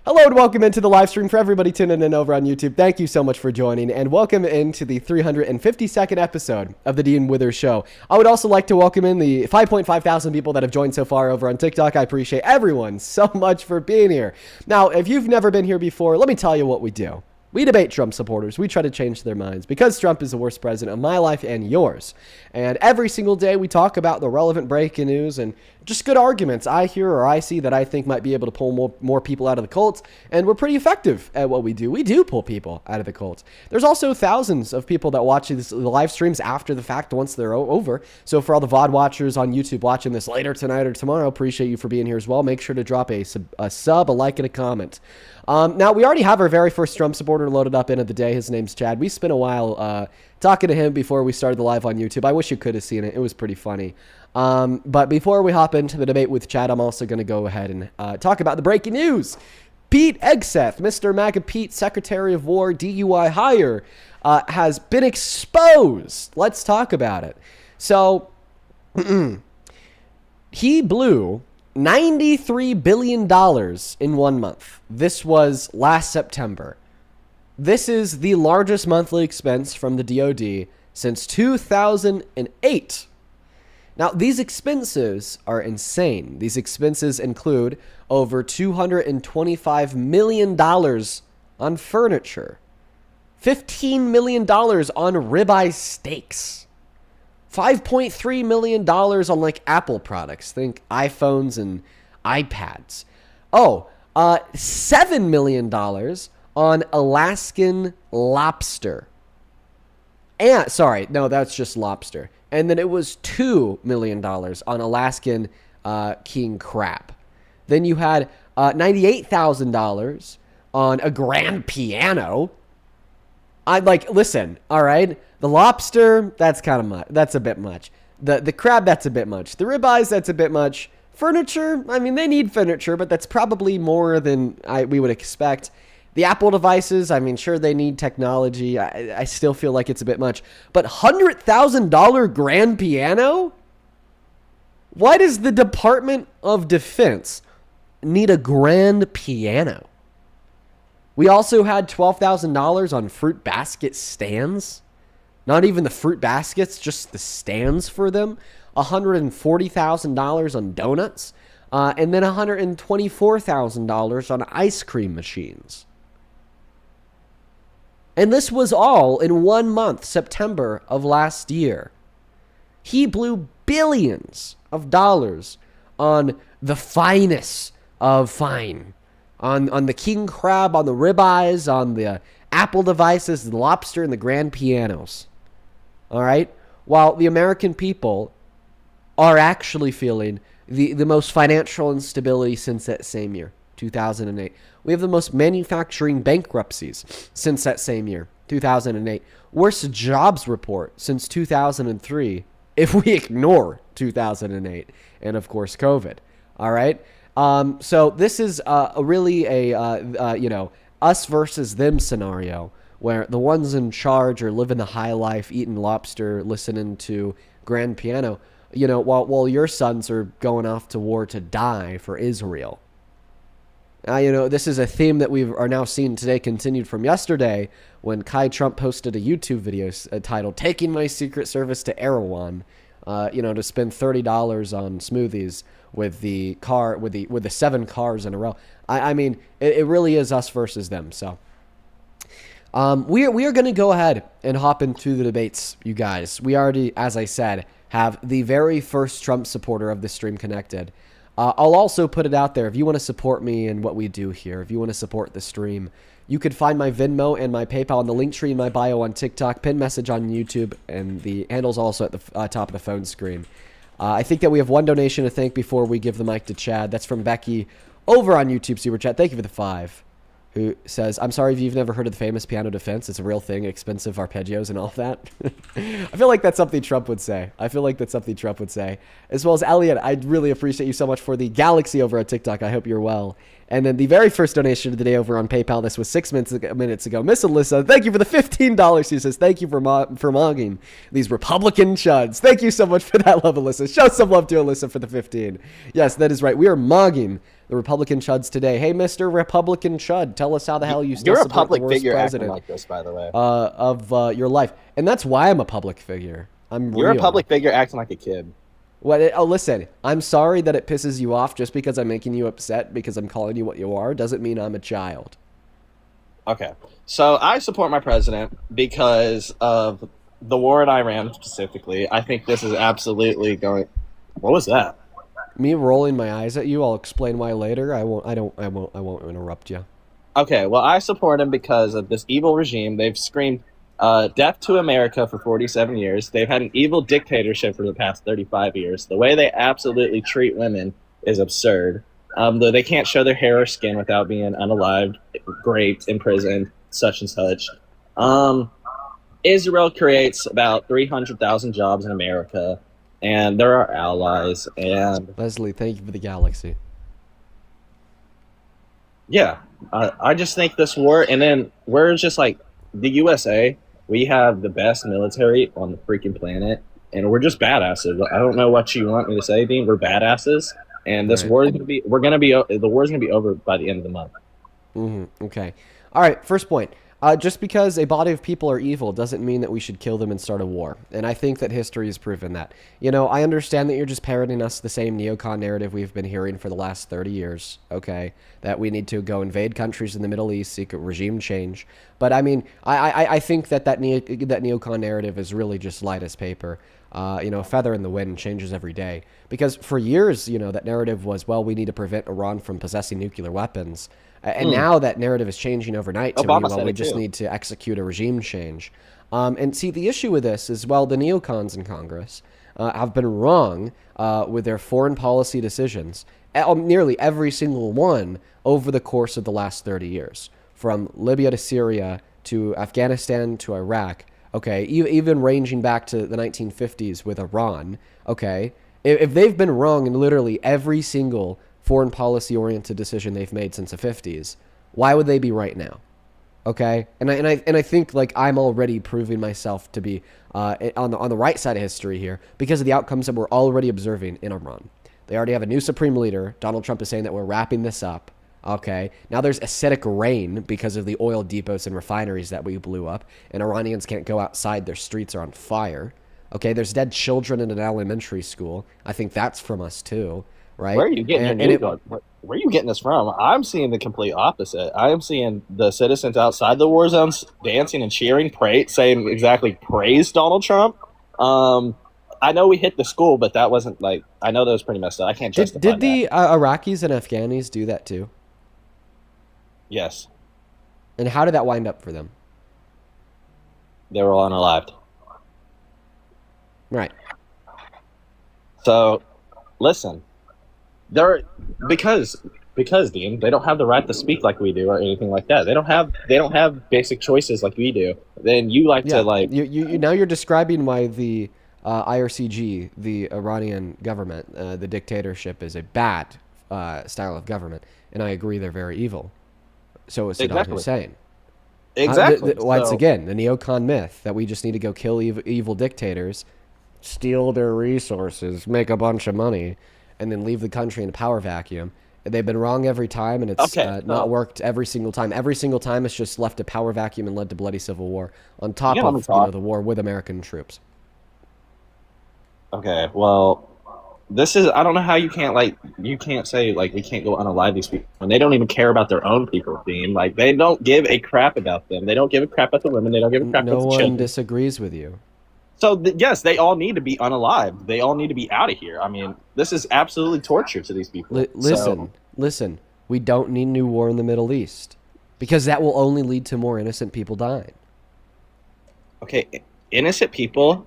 Hello and welcome into the live stream for everybody tuning in over on YouTube. Thank you so much for joining and welcome into the 352nd episode of the Dean Withers Show. I would also like to welcome in the 5.5 thousand people that have joined so far over on TikTok. I appreciate everyone so much for being here. Now, if you've never been here before, let me tell you what we do. We debate Trump supporters. We try to change their minds because Trump is the worst president of my life and yours. And every single day we talk about the relevant breaking news and just good arguments I hear or I see that I think might be able to pull more people out of the cult. And we're pretty effective at what we do. We do pull people out of the cult. There's also thousands of people that watch these live streams after the fact once they're over. So for all the VOD watchers on YouTube watching this later tonight or tomorrow, appreciate you for being here as well. Make sure to drop a sub, a like, and a comment. Now, we already have our very first Trump supporter loaded up in of the day. His name's Chad. We spent a while talking to him before we started the live on YouTube. I wish you could have seen it. It was pretty funny. But before we hop into the debate with Chad, I'm also going to go ahead and talk about the breaking news. Pete Hegseth, Mr. MAGA Pete, Secretary of War, DUI hire, has been exposed. Let's talk about it. So, he blew $93 billion in 1 month. This was last September. This is the largest monthly expense from the DoD since 2008. Now, these expenses are insane. These expenses include over $225 million on furniture, $15 million on ribeye steaks, $5.3 million on like Apple products. Think iPhones and iPads. $7 million on Alaskan lobster. And sorry, no, that's just lobster. And then it was $2 million on Alaskan king crab. Then you had $98,000 on a grand piano. Listen, all right? The lobster, that's kind of much. That's a bit much. The crab, that's a bit much. The ribeyes, that's a bit much. Furniture, I mean, they need furniture, but that's probably more than we would expect. The Apple devices, I mean, sure, they need technology. I still feel like it's a bit much. But $100,000 grand piano? Why does the Department of Defense need a grand piano? We also had $12,000 on fruit basket stands. Not even the fruit baskets, just the stands for them. $140,000 on donuts. And then $124,000 on ice cream machines. And this was all in 1 month, September of last year. He blew billions of dollars on the finest of fine. On the king crab, on the ribeyes, on the Apple devices, the lobster, and the grand pianos. All right? While the American people are actually feeling the most financial instability since that same year, 2008. We have the most manufacturing bankruptcies since that same year, 2008. Worst jobs report since 2003, if we ignore 2008, and of course COVID. All right? So this is really a us versus them scenario, where the ones in charge are living the high life, eating lobster, listening to grand piano, while your sons are going off to war to die for Israel. This is a theme that we are now seeing today, continued from yesterday, when Kai Trump posted a YouTube video titled "Taking My Secret Service to Erewhon," to spend $30 on smoothies with the 7 cars in a row. I mean, it really is us versus them. So. We are going to go ahead and hop into the debates, you guys. We already, as I said, have the very first Trump supporter of the stream connected. I'll also put it out there. If you want to support me and what we do here, if you want to support the stream, you could find my Venmo and my PayPal in the link tree in my bio on TikTok, pin message on YouTube, and the handle's also at the top of the phone screen. I think that we have one donation to thank before we give the mic to Chad. That's from Becky over on YouTube Super Chat. Thank you for the 5. Who says, I'm sorry if you've never heard of the famous piano defense. It's a real thing, expensive arpeggios and all that. I feel like that's something Trump would say. As well as Elliot, I really appreciate you so much for the galaxy over at TikTok. I hope you're well. And then the very first donation of the day over on PayPal, this was 6 minutes ago. Miss Alyssa, thank you for the $15. She says, thank you for mogging these Republican chuds. Thank you so much for that love, Alyssa. Show some love to Alyssa for the 15. Yes, that is right. We are mogging the Republican chuds today. Hey, Mr. Republican chud, tell us how the hell you still You're a support the public worst figure acting president like this, by the way. of your life. And that's why I'm a public figure. I'm You're real. a public figure acting like a kid. Oh, listen, I'm sorry that it pisses you off just because I'm making you upset because I'm calling you what you are. Doesn't mean I'm a child. Okay. So I support my president because of the war in Iran specifically. I think this is absolutely going. What was that? Me rolling my eyes at you, I'll explain why later. I won't interrupt you. Okay, well, I support him because of this evil regime. They've screamed death to America for 47 years. They've had an evil dictatorship for the past 35 years. The way they absolutely treat women is absurd. Though they can't show their hair or skin without being unalived, raped, imprisoned, such and such. Israel creates about 300,000 jobs in America, and they're our allies. And Leslie, thank you for the galaxy. yeah, I just think this war, and then we're just like the USA. We have the best military on the freaking planet, and we're just badasses. I don't know what you want me to say, Dean. We're badasses, and this war is gonna be. The war's gonna be over by the end of the month. Okay. All right. First point. Just because a body of people are evil doesn't mean that we should kill them and start a war. And I think that history has proven that. You know, I understand that you're just parroting us the same neocon narrative we've been hearing for the last 30 years, okay? That we need to go invade countries in the Middle East, seek a regime change. But, I mean, I think that neocon narrative is really just light as paper. You know, a feather in the wind changes every day. Because for years, you know, that narrative was, well, we need to prevent Iran from possessing nuclear weapons. And now that narrative is changing overnight to Obama well, said we it just too. need to execute a regime change. And see, the issue with this is, well, the neocons in Congress have been wrong with their foreign policy decisions, nearly every single one over the course of the last 30 years, from Libya to Syria to Afghanistan to Iraq, okay, even ranging back to the 1950s with Iran, okay, if they've been wrong in literally every single foreign policy oriented decision they've made since the 50s, why would they be right now? Okay, and I think like I'm already proving myself to be on the right side of history here because of the outcomes that we're already observing in Iran. They already have a new supreme leader. Donald Trump is saying that we're wrapping this up. Okay, now there's acidic rain because of the oil depots and refineries that we blew up, and Iranians can't go outside; their streets are on fire. Okay, there's dead children in an elementary school. I think that's from us too. Right? Where are you getting your news? Where are you getting this from? I'm seeing the complete opposite. I am seeing the citizens outside the war zones dancing and cheering, saying exactly praise Donald Trump. I know we hit the school, but that wasn't like, I know that was pretty messed up. I can't justify Did the Iraqis and Afghanis do that too? Yes. And how did that wind up for them? They were all unalived. Right. So, listen. They're because Dean, they don't have the right to speak like we do or anything like that. They don't have basic choices like we do. Then you like to like you now you're describing why the IRCG, the Iranian government, the dictatorship is a bad style of government, and I agree they're very evil. So is Saddam Hussein. Exactly. Once again, the neocon myth that we just need to go kill evil dictators, steal their resources, make a bunch of money, and then leave the country in a power vacuum. They've been wrong every time, and it's not worked every single time. Every single time, it's just left a power vacuum and led to bloody civil war on top of the war with American troops. Okay, well, this is, I don't know how you can't say like we can't go unalive these people when they don't even care about their own people, Dean. Like they don't give a crap about them. They don't give a crap about the women. They don't give a crap about the children. No one disagrees with you. So, yes, they all need to be unalived. They all need to be out of here. I mean, this is absolutely torture to these people. Listen. We don't need new war in the Middle East because that will only lead to more innocent people dying. Okay, innocent people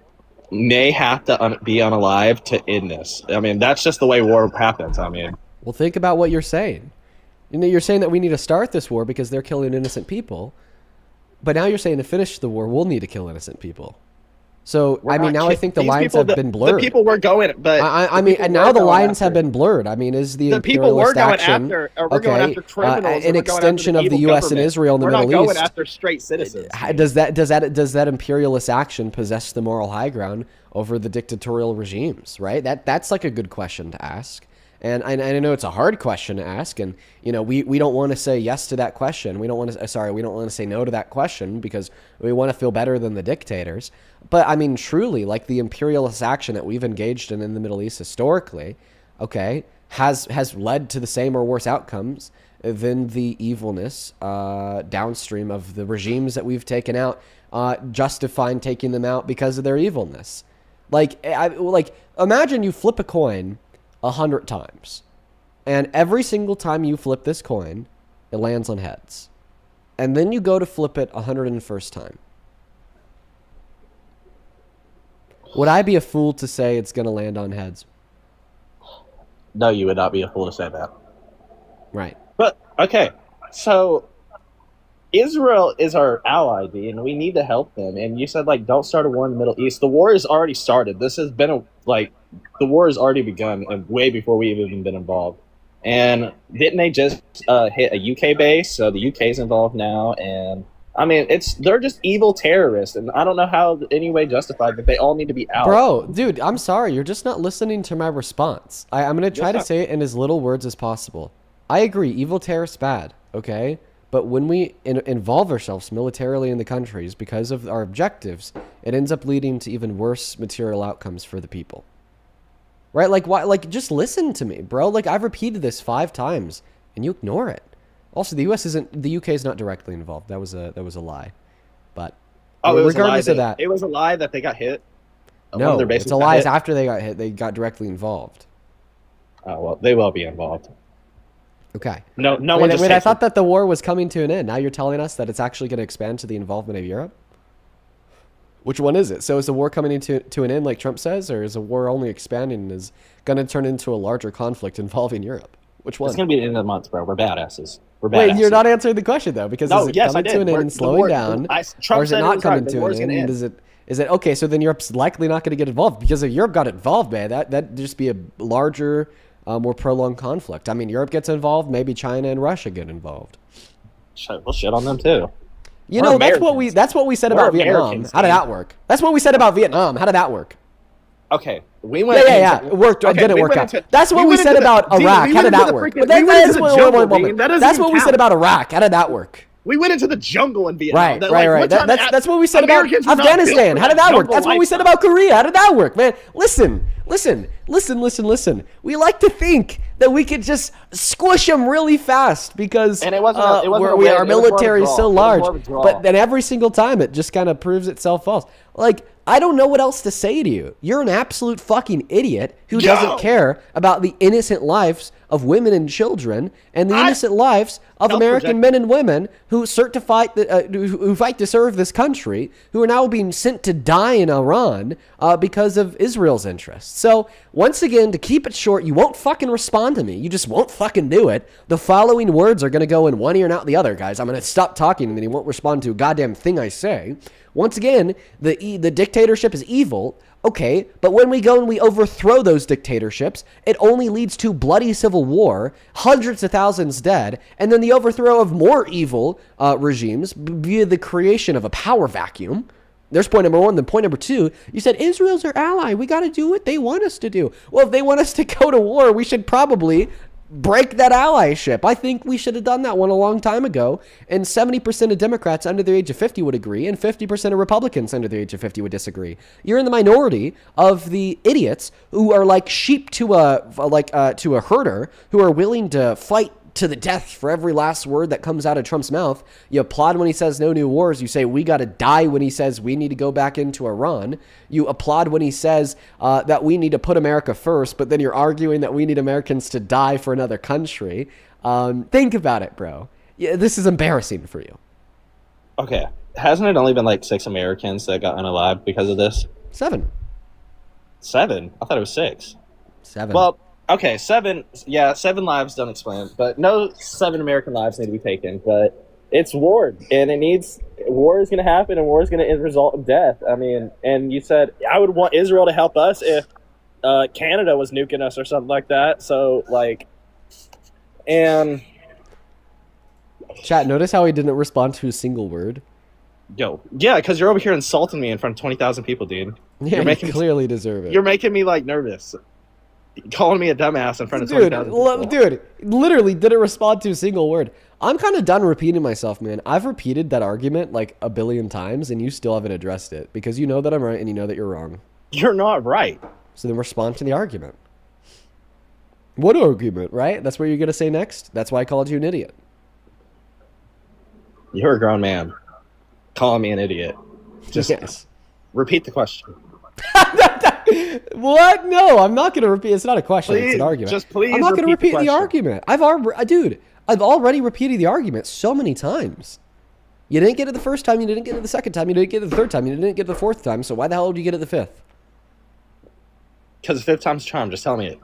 may have to be unalive to end this. I mean, that's just the way war happens. I mean, well, think about what you're saying. You know, you're saying that we need to start this war because they're killing innocent people, but now you're saying to finish the war, we'll need to kill innocent people. So, I mean, now I think the lines have been blurred. The people were going, but I mean, and now the lines have been blurred. I mean, is the people were going action, after, we're going after criminals, an extension of the U.S. and Israel in the Middle East? We're not going after straight citizens. Does that imperialist action possess the moral high ground over the dictatorial regimes? Right. That's like a good question to ask. And I know it's a hard question to ask, and we don't want to say yes to that question. We don't want to say no to that question because we want to feel better than the dictators. But I mean, truly, like the imperialist action that we've engaged in the Middle East historically, okay, has led to the same or worse outcomes than the evilness downstream of the regimes that we've taken out, justifying taking them out because of their evilness. Like imagine you flip a coin 100 times, and every single time you flip this coin, it lands on heads, and then you go to flip it 101st time. Would I be a fool to say it's going to land on heads? No, you would not be a fool to say that. Right. But, okay, so Israel is our ally, D, and we need to help them. And you said, like, don't start a war in the Middle East. The war has already started. This has been, the war has already begun way before we've even been involved. And didn't they just hit a UK base? So the UK's involved now. And, I mean, they're just evil terrorists. And I don't know how any way justified that they all need to be out. Bro, dude, I'm sorry. You're just not listening to my response. I'm going to try to say it in as little words as possible. I agree. Evil terrorists bad, okay? But when we involve ourselves militarily in the countries because of our objectives, it ends up leading to even worse material outcomes for the people. Right? Like, why? Like, just listen to me, bro. Like, I've repeated this 5 times, and you ignore it. Also, the UK is not directly involved. That was a lie. But regardless of that, it was a lie that they got hit. No, it's a lie. After they got hit, they got directly involved. Oh well, they will be involved. Okay. No. Wait, I thought that the war was coming to an end. Now you're telling us that it's actually going to expand to the involvement of Europe? Which one is it? So is the war coming to an end like Trump says, or is the war only expanding and is going to turn into a larger conflict involving Europe? Which one? It's going to be the end of the month, bro. We're badasses. Wait, you're not answering the question, though, because is it coming to an end and slowing down, or is it not coming to an end? Is it okay, so then Europe's likely not going to get involved, because if Europe got involved, man, that'd just be a larger, more prolonged conflict. I mean, Europe gets involved, maybe China and Russia get involved. We'll shit on them, too. That's what we said about Vietnam. How did that work? That's what we said about Vietnam. How did that work? Okay, we went. It worked. Okay, didn't work out. That's what we said about Iraq. How did that work? That's what we said about Iraq. How did that work? We went into the jungle in Vietnam. Right. That's what we said about Afghanistan. How did that work? That's what we said about Korea. How did that work, man? Listen. We like to think that we could just squish them really fast because our military is so large. But then every single time it just kind of proves itself false. Like, I don't know what else to say to you. You're an absolute fucking idiot who doesn't care about the innocent lives of women and children and the innocent lives of American men and women who fight to serve this country, who are now being sent to die in Iran because of Israel's interests. So, once again, to keep it short, you won't fucking respond to me. You just won't fucking do it. The following words are going to go in one ear and out the other, guys. I'm going to stop talking and then he won't respond to a goddamn thing I say. Once again, the dictatorship is evil, okay, but when we go and we overthrow those dictatorships, it only leads to bloody civil war, hundreds of thousands dead, and then the overthrow of more evil regimes via the creation of a power vacuum. There's point number 1. Then point number 2, you said Israel's our ally. We got to do what they want us to do. Well, if they want us to go to war, we should probably break that allyship. I think we should have done that one a long time ago. And 70% of Democrats under the age of 50 would agree, and 50% of Republicans under the age of 50 would disagree. You're in the minority of the idiots who are like sheep to a herder, who are willing to fight to the death for every last word that comes out of Trump's mouth. You applaud when he says no new wars. You say we got to die when he says we need to go back into Iran. You applaud when he says that we need to put America first, but then you're arguing that we need Americans to die for another country. Think about it, bro. Yeah, this is embarrassing for you. Okay. Hasn't it only been like 6 Americans that got unalived because of this? 7. 7? I thought it was 6. 7. Well, okay, 7. Yeah, 7 lives don't explain, but no 7 American lives need to be taken. But it's war, and war is going to happen, and war is going to result in death. I mean, and you said I would want Israel to help us if Canada was nuking us or something like that. So, and chat, notice how he didn't respond to a single word. Yeah, because you're over here insulting me in front of 20,000 people, dude. Yeah, you clearly deserve it. You're making me nervous. calling me a dumbass in front of Dude, 20,000 people. dude, literally didn't respond to a single word. I'm kind of done repeating myself, man. I've repeated that argument like a billion times, and you still haven't addressed it because you know that I'm right and you know that you're wrong. You're not right. So then respond to the argument. What argument, right? That's what you're going to say next? That's why I called you an idiot. You're a grown man. Calling me an idiot. Just Yes. repeat the question. What? No, I'm not going to repeat. It's not a question. It's Please, an argument. just please I'm not going to repeat the repeat the question. argument. I've already repeated the argument so many times. You didn't get it the first time. You didn't get it the second time. You didn't get it the third time. You didn't get it the fourth time. So why the hell did you get it the fifth? Because the fifth time's a charm. Just tell me it.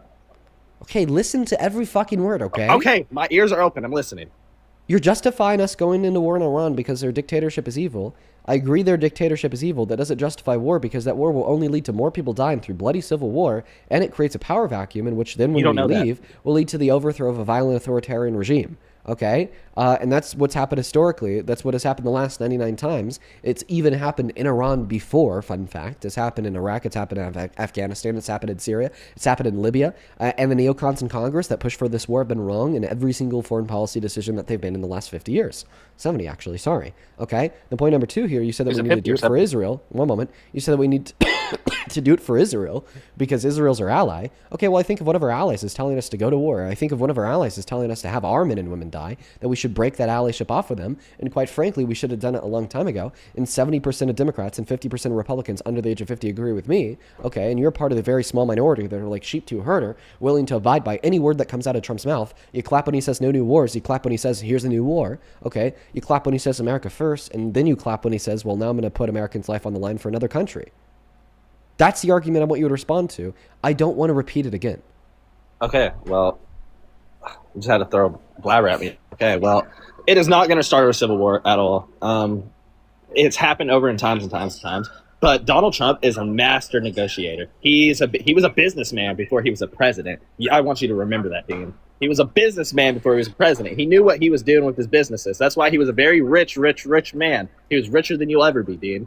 Okay, listen to every fucking word, okay? Okay, my ears are open. I'm listening. You're justifying us going into war in Iran because their dictatorship is evil. I agree their dictatorship is evil. That doesn't justify war because that war will only lead to more people dying through bloody civil war, and it creates a power vacuum in which then when we leave will lead to the overthrow of a violent authoritarian regime. Okay? And that's what's happened historically. That's what has happened the last 99 times. It's even happened in Iran before, fun fact. It's happened in Iraq. It's happened in Afghanistan. It's happened in Syria. It's happened in Libya. And the neocons in Congress that push for this war have been wrong in every single foreign policy decision that they've been in the last 50 years. 70, actually. Sorry. Okay? The point number 2 here, you said that we need to do it for Israel. One moment. You said that we need to do it for Israel because Israel's our ally. Okay, well, I think if one of our allies is telling us to go to war, I think if one of our allies is telling us to have our men and women die, that we should break that allyship off with them. And quite frankly, we should have done it a long time ago. And 70% of Democrats and 50% of Republicans under the age of 50 agree with me. Okay, and you're part of the very small minority that are like sheep to a herder, willing to abide by any word that comes out of Trump's mouth. You clap when he says no new wars. You clap when he says here's a new war. Okay, you clap when he says America first, and then you clap when he says, well, now I'm going to put Americans' life on the line for another country. That's the argument I want you to respond to. I don't want to repeat it again. Okay, well, you just had to throw a blabber at me. Okay, well, it is not going to start a civil war at all. It's happened over and times and times and times. But Donald Trump is a master negotiator. He was a businessman before he was a president. I want you to remember that, Dean. He was a businessman before he was a president. He knew what he was doing with his businesses. That's why he was a very rich man. He was richer than you'll ever be, Dean.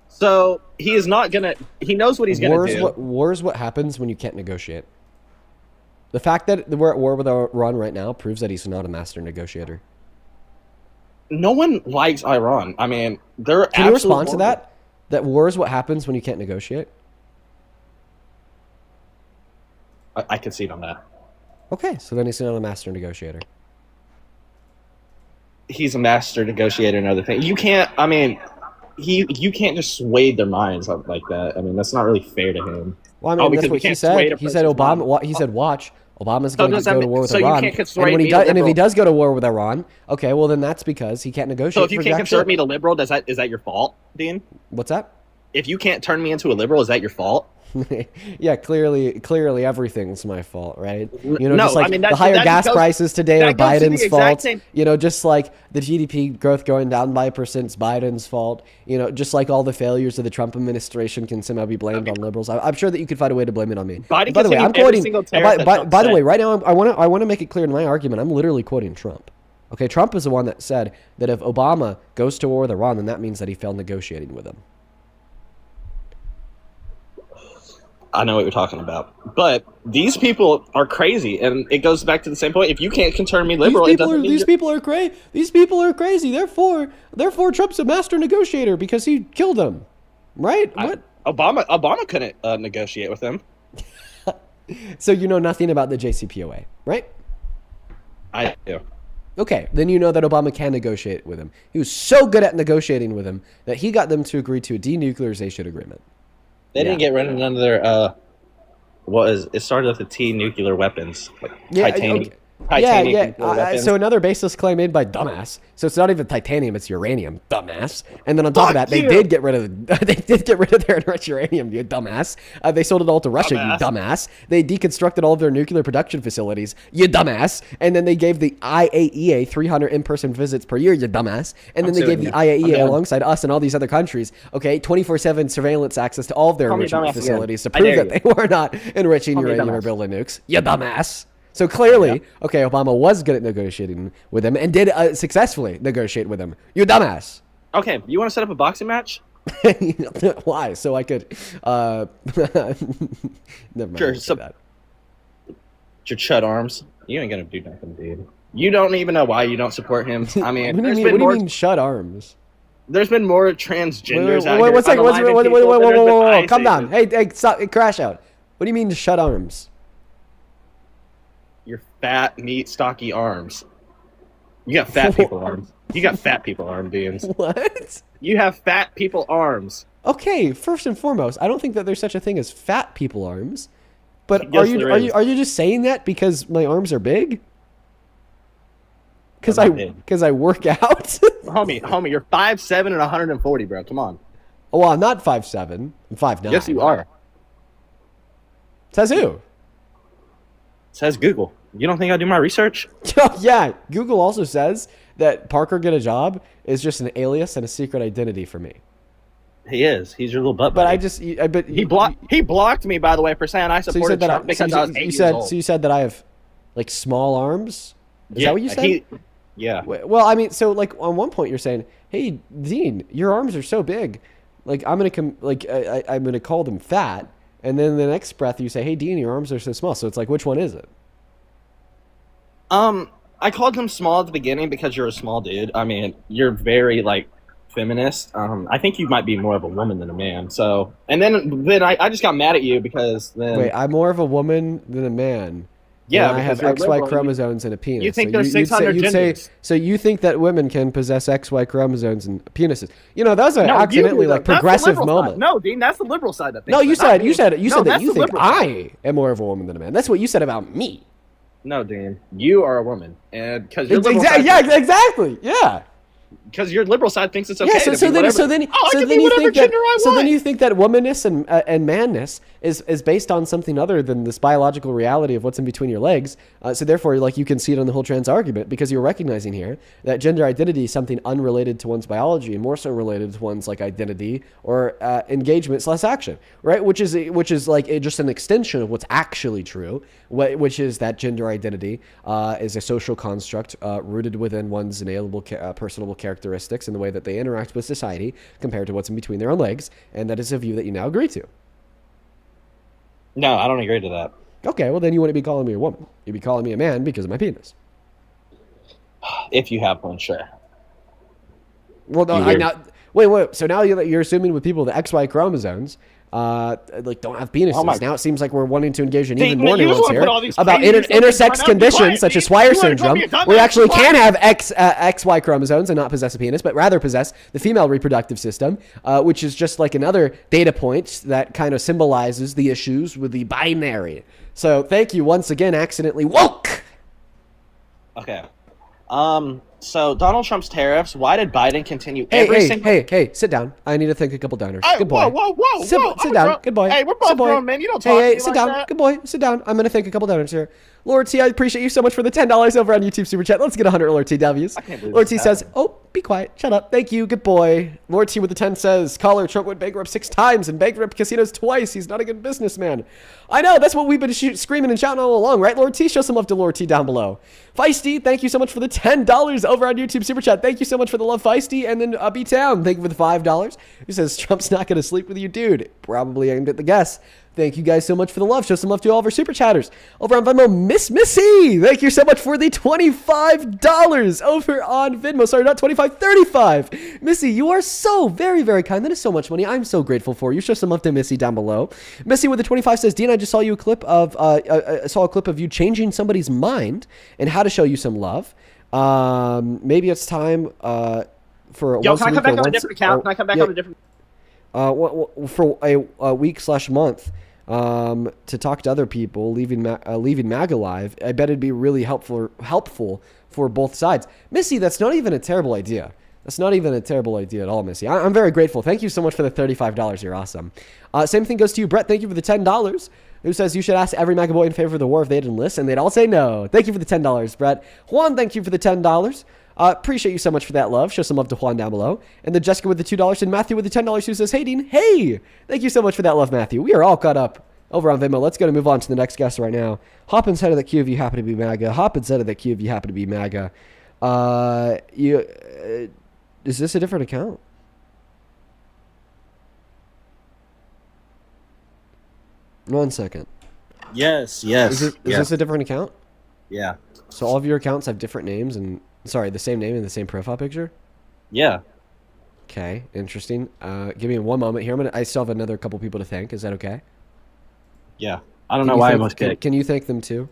So he is not gonna. He knows what he's gonna do. War's what happens when you can't negotiate. The fact that we're at war with Iran right now proves that he's not a master negotiator. No one likes Iran. I mean, they're. Can you respond to that? That war is what happens when you can't negotiate. I concede on that. Okay, so then he's not a master negotiator. He's a master negotiator and other things. You can't. I mean. You can't just sway their minds like that. I mean, that's not really fair to him. Well, I mean, that's what he said. He said Obama. He said, "Watch, Obama's going to go to war with Iran." And if he does go to war with Iran, okay, well then that's because he can't negotiate. So if you can't convert me to liberal, is that your fault, Dean? What's that? If you can't turn me into a liberal, is that your fault? Yeah, clearly everything's my fault, right? You know, no, just like I mean, the higher gas prices today are Biden's fault. You know, just like the GDP growth going down by 1% is Biden's fault. You know, just like all the failures of the Trump administration can somehow be blamed on liberals. I'm sure that you could find a way to blame it on me. By the way, I'm quoting. By the way, right now I want to make it clear in my argument. I'm literally quoting Trump. Okay, Trump is the one that said that if Obama goes to war with Iran, then that means that he failed negotiating with him. I know what you're talking about, but these people are crazy, and it goes back to the same point. If you can't turn me liberal, these people are crazy. These people are crazy. Therefore, Trump's a master negotiator because he killed them, right? What? Obama couldn't negotiate with him. So you know nothing about the JCPOA, right? I do. Okay, then you know that Obama can negotiate with him. He was so good at negotiating with him that he got them to agree to a denuclearization agreement. They didn't get rid of none of their, it started with the T nuclear weapons, like titanium. So another baseless claim made by dumbass. So it's not even titanium; it's uranium, dumbass. And then on top of that, they did get rid of their enriched uranium, you dumbass. They sold it all to Russia, you dumbass. They deconstructed all of their nuclear production facilities, you dumbass. And then they gave the IAEA 300 in-person visits per year, you dumbass. And then they gave the IAEA alongside us and all these other countries, okay, 24/7 surveillance access to all of their enrichment facilities to prove that they were not enriching uranium or building nukes, you dumbass. So clearly, okay, Obama was good at negotiating with him and did successfully negotiate with him. You dumbass. Okay, you want to set up a boxing match? Why? So I could. Never mind. Sure, I won't say that. Your chud arms. You ain't gonna do nothing, dude. You don't even know why you don't support him. I mean, What do you mean? Shut arms. There's been more transgenders out Wait, here. one second. Whoa, Calm down. Hey, stop. Crash out. What do you mean to shut arms? Your fat, meat, stocky arms. You got fat people arms. You got fat people arm, Beans. What? You have fat people arms. Okay, first and foremost, I don't think that there's such a thing as fat people arms. But Yes, are you just saying that because my arms are big? Because I work out. homie, you're 5'7" and 140, bro. Come on. Oh, well, I'm not 5'7". I'm 5'9". Yes, you are. Says who? Says Google. You don't think I do my research? Oh, yeah. Google also says that Parker Get a Job is just an alias and a secret identity for me. He is. He's your little butt But buddy. He blocked me, by the way, for saying I supported Trump because I was 8 years old. So you said that I have like small arms? Is that what you said? Yeah. Well, I mean, so like on one point you're saying, "Hey, Dean, your arms are so big, like I'm gonna call them fat," and then the next breath you say, "Hey, Dean, your arms are so small." So it's like, which one is it? I called him small at the beginning because you're a small dude. I mean, you're very like feminist. I think you might be more of a woman than a man. So, and then I just got mad at you because then. Wait, I'm more of a woman than a man. Yeah, I have XY chromosomes and a penis. You think there's 600 genders. So you think that women can possess XY chromosomes and penises? You know, that was an accidentally like progressive moment. No, Dean, that's the liberal side of things. No, you said that you think I side. am more of a woman than a man. That's what you said about me. No, Dean, you are a woman, and because you're exactly, yeah. Because your liberal side thinks it's okay. Yeah, so then you think that womanness and manness is based on something other than this biological reality of what's in between your legs. So therefore, like you can see it on the whole trans argument because you're recognizing here that gender identity is something unrelated to one's biology and more so related to one's like identity or engagement / action, right? Which is like just an extension of what's actually true, which is that gender identity is a social construct rooted within one's inalienable personable characteristics and the way that they interact with society compared to what's in between their own legs, and that is a view that you now agree to. No, I don't agree to that. Okay, well then you wouldn't be calling me a woman. You'd be calling me a man because of my penis. If you have one, sure. Well, no, wait. So now you're assuming with people with XY chromosomes, like don't have penises. Now it seems like we're wanting to engage in even more nuance here about intersex conditions such as Swyer syndrome, where you actually can have XY chromosomes and not possess a penis, but rather possess the female reproductive system, which is just like another data point that kind of symbolizes the issues with the binary. So thank you once again, accidentally woke. Okay. So Donald Trump's tariffs. Why did Biden continue Hey, sit down. I need to thank a couple donors. Good boy. Whoa. Sit down. Good boy. Hey, we're both grown men. You don't talk to me sit like down. that. Good boy. Sit down. I'm going to thank a couple donors here. Lord T, I appreciate you so much for the $10 over on YouTube Super Chat. Let's get 100 Lord TWs. Lord T says, oh, be quiet. Shut up. Thank you. Good boy. Lord T with the 10 says, caller, Trump went bankrupt 6 times and bankrupt casinos twice. He's not a good businessman. I know. That's what we've been screaming and shouting all along, right, Lord T? Show some love to Lord T down below. Feisty, thank you so much for the $10 over on YouTube Super Chat. Thank you so much for the love, Feisty. And then B-Town, thank you for the $5. Who says, Trump's not going to sleep with you, dude. Probably aimed at the guess. Thank you guys so much for the love. Show some love to all of our super chatters. Over on Venmo, Miss Missy. Thank you so much for the $25 over on Venmo. Sorry, not 25, 35. Missy, you are so very, very kind. That is so much money. I'm so grateful for you. Show some love to Missy down below. Missy with the 25 says, Dean, I just saw you a clip of you changing somebody's mind and how to show you some love. Maybe it's time for Yo, can I come back on a different account? Can I come back on a different? For a week/month to talk to other people, leaving MAGA live. I bet it'd be really helpful for both sides. Missy, that's not even a terrible idea. That's not even a terrible idea at all, Missy. I'm very grateful. Thank you so much for the $35. You're awesome. Same thing goes to you, Brett. Thank you for the $10. Who says you should ask every MAGA boy in favor of the war if they'd enlist, and they'd all say no. Thank you for the $10, Brett. Juan, thank you for the $10. Appreciate you so much for that love. Show some love to Juan down below. And then Jessica with the $2 and Matthew with the $10 who says, hey, Dean, hey. Thank you so much for that love, Matthew. We are all caught up over on Venmo. Let's go and move on to the next guest right now. Hoppin's head of the queue if you happen to be MAGA. Hoppin's head of the queue if you happen to be MAGA. Is this a different account? 1 second. Yes. Is this a different account? Yeah. So all of your accounts have different names and the same name and the same profile picture? Yeah. Okay, interesting. Give me 1 moment here. I still have another couple people to thank. Is that okay? Yeah. I don't know why I was kidding. Can you thank them too?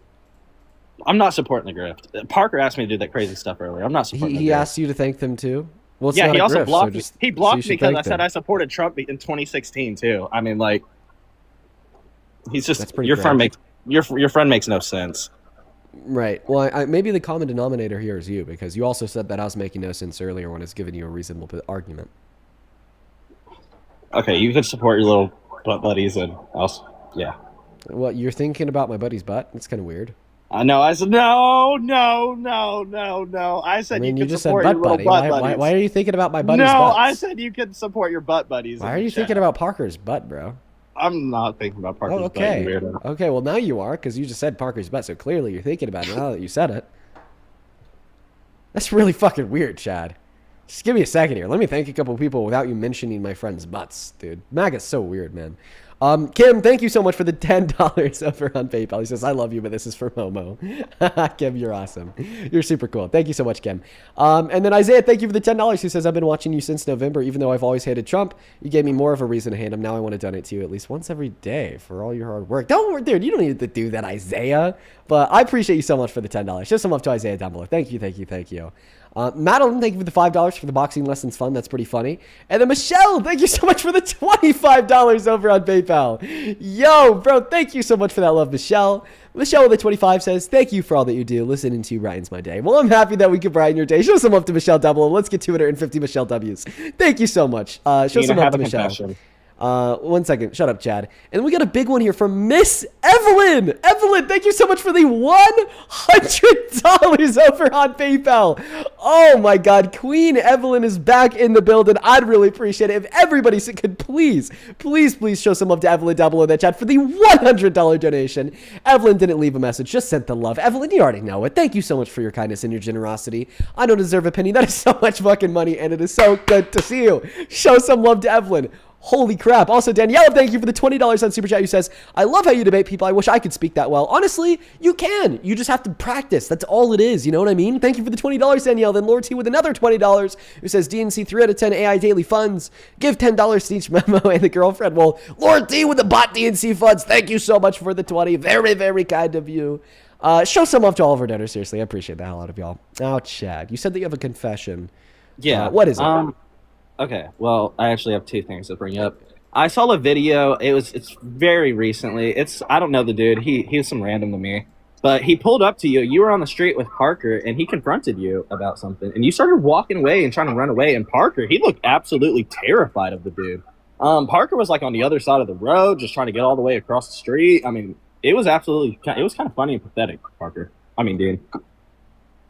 I'm not supporting the grift. Parker asked me to do that crazy stuff earlier. I'm not supporting the grift. He asked you to thank them too? Well, it's yeah, not he a also grift, blocked so me. just, He blocked so me because I said I supported Trump in 2016 too. I mean, like, he's just That's pretty your friend crazy. makes your friend makes no sense. Right. Well, maybe the common denominator here is you, because you also said that I was making no sense earlier when I was giving you a reasonable argument. Okay, you can support your little butt buddies and else. Yeah. Well, you're thinking about my buddy's butt? That's kind of weird. I know. I said no. I said you just support said your butt little buddy. butt buddies. Why are you thinking about my buddy's butt? No, I said you can support your butt buddies. Why are you thinking about Parker's butt, bro? I'm not thinking about Parker's butt. Okay. Weirdo. Okay, well now you are, because you just said Parker's butt, so clearly you're thinking about it now that you said it. That's really fucking weird, Chad. Just give me a second here. Let me thank a couple people without you mentioning my friend's butts, dude. MAGA's so weird, man. Kim, thank you so much for the $10 over on PayPal. He says, I love you, but this is for Momo. Kim, you're awesome. You're super cool. Thank you so much, Kim. And then Isaiah, thank you for the $10. He says, I've been watching you since November. Even though I've always hated Trump, you gave me more of a reason to hate him. Now I want to donate to you at least once every day for all your hard work. Don't worry, dude. You don't need to do that, Isaiah. But I appreciate you so much for the $10. Show some love to Isaiah down below. Thank you. Madeline, thank you for the $5 for the boxing lessons fund. That's pretty funny. And then Michelle, thank you so much for the $25 over on PayPal. Yo, bro, thank you so much for that love, Michelle. Michelle with the 25 says, thank you for all that you do. Listening to you brightens my day. Well, I'm happy that we could brighten your day. Show some love to Michelle down below. Let's get 250 Michelle W's. Thank you so much. Show some love to Michelle. Confession. 1 second. Shut up, Chad. And we got a big one here from Miss Evelyn. Evelyn, thank you so much for the $100 over on PayPal. Oh my God. Queen Evelyn is back in the building. I'd really appreciate it if everybody could please show some love to Evelyn down below that chat for the $100 donation. Evelyn didn't leave a message, just sent the love. Evelyn, you already know it. Thank you so much for your kindness and your generosity. I don't deserve a penny. That is so much fucking money, and it is so good to see you. Show some love to Evelyn. Holy crap. Also, Danielle, thank you for the $20 on Super Chat, who says, I love how you debate people. I wish I could speak that well. Honestly, you can. You just have to practice. That's all it is. You know what I mean? Thank you for the $20, Danielle. Then Lord T with another $20, who says, DNC 3 out of 10 AI daily funds. Give $10 to each memo and the girlfriend. Well, Lord T with the bot DNC funds. Thank you so much for the 20. Very, very kind of you. Show some love to all of our donors. Seriously, I appreciate the hell out of y'all. Now, Chad, you said that you have a confession. Yeah. What is it? Okay, well, I actually have two things to bring up. I saw a video. It's very recently. I don't know the dude. He was some random to me, but he pulled up to you. You were on the street with Parker, and he confronted you about something, and you started walking away and trying to run away. And Parker, he looked absolutely terrified of the dude. Parker was like on the other side of the road, just trying to get all the way across the street. I mean, it was kind of funny and pathetic, Parker. I mean, dude.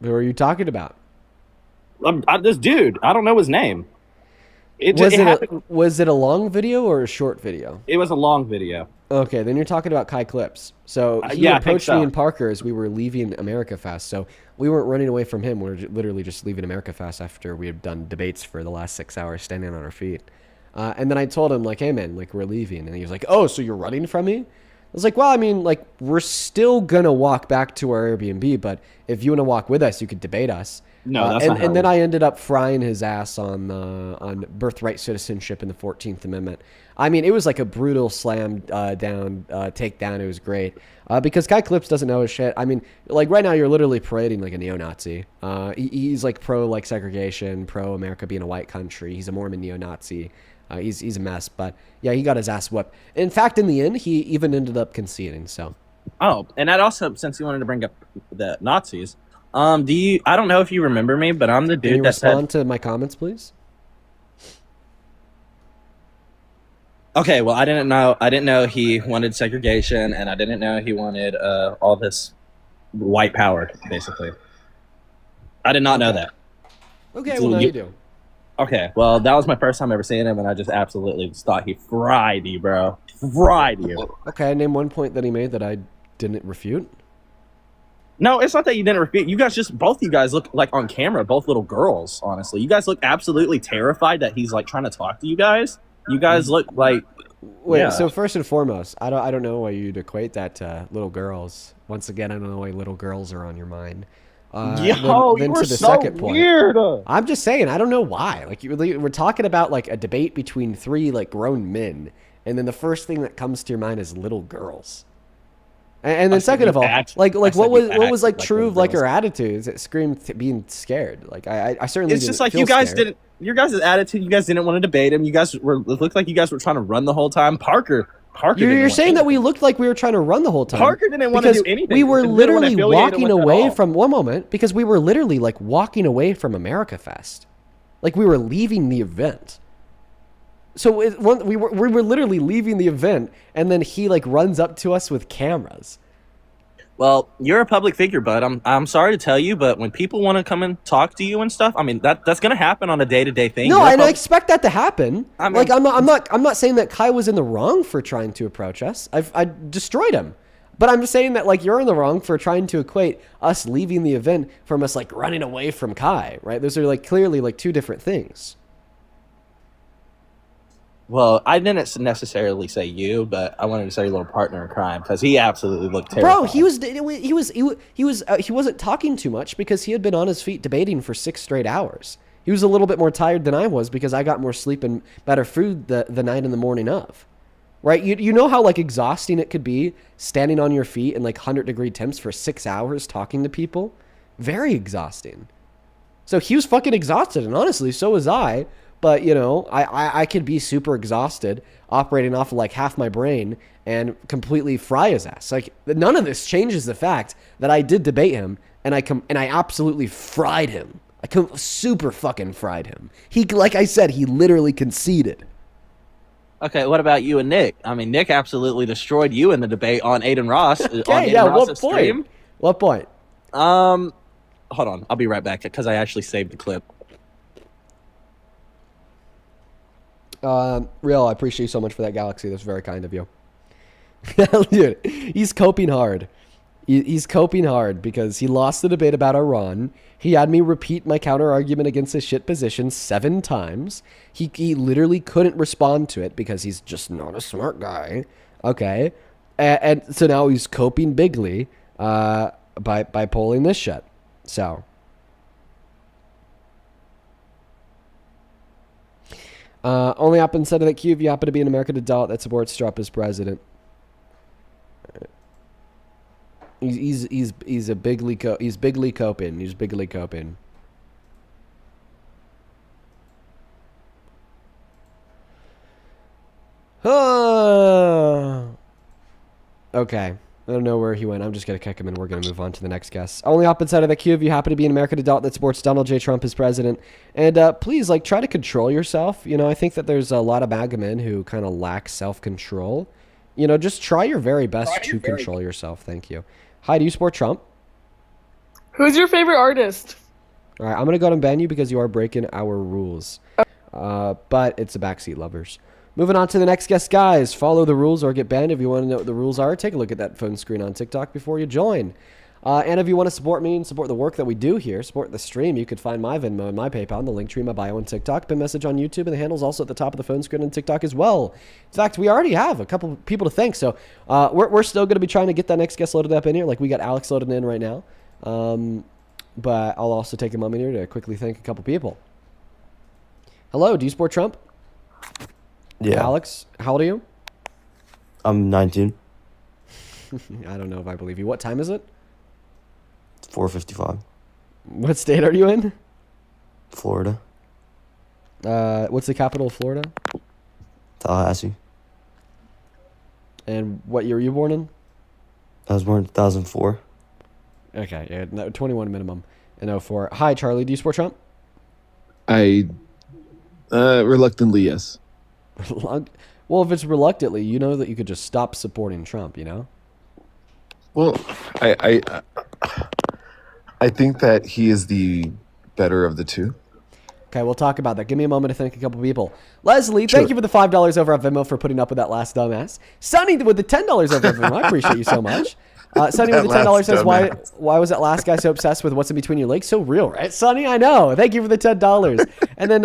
Who are you talking about? This dude. I don't know his name. Was it a long video or a short video? It was a long video. Okay, then you're talking about Kai Clips. So he approached me and Parker as we were leaving America Fast. So we weren't running away from him. We were literally just leaving America Fast after we had done debates for the last 6 hours standing on our feet. And then I told him, like, hey, man, like, we're leaving. And he was like, oh, so you're running from me? I was like, well, I mean, like, we're still going to walk back to our Airbnb, but if you want to walk with us, you could debate us. No, that's not and then I ended up frying his ass on birthright citizenship and the 14th Amendment. I mean, it was like a brutal slam takedown. It was great because Kai Clips doesn't know his shit. I mean, like right now you're literally parading like a neo-Nazi. He's like pro like segregation, pro America being a white country. He's a Mormon neo-Nazi. He's a mess, but yeah, he got his ass whipped. In fact, in the end, he even ended up conceding. So. Oh, and that also, since you wanted to bring up the Nazis. I don't know if you remember me, but I'm the dude Can you that respond to my comments, please? Okay, well, I didn't know he wanted segregation, and I didn't know he wanted all this white power, basically. I did not know that. Okay, well, now you do. Okay, well, that was my first time ever seeing him, and I just absolutely just thought he fried you, bro. Fried you. Okay, name one point that he made that I didn't refute. No, it's not that you didn't refute. You guys both you guys look like on camera, both little girls, honestly. You guys look absolutely terrified that he's like trying to talk to you guys. You guys look like Wait, Yeah. so first and foremost, I don't know why you'd equate that to little girls. Once again, I don't know why little girls are on your mind. Yo, you Then were to the so second point, weird. I'm just saying I don't know why. Like we're talking about like a debate between three like grown men, and then the first thing that comes to your mind is little girls. And then second of all, like what was like true of like her attitudes? It screamed being scared. Like I certainly It's didn't just like feel you guys scared. didn't. Your guys' attitude. You guys didn't want to debate him. You guys were. It looked like you guys were trying to run the whole time. Parker. You're saying that we looked like we were trying to run the whole time. Parker didn't want to do because anything. we were Didn't literally affiliate him walking with it at away all. from one moment because we were literally like walking away from America Fest, like we were leaving the event. So we were literally leaving the event, and then he like runs up to us with cameras. Well, you're a public figure, bud. I'm sorry to tell you, but when people want to come and talk to you and stuff, I mean that's gonna happen on a day-to-day thing. No, and I expect that to happen. I mean, like I'm not saying that Kai was in the wrong for trying to approach us. I destroyed him. But I'm just saying that like you're in the wrong for trying to equate us leaving the event from us like running away from Kai, right? Those are like clearly like two different things. Well, I didn't necessarily say you, but I wanted to say your little partner in crime because he absolutely looked terrible. Bro, he wasn't talking too much because he had been on his feet debating for 6 straight hours. He was a little bit more tired than I was because I got more sleep and better food the night and the morning of. Right? You know how like exhausting it could be standing on your feet in like 100-degree temps for 6 hours talking to people? Very exhausting. So he was fucking exhausted, and honestly, so was I. But, you know, I could be super exhausted, operating off of like half my brain and completely fry his ass. Like, none of this changes the fact that I did debate him and I absolutely fried him. I super fucking fried him. He, like I said, he literally conceded. Okay, what about you and Nick? I mean, Nick absolutely destroyed you in the debate on Aiden Ross. Okay, yeah, what point? Stream. What point? Hold on, I'll be right back because I actually saved the clip. Real, I appreciate you so much for that, Galaxy. That's very kind of you. Dude, he's coping hard. He's coping hard because he lost the debate about Iran. He had me repeat my counter argument against his shit position 7 times. He literally couldn't respond to it because he's just not a smart guy. Okay. And so now he's coping bigly by pulling this shit. So... only up instead of that queue if you happen to be an American adult that supports Trump as president. He's bigly coping. He's bigly coping. Okay. I don't know where he went. I'm just going to kick him and we're going to move on to the next guest. Only up inside of the queue if you happen to be an American adult that supports Donald J. Trump as president. And please, like, try to control yourself. You know, I think that there's a lot of MAGA men who kind of lack self-control. You know, just try your very best to control yourself. Thank you. Hi, do you support Trump? Who's your favorite artist? All right, I'm going to go ahead and ban you because you are breaking our rules. But it's the Backseat Lovers. Moving on to the next guest, guys. Follow the rules or get banned. If you want to know what the rules are, take a look at that phone screen on TikTok before you join. And if you want to support me and support the work that we do here, support the stream, you could find my Venmo and my PayPal in the link tree in my bio on TikTok. Pin message on YouTube, and the handle's also at the top of the phone screen on TikTok as well. In fact, we already have a couple people to thank, so we're still going to be trying to get that next guest loaded up in here. Like, we got Alex loaded in right now. But I'll also take a moment here to quickly thank a couple people. Hello, do you support Trump? Yeah. Alex, how old are you? I'm 19. I don't know if I believe you. What time is it? It's 4:55. What state are you in? Florida. What's the capital of Florida? Tallahassee. And what year were you born in? I was born in 2004. Okay, yeah, no, 21 minimum in 04. Hi, Charlie. Do you support Trump? Reluctantly, yes. Well, if it's reluctantly, you know that you could just stop supporting Trump, you know? Well, I think that he is the better of the two. Okay, we'll talk about that. Give me a moment to thank a couple people. Leslie, Sure. thank you for the $5 over at Venmo for putting up with that last dumbass. Sonny with the $10 over at Venmo. I appreciate you so much. Sonny with the $10 says, why was that last guy so obsessed with what's in between your legs? So real, right? Sonny, I know. Thank you for the $10. And then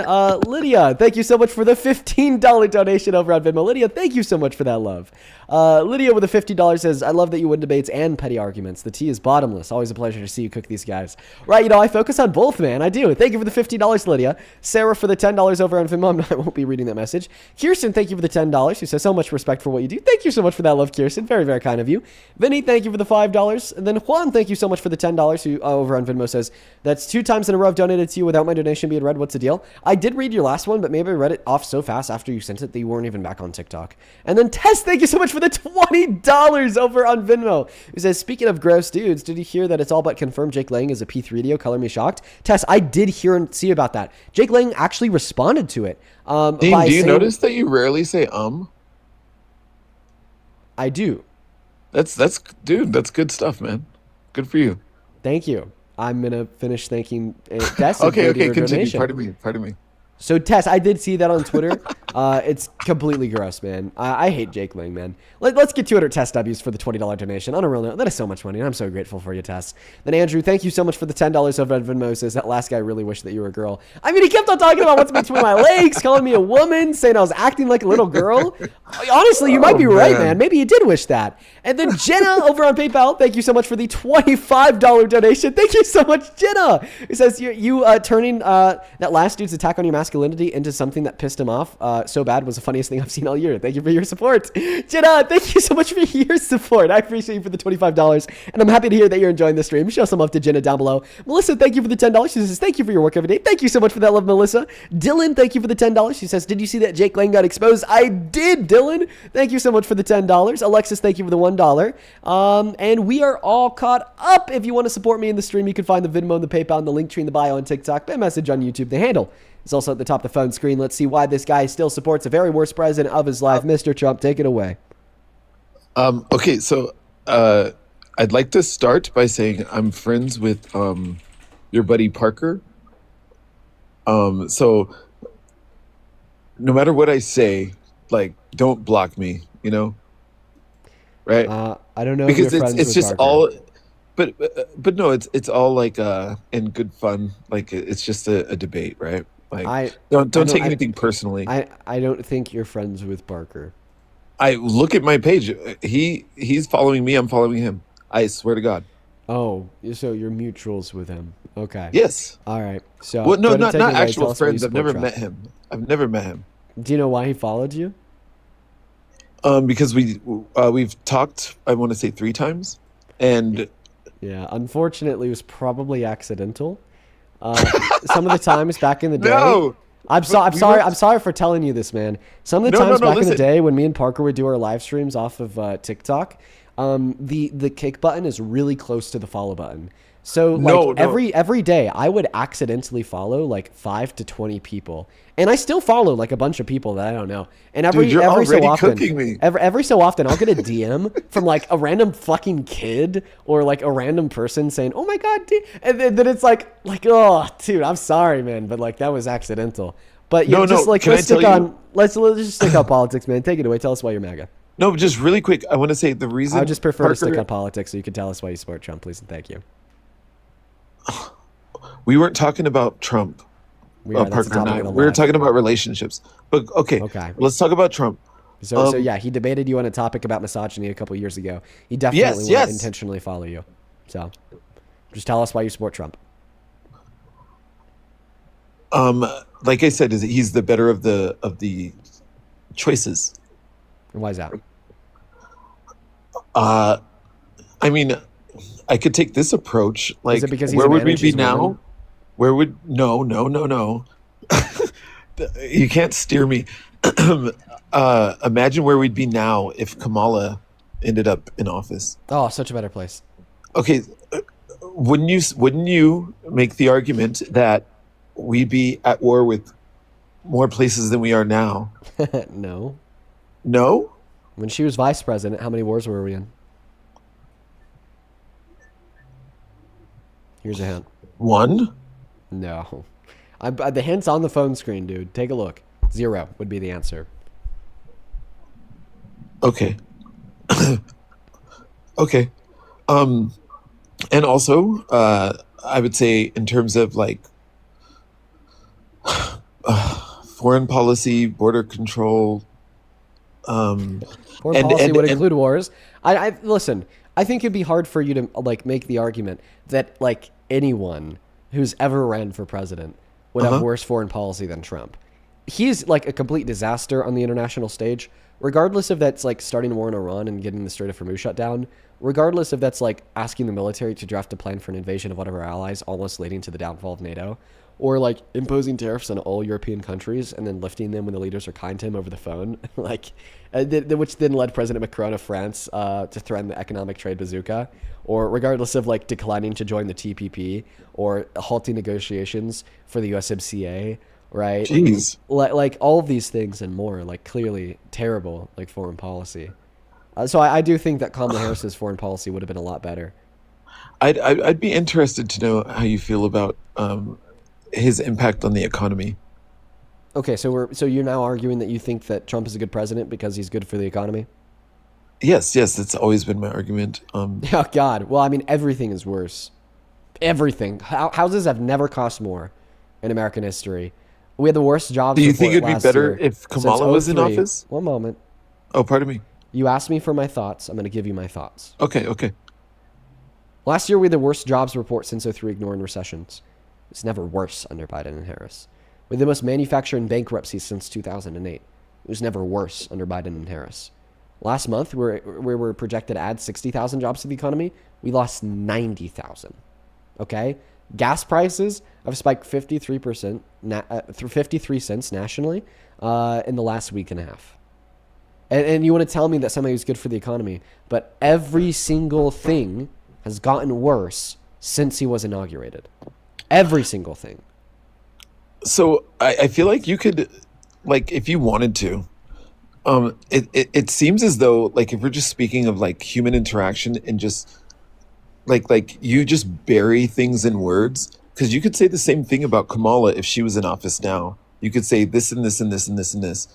Lydia, thank you so much for the $15 donation over on Venmo. Lydia, thank you so much for that love. Lydia with a $50 says, I love that you win debates and petty arguments. The tea is bottomless. Always a pleasure to see you cook these guys. Right, I focus on both, man. I do. Thank you for the $50, Lydia. Sarah for the $10 over on Venmo. I won't be reading that message. Kirsten, thank you for the $10. She says, so much respect for what you do. Thank you so much for that love, Kirsten. Very, very kind of you. Vinny, thank you for the $5. And then Juan, thank you so much for the $10, who over on Venmo says, that's 2 times in a row I've donated to you without my donation being read. What's the deal? I did read your last one, but maybe I read it off so fast after you sent it that you weren't even back on TikTok. And then Tess, thank you so much for the $20 over on Venmo. Who says, speaking of gross dudes, did you hear that it's all but confirmed Jake Lang is a P3DO? Color me shocked. Tess, I did hear and see about that. Jake Lang actually responded to it. Dean, do you notice that you rarely say I do. That's good stuff, man. Good for you. Thank you. I'm going to finish thanking Tess. Okay, continue. Donation. Pardon me. So, Tess, I did see that on Twitter. It's completely gross, man. I hate Jake Lang, man. Let's get 200 Tess W's for the $20 donation. On a real note, that is so much money, and I'm so grateful for you, Tess. Then Andrew, thank you so much for the $10 over at Venmo. Says, that last guy really wished that you were a girl. I mean, he kept on talking about what's between my legs, calling me a woman, saying I was acting like a little girl. Honestly, you might be right, man. Maybe he did wish that. And then Jenna over on PayPal, thank you so much for the $25 donation. Thank you so much, Jenna. It says, you turning that last dude's attack on your masculinity into something that pissed him off so bad was the funniest thing I've seen all year. Thank you for your support. Jenna, thank you so much for your support. I appreciate you for the $25, and I'm happy to hear that you're enjoying the stream. Show some love to Jenna down below. Melissa, thank you for the $10. She says, thank you for your work every day. Thank you so much for that love, Melissa. Dylan, thank you for the $10. She says, did you see that Jake Lang got exposed? I did, Dylan. Thank you so much for the $10. Alexis, thank you for the $1. And we are all caught up. If you want to support me in the stream, you can find the Venmo and the PayPal and the link tree in the bio on TikTok, by message on YouTube. The handle is also at the top of the phone screen. Let's see why this guy still supports a very worst president of his life. Mr. Trump, take it away. Okay, so I'd like to start by saying I'm friends with your buddy Parker. So no matter what I say, like, don't block me, right? I don't know because if you're friends it's with just Parker. all, but no, it's all like in good fun. Like it's just a debate, right? Like don't take anything personally. I don't think you're friends with Parker. I look at my page. He's following me. I'm following him. I swear to God. Oh, so you're mutuals with him. Okay. Yes. All right. So Well, no, go ahead and not take it away. actual Tell us why you friends. I've support never Trump. met him. I've never met him. Do you know why he followed you? Because we've talked. I want to say 3 times, and Yeah, unfortunately, it was probably accidental. Some of the times back in the day. no. I'm we sorry. were- I'm sorry for telling you this, man. Some of the No, times no, back in the listen. day when me and Parker would do our live streams off of TikTok, the kick button is really close to the follow button. So like No. every day I would accidentally follow like 5 to 20 people, and I still follow like a bunch of people that I don't know. And every you're every so already often, cooking me. every so often I'll get a DM from like a random fucking kid or like a random person saying, "Oh my god," and then it's like oh dude, I'm sorry, man, but like that was accidental. But yeah, No, just no, like can I let's stick tell you- on let's just stick on politics, man. Take it away. Tell us why you're MAGA. No, just really quick. I want to say the reason I would just prefer to stick Parker- on politics, so you can tell us why you support Trump, please and thank you. We weren't talking about Trump. That's the Parker and topic I. of the We were live. talking about relationships. But okay. Okay. Let's talk about Trump. So Um, yeah, he debated you on a topic about misogyny a couple years ago. He definitely won't yes. intentionally follow you. So just tell us why you support Trump. Like I said, he's the better of the choices. And why is that? I mean, I could take this approach. Like, it because he where would we be manages now? women? Where would no. You can't steer me. Imagine where we'd be now if Kamala ended up in office. Oh, such a better place. Okay, wouldn't you make the argument that we'd be at war with more places than we are now? No. No? When she was vice president, how many wars were we in? Here's a hint. 1? No. The hint's on the phone screen, dude. Take a look. 0 would be the answer. Okay. Okay. And also, I would say in terms of like foreign policy, border control. Foreign And- policy and- would and- include wars. I listen. I think it'd be hard for you to like make the argument that like anyone who's ever ran for president would have worse foreign policy than Trump. He's like a complete disaster on the international stage, regardless if that's like starting a war in Iran and getting the Strait of Hormuz shut down, regardless if that's like asking the military to draft a plan for an invasion of one of our allies, almost leading to the downfall of NATO, or like imposing tariffs on all European countries and then lifting them when the leaders are kind to him over the phone, like which then led President Macron of France to threaten the economic trade bazooka, or regardless of like declining to join the TPP or halting negotiations for the USMCA, right? Jeez. Like all of these things and more, like clearly terrible like foreign policy. So I do think that Kamala Harris's foreign policy would have been a lot better. I'd be interested to know how you feel about his impact on the economy. Okay, so you're now arguing that you think that Trump is a good president because he's good for the economy? Yes, that's always been my argument. Oh God. Well, I mean, everything is worse. Everything. Houses have never cost more in American history. We had the worst jobs. Do you think report it'd be last better year if since Kamala was in 03. office? One moment. Oh, pardon me. You asked me for my thoughts. I'm going to give you my thoughts. Okay. Last year, we had the worst jobs report since 03, ignoring recessions. It's never worse under Biden and Harris. We had the most manufacturing bankruptcies since 2008. It was never worse under Biden and Harris. Last month, we were projected to add 60,000 jobs to the economy. We lost 90,000. Okay? Gas prices have spiked 53% through 53 cents nationally in the last week and a half. And you want to tell me that something is good for the economy, but every single thing has gotten worse since he was inaugurated. Every single thing. So I feel like you could, like, if you wanted to, it seems as though, like, if we're just speaking of like human interaction and just like you just bury things in words, because you could say the same thing about Kamala if she was in office now. You could say this and this and this and this and this,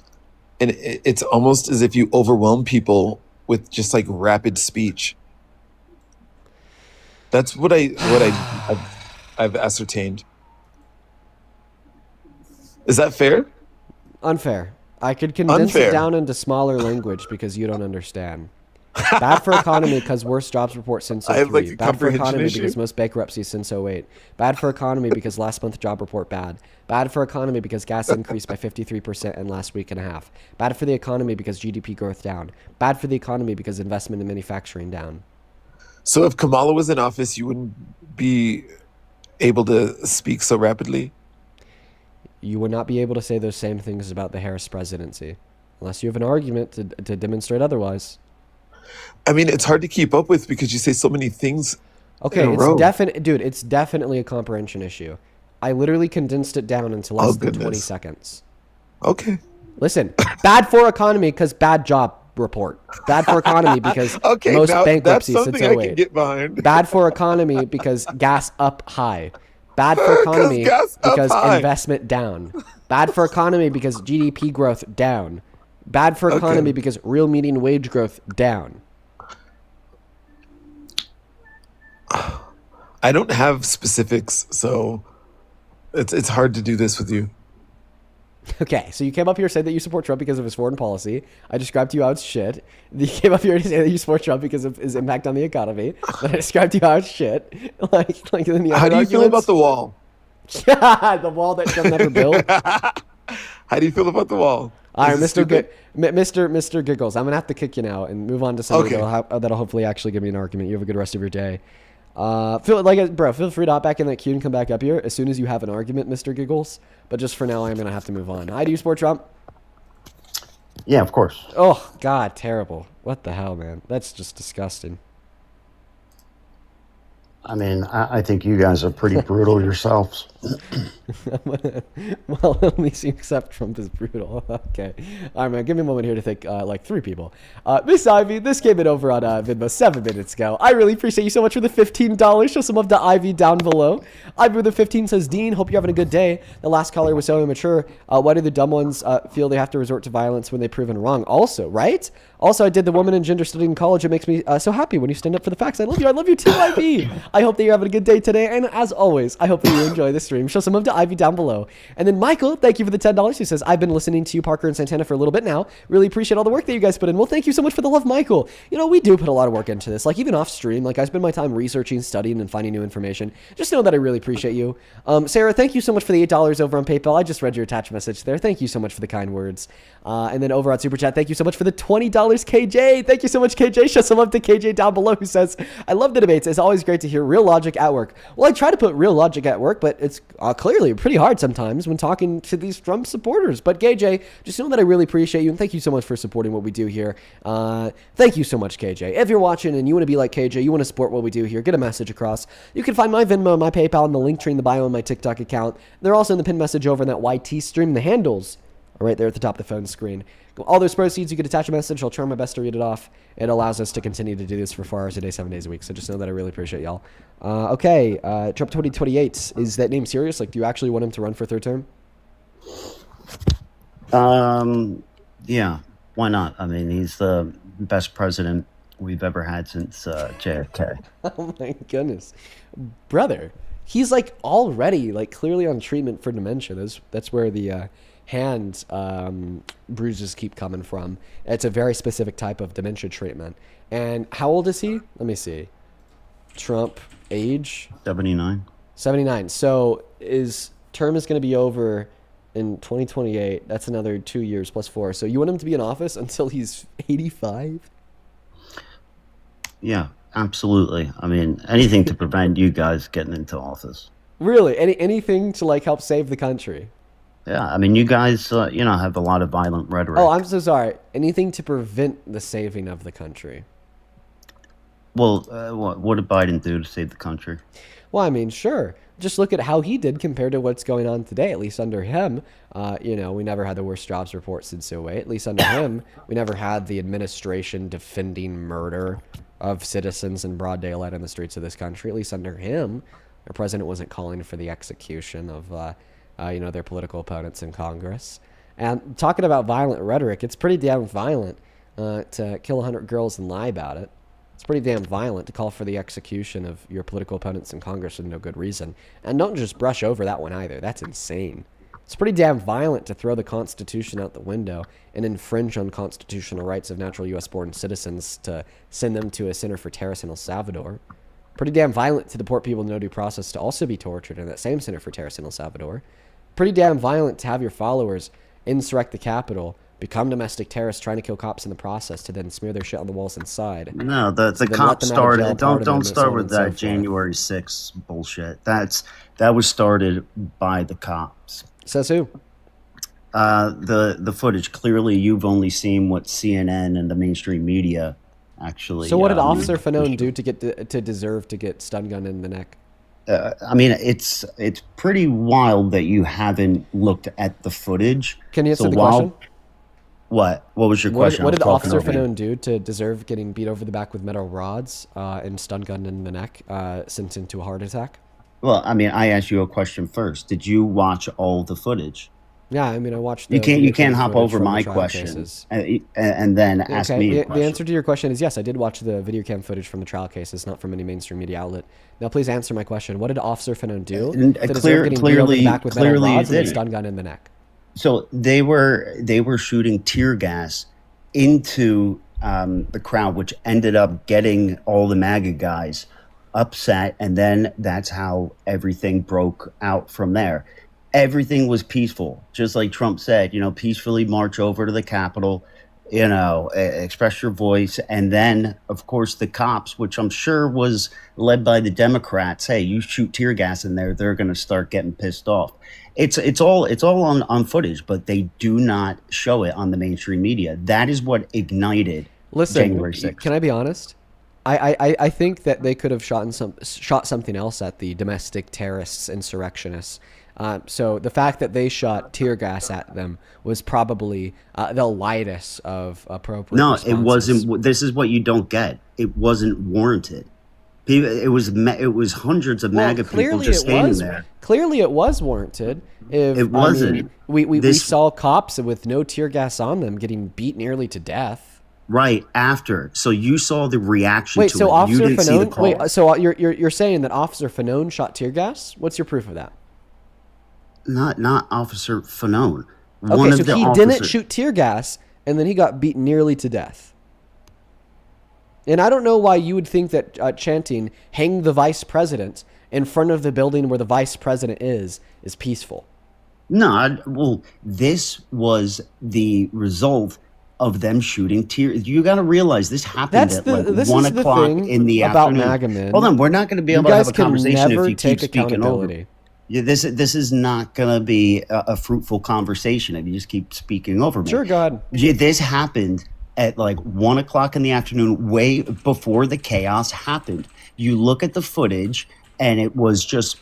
and it's almost as if you overwhelm people with just like rapid speech. That's what I've ascertained. Is that fair? Unfair. I could condense Unfair. it down into smaller language because you don't understand. Bad for economy because worst jobs report since 03. I have, like, a Bad for comprehension economy issue. because most bankruptcies since 08. Bad for economy because last month job report bad. Bad for economy because gas increased by 53% in last week and a half. Bad for the economy because GDP growth down. Bad for the economy because investment in manufacturing down. So if Kamala was in office, you wouldn't be able to speak so rapidly? You would not be able to say those same things about the Harris presidency unless you have an argument to demonstrate otherwise. I mean, it's hard to keep up with because you say so many things Okay, in a it's row. dude, it's definitely a comprehension issue. I literally condensed it down into less than 20 goodness. seconds. Okay. Listen, bad for economy because bad job report. Bad for economy because Okay, most now that's bankruptcies since something I can 08. get behind. Bad for economy because gas up high. Bad for economy gas up because high. investment down. Bad for economy because GDP growth down. Bad for economy Okay. because real median wage growth down. I don't have specifics, so it's hard to do this with you. Okay, so you came up here and said that you support Trump because of his foreign policy. I described to you how it's shit. You came up here to say that you support Trump because of his impact on the economy. Then I described to you how it's shit. Like then the How other do you feel about arguments- the wall? the wall that Trump never built? How do you feel about the wall? All right, Is it stupid? Mr. Giggles, I'm gonna have to kick you now and move on to something Okay. that'll hopefully actually give me an argument. You have a good rest of your day. Feel free to hop back in that queue and come back up here as soon as you have an argument, Mr. Giggles. But just for now, I'm gonna have to move on. Hi, do you support Trump? Yeah, of course. Oh God, terrible! What the hell, man? That's just disgusting. I mean, I think you guys are pretty brutal yourselves. Well, at least you accept Trump is brutal. Okay. All right, man. Give me a moment here to think like 3 people. Miss Ivy, this came in over on Venmo 7 minutes ago. I really appreciate you so much for the $15. Show some love to Ivy down below. Ivy with the 15 says, Dean, hope you're having a good day. The last caller was so immature. Why do the dumb ones feel they have to resort to violence when they're proven wrong? Also, right? Also, I did the woman in gender study in college. It makes me so happy when you stand up for the facts. I love you. I love you too, Ivy. I hope that you're having a good day today. And as always, I hope that you enjoy the stream. Show some love to Ivy down below. And then Michael, thank you for the $10. Who says, I've been listening to you, Parker and Santana, for a little bit now. Really appreciate all the work that you guys put in. Well, thank you so much for the love, Michael. You know, we do put a lot of work into this. Like, even off stream, like, I spend my time researching, studying, and finding new information. Just know that I really appreciate you. Sarah, thank you so much for the $8 over on PayPal. I just read your attached message there. Thank you so much for the kind words. And then over on Super Chat, thank you so much for the $20, KJ. Thank you so much, KJ. Show some love to KJ down below, who says, I love the debates. It's always great to hear real logic at work. Well, I try to put real logic at work, but it's clearly pretty hard sometimes when talking to these Trump supporters. But KJ, just know that I really appreciate you, and thank you so much for supporting what we do here. Thank you so much, KJ. If you're watching and you want to be like KJ, you want to support what we do here, get a message across. You can find my Venmo, my PayPal, and the link tree in the bio on my TikTok account. They're also in the pinned message over in that YT stream. The handles are right there at the top of the phone screen. All those proceeds, you could attach a message. I'll try my best to read it off. It allows us to continue to do this for 4 hours a day, 7 days a week. So just know that I really appreciate y'all. Okay, Trump 2028. Is that name serious? Like, do you actually want him to run for third term? Yeah, why not? I mean, he's the best president we've ever had since JFK. Oh my goodness, brother. He's like already like clearly on treatment for dementia. That's where the hand bruises keep coming from. It's a very specific type of dementia treatment. And how old is he? Let me see. Trump age 79. 79. So his term is going to be over in 2028. That's another 2 years plus 4. So you want him to be in office until he's 85? Yeah, absolutely. I mean, anything to prevent you guys getting into office. Really? Anything to like help save the country? Yeah, I mean, you guys, have a lot of violent rhetoric. Oh, I'm so sorry. Anything to prevent the saving of the country? Well, what did Biden do to save the country? Well, I mean, sure. Just look at how he did compared to what's going on today. At least under him, we never had the worst jobs report since '08. At least under him, we never had the administration defending murder of citizens in broad daylight on the streets of this country. At least under him, our president wasn't calling for the execution of, their political opponents in Congress. And talking about violent rhetoric, it's pretty damn violent to kill 100 girls and lie about it. It's pretty damn violent to call for the execution of your political opponents in Congress for no good reason. And don't just brush over that one either. That's insane. It's pretty damn violent to throw the Constitution out the window and infringe on constitutional rights of natural U.S.-born citizens to send them to a center for terrorists in El Salvador. Pretty damn violent to deport people with no due process to also be tortured in that same center for terrorists in El Salvador. Pretty damn violent to have your followers insurrect the Capitol, become domestic terrorists trying to kill cops in the process to then smear their shit on the walls inside. No, the cops started. Don't start with that January 6th bullshit. That was started by the cops. Says who? The footage. Clearly, you've only seen what CNN and the mainstream media actually. So what did Officer Fanone do to deserve to get stun gun in the neck? I mean, it's pretty wild that you haven't looked at the footage. Can you answer the question? What was your question? What did Officer Fanone do to deserve getting beat over the back with metal rods and stun gun in the neck, sent into a heart attack? Well, I mean, I asked you a question first. Did you watch all the footage? Yeah, I mean, I watched. You can't hop over my question and then ask me. The answer to your question is yes. I did watch the video cam footage from the trial cases, not from any mainstream media outlet. Now, please answer my question. What did Officer Fanone do to deserve getting beat over the back with metal rods and a stun gun in the neck? So they were shooting tear gas into the crowd, which ended up getting all the MAGA guys upset, and then that's how everything broke out from there. Everything was peaceful, just like Trump said. Peacefully march over to the Capitol, express your voice, and then, of course, the cops, which I'm sure was led by the Democrats. Hey, you shoot tear gas in there, they're going to start getting pissed off. It's all on footage, but they do not show it on the mainstream media. That is what ignited January 6th. Can I be honest? I think that they could have shot something else at the domestic terrorists, insurrectionists. So the fact that they shot tear gas at them was probably the lightest of appropriate responses. It wasn't. This is what you don't get. It wasn't warranted. It was hundreds of MAGA people just standing there. Clearly, it was warranted. It wasn't. We saw cops with no tear gas on them getting beat nearly to death. Right after. So you saw the reaction Wait, to so it. You Officer didn't see the Fanone? call. Wait, so you're saying that Officer Fanone shot tear gas? What's your proof of that? Not Officer Fanone. Okay, One so of the he officers. didn't shoot tear gas, and then he got beaten nearly to death. And I don't know why you would think that chanting "Hang the Vice President" in front of the building where the Vice President is peaceful. No, well, this was the result of them shooting tear. You got to realize this happened That's at the like this 1 is the o'clock thing in the about afternoon. MAGA men. Hold on, we're not going to be You able to have guys a can conversation never if you take keep speaking over. accountability. Yeah, this is not going to be a fruitful conversation if you just keep speaking over me. Sure, God. Yeah, this happened at like 1 o'clock in the afternoon, way before the chaos happened. You look at the footage, and it was just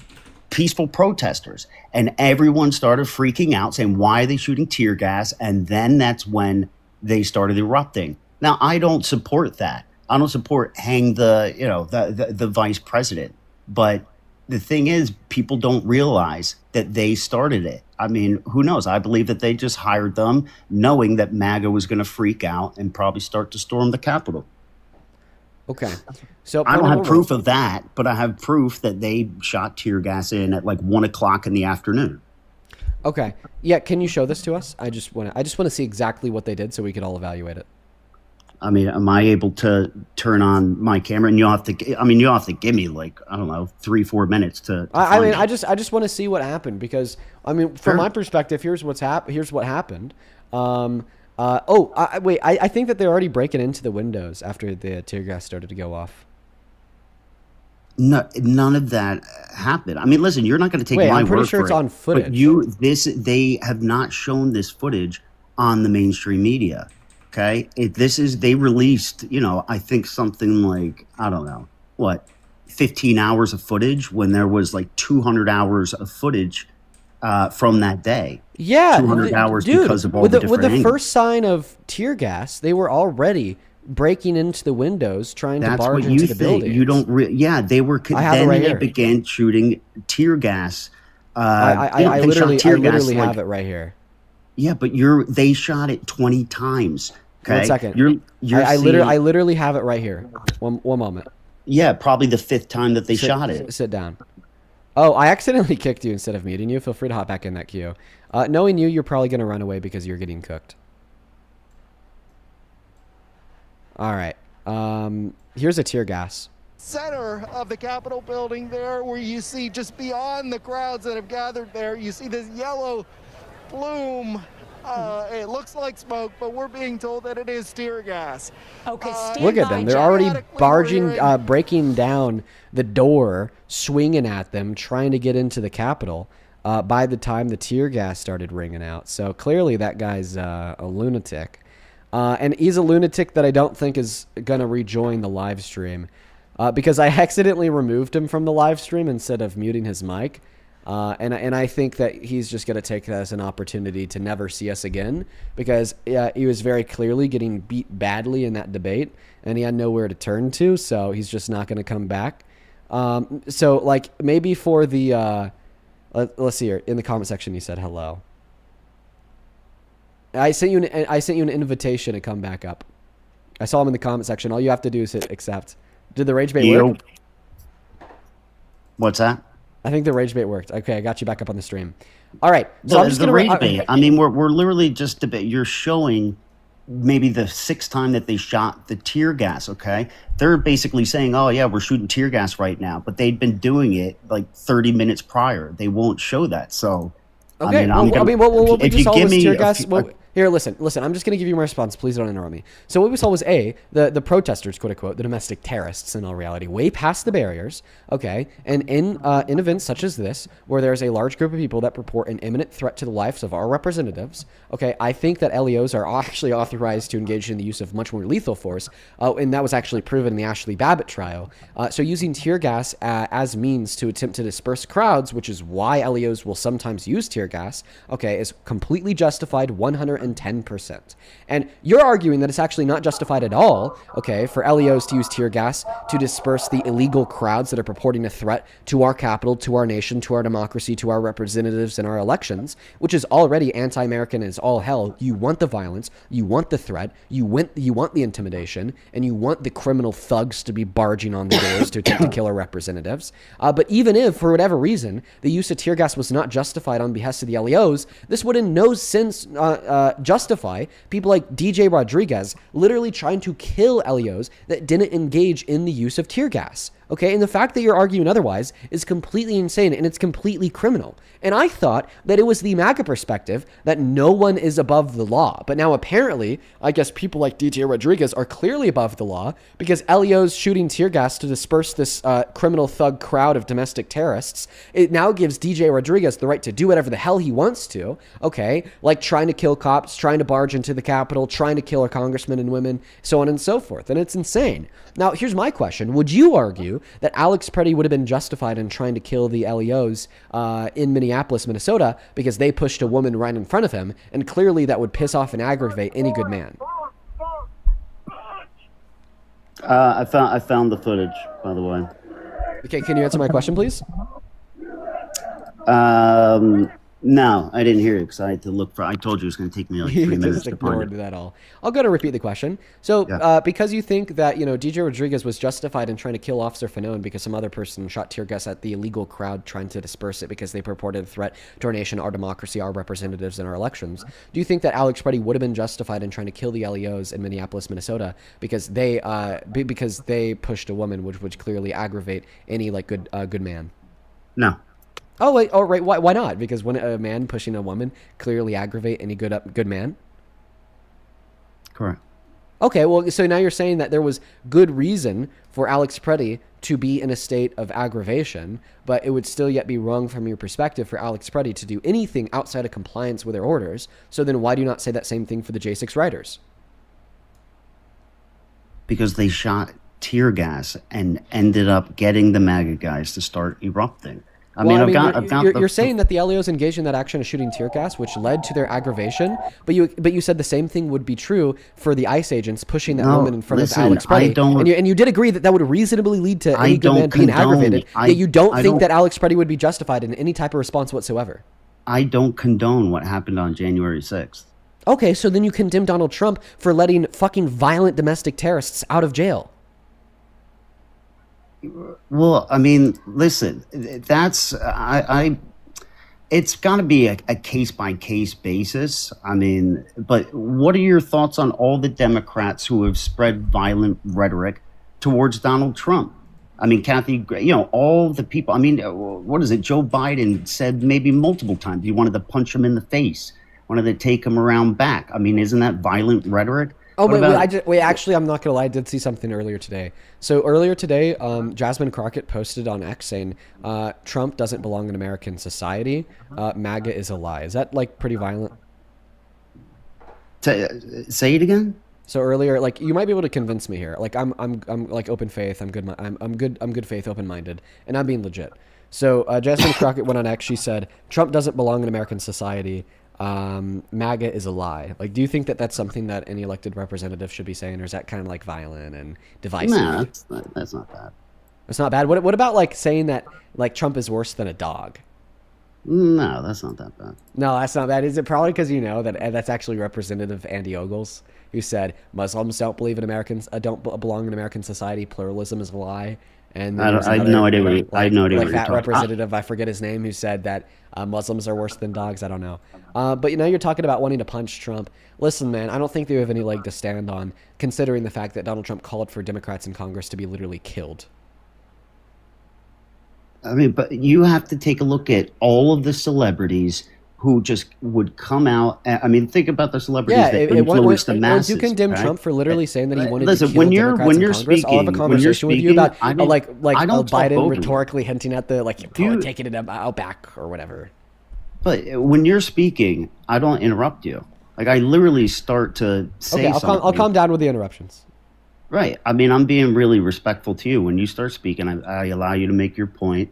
peaceful protesters, and everyone started freaking out, saying, "Why are they shooting tear gas?" And then that's when they started erupting. Now, I don't support that. I don't support hang the vice president, but the thing is, people don't realize that they started it. I mean, who knows? I believe that they just hired them knowing that MAGA was going to freak out and probably start to storm the Capitol. Okay. So I don't have proof of that, but I have proof that they shot tear gas in at like 1 o'clock in the afternoon. Okay. Yeah, can you show this to us? I just want to see exactly what they did so we could all evaluate it. I mean, am I able to turn on my camera? And you'll have to give me like, I don't know, 3-4 minutes to I mean, find it. I just want to see what happened because I mean, from Sure. my perspective, here's what happened. I think that they're already breaking into the windows after the tear gas started to go off. No, none of that happened. I mean, listen, you're not going to take Wait, my I'm pretty word sure for it's it, on footage. But they have not shown this footage on the mainstream media. Okay, they released, I think something like, I don't know, 15 hours of footage when there was like 200 hours of footage from that day. Yeah, 200 hours dude, because of all with the the different angles. first sign of tear gas, they were already breaking into the windows, trying to That's barge what into you the think. building. You don't. They were. I have it Then right they here. began shooting tear gas. I they shot tear gas literally like- have it right here. Yeah, but they shot it 20 times. Okay? 1 second. You're I seeing- literally have it right here. One moment. Yeah, probably the 5th time that they shot it. Sit down. Oh, I accidentally kicked you instead of muting you. Feel free to hop back in that queue. Knowing you, you're probably going to run away because you're getting cooked. All right. Here's a tear gas. Center of the Capitol building there, where you see just beyond the crowds that have gathered there, you see this yellow plume. It looks like smoke, but we're being told that it is tear gas. Okay, stand Look at by. them. They're already Periodically, barging, we're hearing- breaking down the door, swinging at them, trying to get into the Capitol by the time the tear gas started ringing out. So clearly that guy's a lunatic. And he's a lunatic that I don't think is going to rejoin the live stream because I accidentally removed him from the live stream instead of muting his mic. And I think that he's just going to take that as an opportunity to never see us again because he was very clearly getting beat badly in that debate and he had nowhere to turn to. So he's just not going to come back. So like maybe for the, let's see here in the comment section, he said hello. I sent you an invitation to come back up. I saw him in the comment section. All you have to do is hit accept. Did the rage bait work? What's that? I think the rage bait worked. Okay, I got you back up on the stream. All right, so So I'm just the gonna rage bait. I mean, we're literally just debate. You're showing maybe the 6th time that they shot the tear gas. Okay, they're basically saying, "Oh yeah, we're shooting tear gas right now," but they'd been doing it like 30 minutes prior. They won't show that. So, Okay, what we just saw was tear gas. Here, listen. I'm just going to give you my response. Please don't interrupt me. So what we saw was the protesters, quote unquote, the domestic terrorists in all reality, way past the barriers. Okay, and in events such as this, where there's a large group of people that purport an imminent threat to the lives of our representatives. Okay, I think that LEOs are actually authorized to engage in the use of much more lethal force, and that was actually proven in the Ashley Babbitt trial. So using tear gas as means to attempt to disperse crowds, which is why LEOs will sometimes use tear gas. Okay, is completely justified, 110%. 110%. And you're arguing that it's actually not justified at all, okay, for LEOs to use tear gas to disperse the illegal crowds that are purporting a threat to our capital, to our nation, to our democracy, to our representatives in our elections, which is already anti-American as all hell. You want the violence, you want the threat, you want the intimidation, and you want the criminal thugs to be barging on the doors to attempt to kill our representatives. But even if, for whatever reason, the use of tear gas was not justified on behest of the LEOs, this would in no sense justify people like DJ Rodriguez literally trying to kill LEOs that didn't engage in the use of tear gas. Okay, and the fact that you're arguing otherwise is completely insane and it's completely criminal. And I thought that it was the MAGA perspective that no one is above the law. But now apparently, I guess people like DJ Rodriguez are clearly above the law because LEO's shooting tear gas to disperse this criminal thug crowd of domestic terrorists. It now gives DJ Rodriguez the right to do whatever the hell he wants to, okay? Like trying to kill cops, trying to barge into the Capitol, trying to kill our congressmen and women, so on and so forth. And it's insane. Now, here's my question. Would you argue that Alex Preddy would have been justified in trying to kill the LEOs in Minneapolis, Minnesota, because they pushed a woman right in front of him, and clearly that would piss off and aggravate any good man? I found the footage, by the way. Okay, can you answer my question, please? No, I didn't hear it because I had to look for. I told you it was going to take me like 3 You minutes just to ignored find it. that all. I'll go to repeat the question. So, Yeah. because you think that DJ Rodriguez was justified in trying to kill Officer Fanone because some other person shot tear gas at the illegal crowd trying to disperse it because they purported a threat to our nation, our democracy, our representatives, and our elections. Do you think that Alex Preddy would have been justified in trying to kill the LEOs in Minneapolis, Minnesota because they pushed a woman, which would clearly aggravate any like good man? No. Oh wait, oh right, why not? Because when a man pushing a woman clearly aggravate any good man? Correct. Okay, well, so now you're saying that there was good reason for Alex Preddy to be in a state of aggravation, but it would still yet be wrong from your perspective for Alex Preddy to do anything outside of compliance with their orders. So then why do you not say that same thing for the J6 riders? Because they shot tear gas and ended up getting the MAGA guys to start erupting. You're saying that the LEOs engaged in that action of shooting tear gas, which led to their aggravation, but you said the same thing would be true for the ICE agents pushing that woman in front of Alex Preddy, and you did agree that that would reasonably lead to any good man being aggravated. Yet you don't think that Alex Preddy would be justified in any type of response whatsoever. I don't condone what happened on January 6th. Okay, so then you condemn Donald Trump for letting fucking violent domestic terrorists out of jail. Well, I mean, listen, that's it's got to be a case by case basis. I mean, but what are your thoughts on all the Democrats who have spread violent rhetoric towards Donald Trump? I mean, Kathy, all the people. I mean, what is it? Joe Biden said maybe multiple times he wanted to punch him in the face, wanted to take him around back. I mean, isn't that violent rhetoric? Oh, actually, I'm not going to lie. I did see something earlier today. So earlier today, Jasmine Crockett posted on X saying, Trump doesn't belong in American society. MAGA is a lie. Is that like pretty violent? Say it again. So earlier, like you might be able to convince me here. Like I'm like open faith. I'm good faith, open minded, and I'm being legit. So Jasmine Crockett went on X. She said, Trump doesn't belong in American society. MAGA is a lie. Like, do you think that that's something that any elected representative should be saying, or is that kind of like violent and divisive? Nah, that's not bad. It's not bad. What about like saying that like Trump is worse than a dog? No, that's not that bad. No, that's not bad. Is it probably because that that's actually Representative Andy Ogles, who said Muslims don't believe in Americans, don't belong in American society. Pluralism is a lie. And I have no idea what you're that representative, I forget his name, who said that Muslims are worse than dogs. I don't know. But now you're talking about wanting to punch Trump. Listen, man, I don't think they have any leg to stand on, considering the fact that Donald Trump called for Democrats in Congress to be literally killed. I mean, but you have to take a look at all of the celebrities who just would come out. I mean, think about the celebrities that influence the masses. You condemn right? Trump for literally saying that he wanted Listen, to kill Democrats in Congress. Speaking, I'll have a conversation with you about Biden openly. rhetorically hinting at the taking it out back or whatever. But when you're speaking, I don't interrupt you. Like I literally start to say something. I'll calm down with the interruptions. Right. I mean, I'm being really respectful to you. When you start speaking, I allow you to make your point,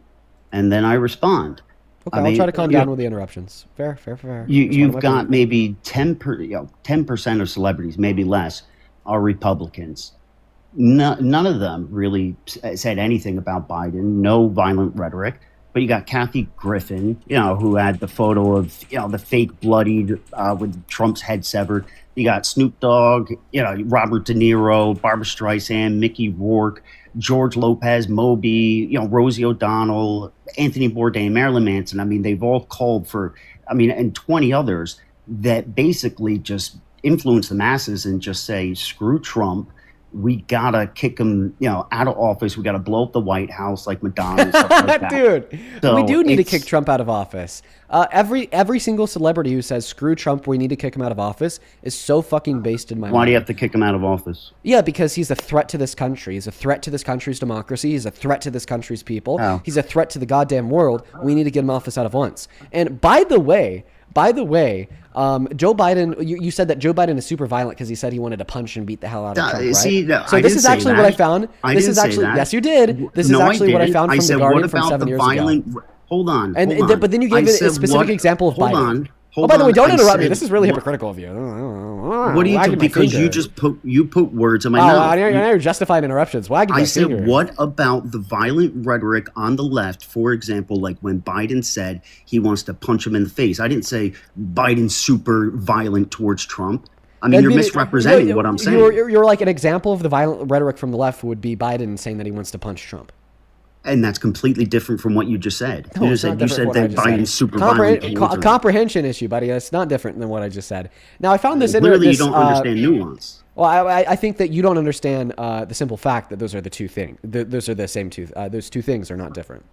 and then I respond. Okay, I I'll mean, try to calm you down know, with the interruptions. Fair. you It's one of you've my got points. maybe 10% of celebrities, maybe less, are Republicans. None of them really said anything about Biden. No violent rhetoric. But you got Kathy Griffin, who had the photo of the fake bloodied with Trump's head severed. You got Snoop Dogg, Robert De Niro, Barbara Streisand, Mickey Rourke, George Lopez, Moby, Rosie O'Donnell, Anthony Bourdain, Marilyn Manson. I mean, they've all called for, and 20 others that basically just influence the masses and just say, screw Trump. We gotta kick him, out of office. We gotta blow up the White House like Madonna and stuff like that. Dude, So we do need to it's- kick Trump out of office. Every single celebrity who says screw Trump, we need to kick him out of office is so fucking based in my Why mind. do you have to kick him out of office? Yeah, because he's a threat to this country. He's a threat to this country's democracy. He's a threat to this country's people. How? He's a threat to the goddamn world. We need to get him off this out of once. And by the way, Joe Biden, you said that Joe Biden is super violent because he said he wanted to punch and beat the hell out of Trump, right? See, no, So I this didn't is say actually that. what I found. I This didn't is say actually, that. yes, you did. This is No, actually what I didn't. found from said, The Guardian what from about 7 the years violent, ago. Hold on. And hold on. but then you gave I a said specific example of hold Biden. On, Oh, hold by the way, on. don't I interrupt me. said This is really what- hypocritical of you. What do you do? Wagging my Because finger. you put words in my Oh, mouth. I know you're justifying interruptions. Wagging my I said, finger. what about the violent rhetoric on the left? For example, like when Biden said he wants to punch him in the face. I didn't say Biden's super violent towards Trump. I mean, you're misrepresenting what I'm saying. You're like an example of the violent rhetoric from the left would be Biden saying that he wants to punch Trump. And that's completely different from what you just said. No, you it's just not said different from that what I just Biden's said. super violent. towards A him. comprehension issue, buddy. It's not different than what I just said. Now, I found this Clearly, this, you don't understand nuance. Well, I think that you don't understand the simple fact that those are the two things. Those are the same two. Those two things are not different.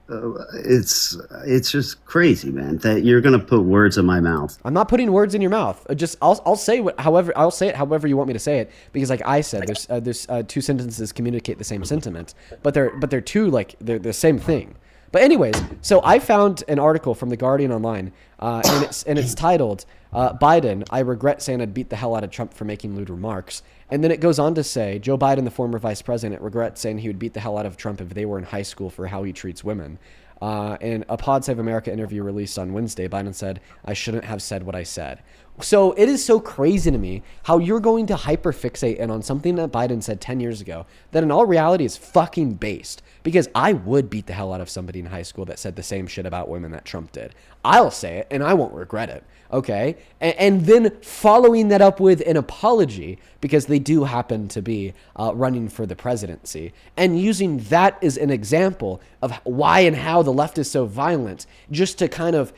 It's just crazy, man. That you're gonna put words in my mouth. I'm not putting words in your mouth. I'll say I'll say it however you want me to say it, because like I said, there's two sentences communicate the same sentiment, but they're two, like they're the same thing. But anyways, so I found an article from The Guardian online, and it's titled "Biden, I regret saying I'd beat the hell out of Trump for making lewd remarks." And then it goes on to say, Joe Biden, the former vice president, regrets saying he would beat the hell out of Trump if they were in high school for how he treats women. In a Pod Save America interview released on Wednesday, Biden said, "I shouldn't have said what I said." So it is so crazy to me how you're going to hyperfixate in on something that Biden said 10 years ago that in all reality is fucking based. Because I would beat the hell out of somebody in high school that said the same shit about women that Trump did. I'll say it and I won't regret it. Okay. And then following that up with an apology, because they do happen to be running for the presidency, and using that as an example of why and how the left is so violent, just to kind of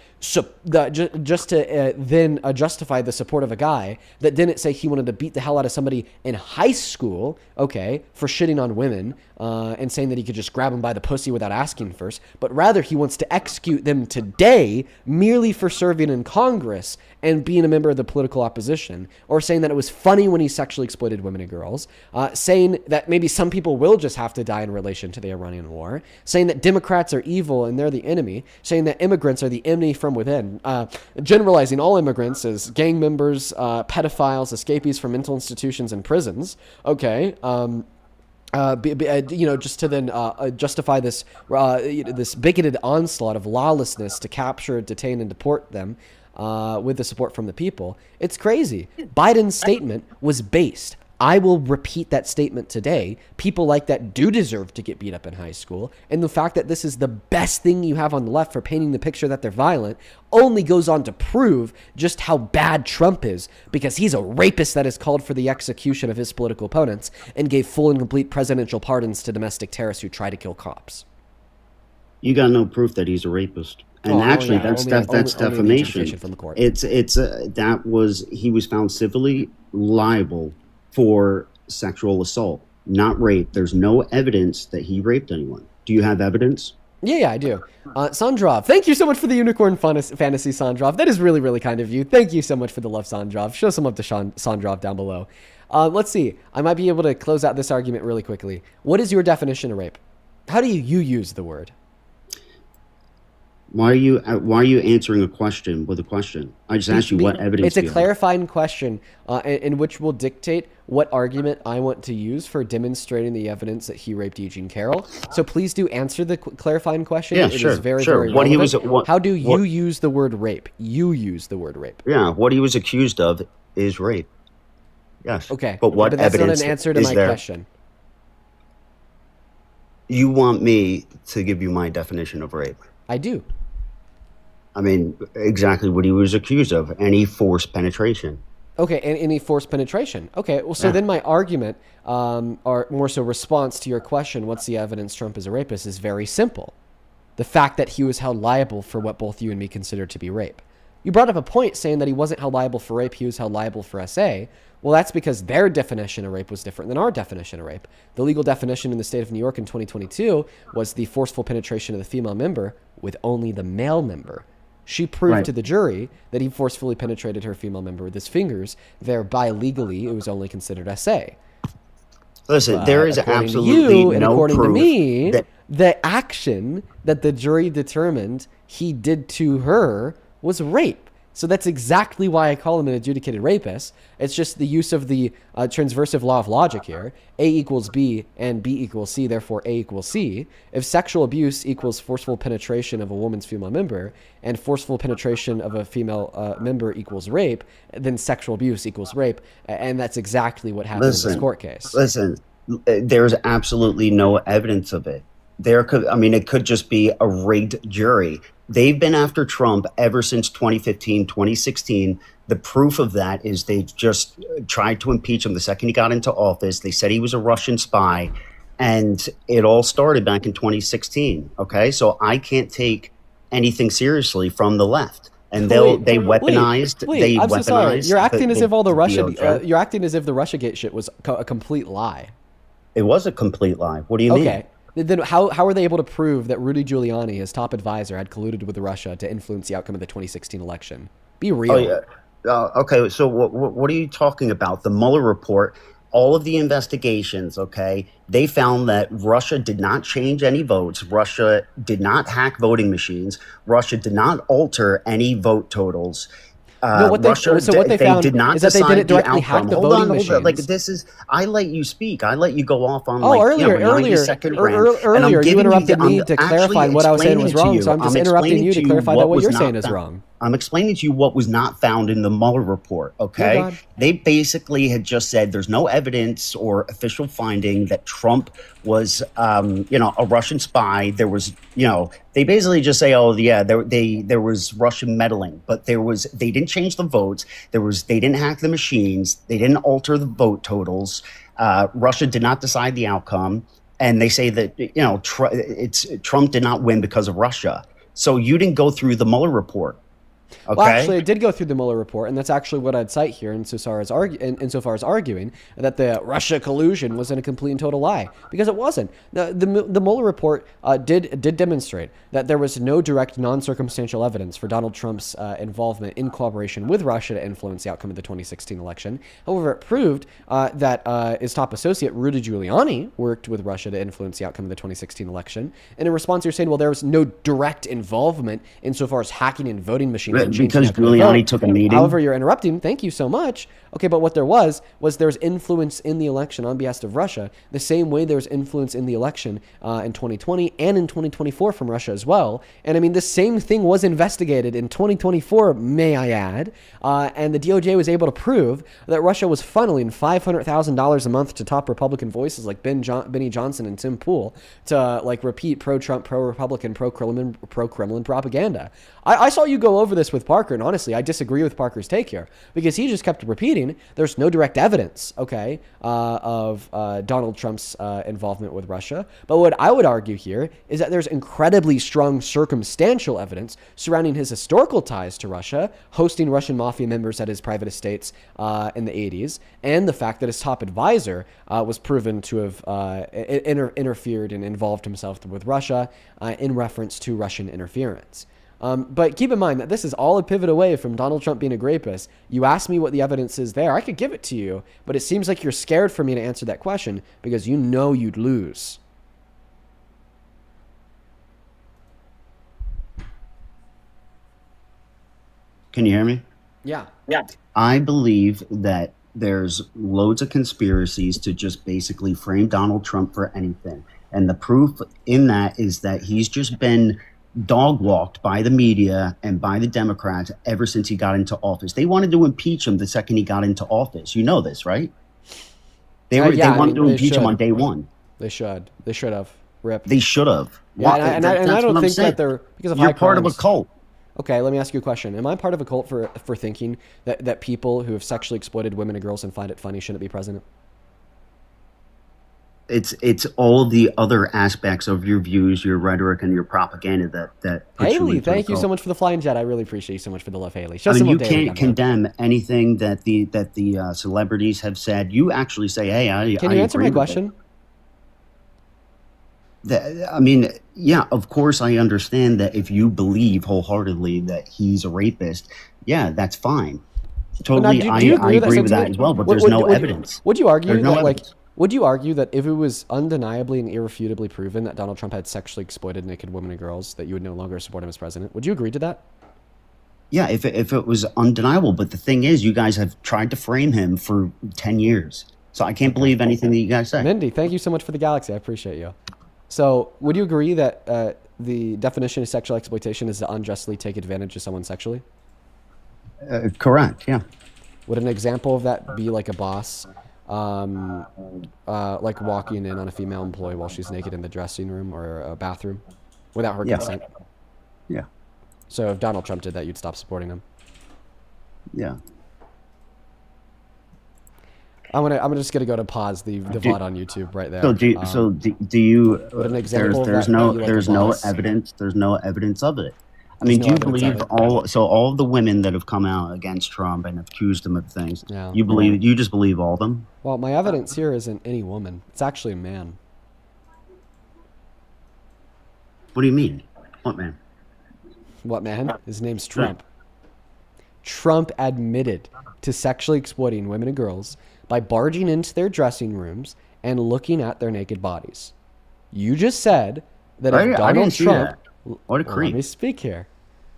then justify the support of a guy that didn't say he wanted to beat the hell out of somebody in high school, okay, for shitting on women and saying that he could just grab them by the pussy without asking first, but rather he wants to execute them today merely for serving in Congress and being a member of the political opposition, or saying that it was funny when he sexually exploited women and girls, saying that maybe some people will just have to die in relation to the Iranian war, saying that Democrats are evil and they're the enemy, saying that immigrants are the enemy from within, generalizing all immigrants as gang members, pedophiles, escapees from mental institutions and prisons, okay, just to then justify this this bigoted onslaught of lawlessness to capture, detain, and deport them with the support from the people. It's crazy. Biden's statement was based. I will repeat that statement today. People like that do deserve to get beat up in high school. And the fact that this is the best thing you have on the left for painting the picture that they're violent only goes on to prove just how bad Trump is, because he's a rapist that has called for the execution of his political opponents and gave full and complete presidential pardons to domestic terrorists who try to kill cops. You got no proof that he's a rapist. And actually, that's defamation. From the court. He was found civilly liable for sexual assault, not rape. There's no evidence that he raped anyone. Do you have evidence? Yeah, I do. Sandrov, thank you so much for the unicorn fantasy, Sandrov. That is really, really kind of you. Thank you so much for the love, Sandrov. Show some love to Sandrov down below. Let's see. I might be able to close out this argument really quickly. What is your definition of rape? How do you use the word? Why are you answering a question with a question? I just asked you what evidence. It's a do you have? clarifying question in which will dictate what argument I want to use for demonstrating the evidence that he raped Eugene Carroll. So please do answer the clarifying question. Yeah, It sure, is very, sure. very What he relevant. was- what- How do you what- use the word rape? You use the word rape. Yeah, what he was accused of is rape. Yes. Okay. But what that's evidence not an answer to is my there? question. You want me to give you my definition of rape? I do. I mean, exactly what he was accused of: any forced penetration. Okay, and any forced penetration. Okay, well, so Yeah. then my argument, or more so response to your question, what's the evidence Trump is a rapist, is very simple. The fact that he was held liable for what both you and me consider to be rape. You brought up a point saying that he wasn't held liable for rape, he was held liable for SA. Well, that's because their definition of rape was different than our definition of rape. The legal definition in the state of New York in 2022 was the forceful penetration of the female member with only the male member. She proved Right. to the jury that he forcefully penetrated her female member with his fingers, thereby legally it was only considered SA. Listen, there is According to absolutely you and no according to proof me, that the action that the jury determined he did to her was rape. So that's exactly why I call him an adjudicated rapist. It's just the use of the transversive law of logic here. A equals B and B equals C, therefore A equals C. If sexual abuse equals forceful penetration of a woman's female member and forceful penetration of a female member equals rape, then sexual abuse equals rape. And that's exactly what happened in this court case. Listen, there's absolutely no evidence of it. It could just be a rigged jury. They've been after Trump ever since 2015, 2016. The proof of that is they've just tried to impeach him the second he got into office. They said he was a Russian spy, and it all started back in 2016. Okay, so I can't take anything seriously from the left. And they weaponized. They I'm so sorry. weaponized You're acting as if all the Russia. DOJ. You're acting as if the RussiaGate shit was a complete lie. It was a complete lie. What do you mean? Okay. Then how were they able to prove that Rudy Giuliani, his top advisor, had colluded with Russia to influence the outcome of the 2016 election? Be real. Oh yeah. Okay. So what are you talking about? The Mueller report. All of the investigations, okay, they found that Russia did not change any votes. Russia did not hack voting machines. Russia did not alter any vote totals. No, what they found did not is that they decide didn't directly the hack outcome. the Hold voting on. machines. Like this is, I let you speak. I let you go off on Earlier a 90-second rant. Earlier, you interrupted me I'm to clarify what I was saying was explaining wrong. to So I'm just I'm interrupting you to explaining clarify that what was you're not saying is found. wrong. I'm explaining to you what was not found in the Mueller report, okay? Oh, God. They basically had just said there's no evidence or official finding that Trump was, a Russian spy. There was, they basically just say, oh, yeah, there was Russian meddling, but they didn't change the votes. They didn't hack the machines. They didn't alter the vote totals. Russia did not decide the outcome. And they say that, Trump did not win because of Russia. So you didn't go through the Mueller report. Okay. Well, actually, I did go through the Mueller report, and that's actually what I'd cite here insofar as arguing that the Russia collusion was a complete and total lie, because it wasn't. The Mueller report did demonstrate that there was no direct non-circumstantial evidence for Donald Trump's involvement in cooperation with Russia to influence the outcome of the 2016 election. However, it proved that his top associate, Rudy Giuliani, worked with Russia to influence the outcome of the 2016 election. And in response, you're saying, well, there was no direct involvement insofar as hacking and voting machines. Because Giuliani took a meeting. However, you're interrupting. Thank you so much. Okay, but what there was there's influence in the election on behalf of Russia, the same way there's influence in the election in 2020 and in 2024 from Russia as well. And I mean, the same thing was investigated in 2024, may I add, and the DOJ was able to prove that Russia was funneling $500,000 a month to top Republican voices like Benny Johnson and Tim Pool to repeat pro-Trump, pro-Republican, pro-Kremlin propaganda. I saw you go over this with Parker, and honestly, I disagree with Parker's take here, because he just kept repeating there's no direct evidence, okay, of Donald Trump's involvement with Russia. But what I would argue here is that there's incredibly strong circumstantial evidence surrounding his historical ties to Russia, hosting Russian mafia members at his private estates in the 80s, and the fact that his top advisor was proven to have interfered and involved himself with Russia in reference to Russian interference. But keep in mind that this is all a pivot away from Donald Trump being a rapist. You asked me what the evidence is there. I could give it to you, but it seems like you're scared for me to answer that question because you know you'd lose. Can you hear me? Yeah. I believe that there's loads of conspiracies to just basically frame Donald Trump for anything. And the proof in that is that he's just been dog walked by the media and by the Democrats ever since he got into office. They wanted to impeach him the second he got into office. You know this, right? They wanted to impeach him on day one. They should. They should have. Rip. They should have. Yeah, and I don't think that they're because of You're high part of a crimes. cult. Okay, let me ask you a question. Am I part of a cult for thinking that people who have sexually exploited women and girls and find it funny shouldn't be president? It's all the other aspects of your views, your rhetoric, and your propaganda that puts you Haley, into a thank you so cult. much for the flying jet. I really appreciate you so much for the love, Haley. Show I mean, some you love to Haley can't down there. condemn anything that the celebrities have said. You actually say, "Hey, Can you answer my question? I mean, yeah, of course, I understand that if you believe wholeheartedly that he's a rapist, yeah, that's fine. Totally, Now, do you I agree with that sentiment? as well. But Would- there's would- no would- evidence. Would you argue There's no that, like, evidence. would you argue that if it was undeniably and irrefutably proven that Donald Trump had sexually exploited naked women and girls, that you would no longer support him as president? Would you agree to that? Yeah, if it was undeniable. But the thing is, you guys have tried to frame him for 10 years. So I can't believe anything that you guys say. Mindy, thank you so much for the galaxy. I appreciate you. So, would you agree that the definition of sexual exploitation is to unjustly take advantage of someone sexually? Correct, yeah. Would an example of that be like a boss, like walking in on a female employee while she's naked in the dressing room or a bathroom without her Yeah. consent? Yeah, So, if Donald Trump did that, you'd stop supporting him. yeah. I'm just gonna go to pause the VOD on YouTube right there. So do you? Would an example of There's that no be like a there's no boss? evidence. There's no evidence of it. I mean, no do you evidence of believe it. all of the women that have come out against Trump and accused him of things? Yeah. You just believe all of them? Well, my evidence here isn't any woman. It's actually a man. What do you mean? What man? What man? His name's Trump. Trump admitted to sexually exploiting women and girls by barging into their dressing rooms and looking at their naked bodies. You just said that if I Donald didn't see Trump... that. What a Well, creep. let me speak here.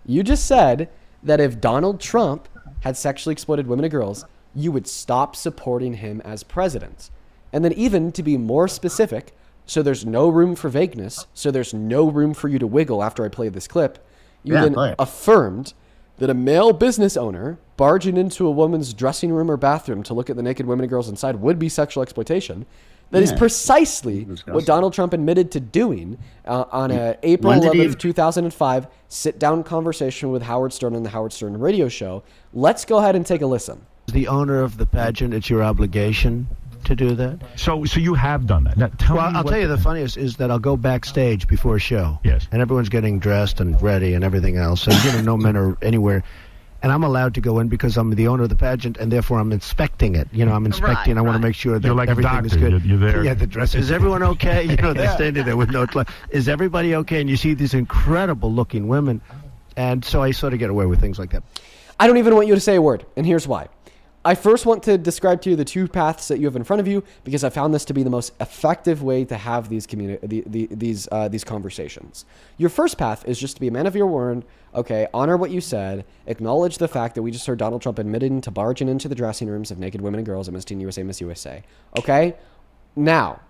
You just said that if Donald Trump had sexually exploited women and girls, you would stop supporting him as president. And then even to be more specific, so there's no room for vagueness, so there's no room for you to wiggle after I play this clip, you Yeah, then play it. affirmed that a male business owner barging into a woman's dressing room or bathroom to look at the naked women and girls inside would be sexual exploitation. That is Yeah. precisely Disgusting. what Donald Trump admitted to doing on a April When did he- 11th, 2005 sit-down conversation with Howard Stern on the Howard Stern radio show. Let's go ahead and take a listen. As the owner of the pageant, it's your obligation to do that. So you have done that. Now, tell Well, me I'll what tell you the funniest is that I'll go backstage before a show. Yes. And everyone's getting dressed and ready and everything else. So, no men are anywhere. And I'm allowed to go in because I'm the owner of the pageant, and therefore I'm inspecting it. I'm inspecting. I want to make sure that You're like a everything is doctor. good. You're there. Yeah, the dress. Is everyone okay? They're standing there with no clothes. Is everybody okay? And you see these incredible-looking women, and so I sort of get away with things like that. I don't even want you to say a word, and here's why. I first want to describe to you the two paths that you have in front of you because I found this to be the most effective way to have these these conversations. Your first path is just to be a man of your word, okay, honor what you said, acknowledge the fact that we just heard Donald Trump admitting to barging into the dressing rooms of naked women and girls at Miss Teen USA, Miss USA, okay? Now,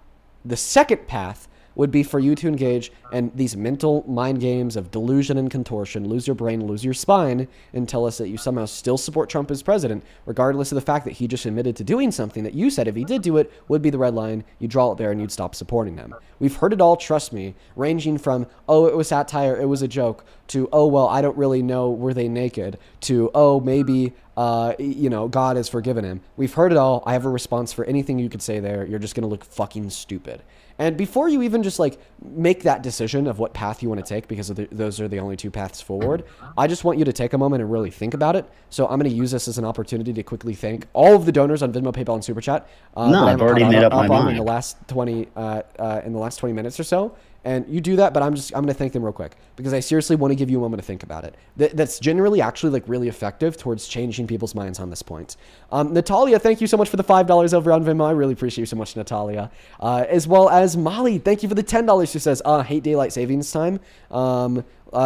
the second path would be for you to engage in these mental mind games of delusion and contortion, lose your brain, lose your spine, and tell us that you somehow still support Trump as president, regardless of the fact that he just admitted to doing something that you said if he did do it would be the red line. You draw it there and you'd stop supporting him. We've heard it all, trust me, ranging from, oh, it was satire, it was a joke, to, oh, well, I don't really know, were they naked, to, oh, maybe, God has forgiven him. We've heard it all. I have a response for anything you could say there. You're just going to look fucking stupid. And before you even just make that decision of what path you want to take, because those are the only two paths forward, I just want you to take a moment and really think about it. So I'm going to use this as an opportunity to quickly thank all of the donors on Venmo, PayPal, and Super Chat. I've already made up my mind. In the last 20 minutes or so. And you do that, but I'm going to thank them real quick because I seriously want to give you a moment to think about it. That's generally actually really effective towards changing people's minds on this point. Natalia, thank you so much for the $5 over on Venmo. I really appreciate you so much, Natalia. As well as Molly, thank you for the $10. Who says, hate daylight savings time.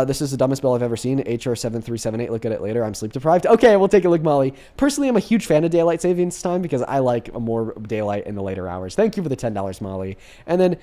This is the dumbest bill I've ever seen. HR7378. Look at it later. I'm sleep deprived. Okay, we'll take a look, Molly. Personally, I'm a huge fan of daylight savings time because I like more daylight in the later hours. Thank you for the $10, Molly. And then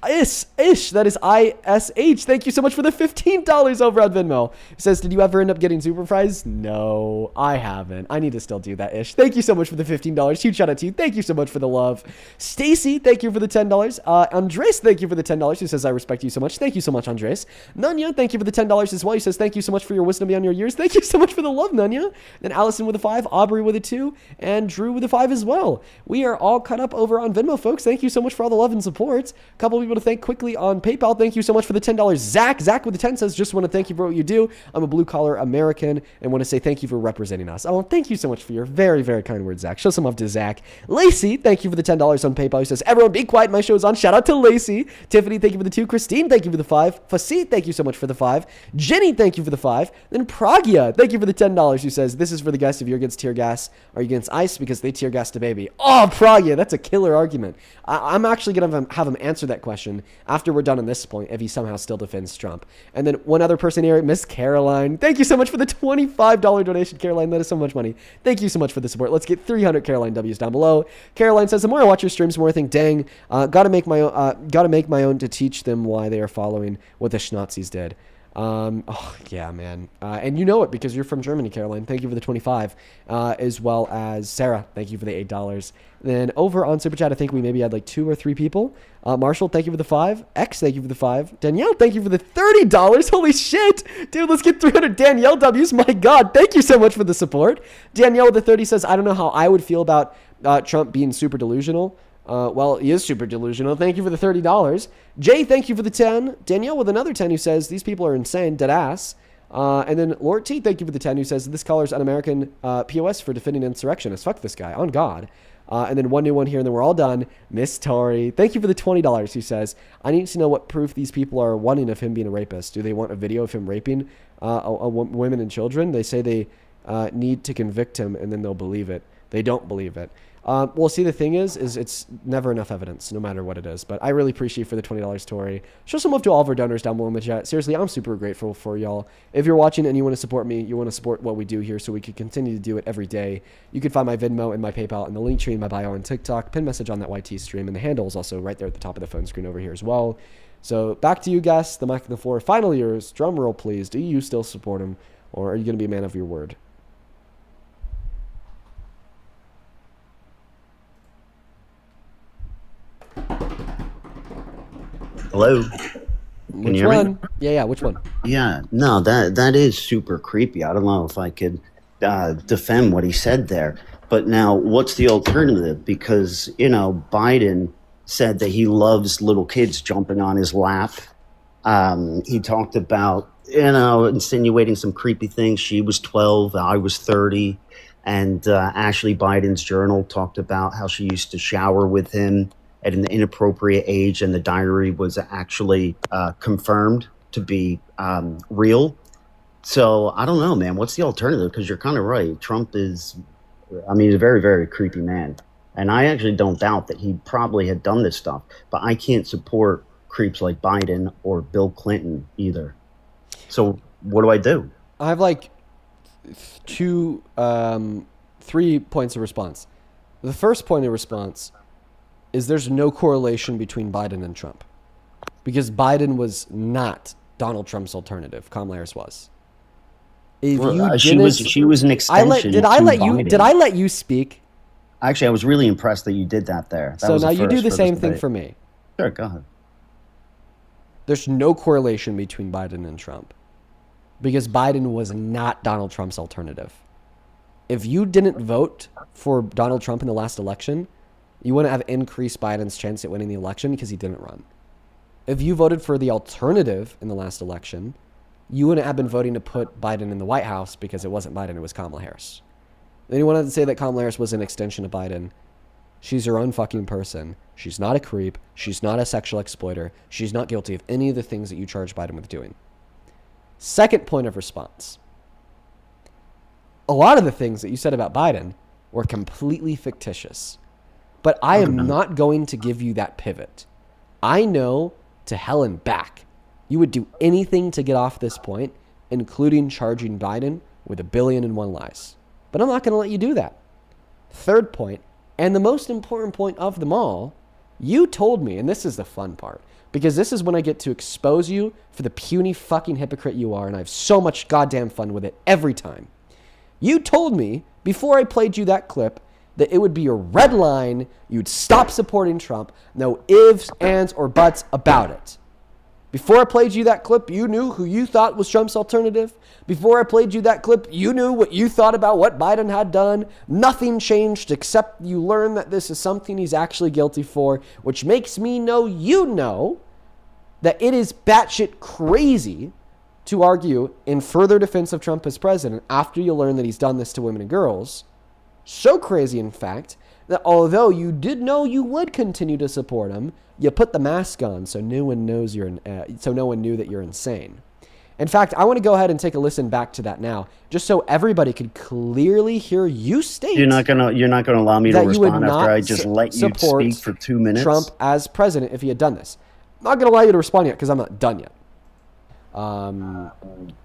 Ish, that is ISH. Thank you so much for the $15 over on Venmo. It says, did you ever end up getting super fries? No, I haven't. I need to still do that, Ish. Thank you so much for the $15. Huge shout out to you. Thank you so much for the love. Stacy, thank you for the $10. Andres, thank you for the $10. Who says, I respect you so much. Thank you so much, Andres. Nanya, thank you for the $10 as well. He says, thank you so much for your wisdom beyond your years. Thank you so much for the love, Nanya. Then Allison with a 5, Aubrey with a 2, and Drew with a 5 as well. We are all caught up over on Venmo, folks. Thank you so much for all the love and support. A couple people to thank quickly on PayPal. Thank you so much for the $10. Zach with the 10 says, just want to thank you for what you do. I'm a blue collar American and want to say thank you for representing us. Oh, thank you so much for your very, very kind words, Zach. Show some love to Zach. Lacey, thank you for the $10 on PayPal. He says, everyone be quiet. My show is on. Shout out to Lacey. Tiffany, thank you for the 2. Christine, thank you for the 5. Fasit, thank you so much for the 5. Jenny, thank you for the 5. Then Pragya, thank you for the $10. Who says, this is for the guys. If you're against tear gas, are you against ice? Because they tear gassed a baby. Oh, Pragya, that's a killer argument. I'm actually going to have him answer that question after we're done on this point, if he somehow still defends Trump. And then one other person here, Miss Caroline. Thank you so much for the $25 donation, Caroline. That is so much money. Thank you so much for the support. Let's get 300 Caroline W's down below. Caroline says, the more I watch your streams, the more I think, dang, gotta make my own to teach them why they are following what the Schnazis did. Oh yeah, man. And you know it because you're from Germany, Caroline. Thank you for the 25, as well as Sarah. Thank you for the $8. Then over on Super Chat, I think we maybe had like 2 or 3 people. Marshall, thank you for the 5. X, thank you for the 5. Danielle, thank you for the $30. Holy shit, dude, let's get 300 Danielle W's. My God, thank you so much for the support. Danielle with the 30 says, I don't know how I would feel about Trump being super delusional. Well, he is super delusional. Thank you for the $30. Jay, thank you for the 10. Danielle with another 10 who says, these people are insane, dead ass. And then Lord T, thank you for the 10 who says, this color's un-American POS for defending insurrectionists. Fuck this guy, on God. And then one new one here, and then we're all done. Miss Tori, thank you for the $20 who says, I need to know what proof these people are wanting of him being a rapist. Do they want a video of him raping women and children? They say they need to convict him, and then they'll believe it. They don't believe it. Well, see, the thing is it's never enough evidence, no matter what it is. But I really appreciate for the $20, Tori. Show some love to all of our donors down below in the chat. Seriously, I'm super grateful for y'all. If you're watching and you want to support me, you want to support what we do here so we can continue to do it every day, you can find my Venmo and my PayPal in the link tree in my bio on TikTok, pin message on that YT stream, and the handle is also right there at the top of the phone screen over here as well. So back to you guys, the mic on the floor. Final years, drum roll please. Do you still support him, or are you going to be a man of your word? Hello. Can you hear me? Yeah, which one? Yeah, no, that is super creepy. I don't know if I could defend what he said there. But now, what's the alternative? Because, Biden said that he loves little kids jumping on his lap. He talked about, insinuating some creepy things. She was 12, I was 30. And Ashley Biden's journal talked about how she used to shower with him at an inappropriate age, and the diary was actually confirmed to be real. So I don't know, man. What's the alternative? Because you're kind of right. Trump is, he's a very, very creepy man. And I actually don't doubt that he probably had done this stuff. But I can't support creeps like Biden or Bill Clinton either. So what do I do? I have like 3 points of response. The first point of response is there's no correlation between Biden and Trump, because Biden was not Donald Trump's alternative. Kamala Harris was. She was an extension. Did I let you speak? Actually, I was really impressed that you did that there. So now you do the same thing for me. Sure, go ahead. There's no correlation between Biden and Trump, because Biden was not Donald Trump's alternative. If you didn't vote for Donald Trump in the last election, you wouldn't have increased Biden's chance at winning the election because he didn't run. If you voted for the alternative in the last election, you wouldn't have been voting to put Biden in the White House because it wasn't Biden, it was Kamala Harris. Then you wanted to say that Kamala Harris was an extension of Biden. She's her own fucking person. She's not a creep. She's not a sexual exploiter. She's not guilty of any of the things that you charge Biden with doing. Second point of response. A lot of the things that you said about Biden were completely fictitious. But I am not going to give you that pivot. I know to hell and back You would do anything to get off this point, including charging Biden with 1,000,000,001 lies. But I'm not going to let you do that. Third point, and the most important point of them all, you told me, and this is the fun part, because this is when I get to expose you for the puny fucking hypocrite you are, and I have so much goddamn fun with it every time. You told me, before I played you that clip, that it would be a red line, you'd stop supporting Trump, no ifs, ands, or buts about it. Before I played you that clip, you knew who you thought was Trump's alternative. Before I played you that clip, you knew what you thought about what Biden had done. Nothing changed except you learned that this is something he's actually guilty for, which makes me know you know that it is batshit crazy to argue in further defense of Trump as president after you learn that he's done this to women and girls. So crazy, in fact, that although you did know you would continue to support him, you put the mask on so no one knows so no one knew that you're insane. In fact, I want to go ahead and take a listen back to that now, just so everybody could clearly hear you state. You're not gonna allow me to respond after I just let you speak for 2 minutes. Trump as president if he had done this. I'm not gonna allow you to respond yet because I'm not done yet.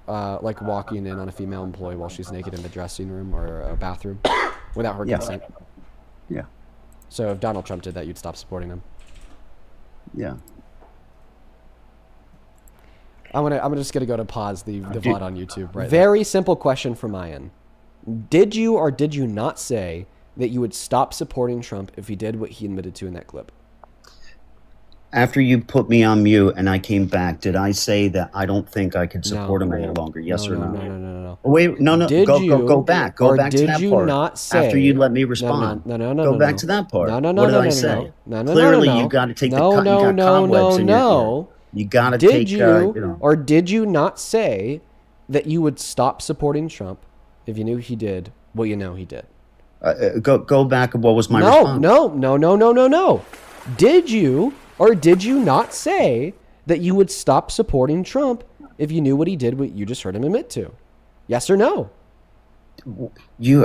Like walking in on a female employee while she's naked in the dressing room or a bathroom without her consent. Yeah. So if Donald Trump did that, you'd stop supporting him. Yeah. I'm just gonna go to pause the VOD on YouTube right Very simple question from my end. Did you or did you not say that you would stop supporting Trump if he did what he admitted to in that clip? After you put me on mute and I came back, did I say that I don't think I could support him any longer? Yes or no? No. Wait, no. Go back. Go back to that part. Did you not say after you let me respond? No. Go back to that part. No. What did I say? Clearly, you got to take the cut. You got cobwebs in your ear. You got to take. Or did you not say that you would stop supporting Trump if you knew he did what you know he did? Go back. What was my response? No. Did you or did you not say that you would stop supporting Trump if you knew what he did, what you just heard him admit to? Yes or no?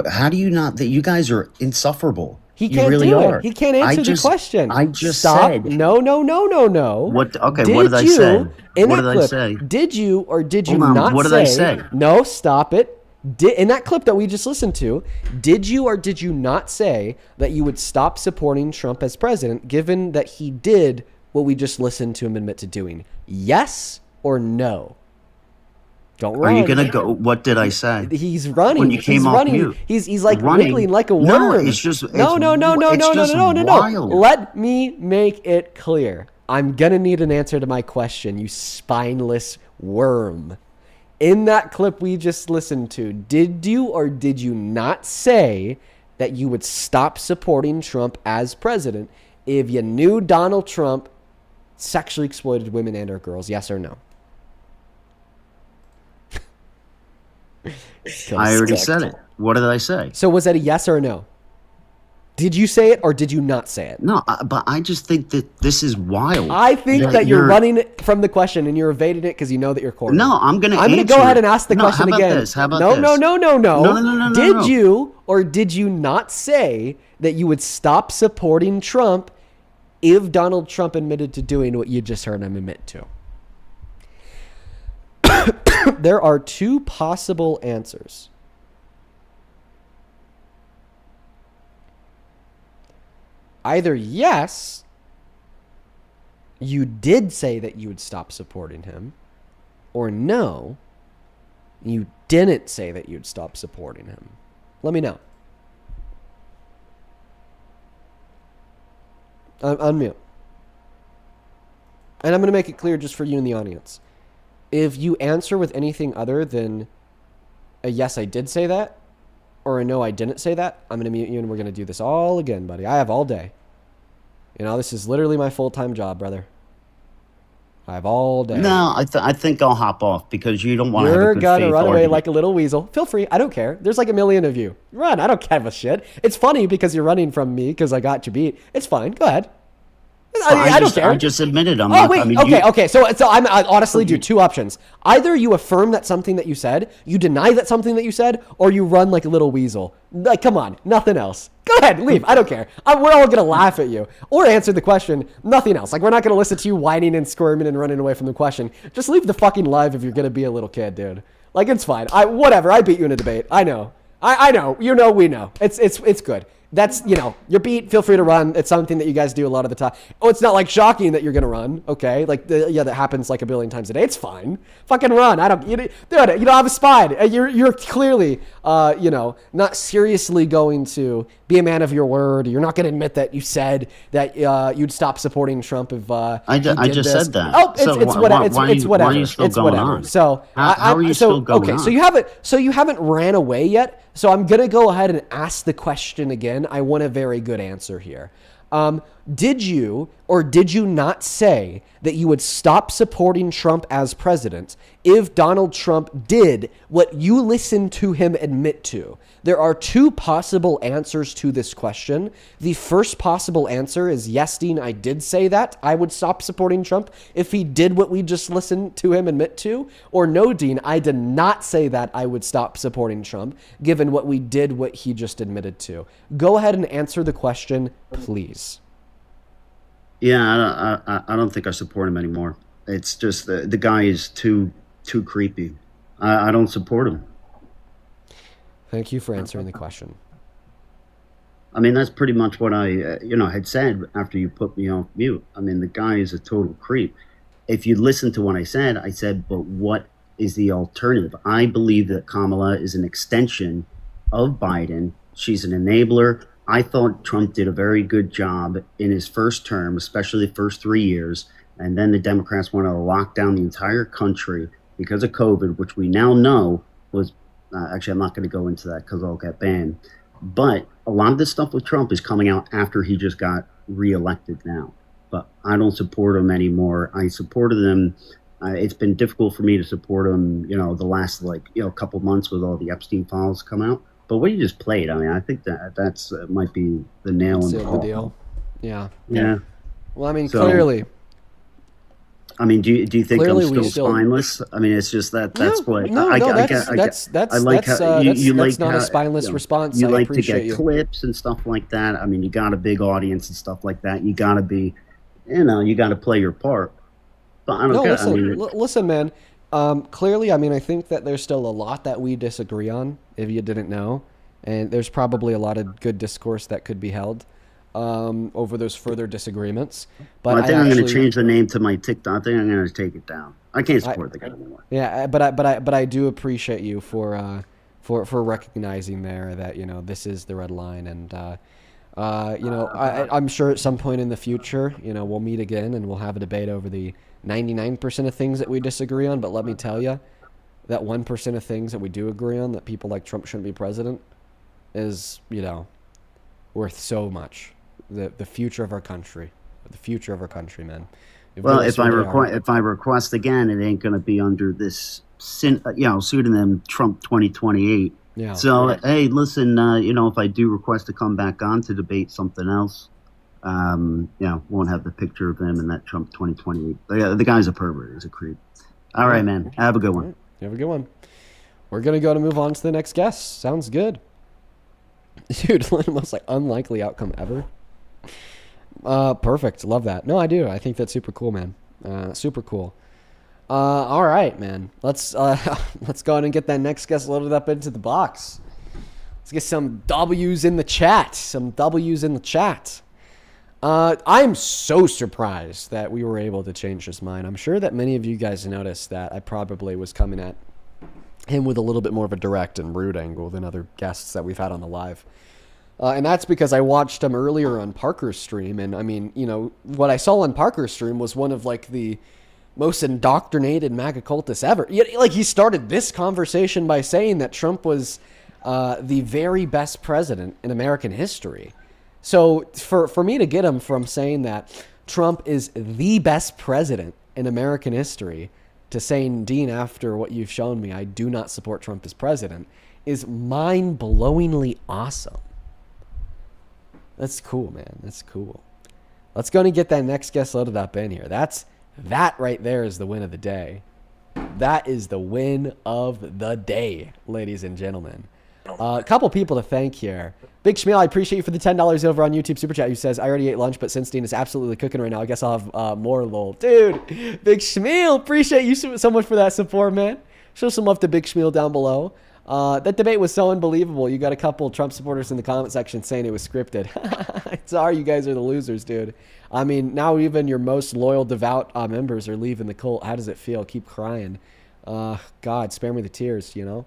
How do you not? That you guys are insufferable. He can't really do are. it. He can't answer the question. I just Stop. said. No. What? Okay. What did I say? What did I say? Did you or did you Hold on, not what did I say? No, stop it. In that clip that we just listened to, did you or did you not say that you would stop supporting Trump as president given that he did what we just listened to him admit to doing? Yes or no? Don't run. Are you gonna go? What did I say? He's running. When you came off mute. He's like running. wiggling like a worm. No, it's just no. wild. Let me make it clear. I'm gonna need an answer to my question, you spineless worm. In that clip we just listened to, did you or did you not say that you would stop supporting Trump as president if you knew Donald Trump sexually exploited women and or girls? Yes or no? I already said it. What did I say? So was that a yes or a no? Did you say it or did you not say it? No, but I just think that this is wild. I think that you're running from the question and you're evading it because you know that you're cornered. No, I'm going to go ahead and ask the question how about again. This? How about no, this? No. Did you or did you not say that you would stop supporting Trump if Donald Trump admitted to doing what you just heard him admit to? There are two possible answers. Either yes, you did say that you would stop supporting him, or no, you didn't say that you'd stop supporting him. Let me know. Unmute. And I'm going to make it clear just for you in the audience. If you answer with anything other than a yes, I did say that, or a no, I didn't say that, I'm going to mute you and we're going to do this all again, buddy. I have all day. You know, this is literally my full-time job, brother. I have all day. No, I think I'll hop off because you don't want to have a You're good going to faith run away argument. like a little weasel. Feel free. I don't care. There's like a million of you. Run. I don't give a shit. It's funny because you're running from me because I got you beat. It's fine. Go ahead. I don't care. I just admitted I'm Oh, not. wait. I mean, Okay. So I honestly do two options. Either you affirm that something that you said, you deny that something that you said, or you run like a little weasel. Like, come on. Nothing else. Go ahead, leave. I don't care. We're all gonna laugh at you or answer the question. Nothing else. Like, we're not gonna listen to you whining and squirming and running away from the question. Just leave the fucking live if you're gonna be a little kid, dude. Like, it's fine. Whatever. I beat you in a debate. I know. I know. You know. We know. It's good. That's, your beat. Feel free to run. It's something that you guys do a lot of the time. Oh, it's not like shocking that you're going to run. Okay. Like, that happens like a billion times a day. It's fine. Fucking run. Dude, you don't have a spine. You're clearly, not seriously going to be a man of your word. You're not going to admit that you said that you'd stop supporting Trump if I just said that. Oh, it's whatever. It's whatever. Why are you still going on? So how are you still going on? So you haven't ran away yet. So I'm gonna go ahead and ask the question again. I want a very good answer here. Did you or did you not say that you would stop supporting Trump as president if Donald Trump did what you listened to him admit to? There are two possible answers to this question. The first possible answer is, yes, Dean, I did say that I would stop supporting Trump if he did what we just listened to him admit to. Or no, Dean, I did not say that I would stop supporting Trump given what he just admitted to. Go ahead and answer the question, please. Yeah, I don't think I support him anymore. It's just the guy is too creepy. I don't support him. Thank you for answering the question. I mean, that's pretty much what I, had said after you put me off mute. I mean, the guy is a total creep. If you listen to what I said, but what is the alternative? I believe that Kamala is an extension of Biden. She's an enabler. I thought Trump did a very good job in his first term, especially the first 3 years. And then the Democrats wanted to lock down the entire country because of COVID, which we now know was, actually, I'm not going to go into that because I'll get banned. But a lot of this stuff with Trump is coming out after he just got reelected now. But I don't support him anymore. I supported him. It's been difficult for me to support him, the last, couple months with all the Epstein files come out. But what you just played, I mean, I think that's might be the nail in the coffin. Yeah. Yeah. Well, I mean, clearly. I mean, do you think clearly I'm still spineless? I mean, it's just that's that's not a spineless response. You I like to appreciate get clips and stuff like that. I mean, you got a big audience and stuff like that. You got to be, you got to play your part. But I don't care. Listen, man. Clearly, I mean, I think that there's still a lot that we disagree on, if you didn't know. And there's probably a lot of good discourse that could be held over those further disagreements. But I think I'm going to change the name to my TikTok. I think I'm going to take it down. I can't support the guy anymore. Yeah, but I do appreciate you for recognizing there that, this is the red line. And, I'm sure at some point in the future, we'll meet again and we'll have a debate over the 99% of things that we disagree on. But let me tell you, that 1% of things that we do agree on, that people like Trump shouldn't be president, is, worth so much. The future of our country. The future of our country, man. If I request again, it ain't going to be under this pseudonym Trump 2028. Yeah. So, hey, listen, if I do request to come back on to debate something else, won't have the picture of him in that Trump 2028. The guy's a pervert. He's a creep. All right, man. Have a good one. Have a good one. We're going to move on to the next guest. Sounds good. Dude, the most unlikely outcome ever. Perfect. Love that. No, I do. I think that's super cool, man. Super cool. All right, man. Let's go ahead and get that next guest loaded up into the box. Let's get some W's in the chat. I'm so surprised that we were able to change his mind. I'm sure that many of you guys noticed that I probably was coming at him with a little bit more of a direct and rude angle than other guests that we've had on the live. And that's because I watched him earlier on Parker's stream. And I mean, what I saw on Parker's stream was one of the most indoctrinated MAGA cultists ever. He started this conversation by saying that Trump was the very best president in American history. So for me to get him from saying that Trump is the best president in American history to saying, Dean, after what you've shown me, I do not support Trump as president, is mind-blowingly awesome. That's cool, man. That's cool. Let's go and get that next guest loaded up in here. That right there is the win of the day. That is the win of the day, ladies and gentlemen. A couple people to thank here. Big Schmiel, I appreciate you for the $10 over on YouTube Super Chat, who says, I already ate lunch, but since Dean is absolutely cooking right now, I guess I'll have more lol. Dude, Big Schmiel, appreciate you so much for that support, man. Show some love to Big Schmiel down below. That debate was so unbelievable. You got a couple Trump supporters in the comment section saying it was scripted. Sorry, you guys are the losers, dude. I mean, now even your most loyal, devout members are leaving the cult. How does it feel? Keep crying. God, spare me the tears, you know?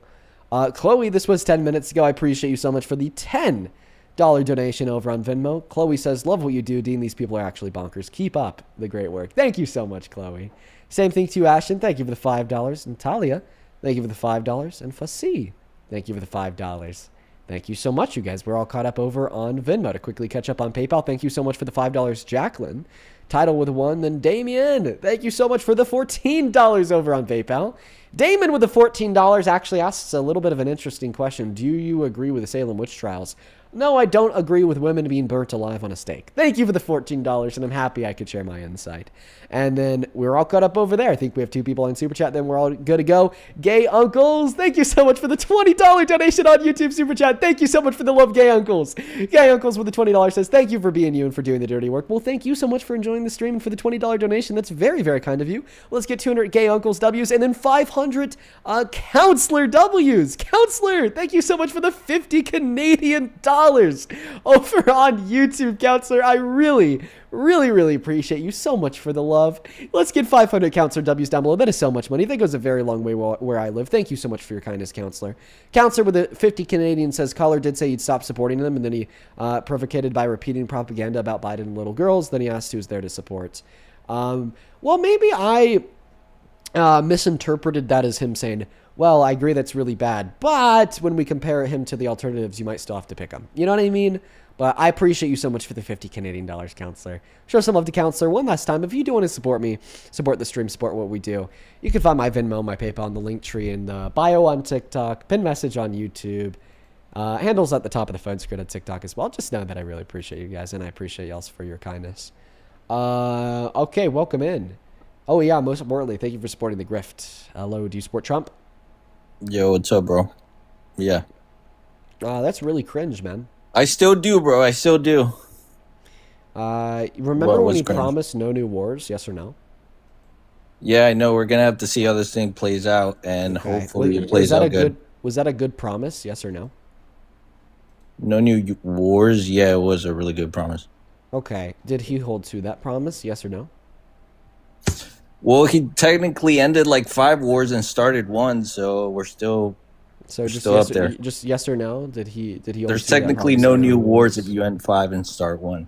Chloe, this was 10 minutes ago. I appreciate you so much for the $10 donation over on Venmo. Chloe says, love what you do, Dean. These people are actually bonkers. Keep up the great work. Thank you so much, Chloe. Same thing to you, Ashton. Thank you for the $5. Natalia, thank you for the $5. And Fassi, thank you for the $5. Thank you so much, you guys. We're all caught up over on Venmo. To quickly catch up on PayPal, thank you so much for the $5, Jacqueline. Title with 1, then Damien. Thank you so much for the $14 over on PayPal. Damon with the $14 actually asks a little bit of an interesting question. Do you agree with the Salem witch trials? No, I don't agree with women being burnt alive on a stake. Thank you for the $14, and I'm happy I could share my insight. And then we're all caught up over there. I think we have 2 people on Super Chat, then we're all good to go. Gay Uncles, thank you so much for the $20 donation on YouTube Super Chat. Thank you so much for the love, Gay Uncles. Gay Uncles with the $20 says, thank you for being you and for doing the dirty work. Well, thank you so much for enjoying the stream and for the $20 donation. That's very, very kind of you. Let's get 200 Gay Uncles W's and then 500 Counselor W's. Counselor, thank you so much for the 50 Canadian dollars over on YouTube, Counselor. I really, really, really appreciate you so much for the love. Let's get 500 Counselor W's down below. That is so much money. That goes a very long way where I live. Thank you so much for your kindness, Counselor. Counselor with the 50 Canadian says, caller did say he'd stop supporting them, and then he provocated by repeating propaganda about Biden and little girls. Then he asked who's there to support. Well, maybe I misinterpreted that as him saying, well, I agree that's really bad, but when we compare him to the alternatives, you might still have to pick him. You know what I mean? But I appreciate you so much for the 50 Canadian dollars, Counselor. Show some love to Counselor one last time. If you do want to support me, support the stream, support what we do, you can find my Venmo, my PayPal, and the link tree in the bio on TikTok, pin message on YouTube, handles at the top of the phone screen on TikTok as well. Just know that I really appreciate you guys, and I appreciate y'all for your kindness. Okay, welcome in. Oh, yeah, most importantly, thank you for supporting the grift. Hello, do you support Trump? Yo, what's up, bro? Yeah. That's really cringe, man. I still do, bro. I still do. Remember when he promised no new wars? Yes or no? Yeah, I know. We're gonna have to see how this thing plays out, and hopefully it plays out good. Was that a good promise? Yes or no? No new wars? Yeah, it was a really good promise. Okay. Did he hold to that promise? Yes or no? Well, he technically ended like 5 wars and started 1, so we're still up there. Just yes or no? Did he? There's technically no new wars if you end 5 and start 1.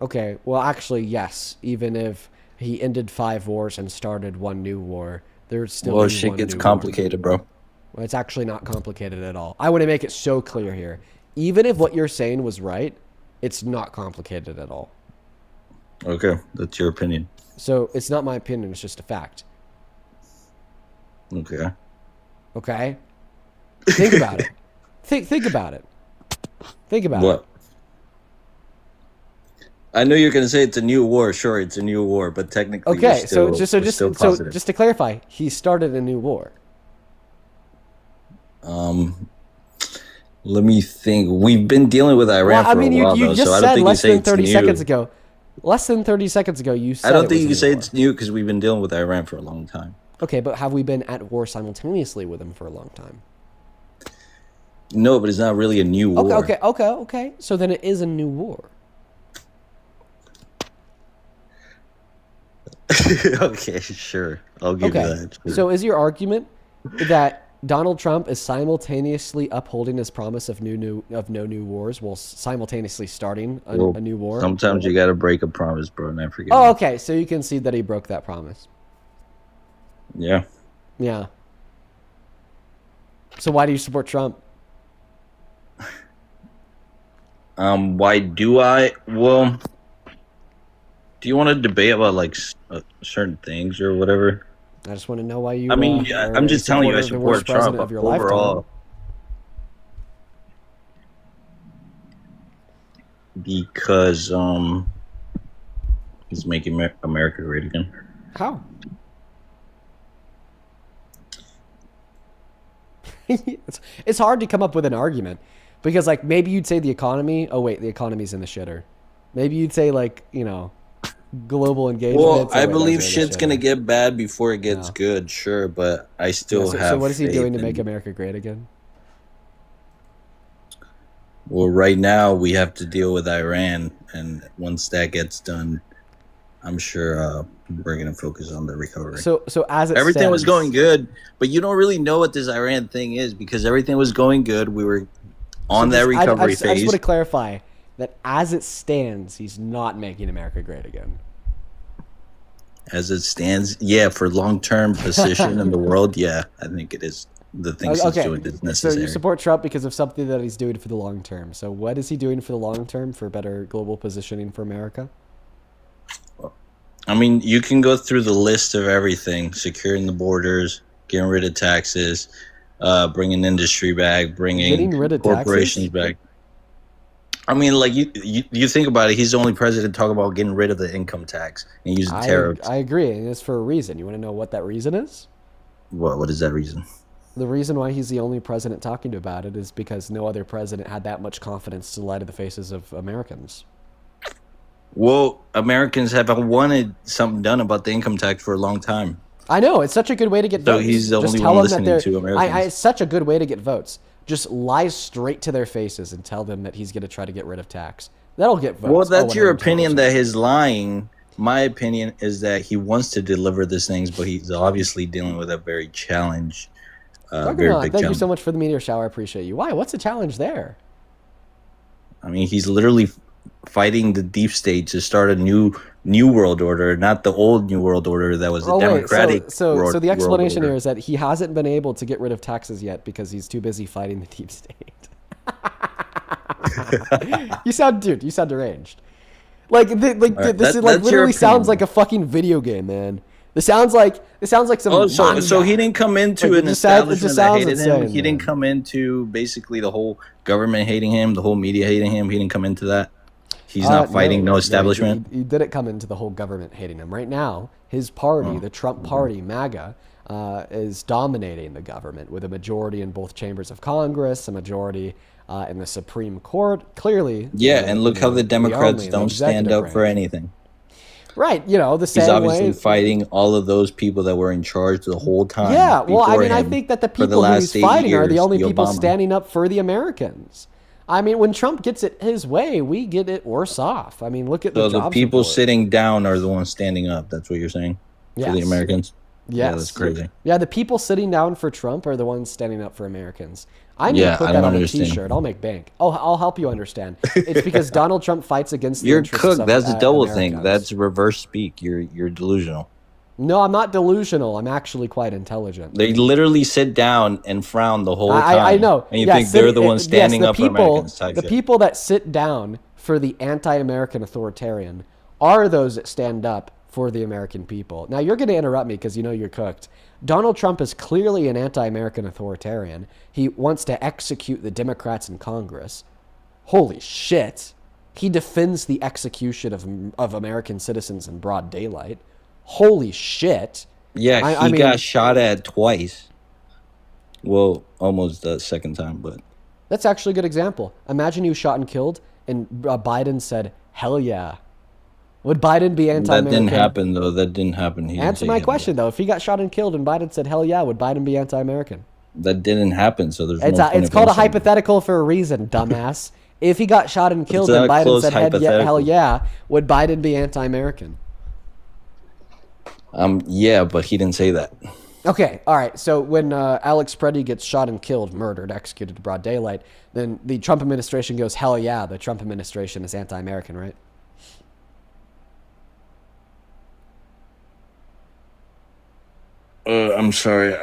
Okay. Well, actually, yes. Even if he ended 5 wars and started 1 new war, there's still. Well, shit gets complicated, bro. Well, it's actually not complicated at all. I want to make it so clear here. Even if what you're saying was right, it's not complicated at all. Okay, that's your opinion. So it's not my opinion, it's just a fact. Okay. Okay? Think about it. Think about it. Think about what? I know you're gonna say it's a new war. Sure, it's a new war, but technically, okay. So just to clarify, he started a new war. Let me think. We've been dealing with Iran for a while, you just so I said don't think less you say than 30 it's seconds new. ago. Less than 30 seconds ago, you said I don't think you can say war. it's new because we've been dealing with Iran for a long time. Okay, but have we been at war simultaneously with them for a long time? No, but it's not really a new war. Okay. So then it is a new war. Okay, sure. I'll give you that. Sure. So is your argument that Donald Trump is simultaneously upholding his promise of no new wars while simultaneously starting a new war? Sometimes you got to break a promise, bro, and I forget. Oh, okay. So you can see that he broke that promise. Yeah. Yeah. So why do you support Trump? Why do I? Well, do you want to debate about like certain things or whatever? I just want to know why you. I mean, I'm just telling you, I support Trump overall. Because he's making America great again. How? it's hard to come up with an argument because like maybe you'd say the economy. Oh wait, the economy's in the shitter. Maybe you'd say like, you know, global engagement. Well, I believe shit's gonna get bad before it gets good, sure, but I still have. So what is he faith doing to in- make America great again? Well, right now we have to deal with Iran, and once that gets done, I'm sure we're gonna focus on the recovery. So as it everything was stands- going good, but you don't really know what this Iran thing is because everything was going good. We were on that recovery I phase. just want to clarify that as it stands, he's not making America great again. As it stands, yeah, for long-term position in the world, yeah, I think it is. The things he's doing is So necessary. you support Trump because of something that he's doing for the long term. So what is he doing for the long term for better global positioning for America? I mean, you can go through the list of everything: securing the borders, getting rid of taxes, bringing industry back, bringing Getting rid of corporations taxes? back. I mean, like you think about it, he's the only president to talk about getting rid of the income tax and using tariffs. I agree, and it's for a reason. You want to know what that reason is? What is that reason? The reason why he's the only president talking about it is because no other president had that much confidence to lie to the faces of Americans. Well, Americans have wanted something done about the income tax for a long time. I know, it's such a good way to get So votes. he's the Just only tell one them that listening they're- to Americans. it's such a good way to get votes. Just lie straight to their faces and tell them that he's going to try to get rid of tax. That'll get votes. Well, that's your 110%. opinion that he's lying. My opinion is that he wants to deliver these things, but he's obviously dealing with a very challenge. Very big Thank you challenge. so much for the meteor shower. I appreciate you. Why? What's the challenge there? I mean, he's literally fighting the deep state to start a new world order, not the old new world order that was a democratic So world, the explanation world here is that he hasn't been able to get rid of taxes yet because he's too busy fighting the deep state. You sound deranged. This is like that's your literally sounds opinion. like a fucking video game, man. This sounds like some. Oh, so manga. he didn't come into Like, an it just sounds establishment that hated him. insane, He didn't man. come into basically the whole government hating him, the whole media hating him. He didn't come into that. He's not fighting no establishment. He didn't come into the whole government hating him. Right now, his party, the Trump party, MAGA, is dominating the government with a majority in both chambers of Congress, a majority in the Supreme Court. Clearly, Yeah, and look how the Democrats only in the don't stand executive up for branch. anything. Right, the He's same obviously way. fighting all of those people that were in charge the whole time. Yeah, well, I before mean, I him think that the for people who last he's 8 fighting are the years, only people Obama. standing up for the Americans. I mean, when Trump gets it his way, we get it worse off. I mean, look at So the the jobs people report. sitting down are the ones standing up. That's what you're saying for the Yes. Americans. Yeah, Yes. that's crazy. Yeah, the people sitting down for Trump are the ones standing up for Americans. I need Yeah, to put I that don't on understand. a T-shirt. I'll make bank. I'll help you understand. It's because Donald Trump fights against the You're interests cooked. of That's a double thing. Americans. That's reverse speak. You're delusional. No, I'm not delusional. I'm actually quite intelligent. They literally sit down and frown the whole time. I know. And you Yeah, think they're the sit- ones standing yes, up for Americans type The shit. people that sit down for the anti-American authoritarian are those that stand up for the American people. Now, you're going to interrupt me because you know you're cooked. Donald Trump is clearly an anti-American authoritarian. He wants to execute the Democrats in Congress. Holy shit. He defends the execution of American citizens in broad daylight. Holy shit. Yeah, I he mean- got shot at twice. Well, almost the second time, but That's actually a good example. Imagine he was shot and killed, and Biden said, "Hell yeah." Would Biden be that anti-American? didn't happen, though. That didn't happen. He didn't Answer say my hell question, though. If he got shot and killed and Biden said, "Hell yeah," would Biden be anti-American? Yeah. That didn't happen, so there's It's no point it's of called a him saying- hypothetical for a reason, dumbass. If he got shot and killed It's and a Biden close said, "Hell hypothetical. yeah," would Biden be anti-American? Yeah, but he didn't say that. Okay, all right. So when Alex Preddy gets shot and killed, murdered, executed in broad daylight, then the Trump administration goes, "Hell yeah," the Trump administration is anti-American, right? I'm sorry,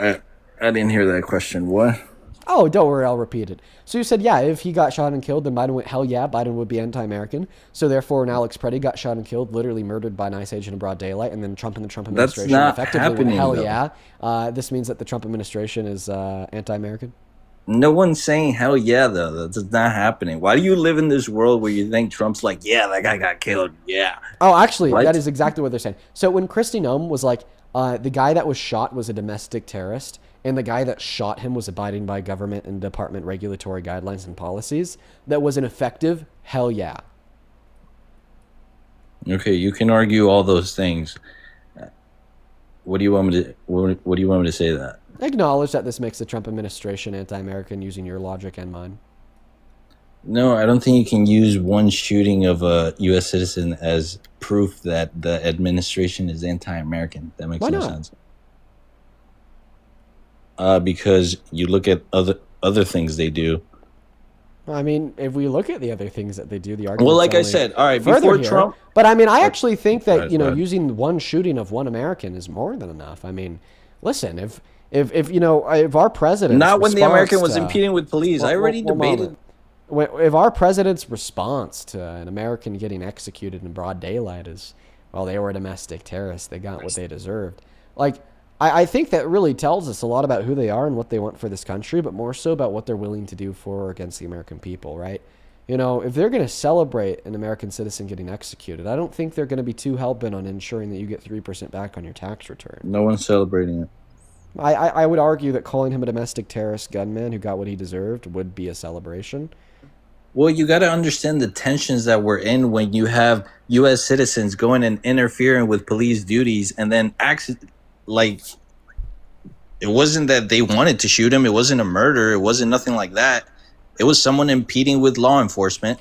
I didn't hear that question. What? Oh, don't worry, I'll repeat it. So you said, yeah, if he got shot and killed, then Biden went, "Hell yeah," Biden would be anti-American. So therefore, when Alex Preddy got shot and killed, literally murdered by an ICE agent in broad daylight, and then Trump and the Trump That's administration not effectively went, happening, "Hell though. yeah," this means that the Trump administration is anti-American? No one's saying hell yeah, though. That's not happening. Why do you live in this world where you think Trump's like, yeah, that guy got killed, yeah? Oh, actually, What? that is exactly what they're saying. So when Kristi Noem was like, the guy that was shot was a domestic terrorist, and the guy that shot him was abiding by government and department regulatory guidelines and policies, that was an effective, hell yeah. Okay, you can argue all those things. What do you want me to? What do you want me to say to that? Acknowledge that this makes the Trump administration anti-American using your logic and mine. No, I don't think you can use one shooting of a U.S. citizen as proof that the administration is anti-American. That makes Why no not? sense. Because you look at other things they do. I mean, if we look at the other things that they do, the argument. Well, like I said, all right, before Trump. But I mean, I actually think that, Go ahead. using one shooting of one American is more than enough. I mean, listen, if our president. Not when the American was impeding with police. I already debated. If our president's response to an American getting executed in broad daylight is, well, they were a domestic terrorist, they got what they deserved. Like, I think that really tells us a lot about who they are and what they want for this country, but more so about what they're willing to do for or against the American people, right? If they're going to celebrate an American citizen getting executed, I don't think they're going to be too hell-bent on ensuring that you get 3% back on your tax return. No one's celebrating it. I would argue that calling him a domestic terrorist gunman who got what he deserved would be a celebration. Well, you got to understand the tensions that we're in when you have U.S. citizens going and interfering with police duties, and then it wasn't that they wanted to shoot him. It wasn't a murder. It wasn't nothing like that. It was someone impeding with law enforcement,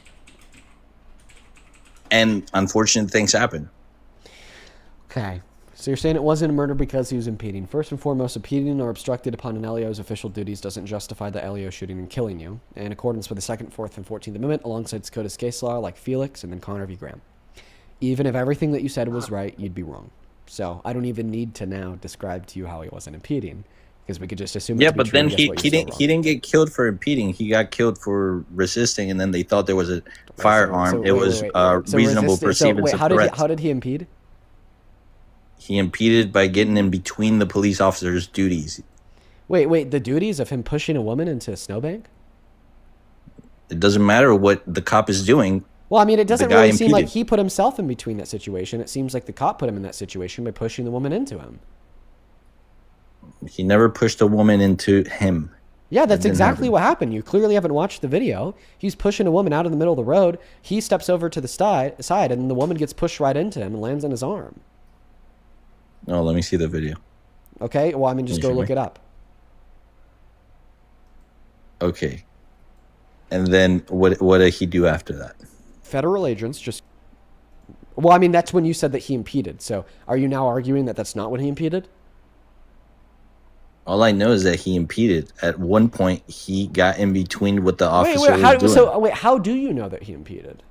and unfortunate things happen. Okay. So you're saying it wasn't a murder because he was impeding. First and foremost, impeding or obstructed upon an LEO's official duties doesn't justify the LEO shooting and killing you, in accordance with the 2nd, 4th, and 14th Amendment, alongside Dakota's case law like Felix and then Connor v. Graham. Even if everything that you said was right, you'd be wrong. So I don't even need to now describe to you how he wasn't impeding, because we could just assume. Yeah, but then he didn't get killed for impeding. He got killed for resisting, and then they thought there was a firearm. It was reasonable perceivance of threat. How did he impede? He impeded by getting in between the police officer's duties. Wait, the duties of him pushing a woman into a snowbank? It doesn't matter what the cop is doing. Well, I mean, it doesn't really seem like impeded. he put himself in between that situation. It seems like the cop put him in that situation by pushing the woman into him. He never pushed a woman into him. Yeah, that's exactly what happened. You clearly haven't watched the video. He's pushing a woman out in the middle of the road. He steps over to the side, and the woman gets pushed right into him and lands on his arm. Oh, let me see the video. Okay, well, I mean, just go look it up. Okay. And then what did he do after that? Federal agents just... Well, I mean, that's when you said that he impeded. So are you now arguing that that's not when he impeded? All I know is that he impeded. At one point, he got in between what the officer was doing. So how do you know that he impeded?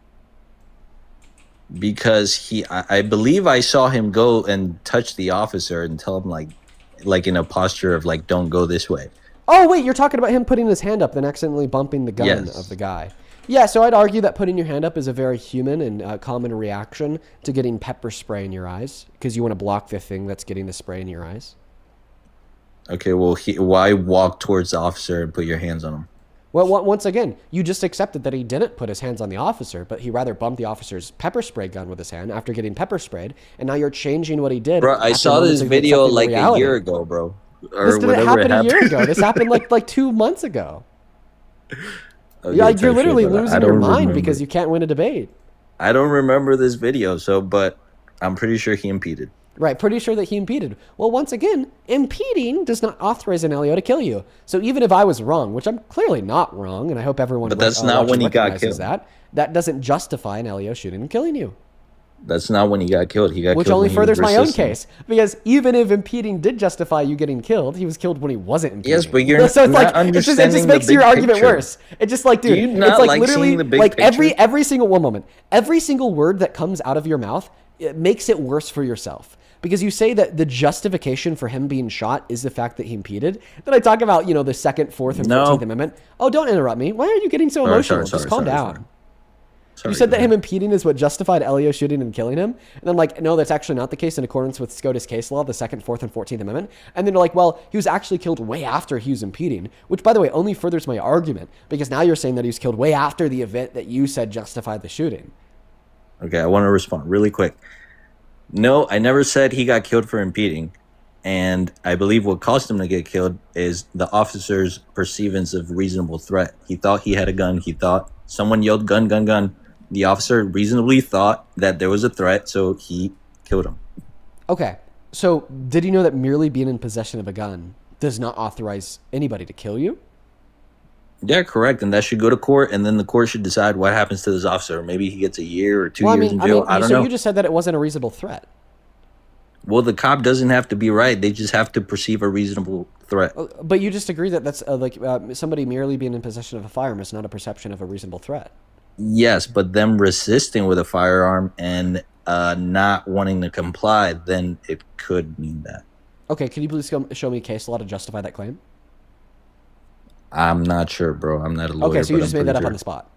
Because I believe I saw him go and touch the officer and tell him like in a posture of like, don't go this way. Oh, wait, you're talking about him putting his hand up, then accidentally bumping the gun of the guy. Yeah, so I'd argue that putting your hand up is a very human and common reaction to getting pepper spray in your eyes, because you want to block the thing that's getting the spray in your eyes. Okay, well, why walk towards the officer and put your hands on him? Well, once again, you just accepted that he didn't put his hands on the officer, but he rather bumped the officer's pepper spray gun with his hand after getting pepper sprayed, and now you're changing what he did. Bro, I saw this video like a year ago, bro. This didn't happen a year ago. This happened like 2 months ago. Okay, you're literally losing your mind because you can't win a debate. I don't remember this video, but I'm pretty sure he impeded. Right, pretty sure that he impeded. Well, once again, impeding does not authorize an LEO to kill you. So even if I was wrong, which I'm clearly not wrong, and I hope everyone but that's not when he got killed. That doesn't justify an LEO shooting and killing you. That's not when he got killed. He got which killed only furthers my own case, because even if impeding did justify you getting killed, he was killed when he wasn't impeding. Yes, but you're so it's not like understanding it just makes your argument worse. It's just like, dude, do you not it's like literally seeing the big like picture? every single word that comes out of your mouth, it makes it worse for yourself. Because you say that the justification for him being shot is the fact that he impeded. Then I talk about, the 2nd, 4th, and 14th Amendment. Oh, don't interrupt me. Why are you getting so emotional? Just calm down. You said that him impeding is what justified LEO shooting and killing him. And I'm like, no, that's actually not the case in accordance with SCOTUS case law, the 2nd, 4th, and 14th Amendment. And then they're like, well, he was actually killed way after he was impeding, which, by the way, only furthers my argument, because now you're saying that he was killed way after the event that you said justified the shooting. Okay, I want to respond really quick. No, I never said he got killed for impeding. And I believe what caused him to get killed is the officer's perceivance of reasonable threat. He thought he had a gun. He thought someone yelled gun, gun, gun. The officer reasonably thought that there was a threat, so he killed him. Okay. So did you know that merely being in possession of a gun does not authorize anybody to kill you? Yeah, correct. And that should go to court, and then the court should decide what happens to this officer. Maybe he gets a year or 2 years in jail. I don't know. So you just said that it wasn't a reasonable threat. Well, the cop doesn't have to be right. They just have to perceive a reasonable threat. But you just agree that that's somebody merely being in possession of a firearm is not a perception of a reasonable threat. Yes, but them resisting with a firearm and not wanting to comply, then it could mean that. Okay, can you please show me a case law to justify that claim? I'm not sure, bro. I'm not a lawyer. Okay, so you just made that up sure. on the spot.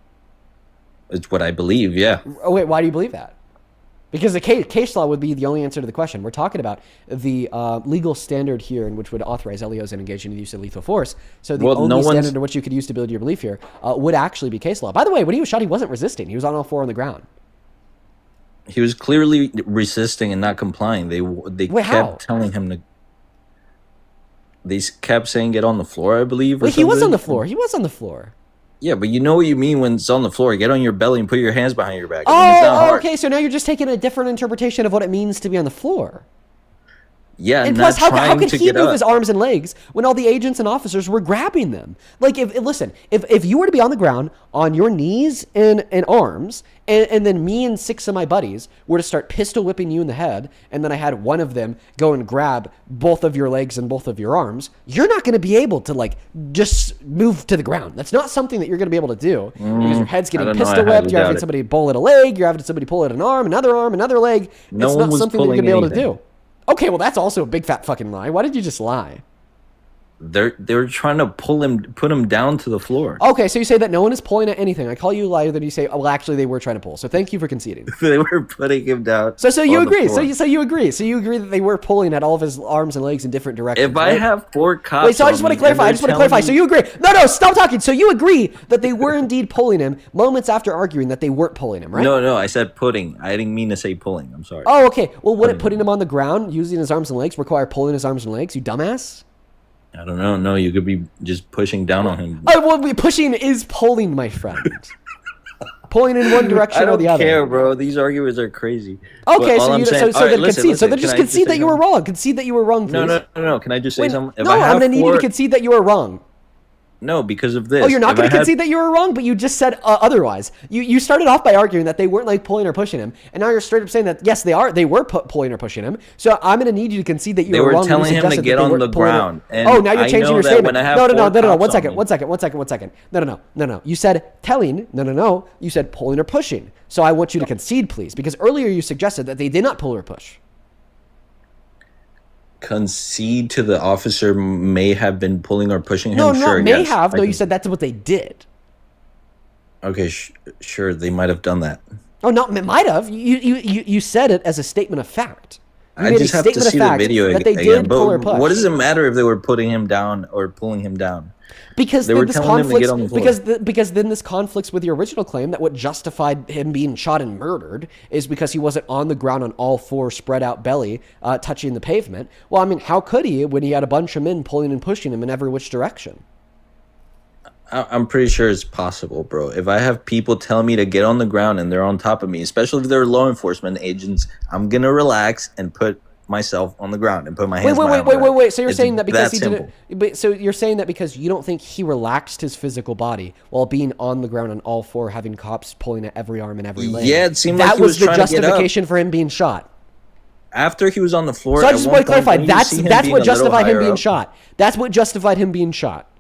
It's what I believe, yeah. Oh, wait, why do you believe that? Because the case law would be the only answer to the question. We're talking about the legal standard here in which would authorize LEOs in engaging in the use of lethal force. So the only standard in which you could use to build your belief here would actually be case law. By the way, when he was shot, he wasn't resisting. He was on all four on the ground. He was clearly resisting and not complying. They kept telling him to... They kept saying get on the floor, I believe. Wait, he was on the floor. He was on the floor. Yeah, but you know what you mean when it's on the floor. Get on your belly and put your hands behind your back. Okay. So now you're just taking a different interpretation of what it means to be on the floor. Yeah, and plus, how could he move his arms and legs when all the agents and officers were grabbing them? Like, if you were to be on the ground on your knees and arms, and then me and 6 of my buddies were to start pistol whipping you in the head, and then I had one of them go and grab both of your legs and both of your arms, you're not going to be able to just move to the ground. That's not something that you're going to be able to do because your head's getting pistol whipped. You're having somebody pull at a leg. You're having somebody pull at an arm, another leg. It's not something that you're going to be able to do. Okay, well, that's also a big fat fucking lie. Why did you just lie? They were trying to put him down to the floor. Okay, so you say that no one is pulling at anything. I call you a liar, then you say, oh, well, actually, they were trying to pull. So thank you for conceding. They were putting him down. So you agree. So you agree. So you agree that they were pulling at all of his arms and legs in different directions. If I have 4 cops, wait. So I just want to clarify. So you agree? No, stop talking. So you agree that they were indeed pulling him moments after arguing that they weren't pulling him, right? No, I said putting. I didn't mean to say pulling. I'm sorry. Oh, okay. Well, would it putting him on the ground using his arms and legs require pulling his arms and legs? You dumbass. I don't know. No, you could be just pushing down on him. Oh, well, pushing is pulling, my friend. Pulling in one direction or the other. I don't care, bro. These arguments are crazy. Okay, so then concede. So then just concede that you were wrong. Concede that you were wrong, please. No. Can I just say something? No, I'm going to need you to concede that you were wrong. No, because of this. Oh, you're not going to concede that you were wrong, but you just said otherwise. You started off by arguing that they weren't pulling or pushing him, and now you're straight up saying that yes, they were pulling or pushing him. So I'm going to need you to concede that you were wrong. They were telling him to get on the ground. Oh, now you're changing your statement. No. One second. No. You said telling. No. You said pulling or pushing. So I want you to concede, please, because earlier you suggested that they did not pull or push. Concede to the officer may have been pulling or pushing him. No, may have. No, you said that's what they did. Okay, sure, they might have done that. Oh, no, it might have. You said it as a statement of fact. I just have to see the video that they did pull or push. What does it matter if they were putting him down or pulling him down? Because then this conflicts. Because then this conflicts with your original claim that what justified him being shot and murdered is because he wasn't on the ground on all four, spread out belly, touching the pavement. Well, I mean, how could he when he had a bunch of men pulling and pushing him in every which direction? I'm pretty sure it's possible, bro. If I have people tell me to get on the ground and they're on top of me, especially if they're law enforcement agents, I'm gonna relax and put myself on the ground and put my hands. Wait. So you're saying that because he didn't? So you're saying that because you don't think he relaxed his physical body while being on the ground on all four, having cops pulling at every arm and every leg? Yeah, it seemed like that was the justification for him being shot. After he was on the floor. So I just want to clarify. That's what justified him being shot. That's what justified him being shot.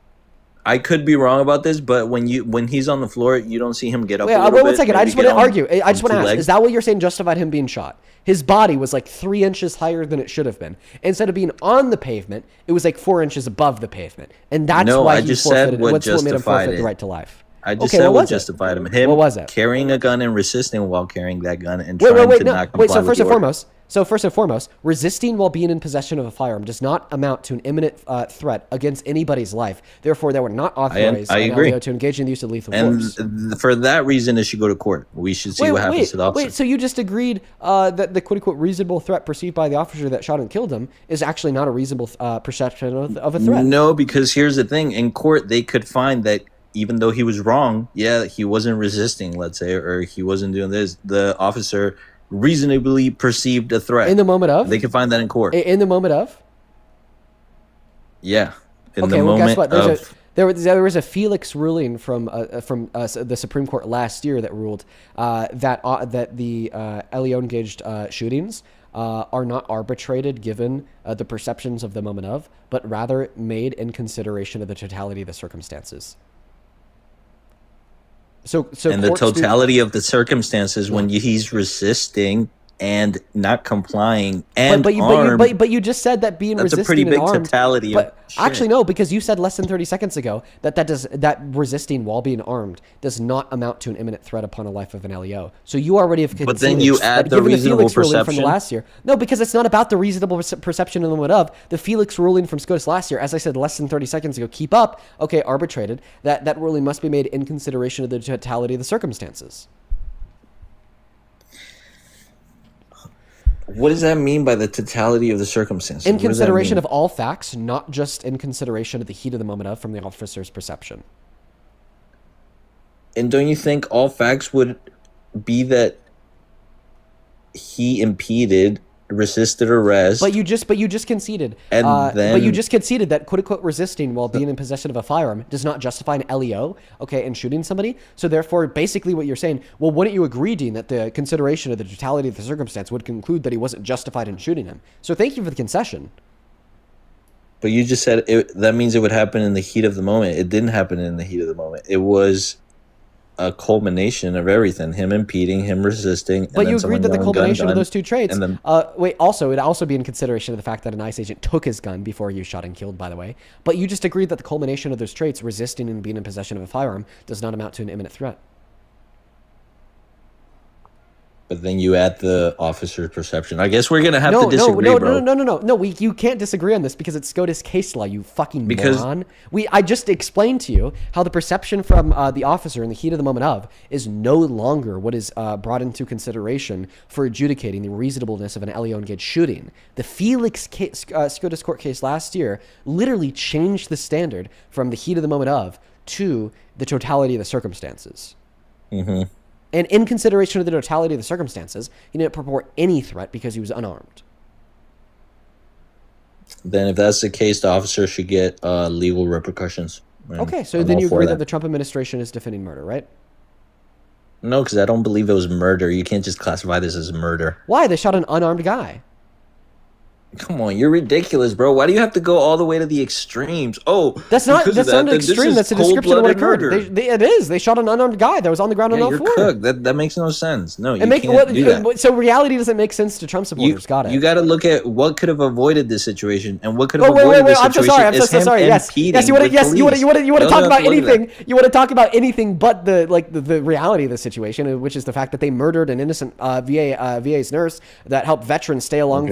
I could be wrong about this, but when he's on the floor, you don't see him get up. Wait, one second. I just want to argue. I just want to ask: is that what you're saying justified him being shot? His body was like 3 inches higher than it should have been. Instead of being on the pavement, it was like 4 inches above the pavement, and that's why he forfeited. What's what made him forfeit the right to life? I just said what justified him. What was it? Carrying a gun and resisting while carrying that gun and trying to not comply with the order. So first and foremost, resisting while being in possession of a firearm does not amount to an imminent threat against anybody's life. Therefore, that would not authorize I an agree. LEO to engage in the use of lethal force. And for that reason, it should go to court. We should see what happens to the officer. Wait, so you just agreed that the quote-unquote reasonable threat perceived by the officer that shot and killed him is actually not a reasonable perception of a threat? No, because here's the thing. In court, they could find that even though he was wrong, he wasn't resisting, let's say, or he wasn't doing this, the officer reasonably perceived a threat. In the moment of? They can find that in court. In the moment of? Yeah. In Okay, the well, moment guess what? of... There was a Felix ruling from the Supreme Court last year that ruled that the LEO engaged shootings are not arbitrated given the perceptions of the moment of, but rather made in consideration of the totality of the circumstances. So and the totality of the circumstances when he's resisting and not complying and armed. But you just said that being that's resisting a pretty big and armed, totality. But actually, no, because you said less than 30 seconds ago that resisting while being armed does not amount to an imminent threat upon a life of an LEO. So you already have conceded. But then you add the reasonable perception from the last year. No, because it's not about the reasonable perception in the moment of the Felix ruling from SCOTUS last year. As I said less than 30 seconds ago, keep up. Okay, arbitrated. That ruling must be made in consideration of the totality of the circumstances. What does that mean by the totality of the circumstances? In consideration of all facts, not just in consideration of the heat of the moment of from the officer's perception. And don't you think all facts would be that he impeded, resisted arrest? But you just conceded. And then, but you just conceded that quote unquote resisting while being in possession of a firearm does not justify an LEO, okay, in shooting somebody. So therefore, basically what you're saying, well, wouldn't you agree, Dean, that the consideration of the totality of the circumstance would conclude that he wasn't justified in shooting him? So thank you for the concession. But you just said that means it would happen in the heat of the moment. It didn't happen in the heat of the moment. It was a culmination of everything, him impeding, him resisting. But you agreed that the culmination of those two traits, and then, it'd also be in consideration of the fact that an ICE agent took his gun before you shot and killed, by the way. But you just agreed that the culmination of those traits, resisting and being in possession of a firearm, does not amount to an imminent threat. but then you add the officer's perception. I guess we're going to have to disagree, bro. No, you can't disagree on this because it's SCOTUS case law, you fucking moron. I just explained to you how the perception from the officer in the heat of the moment of is no longer what is brought into consideration for adjudicating the reasonableness of an LEO engaged shooting. The Felix case, SCOTUS court case last year literally changed the standard from the heat of the moment of to the totality of the circumstances. Mm-hmm. And in consideration of the totality of the circumstances, he didn't purport any threat because he was unarmed. Then if that's the case, the officer should get legal repercussions. Okay, so then you agree that the Trump administration is defending murder, right? No, because I don't believe it was murder. You can't just classify this as murder. Why? They shot an unarmed guy. Come on, you're ridiculous, bro. Why do you have to go all the way to the extremes? Oh, that's not an extreme. That's a description of what occurred. It is. They shot an unarmed guy that was on the ground on all fours. You're cooked. That makes no sense. No, you can't do that. So reality doesn't make sense to Trump supporters. Got it. You got to look at what could have avoided this situation and what could have avoided this situation. I'm so sorry. Yes. You want to talk about anything. You want to talk about anything but the reality of the situation, which is the fact that they murdered an innocent VA's nurse that helped veterans stay along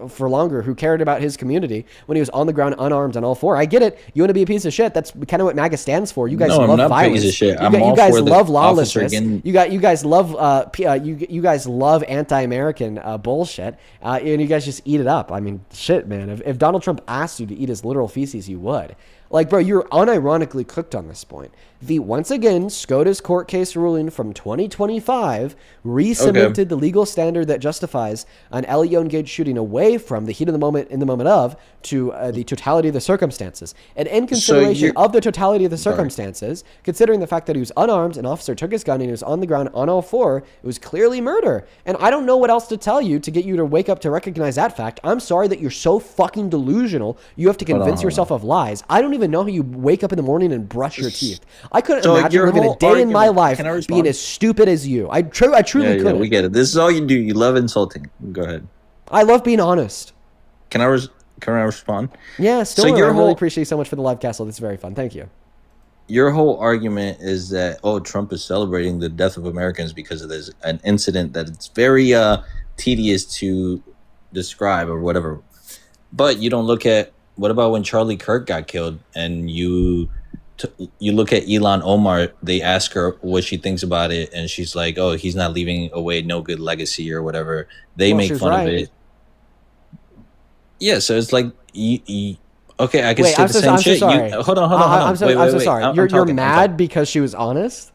for longer, who cared about his community when he was on the ground unarmed on all four. I get it. You want to be a piece of shit. That's kind of what MAGA stands for. You guys love violence. I'm not a piece of shit. You guys love lawlessness. You guys love anti-American bullshit, and you guys just eat it up. I mean, shit, man. If Donald Trump asked you to eat his literal feces, you would. Like, bro, you're unironically cooked on this point. The, once again, SCOTUS court case ruling from 2025 re-cemented the legal standard that justifies an LEO engaged shooting away from the heat of the moment in the moment of to the totality of the circumstances. And in consideration of the totality of the circumstances, considering the fact that he was unarmed, an officer took his gun, and he was on the ground on all four, it was clearly murder. And I don't know what else to tell you to get you to wake up to recognize that fact. I'm sorry that you're so fucking delusional. You have to convince yourself of lies. I don't even know how you wake up in the morning and brush your teeth. I couldn't imagine living a day in my life being as stupid as you. I truly couldn't. Yeah, we get it. This is all you do. You love insulting. Go ahead. I love being honest. Can I respond? Yeah, still. I really appreciate you so much for the live castle. This is very fun. Thank you. Your whole argument is that Trump is celebrating the death of Americans because of this an incident that it's very tedious to describe or whatever. But you don't look at what about when Charlie Kirk got killed, and you look at Elon Omar. They ask her what she thinks about it, and she's like, "Oh, he's not leaving away no good legacy or whatever." They Well, make she was fun right. of it. Yeah, so it's like okay, I can Wait, say I'm the so, same I'm so shit. sorry. Hold on. I'm so, Wait, I'm so wait. sorry. I'm You're talking, I'm mad talking. because she was honest?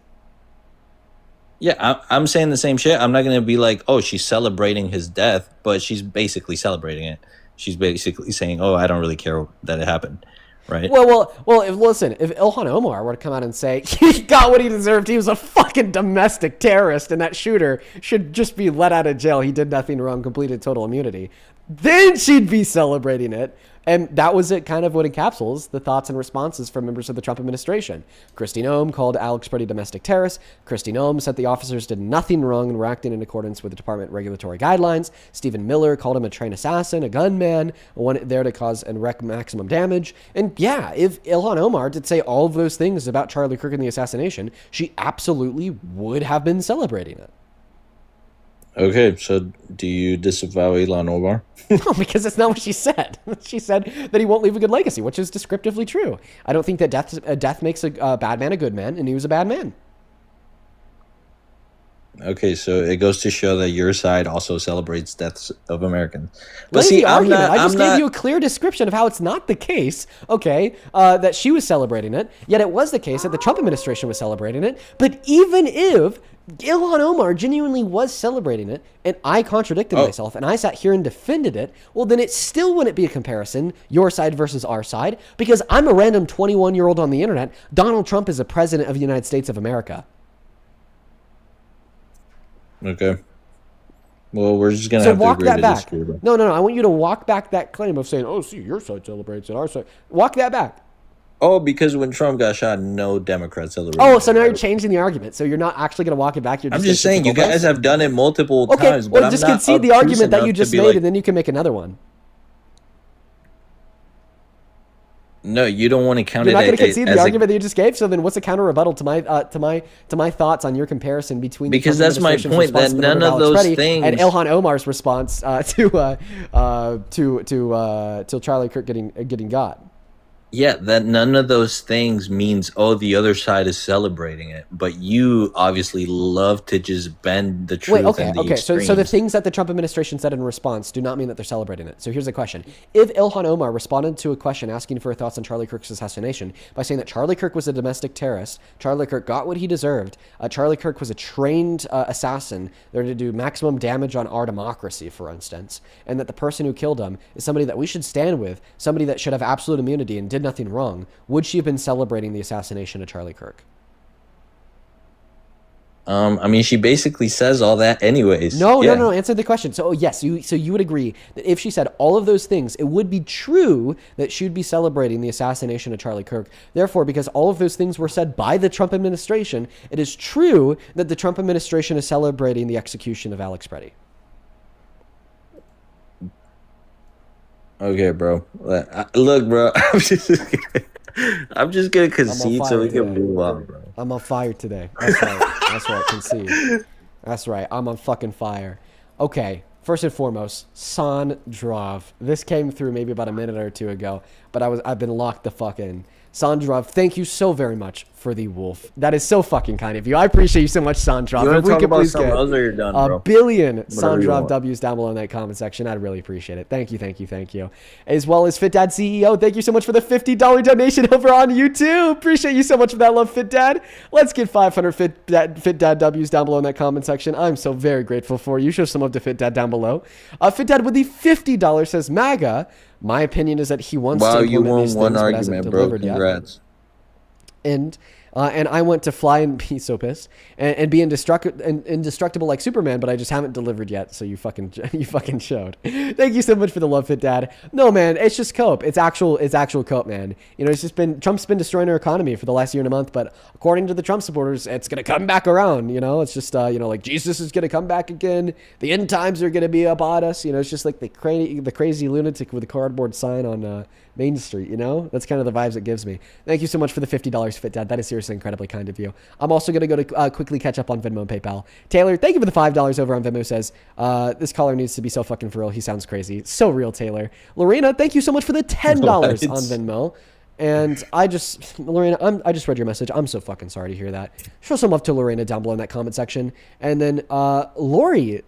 Yeah, I'm saying the same shit. I'm not gonna be like, oh, she's celebrating his death, but she's basically celebrating it. She's basically saying, oh, I don't really care that it happened, right? Well. Listen, if Ilhan Omar were to come out and say he got what he deserved, he was a fucking domestic terrorist, and that shooter should just be let out of jail. He did nothing wrong, completed total immunity. Then she'd be celebrating it. And that was it, kind of what encapsulates the thoughts and responses from members of the Trump administration. Kristi Noem called Alex Preddy domestic terrorist. Kristi Noem said the officers did nothing wrong and were acting in accordance with the department regulatory guidelines. Stephen Miller called him a trained assassin, a gunman, one there to cause and wreak maximum damage. And yeah, if Ilhan Omar did say all of those things about Charlie Kirk and the assassination, she absolutely would have been celebrating it. Okay, so do you disavow Elon Omar? No, because that's not what she said. She said that he won't leave a good legacy, which is descriptively true. I don't think that death makes a bad man a good man, and he was a bad man. Okay, so it goes to show that your side also celebrates deaths of Americans. But Lazy see, argument. I I'm just gave not. you a clear description of how it's not the case, okay, that she was celebrating it, yet it was the case that the Trump administration was celebrating it. But even if Ilhan Omar genuinely was celebrating it, and I contradicted myself, and I sat here and defended it, well, then it still wouldn't be a comparison, your side versus our side, because I'm a random 21-year-old on the internet. Donald Trump is the president of the United States of America. Okay. Well, we're just gonna So have to walk agree that to back. disagree. Bro. No. I want you to walk back that claim of saying, "Oh, see, your side celebrates it, our side." Walk that back. Oh, because when Trump got shot, no Democrats celebrated. Oh, so now you're changing the argument. So you're not actually going to walk it back. You're I'm just saying, you guys have done it multiple okay, times. But well, just I'm not concede the obtuse argument that enough you to just be made, like, and then you can make another one. No, you don't want to count You're it not going to concede as the argument that you just gave. So then, what's a counter rebuttal to my thoughts on your comparison between because the Trump that's my administration's point, response that to the none murder of Alex those Preddy things and Ilhan Omar's response to Charlie Kirk getting got. Yeah, that none of those things means, oh, the other side is celebrating it. But you obviously love to just bend the truth. Wait, okay. And the So the things that the Trump administration said in response do not mean that they're celebrating it. So here's the question. If Ilhan Omar responded to a question asking for her thoughts on Charlie Kirk's assassination by saying that Charlie Kirk was a domestic terrorist, Charlie Kirk got what he deserved, Charlie Kirk was a trained assassin there to do maximum damage on our democracy, for instance, and that the person who killed him is somebody that we should stand with, somebody that should have absolute immunity and did nothing wrong, would she have been celebrating the assassination of Charlie Kirk? I mean, she basically says all that anyways. No. Answer the question. So yes, you would agree that if she said all of those things, it would be true that she would be celebrating the assassination of Charlie Kirk. Therefore, because all of those things were said by the Trump administration, it is true that the Trump administration is celebrating the execution of Alex Preddy. Okay, bro. Look, bro. I'm just gonna concede so we can move on, bro. I'm on fire today. That's right. That's right. Concede. That's right. I'm on fucking fire. Okay. First and foremost, Sandrov. This came through maybe about a minute or two ago, but I've been locked the fuck in. Sandrov, thank you so very much for the wolf. That is so fucking kind of you. I appreciate you so much, Sandrov. You want If to we talk could about please something get else or you're done, bro? a billion Whatever you Sandrov want. W's down below in that comment section. I'd really appreciate it. Thank you. As well as Fit Dad CEO, thank you so much for the $50 donation over on YouTube. Appreciate you so much for that love, Fit Dad. Let's get 500 Fit Dad W's down below in that comment section. I'm so very grateful for you. Show some love to Fit Dad down below. Fit Dad with the $50 says MAGA. My opinion is that he wants to implement you won these one things, but hasn't argument, bro. delivered yet. Congrats. And I want to fly and be so pissed and be indestructible like Superman, but I just haven't delivered yet. So you fucking showed. Thank you so much for the love, Fit Dad. No, man, it's just cope. It's actual cope, man. You know, it's just been Trump's been destroying our economy for the last year and a month, but according to the Trump supporters, it's gonna come back around. You know, it's just like Jesus is gonna come back again. The end times are gonna be about us. You know, it's just like the crazy lunatic with a cardboard sign on Main Street, you know? That's kind of the vibes it gives me. Thank you so much for the $50, Fit Dad. That is seriously incredibly kind of you. I'm also going to go to quickly catch up on Venmo and PayPal. Taylor, thank you for the $5 over on Venmo. Says, this caller needs to be so fucking for real. He sounds crazy. So real, Taylor. Lorena, thank you so much for the $10 on Venmo. And I just read your message. I'm so fucking sorry to hear that. Show some love to Lorena down below in that comment section. And then Lorelli,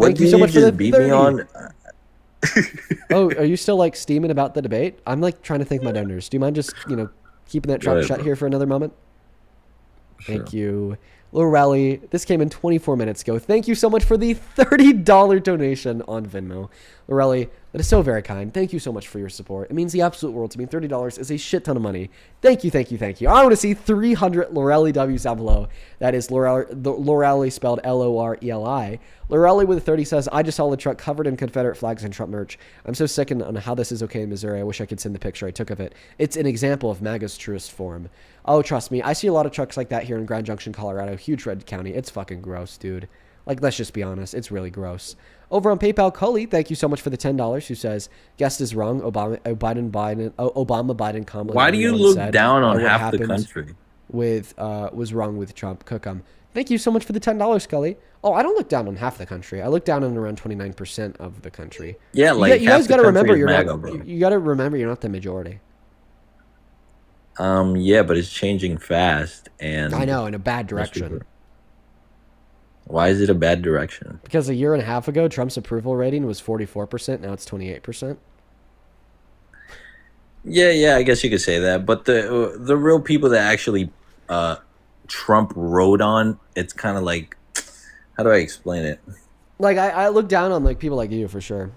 thank you so much for the 30. Oh, are you still like steaming about the debate? I'm like trying to thank my donors. Do you mind just, keeping that trap shut here for another moment? Sure. Thank you. Lorelli, this came in 24 minutes ago. Thank you so much for the $30 donation on Venmo. Lorelli, that is so very kind. Thank you so much for your support. It means the absolute world to me. $30 is a shit ton of money. Thank you, thank you, thank you. I want to see 300 Lorelli W's down below. That is Lorelli spelled Loreli. Lorelli with a 30 says, I just saw the truck covered in Confederate flags and Trump merch. I'm so sickened on how this is okay in Missouri. I wish I could send the picture I took of it. It's an example of MAGA's truest form. Oh, trust me. I see a lot of trucks like that here in Grand Junction, Colorado. Huge red county. It's fucking gross, dude. Like, let's just be honest. It's really gross. Over on PayPal, Cully, thank you so much for the $10, who says, guest is wrong. Obama, Biden, Kamala. Why do you look down on half the country? Was wrong with Trump. Cookum. Thank you so much for the $10, Cully. Oh, I don't look down on half the country. I look down on around 29% of the country. Yeah, like you guys got to remember you're MAGA, not. bro. You got to remember you're not the majority. Yeah, but it's changing fast, and I know, in a bad direction. Why is it a bad direction? Because a year and a half ago, Trump's approval rating was 44%. Now it's 28%. Yeah, I guess you could say that. But the real people that actually Trump rode on, it's kind of like, how do I explain it? Like, I look down on like people like you for sure.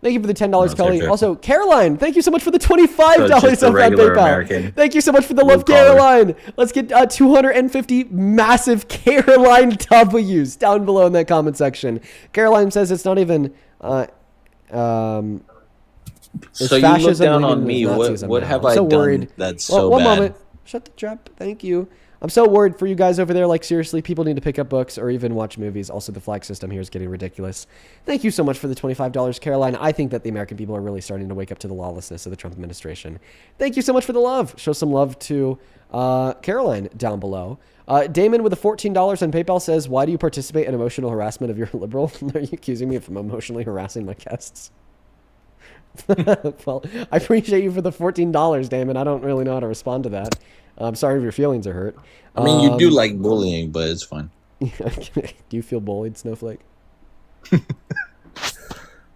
Thank you for the $10, Cully. Also, Caroline, thank you so much for the $25 on PayPal. American. Thank you so much for the love, Caroline. Let's get 250 massive Caroline W's down below in that comment section. Caroline says it's not even. So you look down on me. What have I done that's so one bad? Moment. Shut the trap. Thank you. I'm so worried for you guys over there. Like, seriously, people need to pick up books or even watch movies. Also, the flag system here is getting ridiculous. Thank you so much for the $25, Caroline. I think that the American people are really starting to wake up to the lawlessness of the Trump administration. Thank you so much for the love. Show some love to Caroline down below. Damon with the $14 on PayPal says, why do you participate in emotional harassment of your liberal? Are you accusing me of emotionally harassing my guests? Well, I appreciate you for the $14, Damon. I don't really know how to respond to that. I'm sorry if your feelings are hurt. I mean, you do like bullying, but it's fun. Do you feel bullied, Snowflake?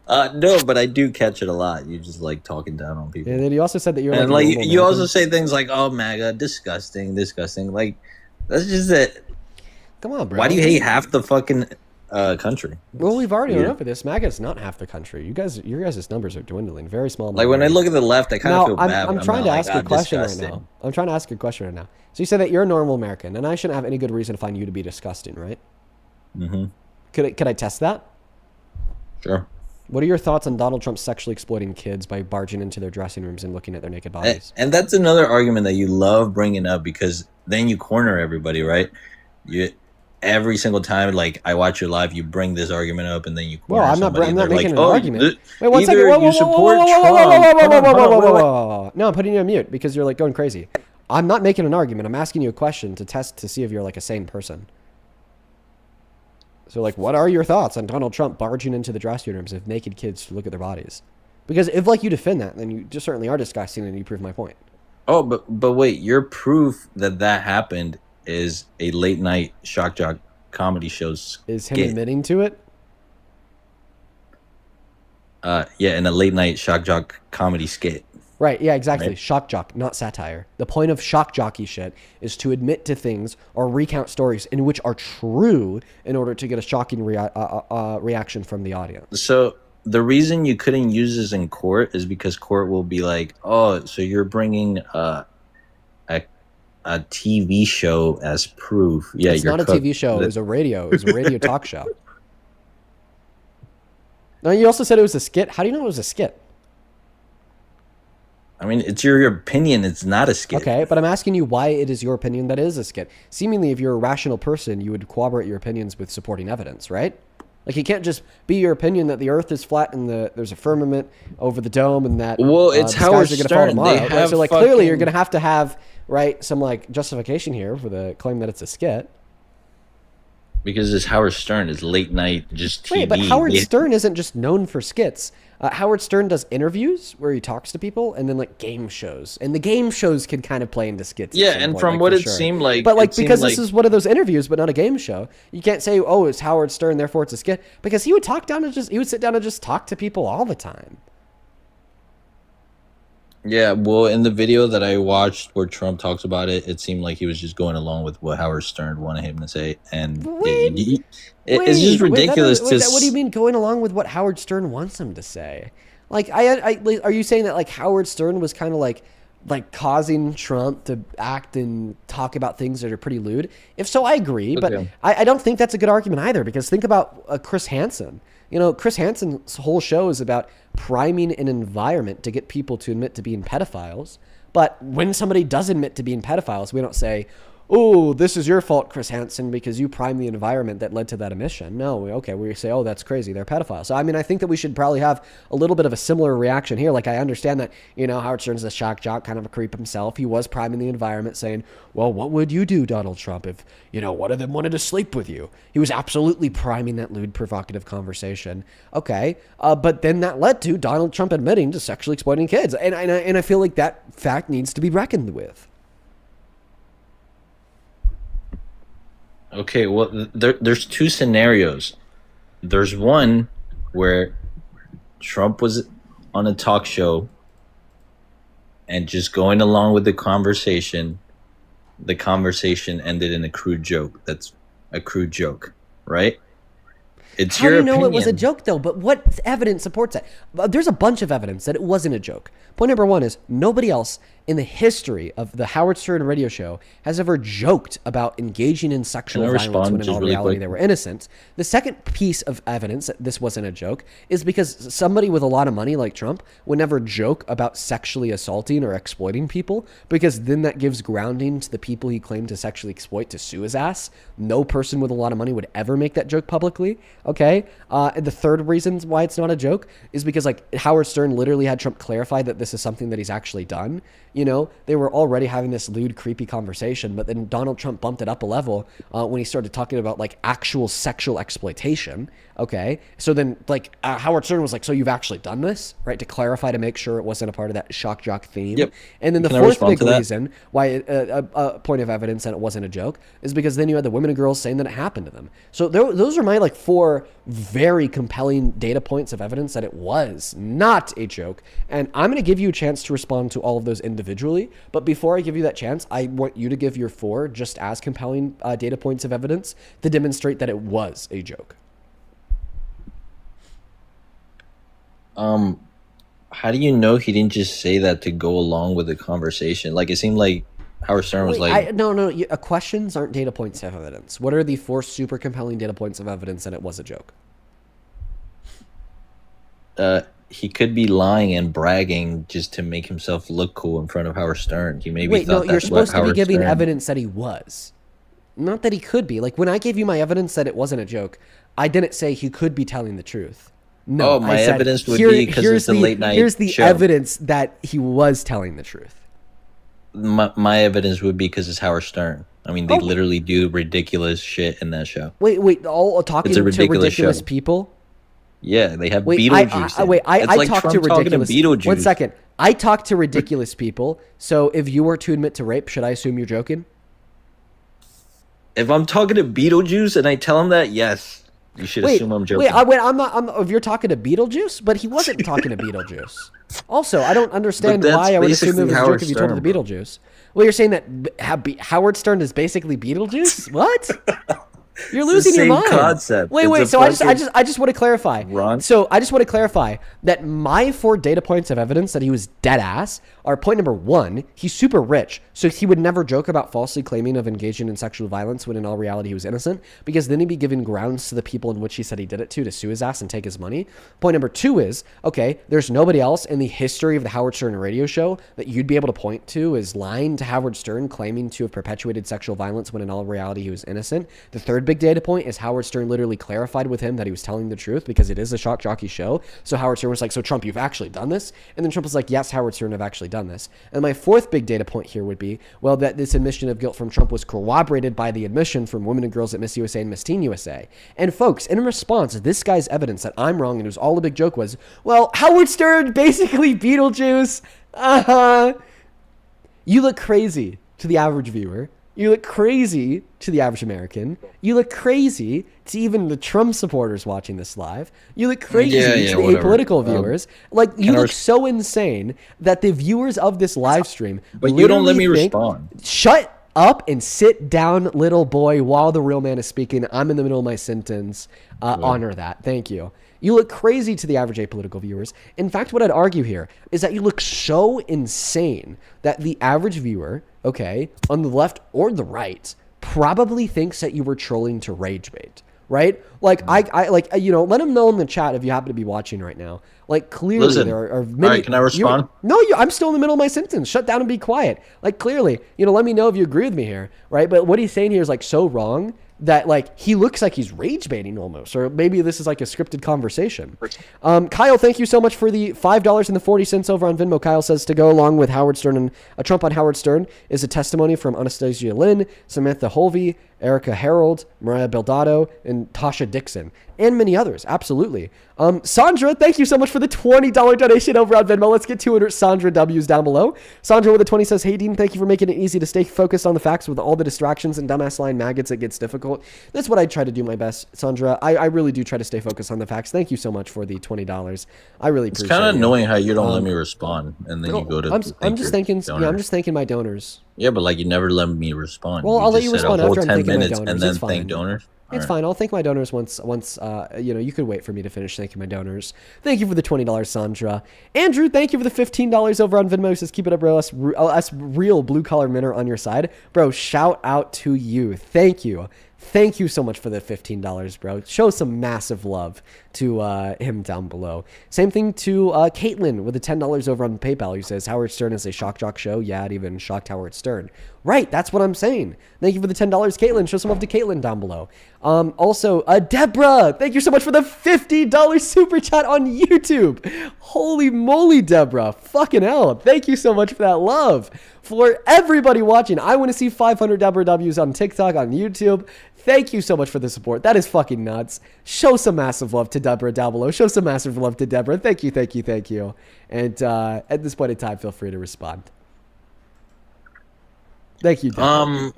No, but I do catch it a lot. You just like talking down on people. And then you also said that you're and like you also say things like, "Oh, MAGA, disgusting." Like that's just it. Come on, bro. Why do you hate half the fucking country? Well, we've already gone over this. MAGA is not half the country. Your guys' numbers are dwindling. Very small. Like when I look at the left, I kind of feel bad. I'm trying to ask you a question right now. I'm trying to ask you a question right now. So you said that you're a normal American, and I shouldn't have any good reason to find you to be disgusting, right? Mm-hmm. Could I test that? Sure. What are your thoughts on Donald Trump sexually exploiting kids by barging into their dressing rooms and looking at their naked bodies? And that's another argument that you love bringing up because then you corner everybody, right? Every single time, like I watch your live, you bring this argument up, and then you corner somebody. I'm not making an argument. Wait, one second. You support Trump. No, I'm putting you on mute because you're like going crazy. I'm not making an argument. I'm asking you a question to test to see if you're like a sane person. So, like, what are your thoughts on Donald Trump barging into the dressing rooms of naked kids to look at their bodies? Because if, like, you defend that, then you just certainly are disgusting, and you prove my point. Oh, but wait, your proof that happened is a late night shock jock comedy show's is him admitting to it? Yeah, in a late night shock jock comedy skit. Right, yeah, exactly. Right? Shock jock, not satire. The point of shock jockey shit is to admit to things or recount stories in which are true in order to get a shocking reaction from the audience. So the reason you couldn't use this in court is because court will be like, oh, so you're bringing a TV show as proof. Yeah, it's not a TV show. It was a radio. It was a radio talk show. No, you also said it was a skit. How do you know it was a skit? I mean, it's your opinion. It's not a skit. Okay, but I'm asking you why it is your opinion that it is a skit. Seemingly, if you're a rational person, you would corroborate your opinions with supporting evidence, right? Like, it can't just be your opinion that the Earth is flat and there's a firmament over the dome and that Well, it's the Howard skies are going to fall Stern. tomorrow. They Right? have So, like, clearly you're fucking- going to have right some like justification here for the claim that it's a skit. Because it's Howard Stern. It's late night, just TV. Wait, but Howard Stern isn't just known for skits. Howard Stern does interviews where he talks to people, and then like game shows, and the game shows can kind of play into skits. Yeah, at some and point, from like, what for it sure. seemed like, but like it seemed because this like- is one of those interviews, but not a game show, you can't say, oh, it's Howard Stern, therefore it's a skit, because he would he would sit down and just talk to people all the time. Yeah, well, in the video that I watched where Trump talks about it, it seemed like he was just going along with what Howard Stern wanted him to say, and it's just ridiculous. What do you mean going along with what Howard Stern wants him to say? Like, are you saying that like Howard Stern was kind of like causing Trump to act and talk about things that are pretty lewd? If so, I agree, but Okay. I don't think that's a good argument either, because think about Chris Hansen. You know, Chris Hansen's whole show is about priming an environment to get people to admit to being pedophiles. But when somebody does admit to being pedophiles, we don't say, oh, this is your fault, Chris Hansen, because you primed the environment that led to that admission. No, we say, oh, that's crazy, they're pedophiles. So, I mean, I think that we should probably have a little bit of a similar reaction here. Like, I understand that, you know, Howard Stern's a shock jock, kind of a creep himself. He was priming the environment saying, well, what would you do, Donald Trump, if, you know, one of them wanted to sleep with you? He was absolutely priming that lewd, provocative conversation. Okay, but then that led to Donald Trump admitting to sexually exploiting kids. And I feel like that fact needs to be reckoned with. Okay, well, there's two scenarios. There's one where Trump was on a talk show and just going along with the conversation ended in a crude joke. That's a crude joke, right? It's How your do you know opinion. it was a joke, though? But what evidence supports that? There's a bunch of evidence that it wasn't a joke. Point number one is nobody else in the history of the Howard Stern radio show has ever joked about engaging in sexual Can I violence respond when in just all really reality quick? they were innocent. The second piece of evidence that this wasn't a joke is because somebody with a lot of money like Trump would never joke about sexually assaulting or exploiting people, because then that gives grounding to the people he claimed to sexually exploit to sue his ass. No person with a lot of money would ever make that joke publicly. Okay. And the third reason why it's not a joke is because like Howard Stern literally had Trump clarify that this is something that he's actually done. You know, they were already having this lewd, creepy conversation, but then Donald Trump bumped it up a level when he started talking about like actual sexual exploitation. Okay. So then like Howard Stern was like, so you've actually done this, right? To clarify, to make sure it wasn't a part of that shock jock theme. Yep. And then the Can I fourth respond big to that? reason why a point of evidence that it wasn't a joke is because then you had the women and girls saying that it happened to them. So those are my like four very compelling data points of evidence that it was not a joke. And I'm going to give you a chance to respond to all of those individually. But before I give you that chance, I want you to give your four just as compelling data points of evidence to demonstrate that it was a joke. How do you know he didn't just say that to go along with the conversation? Like, it seemed like Howard Stern was like, no, questions aren't data points of evidence. What are the four super compelling data points of evidence that it was a joke? he could be lying and bragging just to make himself look cool in front of Howard Stern. He maybe thought you're that's supposed what to be Howard giving Stern. evidence that he was. Not that he could be. Like, when I gave you my evidence that it wasn't a joke, I didn't say he could be telling the truth. No, Oh, my I said, evidence would be 'cause here's it's a late night Here's the show. evidence that he was telling the truth. My evidence would be because it's Howard Stern. I mean, they Oh. literally do ridiculous shit in that show. Wait, all talking It's a to ridiculous ridiculous show. people? Yeah, they have Wait, Beetlejuice. I It's like talk Trump to talking ridiculous. Beetlejuice. One second. I talk to ridiculous people. So if you were to admit to rape, should I assume you're joking? If I'm talking to Beetlejuice and I tell him that, yes, you should assume I'm joking. I'm not. If you're talking to Beetlejuice, but he wasn't talking to Beetlejuice. Also, I don't understand But that's why I would assume it was basically a joke Howard if you told him Stern, to Beetlejuice. Well, you're saying that Howard Stern is basically Beetlejuice? What? You're losing your same mind. concept. Wait. It's a So I just fucking- want to clarify. Ron? So I just want to clarify that my 4 data points of evidence that he was dead ass are point number one, he's super rich, so he would never joke about falsely claiming of engaging in sexual violence when in all reality he was innocent, because then he'd be giving grounds to the people in which he said he did it to sue his ass and take his money. Point number two is, okay, there's nobody else in the history of the Howard Stern radio show that you'd be able to point to as lying to Howard Stern, claiming to have perpetuated sexual violence when in all reality he was innocent. The third big data point is Howard Stern literally clarified with him that he was telling the truth, because it is a shock jockey show. So Howard Stern was like, so Trump, you've actually done this? And then Trump was like, yes, Howard Stern, have actually done this. And my fourth big data point here would be, well, that this admission of guilt from Trump was corroborated by the admission from women and girls at Miss USA and Miss Teen USA. And folks, in response, this guy's evidence that I'm wrong and it was all a big joke was, well, Howard Stern, basically Beetlejuice. You look crazy to the average viewer. You look crazy to the average American. You look crazy to even the Trump supporters watching this live. You look crazy to the apolitical viewers. Like, you look so insane that the viewers of this live stream, but you don't let me respond. Shut up and sit down, little boy, while the real man is speaking. I'm in the middle of my sentence. Honor that. Thank you. You look crazy to the average apolitical viewers. In fact, what I'd argue here is that you look so insane that the average viewer, okay, on the left or the right, probably thinks that you were trolling to rage bait, right? Like, I like, you know, let them know in the chat if you happen to be watching right now. Like, clearly there are many... All right, can I respond? I'm still in the middle of my sentence. Shut down and be quiet. Like, clearly, you know, let me know if you agree with me here, right? But what he's saying here is, like, so wrong that, like, he looks like he's rage baiting almost, or maybe this is like a scripted conversation. Kyle, thank you so much for the $5.40 over on Venmo. Kyle says, to go along with Howard Stern and a Trump on Howard Stern is a testimony from Anastasia Lynn, Samantha Holvey, Erica Harold, Mariah Beldado, and Tasha Dixon, and many others. Absolutely. Sandra, thank you so much for the $20 donation over on Venmo. Let's get 200 Sandra W's down below. Sandra with a 20 says, hey, Dean, thank you for making it easy to stay focused on the facts with all the distractions and dumbass line maggots. It gets difficult. That's what I try to do my best, Sandra. I really do try to stay focused on the facts. Thank you so much for the $20. I really appreciate it. It's kind of annoying how you don't let me respond, and then you go to I'm just thanking my donors. Yeah, but like you never let me respond. Well, I'll let you respond after I'm thanking my donors. And then thank donors. It's fine. I'll thank my donors once. You know, you could wait for me to finish thanking my donors. Thank you for the $20, Sandra. Andrew, thank you for the $15 over on Venmo. He says, keep it up, bro. Us real blue collar men are on your side, bro. Shout out to you. Thank you. Thank you so much for the $15, bro. Show some massive love to him down below. Same thing to Caitlin with the $10 over on PayPal, who says, Howard Stern is a shock jock show. Yeah, it even shocked Howard Stern. Right, that's what I'm saying. Thank you for the $10, Caitlin. Show some love to Caitlin down below. Also, Deborah, thank you so much for the $50 super chat on YouTube. Holy moly, Deborah. Fucking hell. Thank you so much for that love. For everybody watching, I want to see 500 Deborah W's on TikTok, on YouTube. Thank you so much for the support. That is fucking nuts. Show some massive love to Deborah down below. Show some massive love to Deborah. Thank you, thank you, thank you. And at this point in time, feel free to respond. Thank you, Deborah.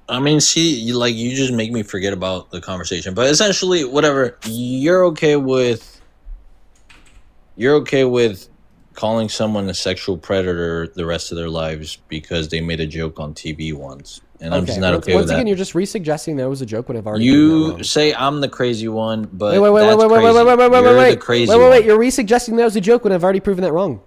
I mean, see, you just make me forget about the conversation. But essentially, whatever, you're okay with calling someone a sexual predator the rest of their lives because they made a joke on TV once. And I'm just not okay with that. Once again, you're just re-suggesting that it was a joke when I've already You say I'm the crazy one, but wait, you're the crazy one. Wait, you're re-suggesting that was a joke when I've already proven that wrong.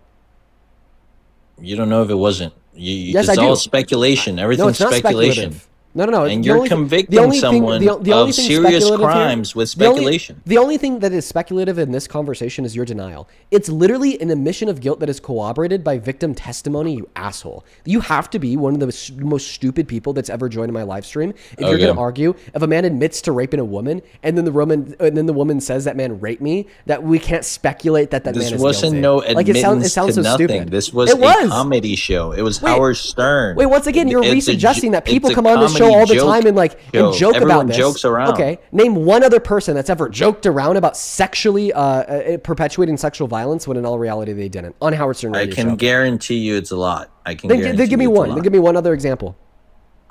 You don't know if it wasn't. Yes, it's I do. all speculation. Everything's speculation. No. And you're convicting someone of serious crimes with speculation. The only thing that is speculative in this conversation is your denial. It's literally an admission of guilt that is corroborated by victim testimony, you asshole. You have to be one of the most stupid people that's ever joined my live stream if you're going to argue if a man admits to raping a woman and then the woman says that man raped me, that we can't speculate that man is guilty. This wasn't no admittance it sounds to so nothing. stupid. This was a comedy show. It was Howard Stern. Wait, once again, you're re-suggesting that people come on the show all the time and joke about this. Jokes around. Okay, name one other person that's ever joked around about sexually perpetuating sexual violence when in all reality they didn't on Howard Stern radio I can show. guarantee you it's a lot. I can then give me one. Then give me one other example.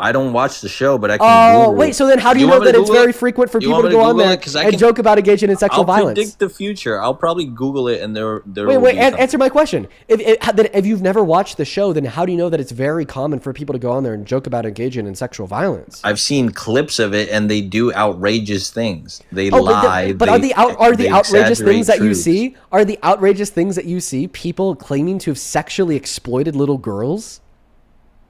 I don't watch the show, but I can Oh, Google. wait, so then how do you know want me that to it's Google very it? frequent for You people want to me to go on Google there it? 'Cause I and can- joke about engaging in sexual I'll violence? predict the future. I'll probably Google it, and there Wait, will be something. answer my question. If you've never watched the show, then how do you know that it's very common for people to go on there and joke about engaging in sexual violence? I've seen clips of it, and they do outrageous things. They Oh, lie. but are the outrageous things that you truths. see? Are the outrageous things that you see people claiming to have sexually exploited little girls?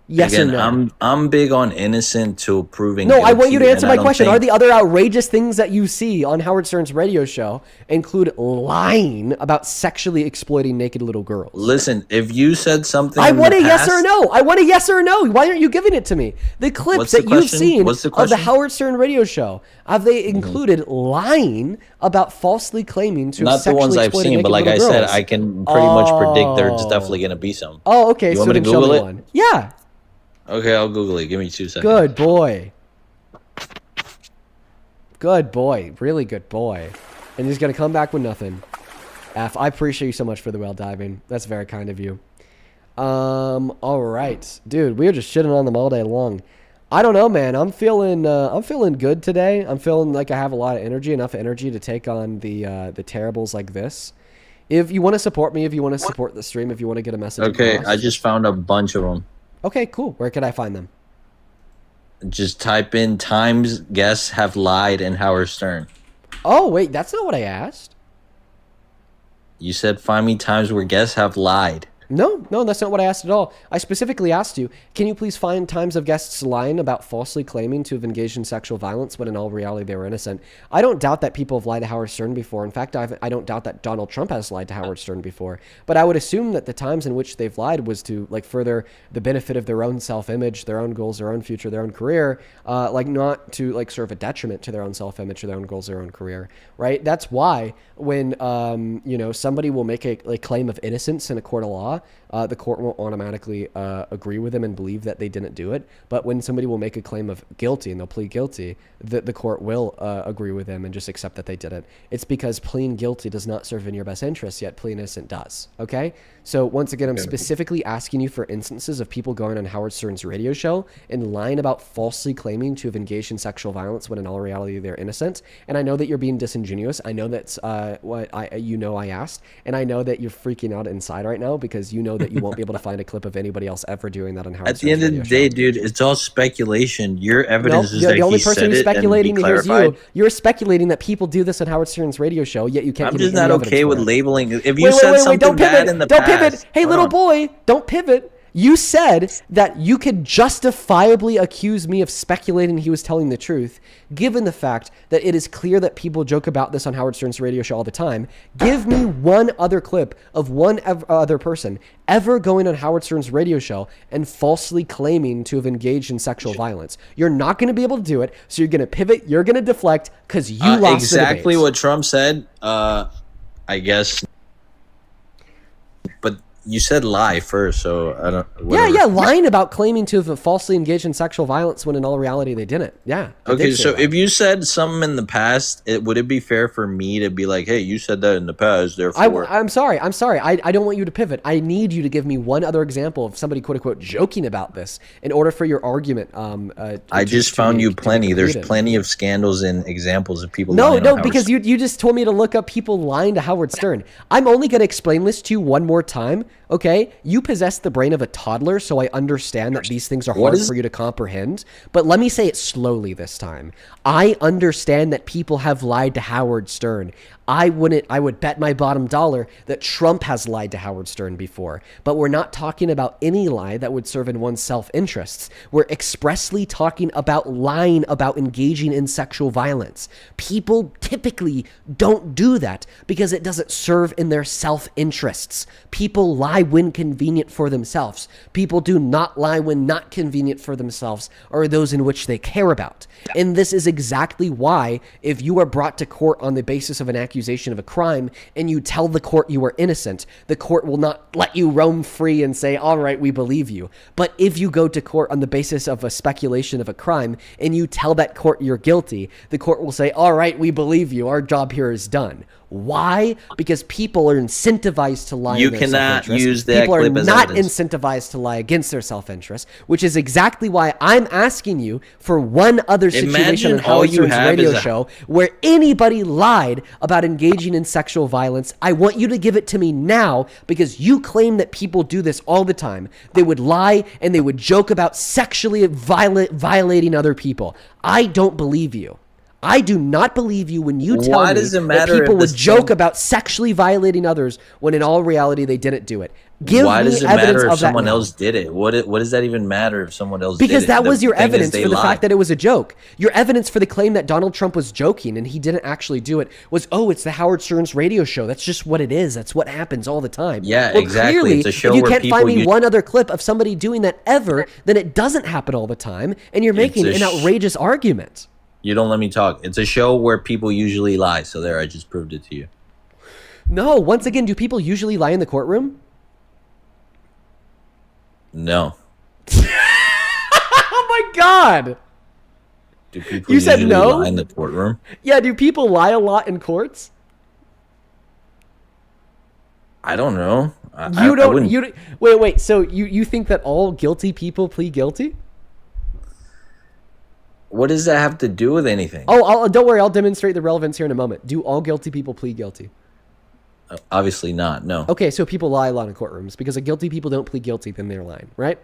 Yes Again, or no? I'm big on innocent till proven No, I want guilty, you to answer and I my don't question. Are think- the other outrageous things that you see on Howard Stern's radio show include lying about sexually exploiting naked little girls? Listen, if you said something, I in want the a yes or past- no. I want a yes or no. Why aren't you giving it to me? The clips What's the that you've question? seen What's the of the question? Howard Stern radio show, have they included lying about falsely claiming to have Not the sexually ones I've exploited seen, naked but like I little said, girls? I can pretty much predict there's Oh. definitely going to be some. Oh, okay. You So want me then to show Google me it? one. Yeah. Okay, I'll Google it. Give me 2 seconds. Good boy. Good boy. Really good boy. And he's going to come back with nothing. F, I appreciate you so much for the well diving. That's very kind of you. All right. Dude, we are just shitting on them all day long. I don't know, man. I'm feeling good today. I'm feeling like I have a lot of energy, enough energy to take on the terribles like this. If you want to support me, if you want to support the stream, if you want to get a message Okay, across. I just found a bunch of them. Okay, cool. Where could I find them? Just type in times guests have lied in Howard Stern. Oh, wait, that's not what I asked. You said find me times where guests have lied. No, that's not what I asked at all. I specifically asked you, can you please find times of guests lying about falsely claiming to have engaged in sexual violence when in all reality they were innocent? I don't doubt that people have lied to Howard Stern before. In fact, I don't doubt that Donald Trump has lied to Howard Stern before. But I would assume that the times in which they've lied was to like further the benefit of their own self-image, their own goals, their own future, their own career, like not to like serve a detriment to their own self-image, their own goals, their own career, right? That's why when somebody will make a claim of innocence in a court of law, the court won't automatically agree with them and believe that they didn't do it. But when somebody will make a claim of guilty and they'll plead guilty, the court will agree with them and just accept that they did it. It's because pleading guilty does not serve in your best interest, yet pleading innocent does. Okay? So once again, I'm specifically asking you for instances of people going on Howard Stern's radio show and lying about falsely claiming to have engaged in sexual violence when in all reality they're innocent. And I know that you're being disingenuous. I know that's what I asked, and I know that you're freaking out inside right now because you know that you won't be able to find a clip of anybody else ever doing that on Howard At the Stern's end of the radio day, show. dude, it's all speculation. Your evidence is the that only he person said who's it and speculating be here's you. clarified. You're speculating that people do this on Howard Stern's radio show, yet you can't. I'm give me just not any evidence okay for with it. labeling. If you said something don't bad pivot. in the Don't past, pivot. Hey, hold little on. boy, don't pivot. You said that you could justifiably accuse me of speculating he was telling the truth, given the fact that it is clear that people joke about this on Howard Stern's radio show all the time. Give me one other clip of one other person ever going on Howard Stern's radio show and falsely claiming to have engaged in sexual violence. You're not going to be able to do it, so you're going to pivot, you're going to deflect, because you lost exactly the debate. what Trump said. I guess, but you said lie first, so I don't. Whatever. Yeah, lying about claiming to have falsely engaged in sexual violence when in all reality they didn't. Yeah. I Okay, did say so that. if you said something in the past, would it be fair for me to be like, "Hey, you said that in the past, therefore"? I'm sorry. I don't want you to pivot. I need you to give me one other example of somebody quote unquote joking about this in order for your argument. I just found you plenty. There's completed. plenty of scandals and examples of people. No, lying on Howard because Stern. you just told me to look up people lying to Howard Stern. I'm only going to explain this to you one more time, okay? You possess the brain of a toddler, so I understand that these things are hard for you to comprehend. But let me say it slowly this time. I understand that people have lied to Howard Stern. I would bet my bottom dollar that Trump has lied to Howard Stern before. But we're not talking about any lie that would serve in one's self-interests. We're expressly talking about lying about engaging in sexual violence. People typically don't do that because it doesn't serve in their self-interests. People lie when convenient for themselves. People do not lie when not convenient for themselves or those in which they care about. And this is exactly why if you are brought to court on the basis of an accusation of a crime and you tell the court you are innocent, the court will not let you roam free and say, all right, we believe you. But if you go to court on the basis of a speculation of a crime and you tell that court you're guilty, the court will say, all right, we believe you. Our job here is done. Why? Because people are incentivized to lie. You in their cannot self-interest. use that People are clip as not evidence. incentivized to lie against their self-interest, which is exactly why I'm asking you for one other situation Imagine on all Howard you Stern's have radio is a- show where anybody lied about engaging in sexual violence. I want you to give it to me now, because you claim that people do this all the time. They would lie and they would joke about sexually violating other people. I don't believe you. I do not believe you when you tell Why me does it that matter people if would the joke same- about sexually violating others when in all reality they didn't do it. Give Why me does it evidence matter if of that someone now. else did it? What does that even matter if someone else did it? Because that was your thing is evidence they for the lied. fact that it was a joke. Your evidence for the claim that Donald Trump was joking and he didn't actually do it was, oh, it's the Howard Stern's radio show. That's just what it is. That's what happens all the time. Yeah, Well, exactly. Clearly, It's a show if you where can't find people me use- one other clip of somebody doing that ever, then it doesn't happen all the time, and you're making a an outrageous argument. You don't let me talk. It's a show where people usually lie. So there, I just proved it to you. No, once again, do people usually lie in the courtroom? No. Oh my God! Do people You said usually no? lie in the courtroom? Yeah, do people lie a lot in courts? I don't know. You don't. Wait. So you think that all guilty people plead guilty? What does that have to do with anything? Oh, don't worry. I'll demonstrate the relevance here in a moment. Do all guilty people plead guilty? Obviously not. No. Okay, so people lie a lot in courtrooms because if guilty people don't plead guilty, then they're lying, right?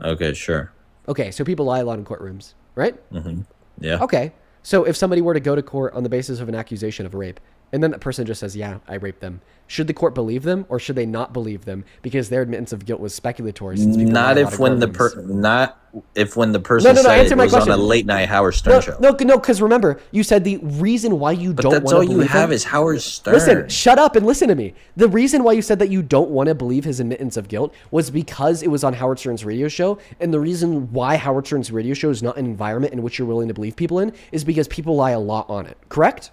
Okay, sure. Okay, so people lie a lot in courtrooms, right? Mm-hmm. Yeah. Okay, so if somebody were to go to court on the basis of an accusation of rape, and then that person just says, yeah, I raped them, should the court believe them or should they not believe them because their admittance of guilt was speculatory? Since people lie Not a lot if in when the person No, said answer it my was on question. a late night Howard Stern show. No, because remember, you said the reason why you But don't that's want to all you believe have him- is Howard Stern. Listen, shut up and listen to me. The reason why you said that you don't want to believe his admittance of guilt was because it was on Howard Stern's radio show, and the reason why Howard Stern's radio show is not an environment in which you're willing to believe people in is because people lie a lot on it, correct?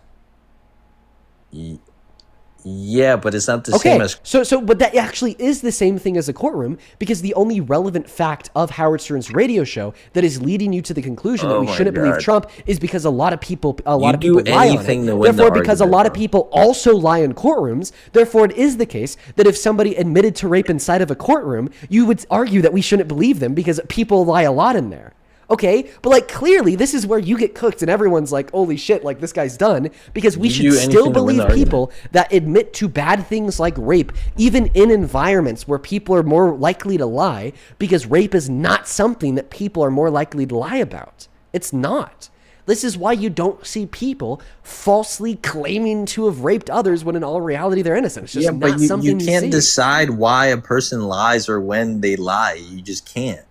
Yeah, but it's not the same as. But that actually is the same thing as a courtroom because the only relevant fact of Howard Stern's radio show that is leading you to the conclusion that Oh we my shouldn't believe God. Trump is because a lot of people lie on anything it. to win the Therefore, because a argument, lot of bro. people also lie in courtrooms, therefore it is the case that if somebody admitted to rape inside of a courtroom, you would argue that we shouldn't believe them because people lie a lot in there. Okay, but like clearly this is where you get cooked and everyone's like, holy shit, like this guy's done because we You should do still anything to win believe the people that admit to bad things like rape, even in environments where people are more likely to lie because rape is not something that people are more likely to lie about. It's not. This is why you don't see people falsely claiming to have raped others when in all reality they're innocent. It's just Yeah, not but you something you can't see. decide why a person lies or when they lie. You just can't.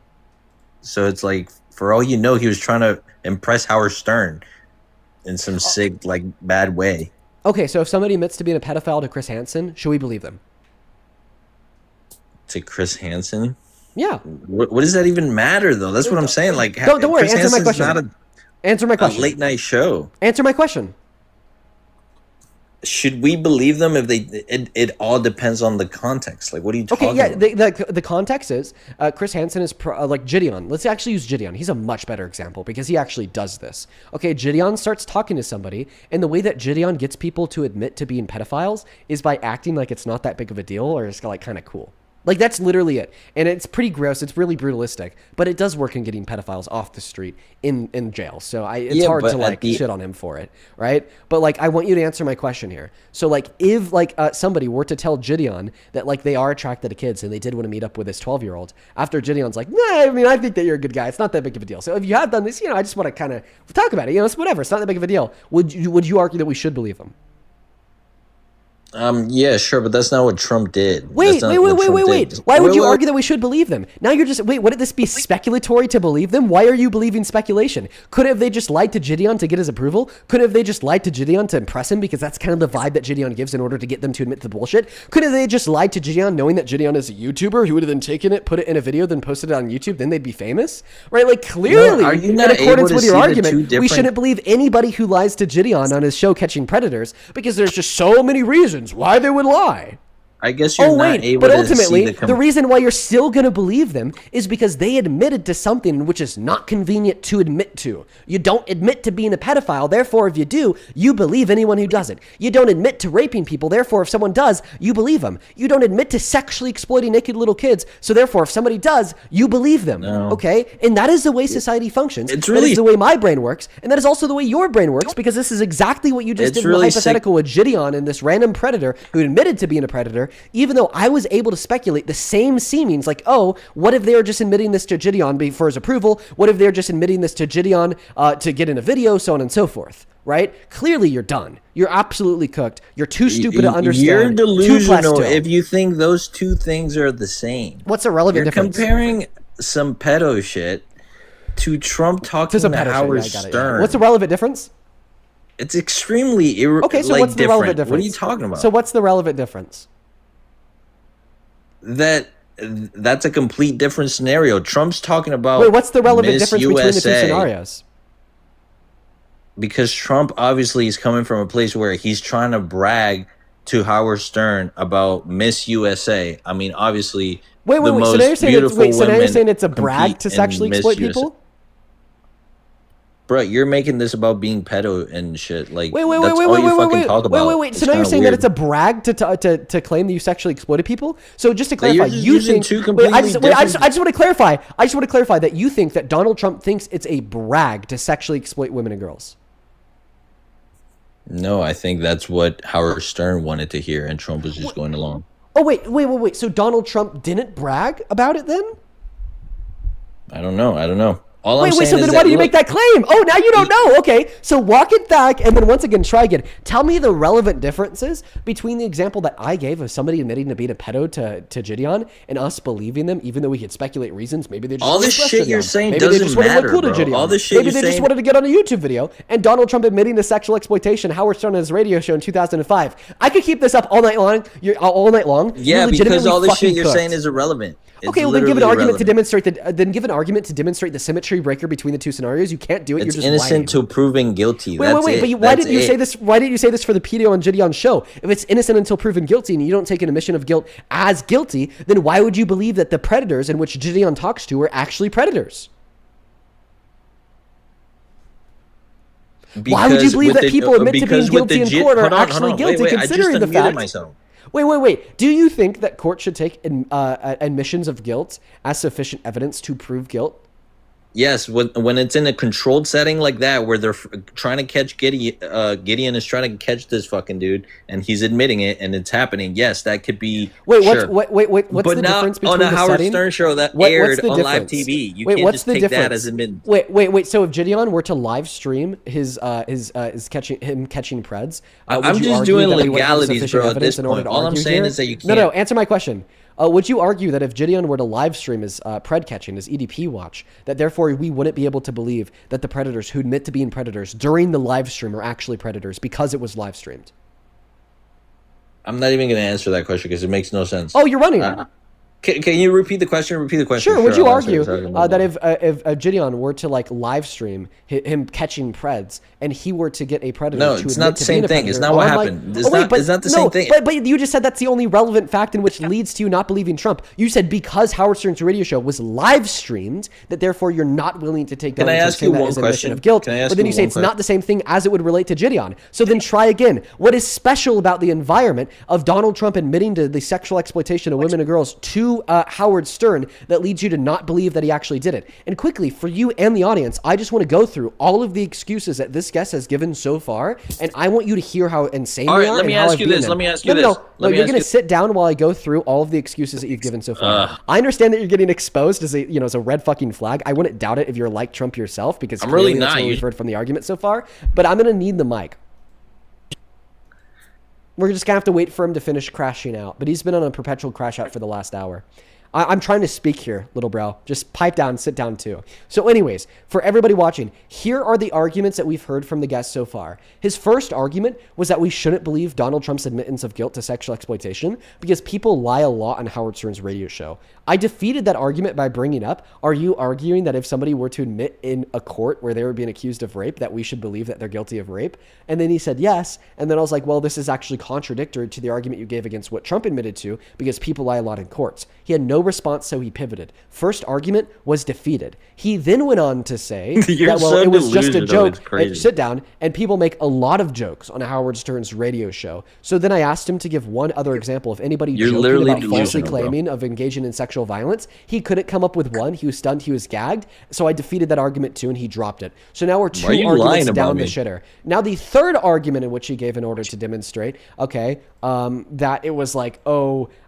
So it's like, for all you know, he was trying to impress Howard Stern in some sick, like, bad way. Okay, so if somebody admits to being a pedophile to Chris Hansen, should we believe them? To Chris Hansen? Yeah. What does that even matter, though? That's what I'm saying. Like, Don't worry. Chris Answer my Hansen's question. not Answer my a question. late night show. Answer my question. Should we believe them if they? It all depends on the context. Like, what are you talking Okay, yeah. about? The context is Chris Hansen is like Gideon. Let's actually use Gideon. He's a much better example because he actually does this. Okay, Gideon starts talking to somebody, and the way that Gideon gets people to admit to being pedophiles is by acting like it's not that big of a deal or it's like kind of cool. Like, that's literally it. And it's pretty gross. It's really brutalistic. But it does work in getting pedophiles off the street in jail. So it's hard to, like, shit on him for it, right? But, like, I want you to answer my question here. So, like, if, like, somebody were to tell Gideon that, like, they are attracted to kids and they did want to meet up with this 12-year-old, after Gideon's like, nah, I mean, I think that you're a good guy. It's not that big of a deal. So if you have done this, I just want to kind of talk about it. It's whatever. It's not that big of a deal. Would you argue that we should believe him? Yeah, sure, but that's not what Trump did. Wait. Why would you Wait. argue that we should believe them? Now you're just, wouldn't this be speculatory to believe them? Why are you believing speculation? Couldn't have they just lied to Gideon to get his approval? Couldn't have they just lied to Gideon to impress him because that's kind of the vibe that Gideon gives in order to get them to admit to the bullshit? Couldn't have they just lied to Gideon knowing that Gideon is a YouTuber who would have then taken it, put it in a video, then posted it on YouTube, then they'd be famous? Right? Like, clearly, are you in not accordance able with to your see the argument, two we different- shouldn't believe anybody who lies to Gideon on his show Catching Predators because there's just so many reasons why they would lie. I guess you're Oh not wait, able but to ultimately, see the reason why you're still going to believe them is because they admitted to something in which is not convenient to admit to. You don't admit to being a pedophile. Therefore, if you do, you believe anyone who does it. You don't admit to raping people. Therefore, if someone does, you believe them. You don't admit to sexually exploiting naked little kids. So therefore, if somebody does, you believe them. No. Okay? And that is the way society functions. It's That really- is the way my brain works. And that is also the way your brain works, because this is exactly what you just It's did in really the hypothetical with Gideon and this random predator who admitted to being a predator, even though I was able to speculate the same seemings, like, oh, what if they were just admitting this to Gideon for his approval? What if they're just admitting this to Gideon to get in a video, so on and so forth, right? Clearly, you're done. You're absolutely cooked. You're too stupid to understand. You're Too delusional plasto. if you think those two things are the same. What's the relevant You're difference? comparing some pedo shit to Trump talking To some to pedo shit, Howard I got it, yeah. Stern. What's the relevant difference? It's extremely Okay, so like, what's the different. relevant difference? What are you talking about? So what's the relevant difference? That's a complete different scenario. Trump's talking about Wait, what's the relevant Miss difference between the two USA. scenarios? Because Trump obviously is coming from a place where he's trying to brag to Howard Stern about Miss USA. I mean, obviously, Wait. the So most now you're saying beautiful so now you're women saying it's a brag compete to in sexually Miss exploit USA. people? Bro, you're making this about being pedo and shit. Like, Wait. that's all you fucking talk about. Wait. So It's now you're kinda saying weird. that it's a brag to claim that you sexually exploited people? So just to But you're clarify, just you using think two wait, completely I just different- want to clarify. I just want to clarify that you think that Donald Trump thinks it's a brag to sexually exploit women and girls. No, I think that's what Howard Stern wanted to hear, and Trump was just going along. Oh wait. So Donald Trump didn't brag about it then? I don't know. All I'm Wait, saying so is then that, why do you look, make that claim? Oh, now you don't know. Okay, so walk it back and then once again, try again. Tell me the relevant differences between the example that I gave of somebody admitting to being a pedo to Gideon and us believing them, even though we could speculate reasons. Maybe they just all wanted this to impress shit Gideon. you're saying Maybe they doesn't just wanted to look matter, cool to bro. Gideon. All this shit Maybe you're they just saying- wanted to get on a YouTube video. And Donald Trump admitting to sexual exploitation, Howard Stern on his radio show in 2005. I could keep this up all night long. All night long. Yeah, You're because legitimately all this shit fucking you're cooked. saying is irrelevant. It's Okay, well then give an literally argument to irrelevant. demonstrate the symmetry breaker between the two scenarios. You can't do it. It's You're just innocent lying. to proven guilty. Wait, That's wait. it. But why That's didn't you it. say this? Why didn't you say this for the pedo on Gideon's show? If it's innocent until proven guilty, and you don't take an admission of guilt as guilty, then why would you believe that the predators in which Gideon talks to are actually predators? Why would you believe that people admit to being guilty in court are actually guilty, considering the fact? Wait. Do you think that court should take admissions of guilt as sufficient evidence to prove guilt? Yes, when it's in a controlled setting like that, where they're trying to catch Gideon is trying to catch this fucking dude, and he's admitting it, and it's happening. Yes, that could be. Wait, sure. what's But the not difference between on a the Howard setting? Stern show that What's aired the on live difference? TV? You Wait, can't what's just the take difference? that as admittance. Wait. So if Gideon were to live stream his catching preds, would I'm you just argue doing that we wouldn't have legalities, sufficient bro, at evidence this in order point. to All I'm argue saying here? is that you No, can't. answer my question. Would you argue that if Gideon were to live stream his pred catching, his EDP watch, that therefore we wouldn't be able to believe that the predators who admit to being predators during the live stream are actually predators because it was live streamed? I'm not even going to answer that question because it makes no sense. Oh, you're running. Can you repeat the question? Repeat the question. Sure. Would you I'll argue answer it. that if Gideon were to like live stream him catching preds and he were to get a predator No, to it's admit not the to being same a thing. It's predator not what on, happened. It's not the same thing. But you just said that's the only relevant fact in which leads to you not believing Trump. You said because Howard Stern's radio show was live streamed that therefore you're not willing to take. Can I ask you one as an admission question? of guilt, Can I ask but then you you say one it's not the same thing as it would relate to Gideon. So then try again. What is special about the environment of Donald Trump admitting to the sexual exploitation of women and girls to Howard Stern that leads you to not believe that he actually did it? And quickly, for you and the audience, I just want to go through all of the excuses that this guest has given so far, and I want you to hear how insane All they right, are. let me and how ask I've you beaten this. them. Let me ask you No, this. no, you're going to sit down while I go through all of the excuses that you've given so far. I understand that you're getting exposed as a red fucking flag. I wouldn't doubt it if you're like Trump yourself, because I'm really clearly that's not. what we've heard from the argument so far. But I'm going to need the mic. We're just going to have to wait for him to finish crashing out. But he's been on a perpetual crash out for the last hour. I'm trying to speak here, little bro. Just pipe down, sit down too. So anyways, for everybody watching, here are the arguments that we've heard from the guest so far. His first argument was that we shouldn't believe Donald Trump's admittance of guilt to sexual exploitation because people lie a lot on Howard Stern's radio show. I defeated that argument by bringing up, are you arguing that if somebody were to admit in a court where they were being accused of rape, that we should believe that they're guilty of rape? And then he said yes. And then I was like, well, this is actually contradictory to the argument you gave against what Trump admitted to because people lie a lot in courts. He had no response, so he pivoted. First argument was defeated. He then went on to say that, well, it was just a joke. Sit down. And people make a lot of jokes on Howard Stern's radio show. So then I asked him to give one other example of anybody joking about falsely claiming of engaging in sexual violence. He couldn't come up with one. He was stunned. He was gagged. So I defeated that argument too, and he dropped it. So now we're 2 arguments down the shitter. Now the third argument in which he gave in order to demonstrate, that it was like,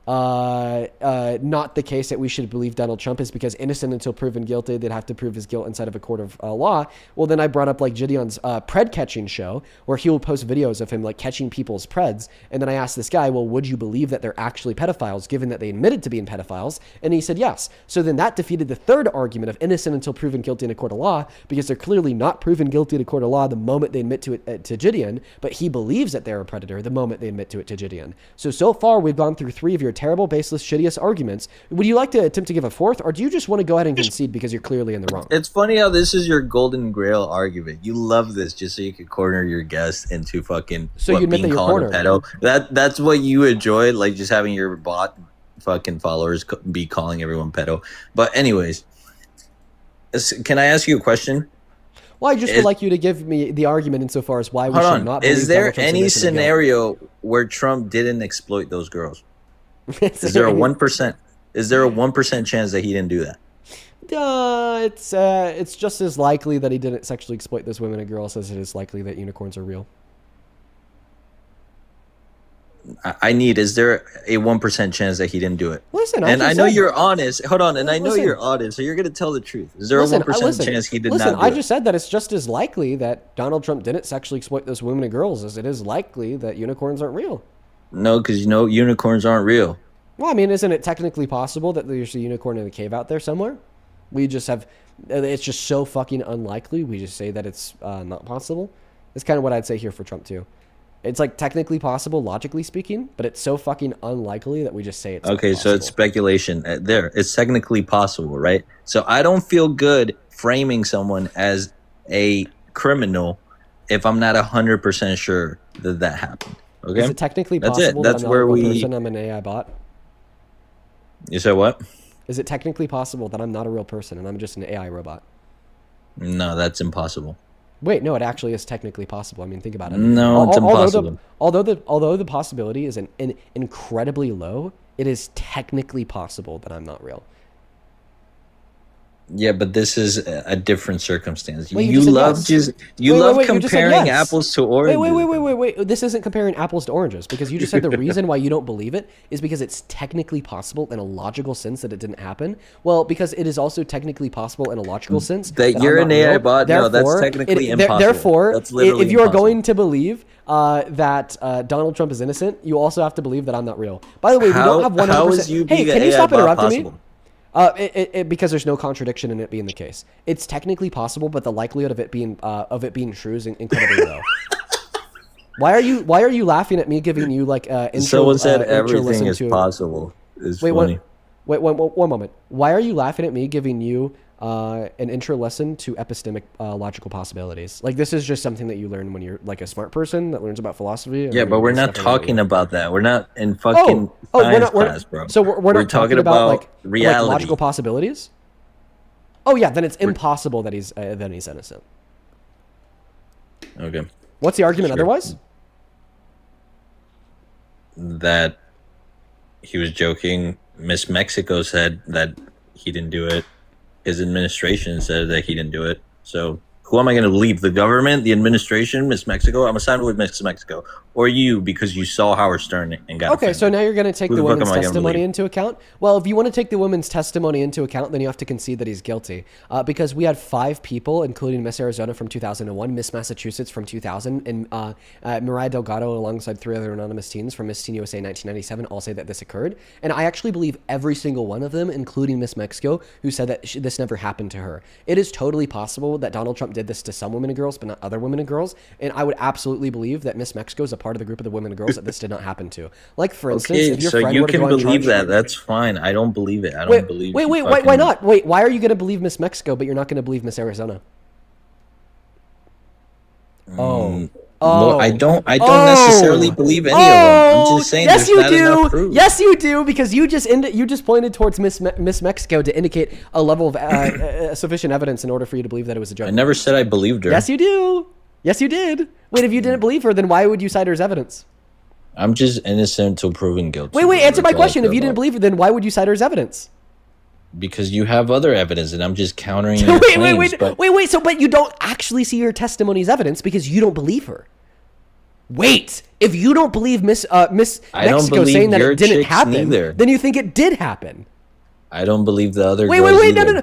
not the case that we should believe Donald Trump is because innocent until proven guilty, they'd have to prove his guilt inside of a court of law. Well, then I brought up like Gideon's pred catching show where he will post videos of him like catching people's preds. And then I asked this guy, well, would you believe that they're actually pedophiles given that they admitted to being pedophiles? And he said yes. So then that defeated the third argument of innocent until proven guilty in a court of law because they're clearly not proven guilty in a court of law the moment they admit to it to Gideon, but he believes that they're a predator the moment they admit to it to Gideon. So far we've gone through 3 of your terrible, baseless, shittiest arguments. Would you like to attempt to give a fourth, or do you just want to go ahead and concede because you're clearly in the wrong? It's funny how this is your golden grail argument. You love this just so you could corner your guest into fucking being called a pedo. That's what you enjoy, like just having your bot fucking followers be calling everyone pedo. But anyways, can I ask you a question? Well, I just would like you to give me the argument insofar as why we should not believe Is there any scenario where Trump didn't exploit those girls? Is there a 1%? Is there a 1% chance that he didn't do that? It's just as likely that he didn't sexually exploit those women and girls as it is likely that unicorns are real. Is there a 1% chance that he didn't do it? Listen, I know you're honest. Hold on, and I know you're honest, so you're going to tell the truth. Is there a 1% chance he did not do it? I just said that it's just as likely that Donald Trump didn't sexually exploit those women and girls as it is likely that unicorns aren't real. No, because unicorns aren't real. Well, I mean, isn't it technically possible that there's a unicorn in a cave out there somewhere? We just have, it's just so fucking unlikely. We just say that it's not possible. That's kind of what I'd say here for Trump too. It's like technically possible, logically speaking, but it's so fucking unlikely that we just say it's okay. So it's speculation. It's technically possible, right? So I don't feel good framing someone as a criminal if I'm not 100% sure that happened. Okay, is it technically possible that I'm not a real person? I'm an AI bot. You said what? Is it technically possible that I'm not a real person and I'm just an AI robot? No, that's impossible. Wait, no, it actually is technically possible. I mean, think about it. No, it's impossible. Although the possibility is incredibly low, it is technically possible that I'm not real. Yeah, but this is a different circumstance. You love comparing apples to oranges. Wait. This isn't comparing apples to oranges because you just said the reason why you don't believe it is because it's technically possible in a logical sense that it didn't happen. Well, because it is also technically possible in a logical sense that you're an AI bot. No, that's technically impossible. Therefore, that's literally if you are going to believe that Donald Trump is innocent, you also have to believe that I'm not real. By the way, we don't have 100%. How is you being can you stop interrupting me? Because there's no contradiction in it being the case. It's technically possible, but the likelihood of it being true is incredibly low. Why are you laughing at me giving you like intro? Someone said everything is possible. It's funny. Wait, one moment. Why are you laughing at me giving you an intro lesson to epistemic logical possibilities? Like, this is just something that you learn when you're like a smart person that learns about philosophy. Yeah, but we're not talking about that. We're not in fucking science class, bro. So we're not talking about like reality. Like logical possibilities. Oh yeah, then it's impossible that he's innocent. Okay. What's the argument otherwise? That he was joking. Miss Mexico said that he didn't do it. His administration said that he didn't do it. So Who am I going to believe? The government, the administration, Miss Mexico? I'm going to side with Miss Mexico. Or you, because you saw Howard Stern and got Okay, offended. so now you're going to take Who the the fuck woman's am I gonna testimony believe? into account? Well, if you want to take the woman's testimony into account, then you have to concede that he's guilty. Because we had 5 people, including Miss Arizona from 2001, Miss Massachusetts from 2000, and Mariah Delgado alongside 3 other anonymous teens from Miss Teen USA 1997 all say that this occurred. And I actually believe every single one of them, including Miss Mexico, who said that this never happened to her. It is totally possible that Donald Trump did this to some women and girls, but not other women and girls. And I would absolutely believe that Miss Mexico is a part of the group of the women and girls that this did not happen to. Like, for instance, Okay, if your so friend you were to can go on believe charge- that. That's fine. I don't believe it. I don't Wait, believe. wait, you wait, why fucking- not? Wait, why are you going to believe Miss Mexico, but you're not going to believe Miss Arizona? No, I don't necessarily believe any of them. I'm just saying yes, there's you not enough do. proof. Yes, you do, because you just pointed towards Miss Mexico to indicate a level of sufficient evidence in order for you to believe that it was a joke. I never said I believed her. Yes, you do. Yes, you did. Wait, if you didn't believe her, then why would you cite her as evidence? I'm just innocent until proven guilty. Wait, answer my That's all I question. care If you didn't about. believe her, then why would you cite her as evidence? Because you have other evidence, and I'm just countering your claims. Wait. So, but you don't actually see her testimony as evidence because you don't believe her. Wait, if you don't believe Miss I don't Mexico believe saying that your it didn't chicks happen, neither. then you think it did happen. I don't believe the other Wait, girls no. either.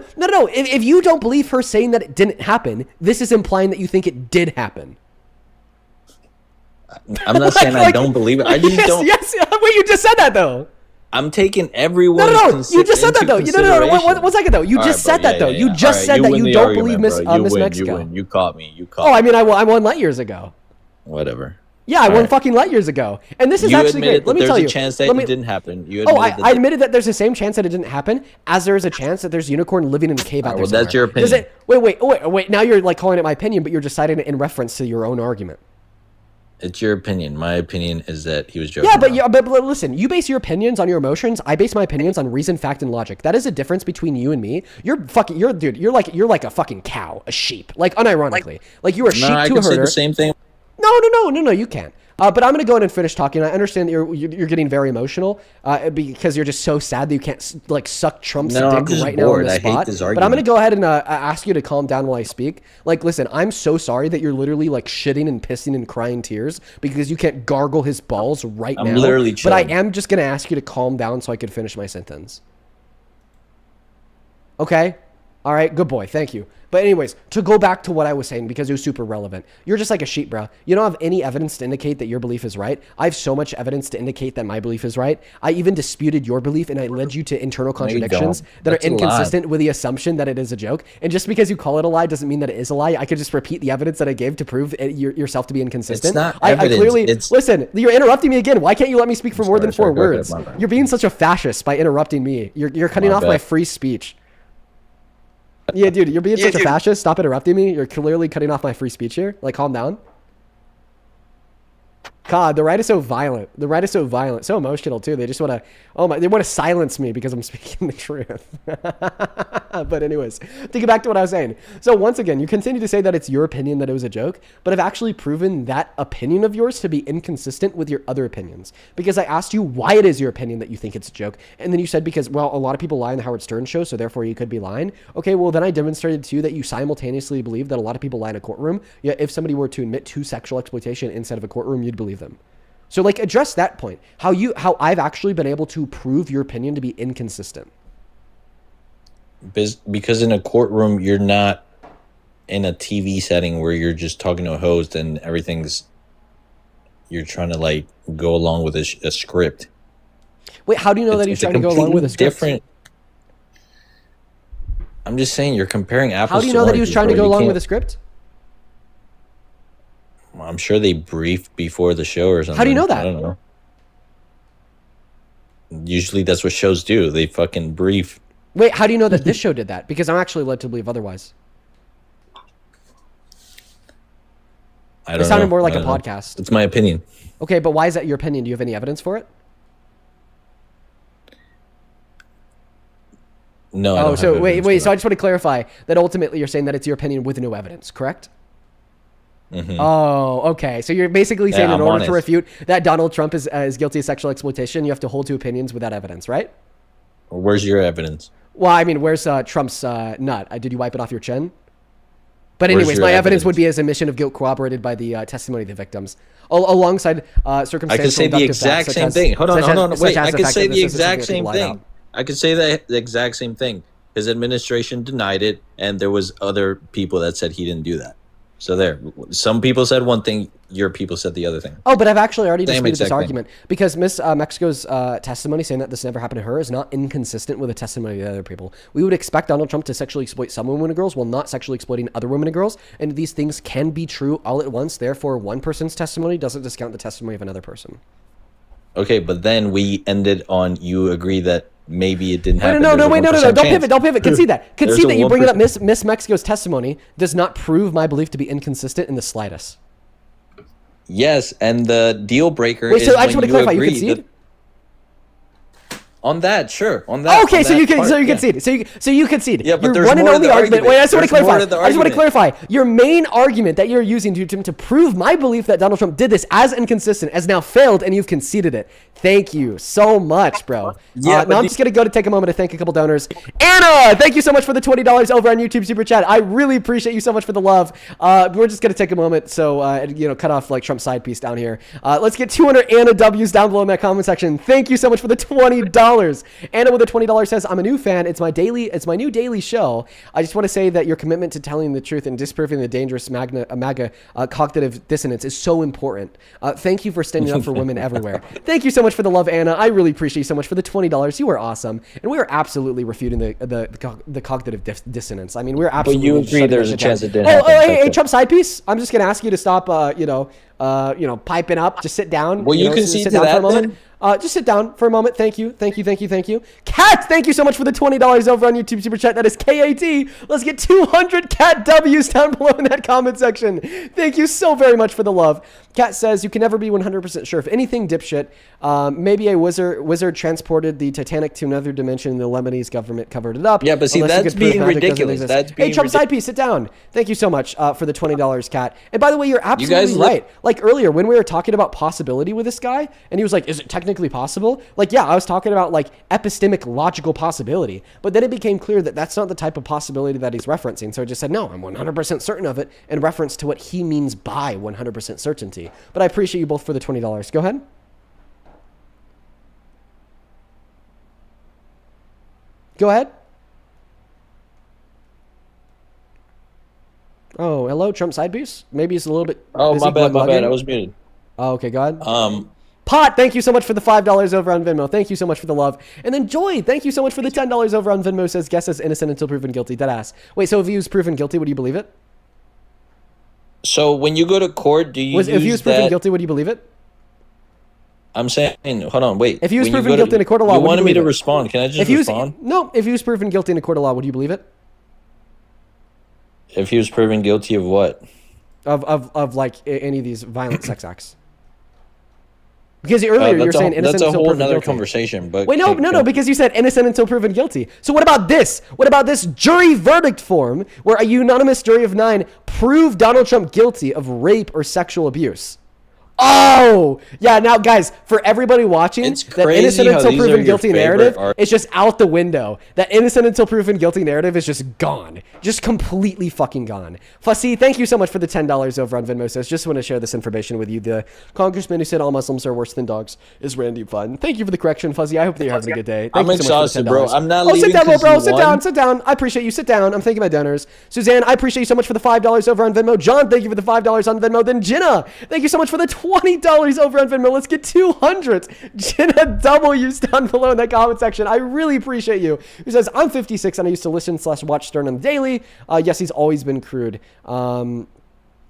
If you don't believe her saying that it didn't happen, this is implying that you think it did happen. I'm not saying I don't believe it. I just don't. Yes. Wait, you just said that though. I'm taking everyone. No. You just said that though. No. One second though. You All just right, said bro, that though. yeah, You yeah. just All right, said that win you the don't argument, believe Miss bro. You win, Mexico. You win. You caught me. Oh, I mean, I won light years ago. Whatever. Yeah, I All won right. fucking light years ago. And this is You actually admitted great. Let that me tell there's you. a chance that Let me- it didn't happen. You Oh, admitted I admitted that there's the same chance that it didn't happen as there is a chance that there's a unicorn living in a cave out there well, that's somewhere. your opinion. Wait. Now you're like calling it my opinion, but you're just citing it in reference to your own argument. It's your opinion. My opinion is that he was joking. Yeah, but listen, you base your opinions on your emotions. I base my opinions on reason, fact, and logic. That is a difference between you and me. You're like a fucking cow, a sheep. Like unironically. Like you're a sheep I to a can say herder. the same thing. No, you can't. But I'm going to go ahead and finish talking. I understand that you're getting very emotional because you're just so sad that you can't like suck Trump's No, I'm dick just right now on bored. the I hate spot. this But I'm going to argument. go ahead and ask you to calm down while I speak. Like, listen, I'm so sorry that you're literally like shitting and pissing and crying tears because you can't gargle his balls right I'm now. literally But I chilling. am just going to ask you to calm down so I can finish my sentence. Okay? All right, good boy. Thank you. But anyways, to go back to what I was saying, because it was super relevant. You're just like a sheep, bro. You don't have any evidence to indicate that your belief is right. I have so much evidence to indicate that my belief is right. I even disputed your belief, and I led you to internal contradictions that That's are a lie. inconsistent with the assumption that it is a joke. And just because you call it a lie doesn't mean that it is a lie. I could just repeat the evidence that I gave to prove yourself to be inconsistent. It's not I evidence. clearly It's- listen. You're interrupting me again. Why can't you let me speak for more than Sorry, 4 go ahead, words? my bad. You're being such a fascist by interrupting me. You're cutting My off my bad. free speech. Yeah, dude, you're being such a fascist. Stop interrupting me. You're clearly cutting off my free speech here. Like, calm down. God, the right is so violent. The right is so violent, so emotional too. They just want to, they want to silence me because I'm speaking the truth. But anyways, to get back to what I was saying. So once again, you continue to say that it's your opinion that it was a joke, but I've actually proven that opinion of yours to be inconsistent with your other opinions. Because I asked you why it is your opinion that you think it's a joke. And then you said because, well, a lot of people lie in the Howard Stern show, so therefore you could be lying. Okay, well then I demonstrated to you that you simultaneously believe that a lot of people lie in a courtroom. Yet if somebody were to admit to sexual exploitation inside of a courtroom, you'd believe them. So like address that point. How I've actually been able to prove your opinion to be inconsistent. Because in a courtroom, you're not in a TV setting where you're just talking to a host and you're trying to like go along with a script. Wait, how do you know that he's trying to go along with a script? Different. I'm just saying you're comparing apples. How do you know that he was trying to go along with a script? I'm sure they briefed before the show or something. How do you know that? I don't know. Usually that's what shows do. They fucking brief. Wait, how do you know that this show did that? Because I'm actually led to believe otherwise. I don't It sounded know. more like I a don't know. podcast. It's my opinion. Okay, but why is that your opinion? Do you have any evidence for it? No. I don't so have wait. evidence for So I that. just want to clarify that ultimately you're saying that it's your opinion with no evidence, correct? Mhm. Oh, okay. So you're basically saying Yeah, in I'm order to honest. refute that Donald Trump is guilty of sexual exploitation, you have to hold to opinions without evidence, right? Where's your evidence? Well, I mean, where's Trump's nut? Did you wipe it off your chin? But Where's anyways, your my evidence would be his admission of guilt corroborated by the testimony of the victims, alongside circumstantial. I could say the exact same thing. Hold on, wait. I could say the exact same thing. I could say the exact same thing. His administration denied it, and there was other people that said he didn't do that. So there, some people said one thing, your people said the other thing. Oh, but I've actually already Same disputed this exact thing. argument because Miss Mexico's testimony saying that this never happened to her is not inconsistent with the testimony of the other people. We would expect Donald Trump to sexually exploit some women and girls while not sexually exploiting other women and girls, and these things can be true all at once. Therefore, one person's testimony doesn't discount the testimony of another person. Okay, but then we ended on you agree that maybe it didn't happen. No, There's a wait, no, 1% don't chance. pivot. Concede that. There's Concede a that you bringing up 1%. Miss Mexico's testimony does not prove my belief to be inconsistent in the slightest. Yes, and the deal breaker Wait, is so I just when want to clarify, you agree concede? that- on that, sure. On that. Okay, on so that you can, part, so you yeah. concede. So you concede. Yeah, but your there's one and more to only the argument. argument. Wait, I just want to There's more clarify. to the I just want to argument. clarify. Your main argument that you're using to prove my belief that Donald Trump did this as inconsistent has now failed, and you've conceded it. Thank you so much, bro. Yeah, now I'm just gonna go to take a moment to thank a couple donors. Anna, thank you so much for the $20 over on YouTube Super Chat. I really appreciate you so much for the love. We're just gonna take a moment, so cut off like Trump's side piece down here. Let's get 200 Anna W's down below in that comment section. Thank you so much for the $20. Anna with a $20 says, "I'm a new fan. It's my new daily show. I just want to say that your commitment to telling the truth and disproving the dangerous MAGA cognitive dissonance is so important. Thank you for standing up for women everywhere." Thank you so much for the love, Anna. I really appreciate you so much for the $20. You are awesome, and we are absolutely refuting the cognitive dissonance. I mean, we're absolutely. But you agree shutting there's that a shit chance down. it didn't happen. Hey, Trump side piece. I'm just gonna ask you to stop. Piping up. Just sit down. Well, you know, concede sit to down for that a moment. Just sit down for a moment. Thank you. Kat, thank you so much for the $20 over on YouTube Super Chat. That is KAT. Let's get 200 Kat W's down below in that comment section. Thank you so very much for the love. Kat says, "You can never be 100% sure if anything, dipshit. Maybe a wizard transported the Titanic to another dimension and the Lebanese government covered it up." Yeah, but see, Unless you that's could prove being magic doesn't ridiculous. exist. That's Hey, being Trump side piece, sit down. Thank you so much for the $20, Kat. And by the way, you're absolutely right. Like earlier when we were talking about possibility with this guy, and he was like, "Is it technically possible?" Like, yeah, I was talking about like epistemic logical possibility, but then it became clear that that's not the type of possibility that he's referencing. So I just said, no, I'm 100% certain of it in reference to what he means by 100% certainty. But I appreciate you both for the $20. Go ahead. Go ahead. Oh, hello, Trump side piece. Maybe it's a little bit. Oh, busy my bad. glug-glugging. I was muted. Oh, okay, go ahead. Pot, thank you so much for the $5 over on Venmo. Thank you so much for the love. And then Joy, thank you so much for the $10 over on Venmo. Says, "Guess as innocent until proven guilty." Deadass. Wait, so if he was proven guilty, would you believe it? So when you go to court, do you If he was use proven that? guilty, would you believe it? I'm saying, hold on, wait. If he was When you proven go guilty in a court of law, you would you wanted me believe to it? respond. Can I just If he was respond? if he was proven guilty in a court of law, would you believe it? If he was proven guilty of what? Of like any of these violent sex acts. Because earlier you were saying innocent that's a until whole proven other guilty. conversation. But Wait, no, because you said innocent until proven guilty. So what about this? What about this jury verdict form where a unanimous jury of 9 proved Donald Trump guilty of rape or sexual abuse? Oh, yeah. Now, guys, for everybody watching, It's that crazy innocent how until these are proven your guilty favorite narrative art- is just out the window. That innocent until proven guilty narrative is just gone. Just completely fucking gone. Fussy, thank you so much for the $10 over on Venmo. Says, "Just want to share this information with you. The congressman who said all Muslims are worse than dogs is Randy Fun." Thank you for the correction, Fuzzy. I hope that you're having a good day. Thank I'm you so much for the exhausted, bro. $10. I'm not Oh, sit leaving down, 'cause bro. you Sit won. down. Sit down. I appreciate you. Sit down. I'm thanking my donors. Suzanne, I appreciate you so much for the $5 over on Venmo. John, thank you for the $5 on Venmo. Then Jenna, thank you so much for the $20 over on Venmo. Let's get 200 Jenna W's down below in that comment section. I really appreciate you. Who says, "I'm 56 and I used to listen/watch Stern on the daily." Yes, he's always been crude.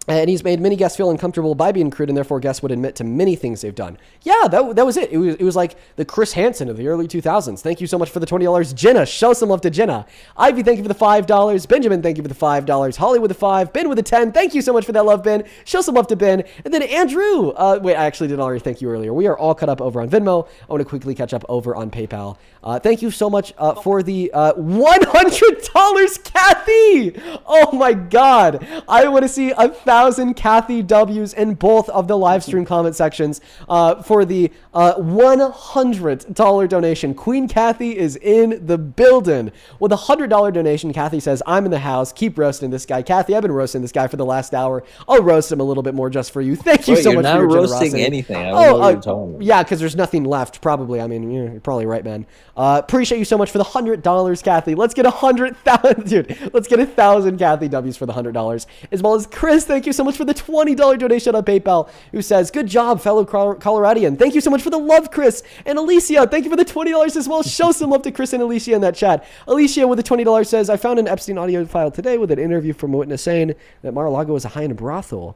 And he's made many guests feel uncomfortable by being crude, and therefore guests would admit to many things they've done. Yeah, that was it. It was like the Chris Hansen of the early 2000s. Thank you so much for the $20. Jenna, show some love to Jenna. Ivy, thank you for the $5. Benjamin, thank you for the $5. Holly with the 5. Ben with the 10. Thank you so much for that love, Ben. Show some love to Ben. And then Andrew. Wait, I actually didn't already thank you earlier. We are all caught up over on Venmo. I want to quickly catch up over on PayPal. Thank you so much for the $100, Kathy. Oh my God. I want to see 1,000 100,000 Kathy W's in both of the live stream comment sections for the $100 donation. Queen Kathy is in the building. With a $100 donation, Kathy says, I'm in the house. Keep roasting this guy. Kathy, I've been roasting this guy for the last hour. I'll roast him a little bit more just for you. Thank you so much for your generosity. You're not roasting anything. I don't know what you're talking about. Yeah, because there's nothing left, probably. I mean, you're probably right, man. Appreciate you so much for the $100, Kathy. Let's get 100,000, dude. Let's get 1,000 Kathy W's for the $100. As well as Chris, thank you so much for the $20 donation on PayPal, who says, good job, fellow Coloradian. Thank you so much for the love, Chris. And Alicia, thank you for the $20 as well. Show some love to Chris and Alicia in that chat. Alicia with the $20 says, I found an Epstein audio file today with an interview from a witness saying that Mar-a-Lago is a high-end brothel.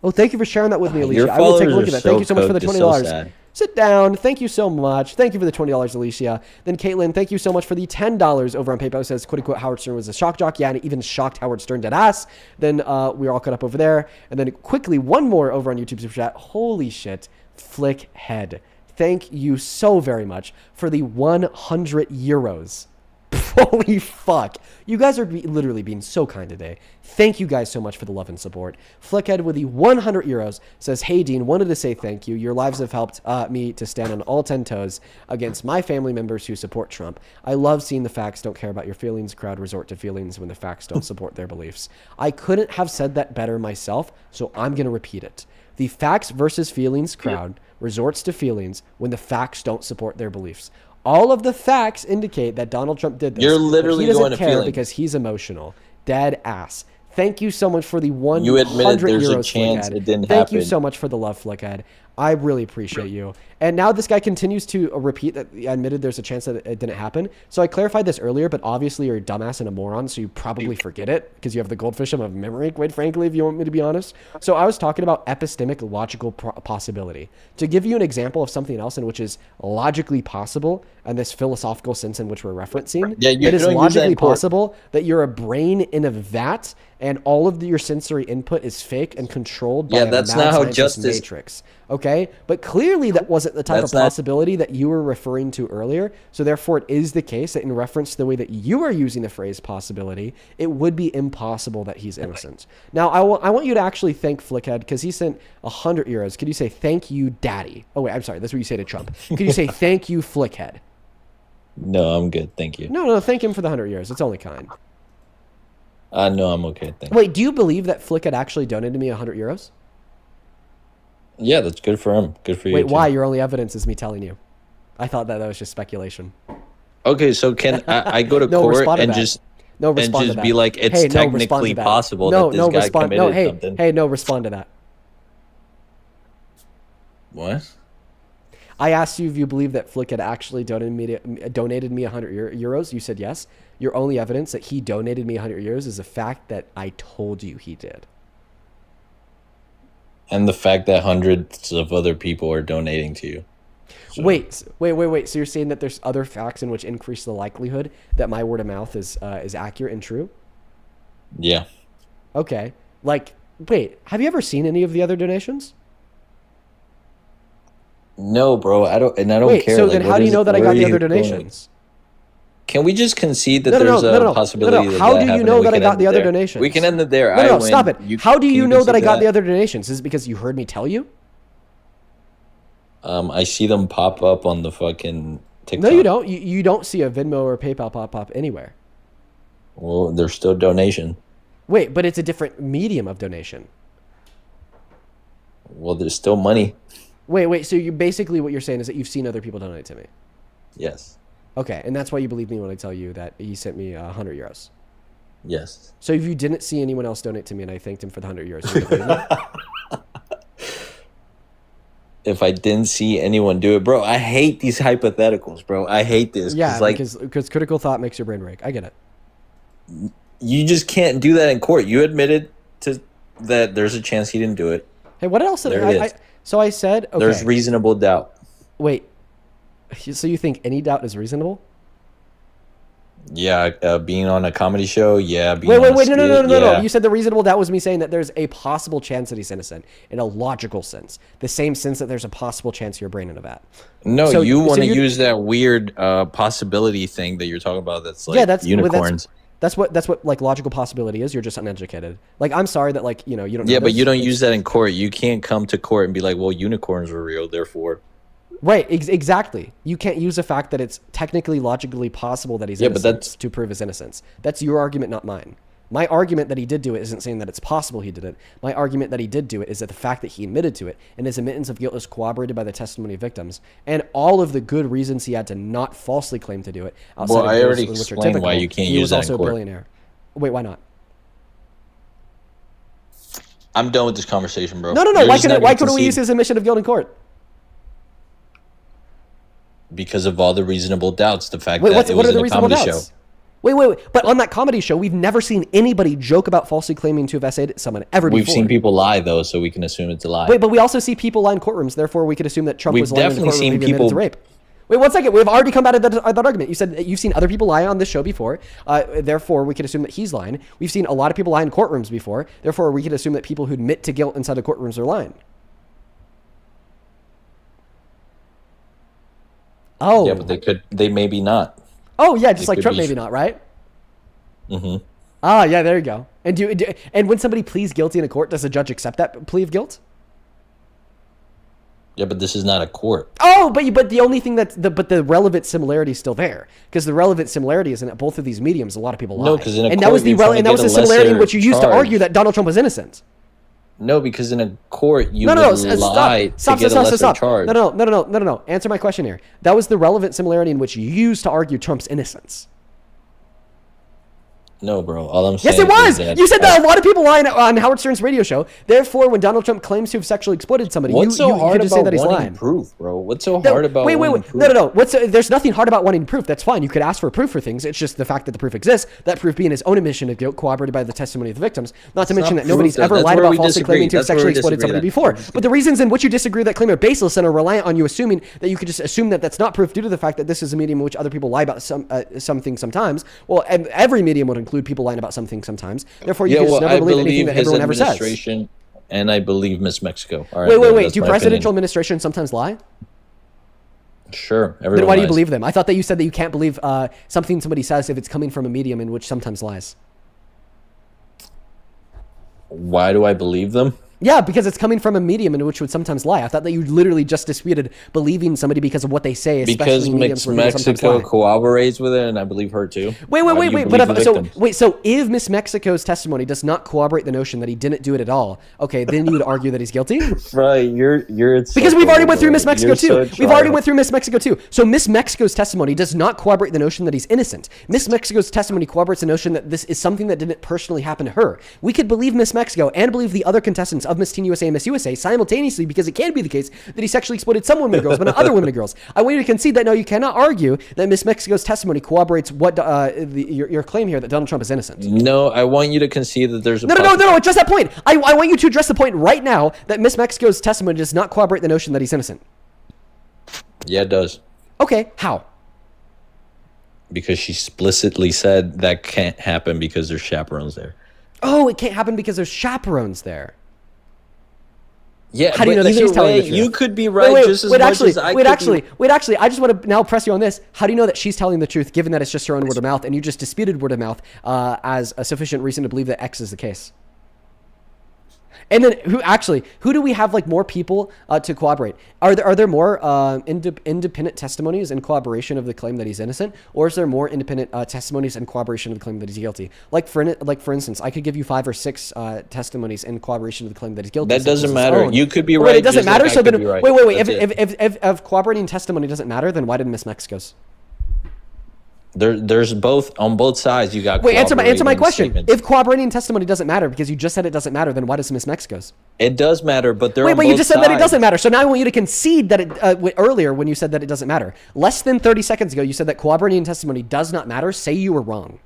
Oh, thank you for sharing that with me, Alicia. I will take a look at that. Thank you so much for the $20. Sit down. Thank you so much. Thank you for the $20, Alicia. Then Caitlin, thank you so much for the $10 over on PayPal. It says, quote unquote, Howard Stern was a shock jock. Yeah, and it even shocked Howard Stern dead ass. Then we're all caught up over there. And then quickly, one more over on YouTube Super Chat. Holy shit. Flickhead. Thank you so very much for the 100 euros. Holy fuck. You guys are literally being so kind today. Thank you guys so much for the love and support. Flickhead with the 100 euros says, hey, Dean, wanted to say thank you. Your lives have helped me to stand on all 10 toes against my family members who support Trump. I love seeing the facts don't care about your feelings. Crowd resort to feelings when the facts don't support their beliefs. I couldn't have said that better myself, so I'm going to repeat it. The facts versus feelings crowd resorts to feelings when the facts don't support their beliefs. All of the facts indicate that Donald Trump did this. You're literally he doesn't going to care feelings because he's emotional. Dead ass. Thank you so much for the 100 You admitted there's euros, a chance Flickhead. it didn't Thank happen. you so much for the love, Flickhead. I really appreciate you. And now this guy continues to repeat that I admitted there's a chance that it didn't happen. So I clarified this earlier, but obviously you're a dumbass and a moron, so you probably forget it because you have the goldfish of memory, quite frankly, if you want me to be honest. So I was talking about epistemic logical possibility. To give you an example of something else in which is logically possible, and this philosophical sense in which we're referencing, it is logically possible that you're a brain in a vat and all of your sensory input is fake and controlled by a that's mad not how scientist justice matrix. Okay? But clearly that wasn't the type of possibility that you were referring to earlier. So therefore it is the case that in reference to the way that you are using the phrase possibility, it would be impossible that he's innocent. Now, I want you to actually thank Flickhead because he sent 100 euros. Could you say, thank you, daddy? Oh, wait, I'm sorry. That's what you say to Trump. Could you say, thank you, Flickhead? No, I'm good. Thank you. No, thank him for the 100 euros. It's only kind. No, I'm okay. Thank you. Wait, do you believe that Flickhead actually donated me 100 euros? Yeah, that's good for him. Good for you. Wait, too. why? Your only evidence is me telling you. I thought that was just speculation. Okay, so can I go to court and just be like, it's technically possible that this guy committed something? Hey, respond to that. What? I asked you if you believe that Flick had actually donated me 100 euros. You said yes. Your only evidence that he donated me 100 euros is the fact that I told you he did. And the fact that hundreds of other people are donating to you. So. Wait. So you're saying that there's other facts in which increase the likelihood that my word of mouth is accurate and true? Yeah. Okay. Like, wait, have you ever seen any of the other donations? No, bro. I don't care. So then how do you know that I got the other donations? Can we just concede that there's a possibility that how do you know that I got the other donations? We can end it there. No, stop it. How do you know that I got the other donations? Is it because you heard me tell you? I see them pop up on the fucking TikTok. No, you don't. You don't see a Venmo or PayPal pop up anywhere. Well, there's still donation. Wait, but it's a different medium of donation. Well, there's still money. Wait. So you basically what you're saying is that you've seen other people donate to me. Yes. Okay, and that's why you believe me when I tell you that he sent me 100 euros. Yes. So if you didn't see anyone else donate to me and I thanked him for the 100 euros, you would believe me? If I didn't see anyone do it, bro, I hate these hypotheticals, bro. I hate this. Yeah, because critical thought makes your brain break. I get it. You just can't do that in court. You admitted to that there's a chance he didn't do it. Hey, what else? So I said, okay. There's reasonable doubt. Wait. So you think any doubt is reasonable? Yeah, being on a comedy show. Yeah. Wait, no. You said the reasonable doubt was me saying that there's a possible chance that he's innocent in a logical sense, the same sense that there's a possible chance your brain in a vat. No, you want to use that weird possibility thing that you're talking about. That's like unicorns. That's what like logical possibility is. You're just uneducated. Like, I'm sorry that like, you know, you don't know Yeah, but this. you don't use that in court. You can't come to court and be like, well, unicorns were real, therefore. Right, exactly. You can't use the fact that it's technically logically possible that he's innocent to prove his innocence. That's your argument, not mine. My argument that he did do it isn't saying that it's possible he did it. My argument that he did do it is that the fact that he admitted to it and his admittance of guilt is corroborated by the testimony of victims and all of the good reasons he had to not falsely claim to do it. Well, I already explained why you can't use that in He was also a court. billionaire. Wait, why not? I'm done with this conversation, bro. No. You're Why just not couldn't gonna we concede. use his admission of guilt in court? Because of all the reasonable doubts. The fact Wait, that it what was are the in a reasonable comedy doubts? show. Wait. But on that comedy show, we've never seen anybody joke about falsely claiming to have essayed someone ever We've before. seen people lie, though, so we can assume it's a lie. Wait, but we also see people lie in courtrooms. Therefore, we could assume that Trump We've was lying in the definitely courtroom seen when he admitted people- to rape. Wait, 1 second. We've already come out of that argument. You said that you've seen other people lie on this show before. Therefore, we could assume that he's lying. We've seen a lot of people lie in courtrooms before. Therefore, we could assume that people who admit to guilt inside of courtrooms are lying. Oh. Yeah, but they maybe not. Oh, yeah, just It like could Trump, be maybe not, right? Mm-hmm. Ah, yeah, there you go. And when somebody pleads guilty in a court, does the judge accept that plea of guilt? Yeah, but this is not a court. Oh, but the only thing but the relevant similarity is still there, because the relevant similarity is in that both of these mediums, a lot of people lie. No, 'cause in a and court, that was the you're trying to get a similarity in lesser which you used to charge. argue that Donald Trump was innocent. No, because in a court you No, would stop. lie to get a lesser charge. No. Answer my question here. That was the relevant similarity in which you used to argue Trump's innocence. No, bro. All I'm saying Yes, it was. is that You said that a lot of people lie on Howard Stern's radio show. Therefore, when Donald Trump claims to have sexually exploited somebody, What's so you hard could just say about that he's wanting lying. proof, bro? What's so hard about wait. wanting proof? No. There's nothing hard about wanting proof. That's fine. You could ask for proof for things. It's just the fact that the proof exists. That proof being his own admission of guilt, corroborated by the testimony of the victims. Not to mention not that nobody's proof, ever that's lied where about we falsely disagree. claiming to have That's where sexually we exploited somebody disagree. before. But the reasons in which you disagree with that claim are baseless and are reliant on you assuming that you could just assume that that's not proof due to the fact that this is a medium in which other people lie about some things sometimes. Well, and every medium would include people lying about some things sometimes. Therefore, you can just never believe anything that his everyone ever says. administration, and I believe Miss Mexico. All right, Wait. that's Do my presidential opinion. administrations sometimes lie? Sure. Then Everyone why do you lies. believe them? I thought that you said that you can't believe something somebody says if it's coming from a medium in which sometimes lies. Why do I believe them? Yeah, because it's coming from a medium in which would sometimes lie. I thought that you literally just disputed believing somebody because of what they say, especially Because mediums where people sometimes Mexico lie. corroborates with it, and I believe her too. Wait. Why do you believe the victims? So if Miss Mexico's testimony does not corroborate the notion that he didn't do it at all, okay, then you would argue that he's guilty? Right, you're Because we've already went through Miss Mexico too. So We've already went through Miss Mexico too. So Miss Mexico's testimony does not corroborate the notion that he's innocent. Miss Mexico's testimony corroborates the notion that this is something that didn't personally happen to her. We could believe Miss Mexico and believe the other contestants of Miss Teen USA and Miss USA simultaneously, because it can be the case that he sexually exploited some women and girls, but not other women and girls. I want you to concede that no, you cannot argue that Miss Mexico's testimony corroborates what your claim here that Donald Trump is innocent. No, I want you to concede that there's a No, address that point. I want you to address the point right now that Miss Mexico's testimony does not corroborate the notion that he's innocent. Yeah, it does. Okay, how? Because she explicitly said that can't happen because there's chaperones there. Oh, it can't happen because there's chaperones there. Yeah, how do you know but that she's either telling way, the truth? you could be right just as much as I could be. Wait, actually, I just want to now press you on this. How do you know that she's telling the truth, given that it's just her own word of mouth, and you just disputed word of mouth as a sufficient reason to believe that X is the case? And then who do we have like more people to corroborate? Are there more independent testimonies in corroboration of the claim that he's innocent, or is there more independent testimonies in corroboration of the claim that he's guilty? Like for instance, I could give you 5 or 6 testimonies in corroboration of the claim that he's guilty. That doesn't matter. You could be right. Wait, it doesn't matter. Like So then, right. wait. If corroborating testimony doesn't matter, then why did Miss Mexico's? There's both on both sides. You got. Wait, answer my question. Statements. If corroborating testimony doesn't matter because you just said it doesn't matter, then why does Miss Mexico's? It does matter, but they're wait. on But both you just said that it sides. doesn't matter. So now I want you to concede that it earlier when you said that it doesn't matter. Less than 30 seconds ago, you said that corroborating testimony does not matter. Say you were wrong.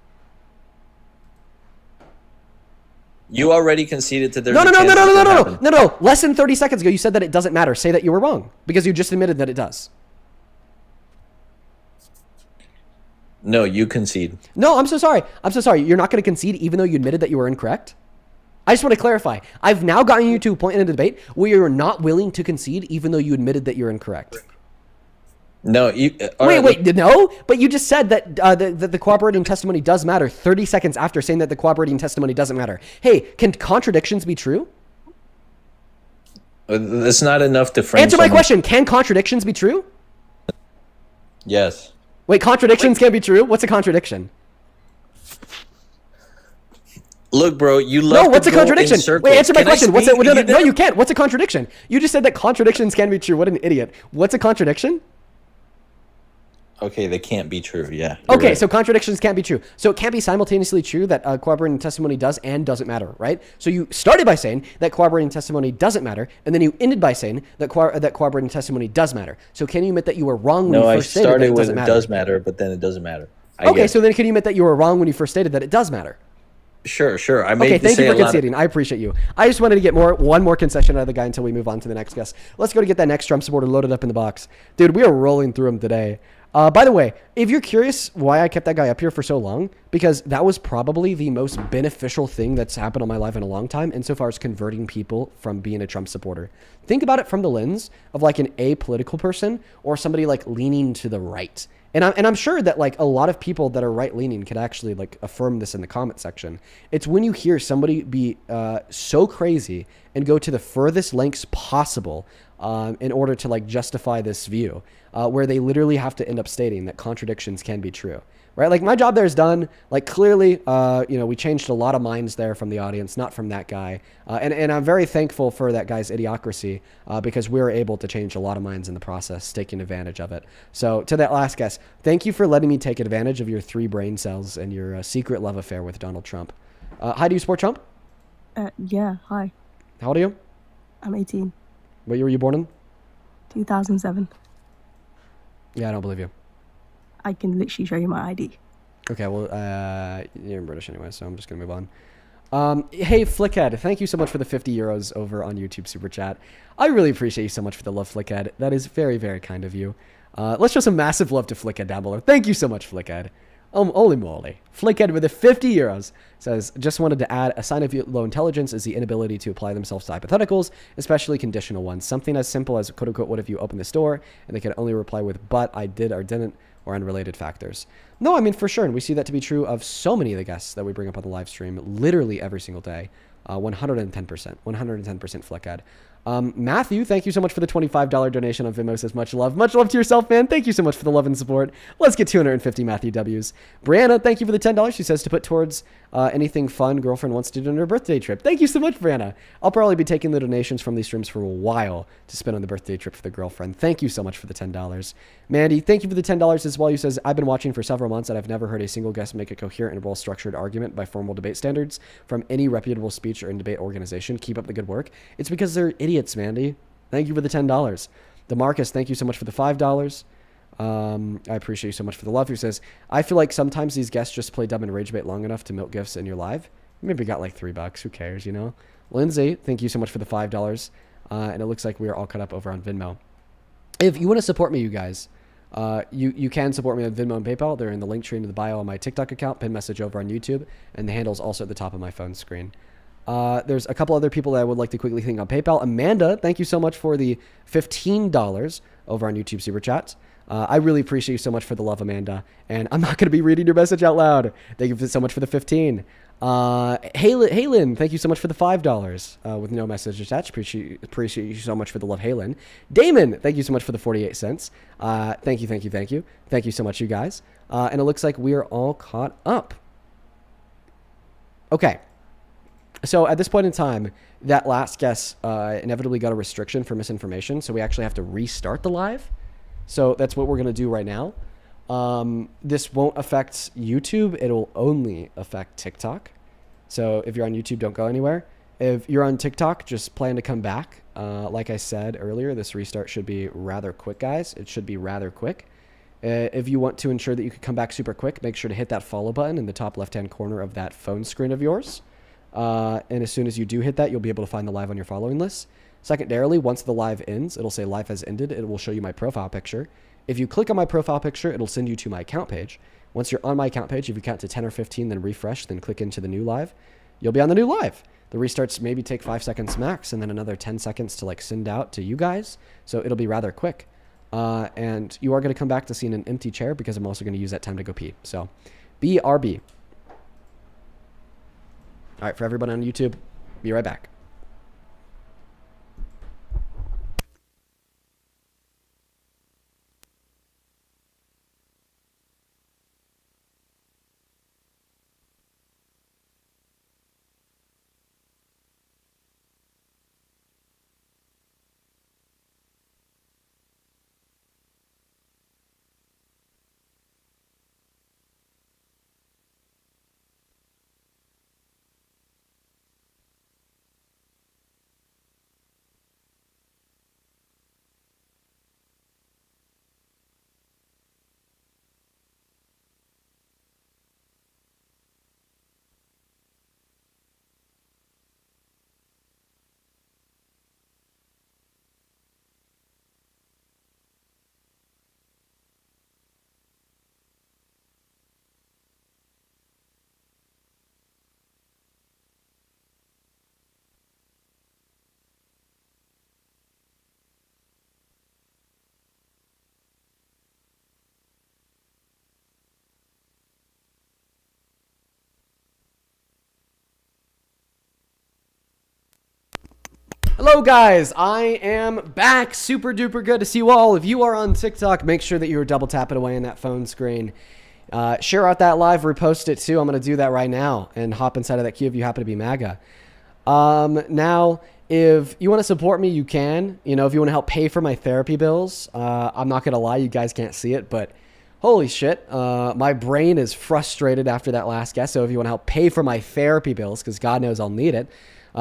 You already conceded to there's No. Less than 30 seconds ago, you said that it doesn't matter. Say that you were wrong because you just admitted that it does. No, you concede. No, I'm so sorry. You're not going to concede even though you admitted that you were incorrect? I just want to clarify. I've now gotten you to a point in the debate where you're not willing to concede even though you admitted that you're incorrect. No, you. Wait, no? But you just said that the corroborating testimony does matter 30 seconds after saying that the corroborating testimony doesn't matter. Hey, can contradictions be true? That's not enough to frame. Answer my question. Can contradictions be true? Yes. Wait, contradictions can't be true? What's a contradiction? Look, bro, you love. No, what's a contradiction? Wait, answer my question. What's it? No, you can't. What's a contradiction? You just said that contradictions can be true. What an idiot. What's a contradiction? Okay, they can't be true. Yeah. Okay, right. so contradictions can't be true. So it can't be simultaneously true that corroborating testimony does and doesn't matter, right? So you started by saying that corroborating testimony doesn't matter, and then you ended by saying that corroborating testimony does matter. So can you admit that you were wrong when you first stated that it doesn't matter? No, I started with it does matter, but then it doesn't matter. Okay, so then can you admit that you were wrong when you first stated that it does matter? Sure. Okay, thank you for conceding. I appreciate you. I just wanted to get one more concession out of the guy until we move on to the next guest. Let's go to get that next Trump supporter loaded up in the box. Dude, we are rolling through him today. By the way, if you're curious why I kept that guy up here for so long, because that was probably the most beneficial thing that's happened in my life in a long time insofar as converting people from being a Trump supporter. Think about it from the lens of like an apolitical person or somebody like leaning to the right. And I'm sure that like a lot of people that are right-leaning could actually like affirm this in the comment section. It's when you hear somebody be so crazy and go to the furthest lengths possible in order to like justify this view, where they literally have to end up stating that contradictions can be true, right? Like my job there is done. Like clearly, we changed a lot of minds there from the audience, not from that guy. And I'm very thankful for that guy's idiocracy because we were able to change a lot of minds in the process, taking advantage of it. So to that last guest, thank you for letting me take advantage of your 3 brain cells and your secret love affair with Donald Trump. Hi, do you support Trump? Yeah, hi. How old are you? I'm 18. What year were you born in? 2007. Yeah, I don't believe you. I can literally show you my ID. Okay, well, you're British anyway, so I'm just going to move on. Hey, Flickhead, thank you so much for the 50 euros over on YouTube Super Chat. I really appreciate you so much for the love, Flickhead. That is very, very kind of you. Let's show some massive love to Flickhead down below. Thank you so much, Flickhead. Holy moly. Flickhead with the 50 euros says, just wanted to add, a sign of low intelligence is the inability to apply themselves to hypotheticals, especially conditional ones. Something as simple as, quote unquote, what if you open this door? And they can only reply with, but, I did or didn't, or unrelated factors. No, I mean, for sure. And we see that to be true of so many of the guests that we bring up on the live stream, literally every single day. 110%, 110% Flickhead. Matthew, thank you so much for the $25 donation on Venmo. Says much love to yourself, man. Thank you so much for the love and support. Let's get 250 Matthew W's. Brianna, thank you for the $10. She says to put towards anything fun girlfriend wants to do on her birthday trip. Thank you so much, Brianna. I'll probably be taking the donations from these streams for a while to spend on the birthday trip for the girlfriend. Thank you so much for the $10. Mandy, thank you for the $10 as well. You says, I've been watching for several months and I've never heard a single guest make a coherent and well-structured argument by formal debate standards from any reputable speech or in debate organization. Keep up the good work. It's because they're idiots, Mandy. Thank you for the $10. DeMarcus, thank you so much for the $5. I appreciate you so much for the love. Who says, I feel like sometimes these guests just play dumb and rage bait long enough to milk gifts in your live. Maybe got like $3. Who cares, you know? Lindsay, thank you so much for the $5. And it looks like we are all caught up over on Venmo. If you want to support me, you guys, you can support me on Venmo and PayPal. They're in the link tree into the bio on my TikTok account, pin message over on YouTube, and the handle's also at the top of my phone screen. There's a couple other people that I would like to quickly thank on PayPal. Amanda, thank you so much for the $15 over on YouTube Super Chat. I really appreciate you so much for the love, Amanda. And I'm not going to be reading your message out loud. Thank you so much for the 15. Haylin, thank you so much for the $5 with no message attached. Appreciate you so much for the love, Haylin. Damon, thank you so much for the 48 cents. Thank you. Thank you so much, you guys. And it looks like we are all caught up. Okay. So at this point in time, that last guest inevitably got a restriction for misinformation. So we actually have to restart the live. So that's what we're going to do right now. This won't affect YouTube. It'll only affect TikTok. So if you're on YouTube, don't go anywhere. If you're on TikTok, just plan to come back. Like I said earlier, this restart should be rather quick, guys. It should be rather quick. If you want to ensure that you can come back super quick, make sure to hit that follow button in the top left-hand corner of that phone screen of yours. And as soon as you do hit that, you'll be able to find the live on your following list. Secondarily, once the live ends, it'll say live has ended. It will show you my profile picture. If you click on my profile picture, it'll send you to my account page. Once you're on my account page, if you count to 10 or 15, then refresh, then click into the new live, you'll be on the new live. The restarts maybe take 5 seconds max and then another 10 seconds to like send out to you guys. So it'll be rather quick. And you are going to come back to seeing an empty chair because I'm also going to use that time to go pee. So, BRB. All right, for everybody on YouTube, be right back. Hello guys, I am back. Super duper good to see you all. If you are on TikTok, make sure that you are double tapping away on that phone screen. Share out that live, repost it too. I'm going to do that right now and hop inside of that queue if you happen to be MAGA. Now, if you want to support me, you can. You know, if you want to help pay for my therapy bills, I'm not going to lie, you guys can't see it, but holy shit, my brain is frustrated after that last guess. So if you want to help pay for my therapy bills, because God knows I'll need it,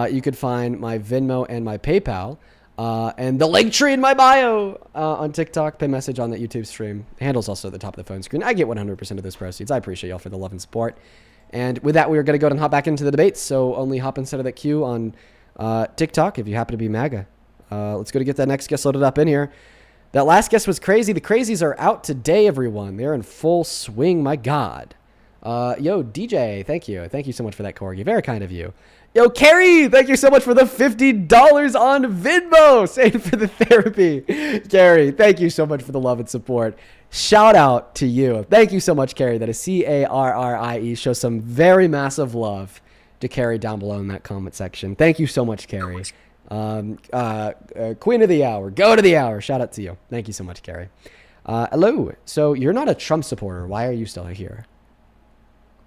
you could find my Venmo and my PayPal and the link tree in my bio on TikTok. Pay message on that YouTube stream. Handle's also at the top of the phone screen. I get 100% of those proceeds. I appreciate y'all for the love and support. And with that, we are going to go ahead and hop back into the debates. So only hop inside of that queue on TikTok if you happen to be MAGA. Let's go to get that next guest loaded up in here. That last guest was crazy. The crazies are out today, everyone. They're in full swing. My God. Yo, DJ, thank you. Thank you so much for that, Corgi. Very kind of you. Yo, Carrie, thank you so much for the $50 on Venmo. Same for the therapy. Carrie, thank you so much for the love and support. Shout out to you. Thank you so much, Carrie. That is Carrie. Show some very massive love to Carrie down below in that comment section. Thank you so much, Carrie. Queen of the hour. Go to the hour. Shout out to you. Thank you so much, Carrie. Hello. So you're not a Trump supporter. Why are you still here?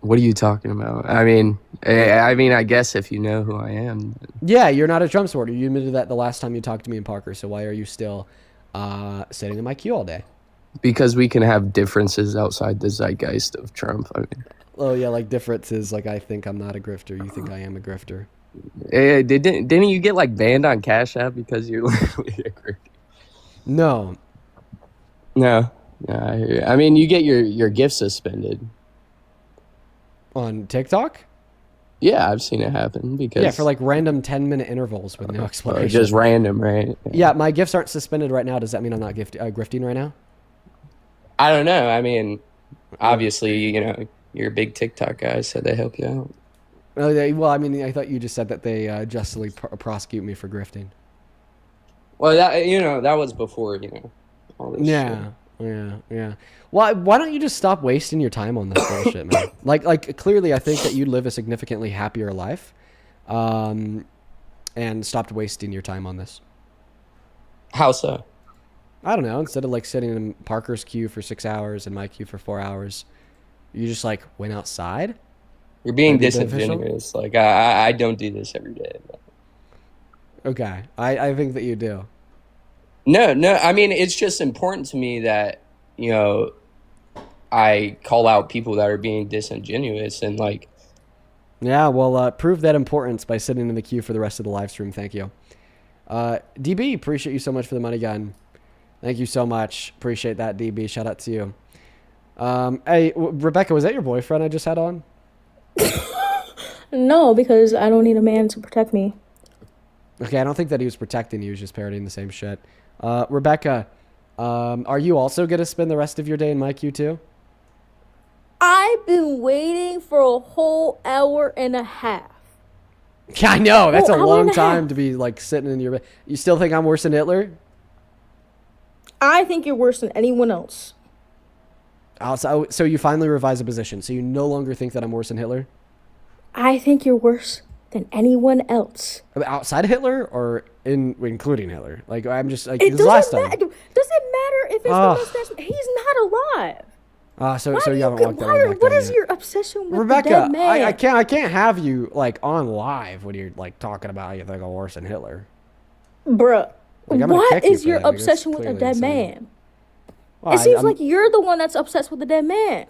What are you talking about? I mean, I guess if you know who I am. Yeah, you're not a Trump supporter. You admitted that the last time you talked to me in Parker. So why are you still sitting in my queue all day? Because we can have differences outside the zeitgeist of Trump. I mean. Oh, yeah, like differences. Like, I think I'm not a grifter. You think I am a grifter. Didn't you get, like, banned on Cash App because you're literally a grifter? No. No. I mean, you get your gift suspended. On TikTok? Yeah, I've seen it happen because... Yeah, for like random 10-minute intervals with no explanation. Just random, right? Yeah, my gifts aren't suspended right now. Does that mean I'm not grifting right now? I don't know. I mean, obviously, you know, you're a big TikTok guy, so they help you out. Well, I mean, I thought you just said that they justly prosecute me for grifting. Well, that was before, all this shit. Yeah. Why don't you just stop wasting your time on this bullshit, man? Like clearly, I think that you live a significantly happier life, and stopped wasting your time on this. How so? I don't know. Instead of like sitting in Parker's queue for 6 hours and my queue for 4 hours, you just like went outside. You're being disingenuous. Like I don't do this every day. Okay, I think that you do. No. I mean, it's just important to me that, I call out people that are being disingenuous and like. Yeah, well, prove that importance by sitting in the queue for the rest of the live stream. Thank you. DB, appreciate you so much for the money gun. Thank you so much. Appreciate that, DB. Shout out to you. Hey, Rebecca, was that your boyfriend I just had on? No, because I don't need a man to protect me. Okay, I don't think that he was protecting you. He was just parodying the same shit. Rebecca, are you also going to spend the rest of your day in my queue too? I've been waiting for a whole hour and a half. Yeah, I know. That's a long time to be like sitting in your bed. You still think I'm worse than Hitler? I think you're worse than anyone else. So you finally revise a position. So you no longer think that I'm worse than Hitler? I think you're worse than anyone else. Outside of Hitler or including Hitler? Like, I'm just like, It this last doesn't time. matter. Does it matter if it's the mustache? He's not alive. So you haven't walked that back What down is yet. your obsession with Rebecca, the dead man? I can't have you like on live when you're like talking about how you think I'm worse than Hitler. Bruh, Like, I'm gonna what kick you is for your that. Like, that's obsession with a clearly dead insane. man? Well, It seems I'm- like you're the one that's obsessed with the dead man.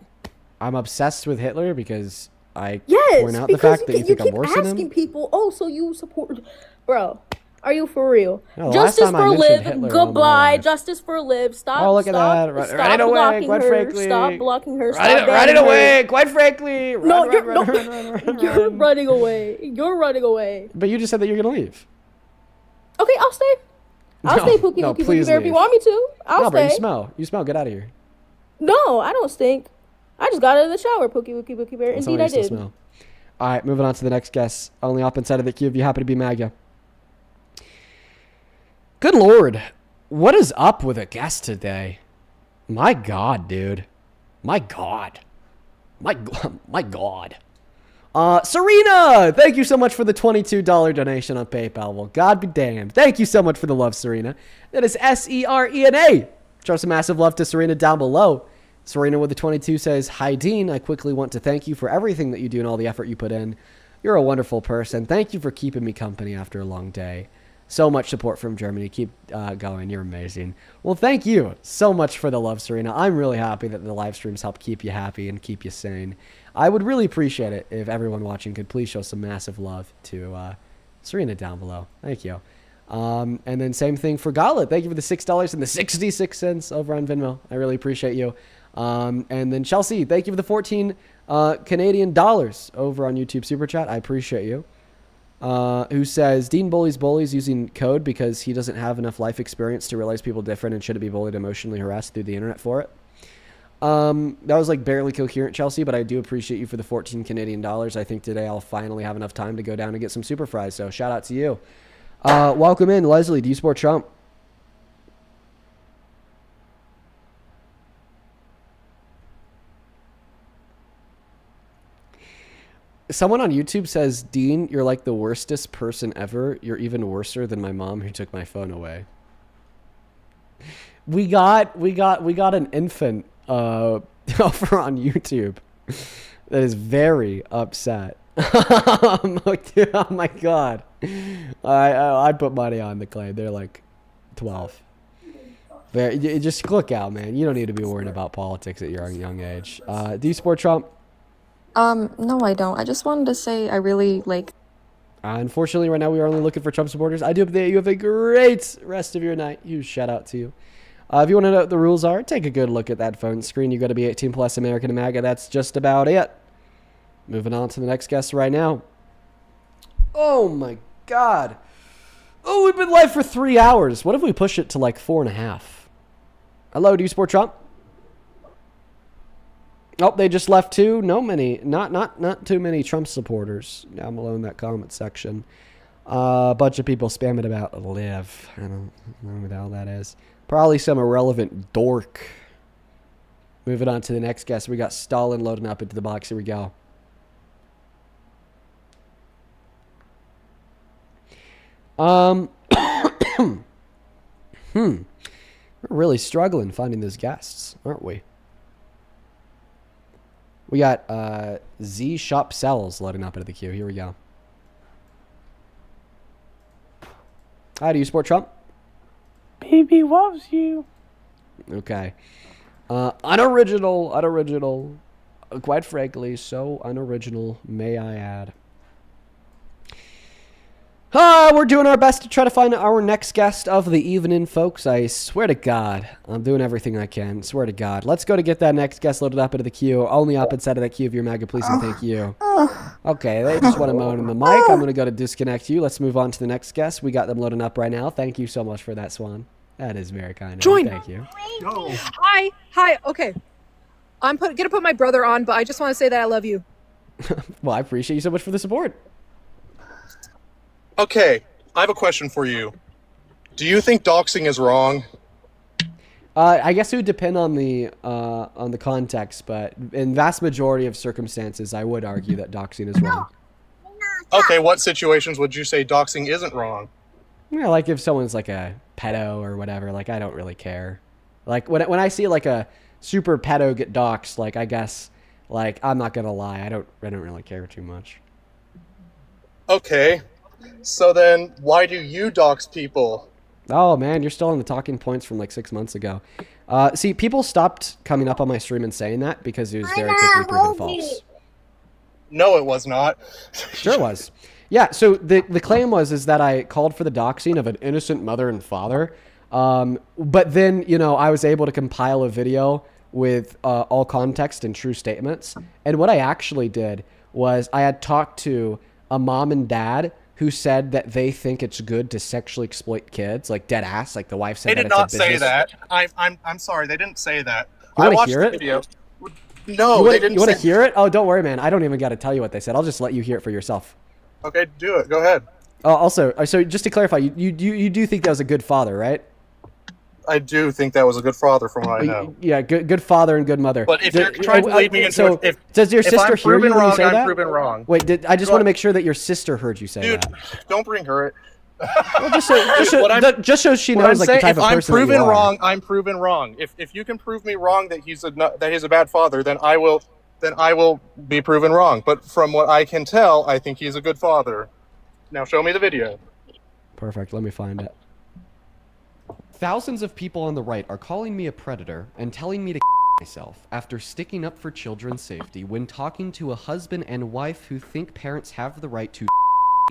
I'm obsessed with Hitler because I Yes, point out the because fact that you think I'm keep worse than asking him. people, oh, so you support... Bro, are you for real? No, the last Justice time I for mentioned Liv, Hitler on goodbye. my live. Justice for Liv. Stop. Oh, look at stop, that. Right Stop away, blocking quite her. frankly. Stop blocking her. Stop Right it banning her. away, quite frankly. No, Run, you're run, run, run, run, you're run. running away. You're running away. But you just said that you're gonna leave. Okay, I'll stay. I'll stay, Pookie, no, Pookie, Pookie please Bear. If leave. you want me to, I'll No, but stay. you smell. You smell. Get out of here. No, I don't stink. I just got out of the shower, Pookie, Pookie, Pookie Bear. That's Indeed, how I you still did. smell. All right, moving on to the next guest. Only up inside of the queue if you happen to be MAGA. Good Lord. What is up with a guest today? My God, dude. My God. My God. Serena! Thank you so much for the $22 donation on PayPal. Well, God be damned. Thank you so much for the love, Serena. That is SERENA. Show some massive love to Serena down below. Serena with the 22 says, "Hi, Dean. I quickly want to thank you for everything that you do and all the effort you put in. You're a wonderful person. Thank you for keeping me company after a long day. So much support from Germany. Keep going. You're amazing." Well, thank you so much for the love, Serena. I'm really happy that the live streams help keep you happy and keep you sane. I would really appreciate it if everyone watching could please show some massive love to Serena down below. Thank you. And then same thing for Gala. Thank you for the $6.66 over on Venmo. I really appreciate you. And then Chelsea, thank you for the 14 Canadian dollars over on YouTube Super Chat. I appreciate you. Who says, Dean bullies bullies using code because he doesn't have enough life experience to realize people different and shouldn't be bullied, emotionally harassed through the internet for it. That was like barely coherent, Chelsea, but I do appreciate you for the 14 Canadian dollars. I think today I'll finally have enough time to go down and get some super fries. So shout out to you. Welcome in, Leslie. Do you support Trump? Someone on YouTube says, Dean, you're like the worstest person ever. You're even worser than my mom who took my phone away. We got an infant over on YouTube that is very upset. Oh my God. I'd put money on the claim. They're like 12. You just look out, man. You don't need to be worrying about politics at your young age. Do you support Trump? No, I don't. I just wanted to say I really like. Unfortunately, right now we are only looking for Trump supporters. I do hope that you have a great rest of your night. Huge shout out to you. If you want to know what the rules are, take a good look at that phone screen. You got to be 18 plus, American and MAGA. That's just about it. Moving on to the next guest right now. Oh my God. Oh, we've been live for 3 hours. What if we push it to like 4.5? Hello, do you support Trump? Oh, they just left too. Not too many Trump supporters down below in that comment section. A bunch of people spamming about Liv. I don't know who the hell that is. Probably some irrelevant dork. Moving on to the next guest. We got Stalin loading up into the box. Here we go. We're really struggling finding those guests, aren't we? We got Z Shop Sells loading up into the queue. Here we go. Hi, do you support Trump? Baby loves you. Okay. Unoriginal. Quite frankly, so unoriginal, may I add. We're doing our best to try to find our next guest of the evening, folks. I swear to God, I'm doing everything I can. Swear to God. Let's go to get that next guest loaded up into the queue. Only up inside of that queue if you're MAGA, please and thank you. Okay, they just want to moan in the mic. I'm going to go to disconnect you. Let's move on to the next guest. We got them loading up right now. Thank you so much for that, Swan. That is very kind of you. Thank you. Hi. Okay. I'm gonna put my brother on, but I just want to say that I love you. Well, I appreciate you so much for the support. Okay, I have a question for you. Do you think doxing is wrong? I guess it would depend on the context, but in vast majority of circumstances, I would argue that doxing is wrong. Okay, what situations would you say doxing isn't wrong? Yeah, like if someone's like a pedo or whatever, like I don't really care. Like when I see like a super pedo get doxed, like I guess, like I'm not gonna lie, I don't really care too much. Okay, so then why do you dox people? Oh man, you're still on the talking points from like 6 months ago. See, people stopped coming up on my stream and saying that because it was very quickly proven false. No, it was not. Sure it was. Yeah, so the claim is that I called for the doxing of an innocent mother and father. But then, I was able to compile a video with all context and true statements. And what I actually did was I had talked to a mom and dad who said that they think it's good to sexually exploit kids, like dead ass, like the wife said. They that did it's a not say business. that. I'm sorry, they didn't say that. You I wanna watched hear the it? video. No, they didn't. You want to say... hear it? Oh, don't worry, man. I don't even got to tell you what they said. I'll just let you hear it for yourself. Okay, do it. Go ahead. Also, so just to clarify, you do think that was a good father, right? I do think that was a good father, from what I know. Yeah, good father and good mother. But if you're trying to lead me into so, it, does your sister I'm hear you proven when you wrong, say I'm that? proven wrong. Wait, I just want to make sure that your sister heard you say Dude, that. don't bring her. Well, just so she knows like the type of person if I'm proven that you are. wrong, I'm proven wrong. If you can prove me wrong that he's a bad father, then I will be proven wrong. But from what I can tell, I think he's a good father. Now show me the video. Perfect. Let me find it. Thousands of people on the right are calling me a predator and telling me to myself after sticking up for children's safety when talking to a husband and wife who think parents have the right to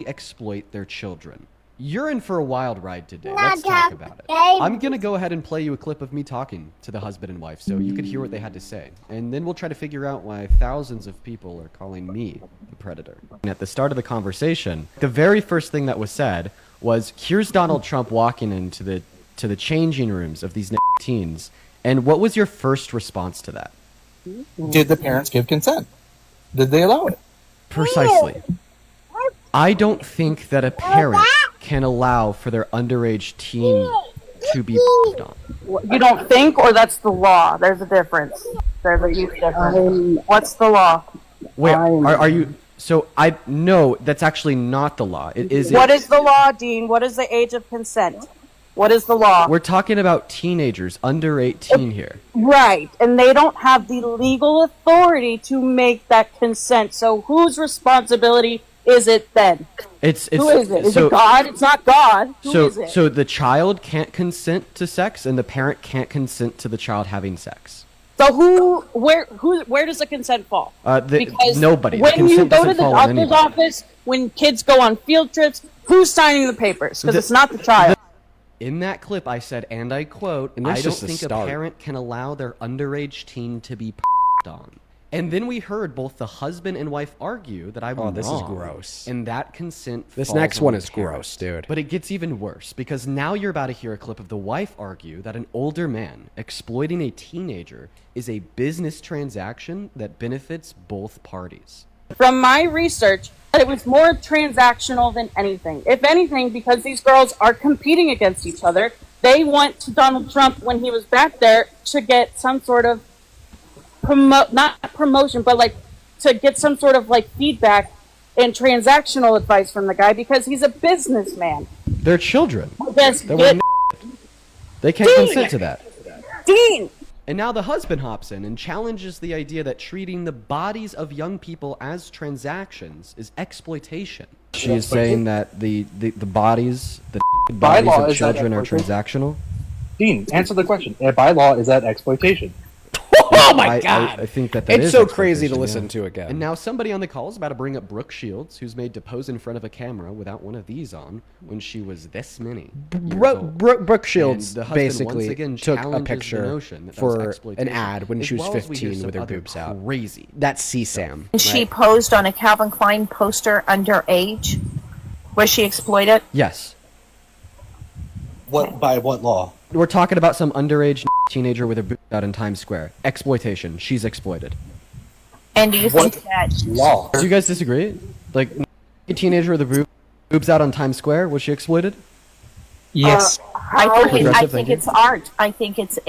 exploit their children. You're in for a wild ride today. Let's talk about it. I'm going to go ahead and play you a clip of me talking to the husband and wife so you could hear what they had to say. And then we'll try to figure out why thousands of people are calling me the predator. At the start of the conversation, the very first thing that was said was, here's Donald Trump walking into the changing rooms of these teens. And what was your first response to that? Did the parents give consent? Did they allow it? Precisely. I don't think that a parent can allow for their underage teen to be on. You don't think, or that's the law? There's a difference. There's a huge difference. What's the law? Wait, are you... So, no, that's actually not the law. It is... What is the law, Dean? What is the age of consent? What is the law? We're talking about teenagers, under 18 here. Right, and they don't have the legal authority to make that consent. So whose responsibility is it then? Who is it? Is it God? It's not God. Who is it? So the child can't consent to sex, and the parent can't consent to the child having sex. So where does the consent fall? Because nobody. When you go to the doctor's office, when kids go on field trips, who's signing the papers? Because it's not the child. In that clip, I said, and I quote, I don't think a parent can allow their underage teen to be on. And then we heard both the husband and wife argue that I'm wrong. This is gross. And that consent This falls next on one the is parent. gross, dude. But it gets even worse, because now you're about to hear a clip of the wife argue that an older man exploiting a teenager is a business transaction that benefits both parties. From my research, it was more transactional than anything. If anything, because these girls are competing against each other, they want Donald Trump, when he was back there, to get some sort of not promotion, but like to get some sort of like feedback and transactional advice from the guy, because he's a businessman. They're children. Just They can't consent to that. Dean! And now the husband hops in and challenges the idea that treating the bodies of young people as transactions is exploitation. She is saying that the bodies, the bodies law, of is that children are exploitation? transactional. Dean, answer the question. By law, is that exploitation? Oh my God! I think that it's is so crazy to exploitation, listen to again. And now somebody on the call is about to bring up Brooke Shields, who's made to pose in front of a camera without one of these on when she was this many. Brooke Shields And the husband once basically again took a challenges the picture notion that that was for an exploitation, ad when as she was well as we hear 15 some with her other boobs out. Crazy. That's CSAM. And she posed on a Calvin Klein poster underage. Was she exploited? Yes. By what law? We're talking about some underage teenager with her boobs out in Times Square. Exploitation. She's exploited. And do you think that law? Do you guys disagree? Like, a teenager with her boobs out on Times Square, was she exploited? Yes. I think it's art. I think it's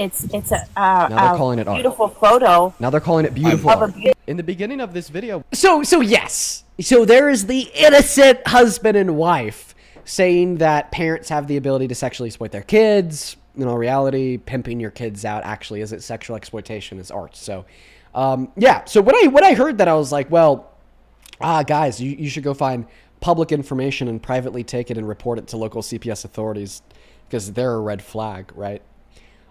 Now they're calling it art. beautiful photo. Now they're calling it beautiful. Of a art. In the beginning of this video. So yes. So there is the innocent husband and wife saying that parents have the ability to sexually exploit their kids. In all reality, pimping your kids out actually isn't sexual exploitation, it's art. So, yeah. So when I heard that, I was like, well, guys, you should go find public information and privately take it and report it to local CPS authorities because they're a red flag, right?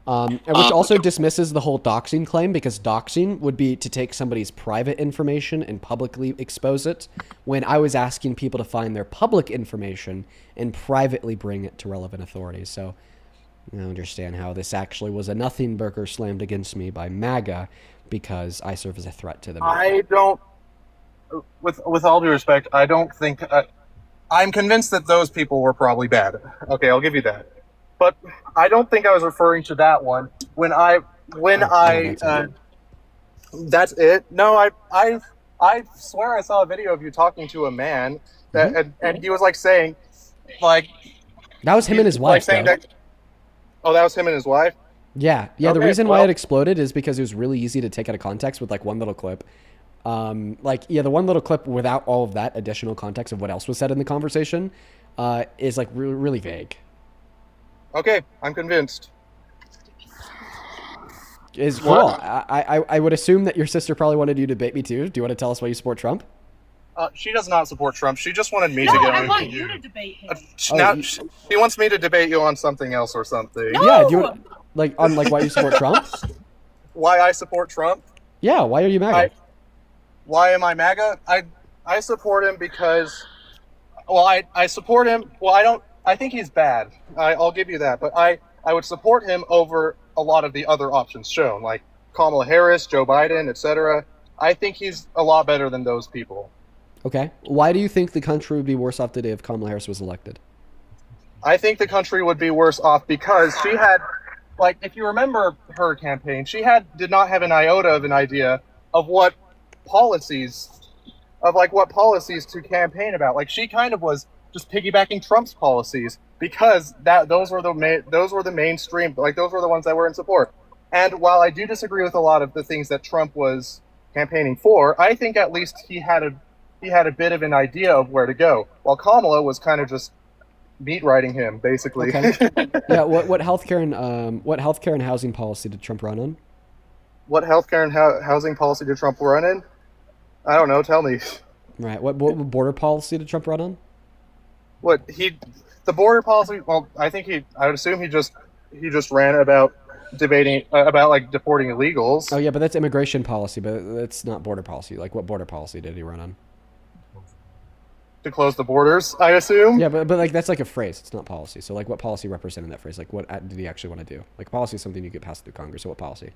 And which also dismisses the whole doxing claim, because doxing would be to take somebody's private information and publicly expose it, when I was asking people to find their public information and privately bring it to relevant authorities. So I understand how this actually was a nothing burger slammed against me by MAGA because I serve as a threat to them. I don't, with all due respect, I don't think, I'm convinced that those people were probably bad. Okay, I'll give you that. But I don't think I was referring to that one that's it. No, I swear I saw a video of you talking to a man that, and he was like saying, like, that was him and his wife. That was him and his wife. Yeah. The Okay, reason why it exploded is because it was really easy to take out of context with like one little clip. The one little clip without all of that additional context of what else was said in the conversation is like really vague. Okay, I'm convinced. Is cool. I would assume that your sister probably wanted you to debate me too. Do you want to tell us why you support Trump? She does not support Trump. She just wanted me to get on. I want you to debate him. Now she wants me to debate you on something else or something. No! Yeah, do you on why you support Trump? Why I support Trump? Yeah, why are you MAGA? Why am I MAGA? I support him because, I support him. Well, I think he's bad. I'll give you that. But I would support him over a lot of the other options shown, like Kamala Harris, Joe Biden, etc. I think he's a lot better than those people. Okay. Why do you think the country would be worse off today if Kamala Harris was elected? I think the country would be worse off because she had, like, if you remember her campaign, she did not have an iota of an idea of what policies to campaign about. Like, she kind of was just piggybacking Trump's policies because those were the mainstream, like those were the ones that were in support. And while I do disagree with a lot of the things that Trump was campaigning for, I think at least he had a bit of an idea of where to go, while Kamala was kind of just meat riding him, basically. Okay. Yeah. What healthcare and housing policy did Trump run on? What healthcare and housing policy did Trump run in? I don't know. Tell me. Right. What border policy did Trump run on? The border policy? Well, I would assume he just ran about debating about like deporting illegals. Oh yeah, but that's immigration policy, but that's not border policy. Like, what border policy did he run on? To close the borders, I assume. Yeah, but like that's like a phrase. It's not policy. So like, what policy represented that phrase? Like, what did he actually want to do? Like, policy is something you get passed through Congress. So what policy?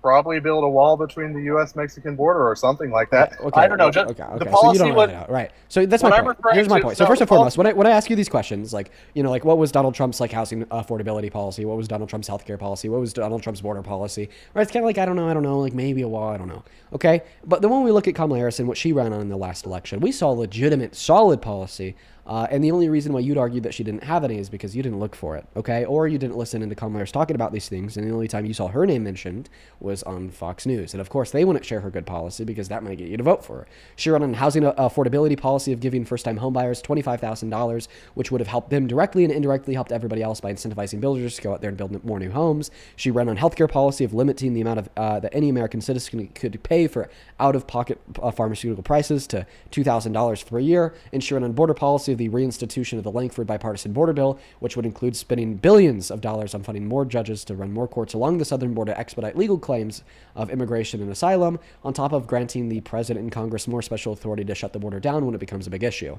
Probably build a wall between the U.S.-Mexican border or something like that. Okay, I don't know. Okay. The policy so you don't know, right? So that's my point. Here's my point. So first and foremost, when I ask you these questions, like, like what was Donald Trump's like housing affordability policy? What was Donald Trump's healthcare policy? What was Donald Trump's border policy? Right? It's kind of like I don't know, like maybe a wall, I don't know. Okay, but then when we look at Kamala Harris and what she ran on in the last election, we saw legitimate, solid policy. And the only reason why you'd argue that she didn't have any is because you didn't look for it, okay? Or you didn't listen into Kamala Harris talking about these things, and the only time you saw her name mentioned was on Fox News. And of course, they wouldn't share her good policy because that might get you to vote for her. She ran on housing affordability policy of giving first-time homebuyers $25,000, which would have helped them directly and indirectly helped everybody else by incentivizing builders to go out there and build more new homes. She ran on healthcare policy of limiting the amount of that any American citizen could pay for out-of-pocket pharmaceutical prices to $2,000 per year. And she ran on border policy of the reinstitution of the Langford bipartisan border bill, which would include spending billions of dollars on funding more judges to run more courts along the southern border to expedite legal claims of immigration and asylum, on top of granting the president and Congress more special authority to shut the border down when it becomes a big issue.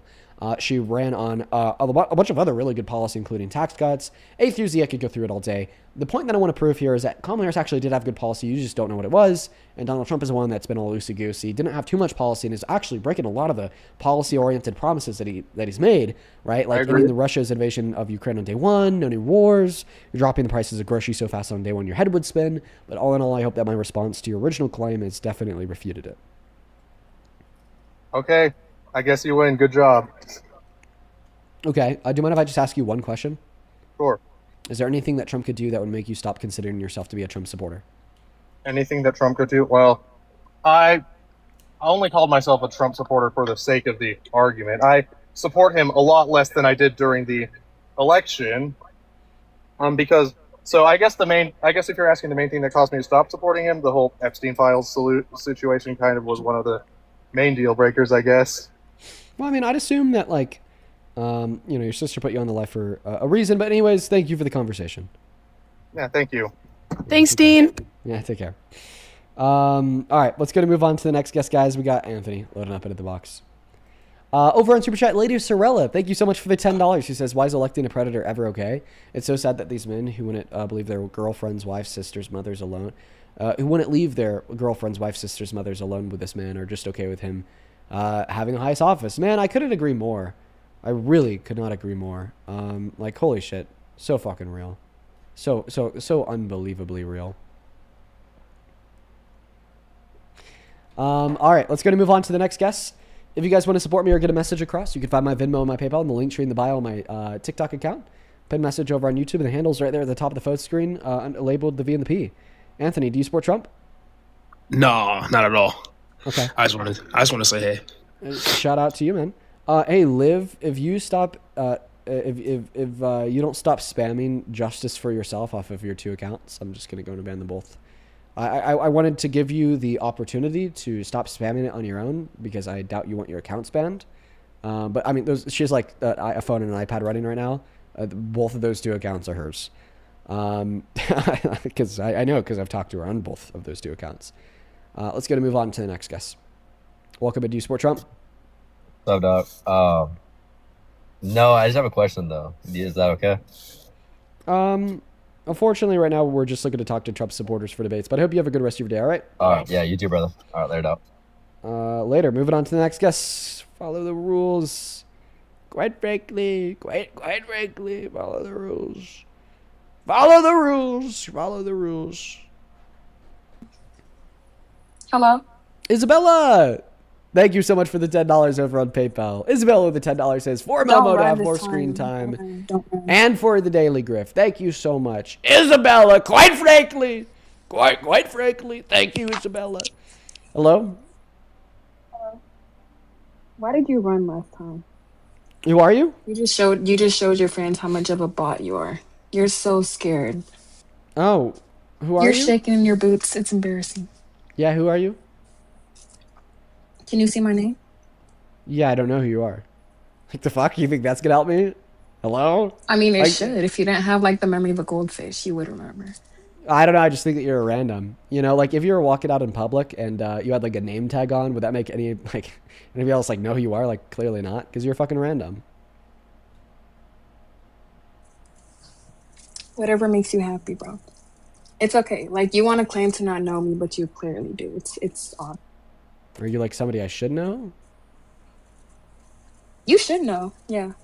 She ran on a bunch of other really good policy, including tax cuts, A through Z. I could go through it all day. The point that I want to prove here is that Kamala Harris actually did have good policy. You just don't know what it was. And Donald Trump is the one that's been all loosey-goosey. Didn't have too much policy and is actually breaking a lot of the policy-oriented promises that he's made, right? Like ending the Russia's invasion of Ukraine on day one, no new wars. You're dropping the prices of groceries so fast on day one your head would spin. But all in all, I hope that my response to your original claim has definitely refuted it. Okay. I guess you win. Good job. Okay. Do you mind if I just ask you one question? Sure. Is there anything that Trump could do that would make you stop considering yourself to be a Trump supporter? Anything that Trump could do? Well, I only called myself a Trump supporter for the sake of the argument. I support him a lot less than I did during the election. Because I guess if you're asking the main thing that caused me to stop supporting him, the whole Epstein files situation kind of was one of the main deal breakers, I guess. Well, I mean, I'd assume that your sister put you on the life for a reason. But anyways, thank you for the conversation. Yeah, thank you. Thanks, Dean. Yeah, take care. All right, let's go to move on to the next guest, guys. We got Anthony loading up into the box. Over on Super Chat, Lady Sorella, thank you so much for the $10. She says, why is electing a predator ever okay? It's so sad that these men who wouldn't leave their girlfriends, wives, sisters, mothers alone, who wouldn't leave their girlfriends, wives, sisters, mothers alone with this man are just okay with him having the highest office. Man, I couldn't agree more. I really could not agree more. Holy shit. So fucking real. So unbelievably real. All right, let's go to move on to the next guest. If you guys want to support me or get a message across, you can find my Venmo and my PayPal in the link tree in the bio on my TikTok account. Pin message over on YouTube, and the handle's right there at the top of the phone screen, labeled the V and the P. Anthony, do you support Trump? No, not at all. Okay. I just want to say hey. Shout out to you, man. Hey, Liv, if you stop, if you don't stop spamming justice for yourself off of your two accounts, I'm just gonna go and ban them both. I wanted to give you the opportunity to stop spamming it on your own because I doubt you want your accounts banned. But I mean, she has like a phone and an iPad running right now. Both of those two accounts are hers. Because I know, because I've talked to her on both of those two accounts. Let's go to move on to the next guest. Welcome to Do You Support Trump? What's up, dog? No, I just have a question though. Is that okay? Unfortunately, right now we're just looking to talk to Trump supporters for debates. But I hope you have a good rest of your day. All right. All right. Yeah, you too, brother. All right, later, dog. Later. Moving on to the next guest. Follow the rules. Quite frankly, follow the rules. Follow the rules. Follow the rules. Hello. Isabella. Thank you so much for the $10 over on PayPal. Isabella with the $10 says, for Momo to have more screen time and for the daily grift. Thank you so much. Isabella, quite frankly, thank you, Isabella. Hello? Why did you run last time? Who are you? You just showed your friends how much of a bot you are. You're so scared. Oh, who are you? You're shaking in your boots. It's embarrassing. Yeah, who are you? Can you see my name? Yeah, I don't know who you are. Like the fuck? You think that's gonna help me? Hello? I mean, it should. If you didn't have like the memory of a goldfish, you would remember. I don't know. I just think that you're a random. You know, like if you were walking out in public and you had like a name tag on, would that make anybody else like know who you are? Like clearly not, because you're fucking random. Whatever makes you happy, bro. It's okay. Like you want to claim to not know me, but you clearly do. It's odd. Are you like somebody I should know? You should know. Yeah.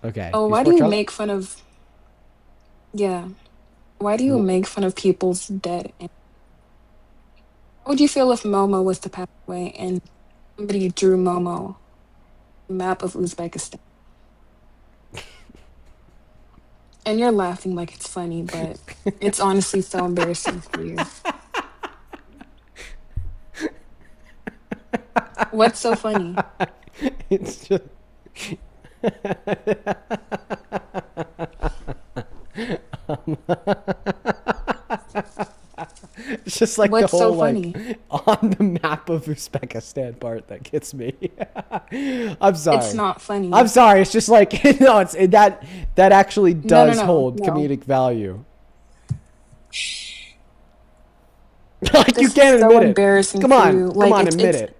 Okay. Oh, why do you make fun of? Yeah. Why do you make fun of people's dead? How would you feel if Momo was to pass away and somebody drew Momo a map of Uzbekistan? And you're laughing like it's funny, but it's honestly so embarrassing for you. What's so funny? It's just... It's just like What's the whole so funny? like on the map of Uzbekistan part that gets me. I'm sorry. It's not funny. I'm sorry. It's just like no. That actually does hold no. comedic value. Like This you can't is so admit it. embarrassing Come for on, you. come Like, on, it's- admit it's- it.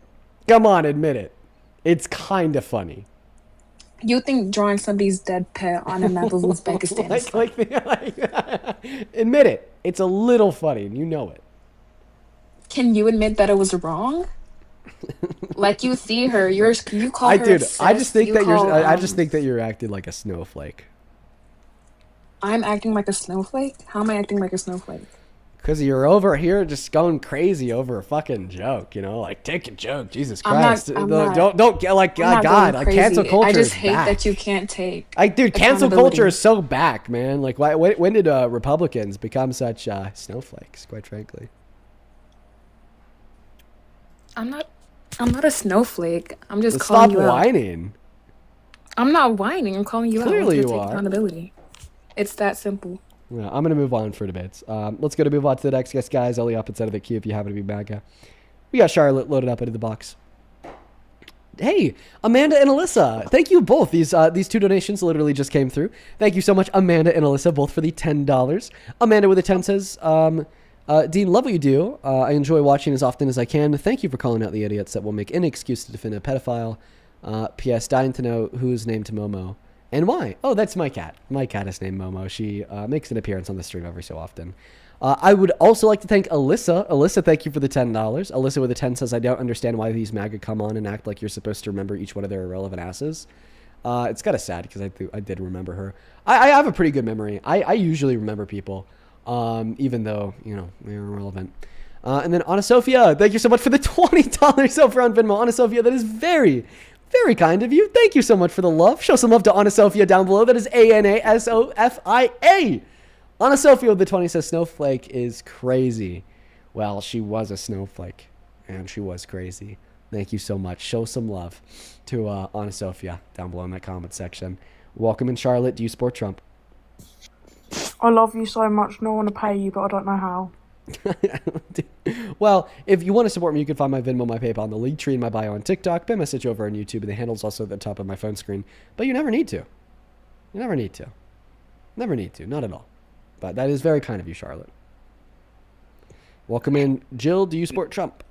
Come on, admit it. It's kind of funny. You think drawing somebody's dead pet on a map of Uzbekistan is Admit it. It's a little funny, and you know it. Can you admit that it was wrong? Like you see her, you call her. I just obsessed, think you that call, I just think that you're acting like a snowflake. I'm acting like a snowflake. How am I acting like a snowflake? Because you're over here just going crazy over a fucking joke, you know? Like, take a joke, Jesus I'm not- Christ. I'm not- Don't get like, I'm not God, going like cancel crazy. culture I just is hate back. that you can't take. Like, dude, cancel accountability. culture is so back, man. Like, when did Republicans become such snowflakes, quite frankly? I'm not a snowflake. I'm just Let's calling stop you out. whining. I'm not whining. I'm calling you Clearly out. I want you to take are. accountability. It's that simple. Yeah, I'm going to move on for debates. Let's go to move on to the next guest, guys. Only up instead of the queue if you happen to be MAGA. We got Charlotte loaded up into the box. Hey, Amanda and Alyssa. Thank you both. These two donations literally just came through. Thank you so much, Amanda and Alyssa, both for the $10. Amanda with a 10 says, Dean, love what you do. I enjoy watching as often as I can. Thank you for calling out the idiots that will make any excuse to defend a pedophile. P.S. Dying to know who's named Momo. And why? Oh, that's my cat. My cat is named Momo. She makes an appearance on the stream every so often. I would also like to thank Alyssa. Alyssa, thank you for the $10. Alyssa with a 10 says, I don't understand why these MAGA come on and act like you're supposed to remember each one of their irrelevant asses. It's kind of sad because I did remember her. I have a pretty good memory. I usually remember people, even though, you know, they're irrelevant. And then Anna Sophia, thank you so much for the $20 over on Venmo. Anna Sophia, that is very, very kind of you. Thank you so much for the love. Show some love to Anna Sophia down below. That is ANASOFIA. Anna Sophia with the 20 says snowflake is crazy. Well, she was a snowflake, and she was crazy. Thank you so much. Show some love to Anna Sophia down below in that comment section. Welcome in Charlotte. Do you support Trump? I love you so much. No, I want to pay you, but I don't know how. Well, if you want to support me, you can find my Venmo, my PayPal, and the link tree in my bio on TikTok, by message over on YouTube, and the handle's also at the top of my phone screen. But you never need to. You never need to. Never need to. Not at all. But that is very kind of you, Charlotte. Welcome in. Jill, do you support Trump?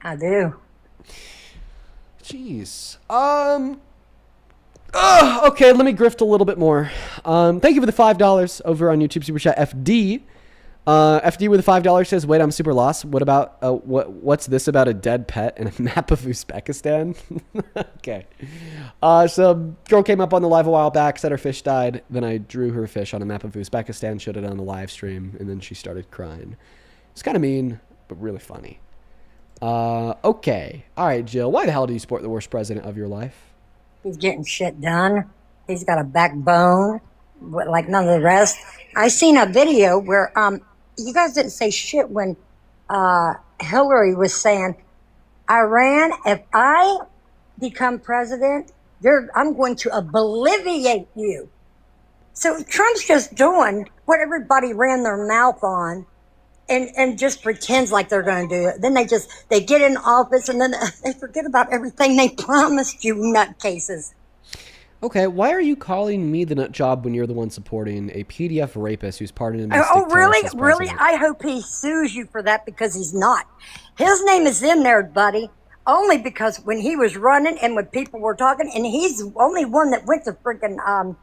I do. Jeez. Okay, let me grift a little bit more. Thank you for the $5 over on YouTube Super Chat. FD. FD with the $5 says, wait, I'm super lost. What about, what's this about a dead pet and a map of Uzbekistan? Okay. So girl came up on the live a while back, said her fish died. Then I drew her fish on a map of Uzbekistan, showed it on the live stream, and then she started crying. It's kind of mean, but really funny. Okay. All right, Jill, why the hell do you support the worst president of your life? He's getting shit done. He's got a backbone, like none of the rest. I seen a video where you guys didn't say shit when Hillary was saying, Iran, if I become president, I'm going to obliviate you. So Trump's just doing what everybody ran their mouth on and just pretends like they're going to do it. Then they get in office and then they forget about everything they promised you, nutcases. Okay, why are you calling me the nut job when you're the one supporting a PDF rapist who's pardoned in Oh, really? Really? I hope he sues you for that because he's not. His name is in there, buddy, only because when he was running and when people were talking, and he's the only one that went to freaking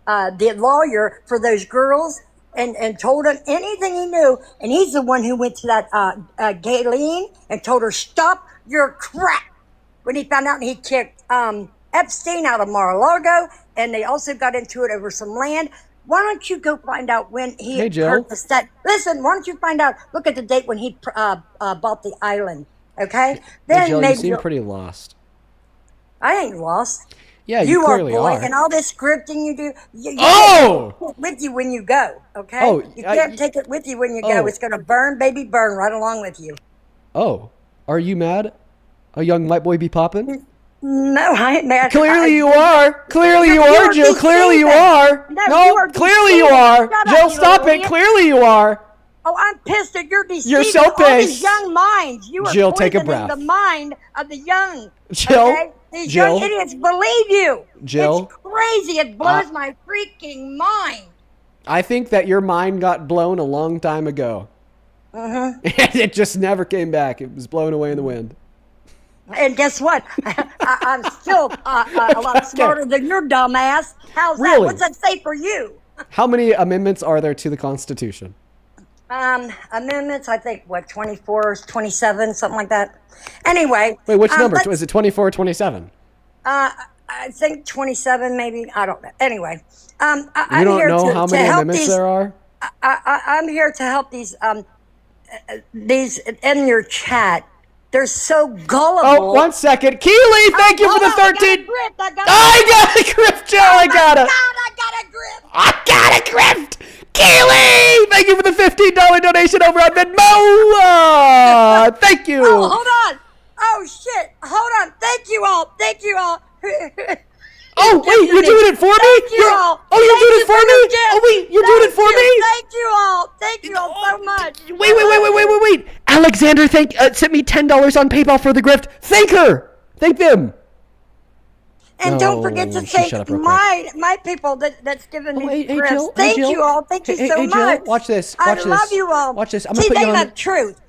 the lawyer for those girls and told him anything he knew, and he's the one who went to that Galen and told her, stop your crap, when he found out and he kicked Epstein out of Mar-a-Lago, and they also got into it over some land. Why don't you go find out when he purchased that? Listen, why don't you find out? Look at the date when he bought the island. Okay, then hey, Jill, maybe you seem pretty lost. I ain't lost. Yeah, you clearly boy, are. And all this scripting you do, you Oh! take it with you when you go. Okay, Oh, you can't take it with you when you go. Oh. It's gonna burn, baby, burn right along with you. Oh, are you mad? A young white boy be popping? No, I ain't mad. Clearly you are. Clearly you are, Jill. Clearly you are. No, clearly you are. Jill, stop it. Clearly you are. Oh, I'm pissed that you're deceiving You're so all these pissed. young minds. You are Jill, take a poisoning breath. the mind of the young. Jill, okay? These Jill. young idiots believe you. Jill. It's crazy. It blows my freaking mind. I think that your mind got blown a long time ago. Mm-hmm. And it just never came back. It was blown away in the wind. And guess what? I'm still a lot smarter than your dumb ass. How's that? Really? What's that say for you? How many amendments are there to the Constitution? Amendments, I think, 24, 27, something like that. Anyway. Wait, which number? Is it 24 or 27? I think 27, maybe. I don't know. Anyway, You I'm don't here know to how to many help amendments these. there are? I'm here to help these in your chat. They're so gullible. Oh, 1 second. Keely, thank you for the 13. I got a grift, Jill. I got it. I got a grift. Keely, thank you for the $15 donation over on Venmo. Thank you. Oh, hold on. Oh, shit. Hold on. Thank you all. Thank you all. Oh, wait, you're doing it for me? Thank you all. Oh, you're doing it for me? Oh, wait, you're doing it for me? Thank you all. Thank you all so much. Wait. Alexander sent me $10 on PayPal for the grift. Thank her. Thank them. And don't forget to thank my people that's given me grifts. Jill, Thank you all. Thank you so Jill, much. watch this. I love you all. Watch this. I'm See, gonna put they you on. love truth.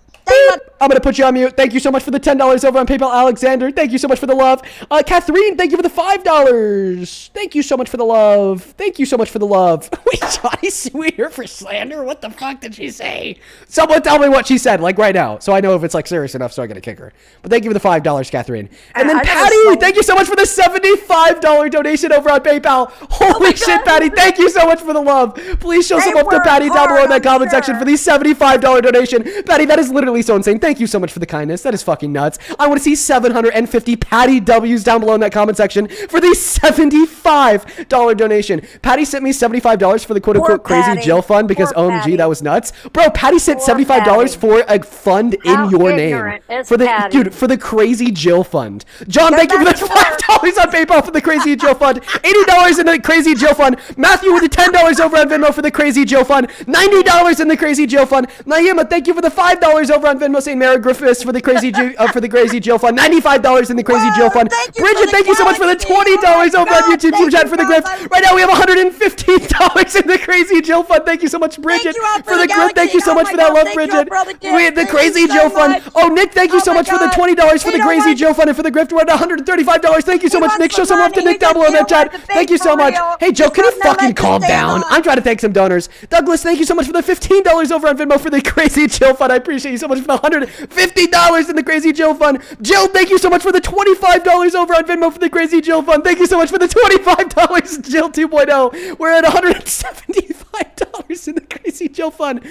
I'm going to put you on mute. Thank you so much for the $10 over on PayPal, Alexander. Thank you so much for the love. Catherine, thank you for the $5. Thank you so much for the love. Thank you so much for the love. Wait, Johnny Sweeter for slander? What the fuck did she say? Someone tell me what she said, like right now, so I know if it's like serious enough so I got to kick her. But thank you for the $5, Catherine. And then Patty, thank you so much for the $75 donation over on PayPal. Holy shit, Patty. Thank you so much for the love. Please show some love to Patty down below in that comment section for the $75 donation. Patty, that is literally so insane. Thank you so much for the kindness. That is fucking nuts. I want to see 750 Patty W's down below in that comment section for the $75 donation. Patty sent me $75 for the quote-unquote crazy Jill fund because OMG, that was nuts. Bro, Patty sent $75 for a fund in your name. For the crazy Jill fund. John, thank you for the $5 on PayPal for the crazy Jill fund. $80 in the crazy Jill fund. Matthew with the $10 over on Venmo for the crazy Jill fund. $90 in the crazy Jill fund. Naima, thank you for the $5 over on Venmo. St. Mary Griffiths for the crazy Jill fund. $95 in the crazy Jill fund. Bridget, thank you so much for the $20 over on YouTube Super Chat for the grift. Right now we have $115 in the crazy Jill fund. Thank you so much, Bridget, for the grift. Thank you so much for that love, Bridget. We had the crazy Jill fund. Oh, Nick, thank you so much for the $20 for the crazy Jill fund and for the grift. We're at $135. Thank you so much, Nick. Show some love to Nick down below in that chat. Thank you so much. Hey, Joe, can you fucking calm down? I'm trying to thank some donors. Douglas, thank you so much for the $15 over on Venmo for the crazy Jill fund. I appreciate you so much for the $150 in the crazy Jill fund. Jill, thank you so much for the $25 over on Venmo for the crazy Jill fund. Thank you so much for the $25, Jill 2.0. We're at $175 in the crazy Jill fund.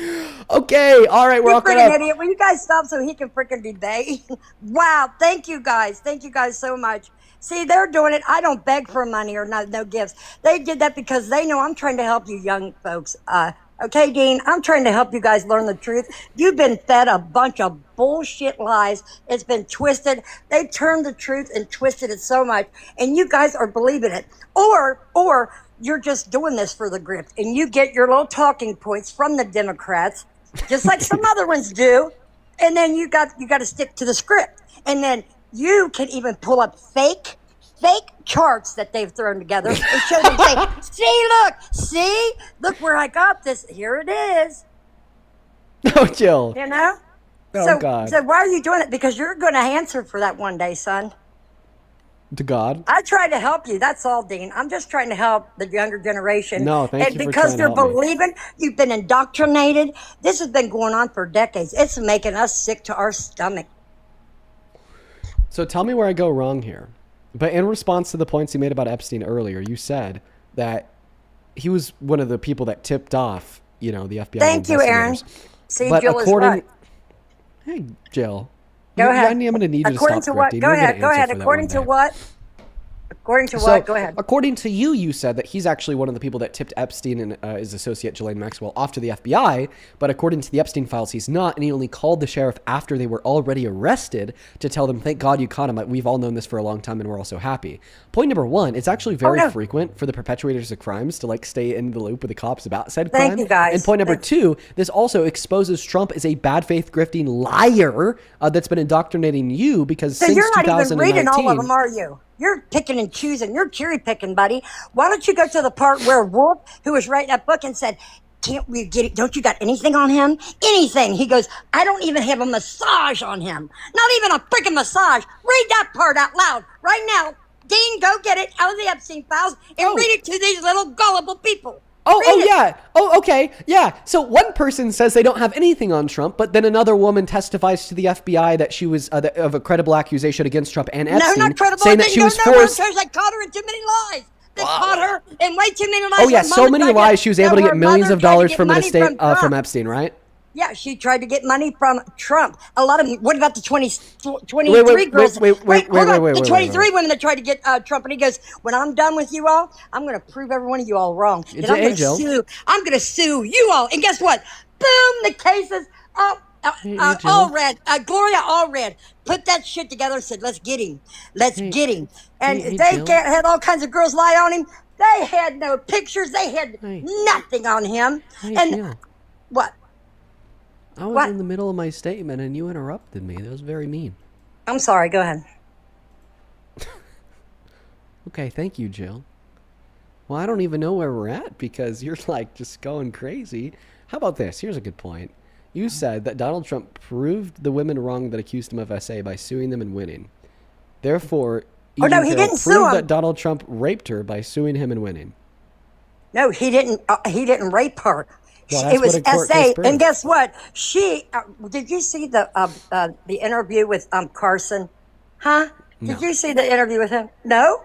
Okay, all right, we're all caught up. Idiot. Will you guys stop so he can freaking be begging? Wow, thank you guys. Thank you guys so much. See, they're doing it. I don't beg for money or no gifts. They did that because they know I'm trying to help you young folks. Okay, Dean, I'm trying to help you guys learn the truth. You've been fed a bunch of bullshit lies. It's been twisted. They turned the truth and twisted it so much, and you guys are believing it. Or you're just doing this for the grift, and you get your little talking points from the Democrats, just like some other ones do, and then you got to stick to the script. And then you can even pull up fake charts that they've thrown together and show them, say, look where I got this. Here it is. Oh, Jill. You know? Oh, God. So why are you doing it? Because you're going to answer for that one day, son. To God? I try to help you. That's all, Dean. I'm just trying to help the younger generation. No, thank you for because trying they're to help me. believing, you've been indoctrinated. This has been going on for decades. It's making us sick to our stomach. So tell me where I go wrong here. But in response to the points you made about Epstein earlier, you said that he was one of the people that tipped off, the FBI. Thank you, Aaron. See, but Jill is right. Hey, Jill. Go ahead. I'm going to need you to According stop to what? correcting. Go You're ahead. gonna Go ahead. answer for that According one to day. what? According to what? Go ahead. According to you, you said that he's actually one of the people that tipped Epstein and his associate Ghislaine Maxwell off to the FBI. But according to the Epstein files, he's not. And he only called the sheriff after they were already arrested to tell them, thank God you caught him. We've all known this for a long time and we're all so happy. Point number one, it's actually very frequent for the perpetrators of crimes to stay in the loop with the cops about said crime. Thank you, guys. And point number two, this also exposes Trump as a bad faith grifting liar that's been indoctrinating you because So since you're not 2019, even reading all of them, are you? You're picking and choosing. You're cherry picking, buddy. Why don't you go to the part where Wolf, who was writing that book, and said, can't we get it? Don't you got anything on him? Anything. He goes, I don't even have a massage on him. Not even a freaking massage. Read that part out loud right now. Dean, go get it out of the Epstein files and read it to these little gullible people. Yeah. Oh, okay. Yeah. So one person says they don't have anything on Trump, but then another woman testifies to the FBI that she was of a credible accusation against Trump and Epstein, No, not credible. saying that she was forced. I caught her in too many lies. They caught her in way too many lies. Oh yeah, Her so mother many tried lies. She was able to her get millions mother of tried to dollars get from an money estate Trump. from Epstein, right? Yeah, she tried to get money from Trump. A lot of them. What about the 23 Wait, girls? wait, Hold on. The 23 wait. women that tried to get Trump, and he goes, "When I'm done with you all, I'm going to prove every one of you all wrong. And I'm going to Jill. sue. I'm going to sue you all. And guess what? Boom! The cases. All red. Gloria Allred put that shit together and said, "Let's get him. Let's get him." And they had all kinds of girls lie on him. They had no pictures. They had nothing on him. And what? I was in the middle of my statement and you interrupted me. That was very mean. I'm sorry. Go ahead. Okay, thank you, Jill. Well, I don't even know where we're at because you're like just going crazy. How about this? Here's a good point. You said that Donald Trump proved the women wrong that accused him of SA by suing them and winning. Therefore, He didn't sue proved him. that Donald Trump raped her by suing him and winning. No, he didn't. He didn't rape her. Well, It was that's what a court SA, case and proves. guess what? She did you see the interview with Carson? Huh? Did you see the interview with him? No.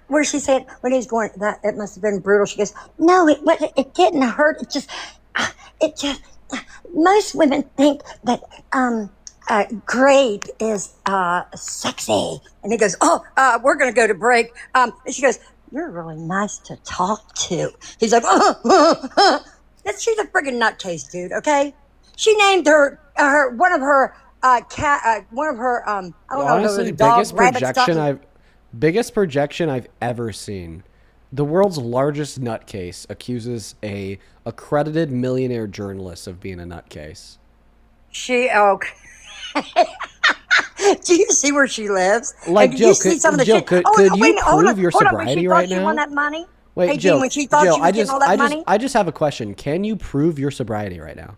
Where she said when he was going, that it must have been brutal. She goes, "No, it didn't hurt. It just. Most women think that grape is sexy." And he goes, "Oh, we're gonna go to break." And she goes, "You're really nice to talk to." He's like, she's a friggin' nutcase, dude. Okay, she named one of her cat, one of her I don't know, Honestly, dog, rabbit stuff. biggest projection I've ever seen. The world's largest nutcase accuses a accredited millionaire journalist of being a nutcase. Do you see where she lives? Like, And do Jill, you see could- some of the Jill, shit? could- Oh, could no, you wait, hold prove on, your hold on, when sobriety she right thought she now? won that money? Wait, Hey, Jill, Gene, when she thought Jill, she was getting all that money? I just have a question. Can you prove your sobriety right now?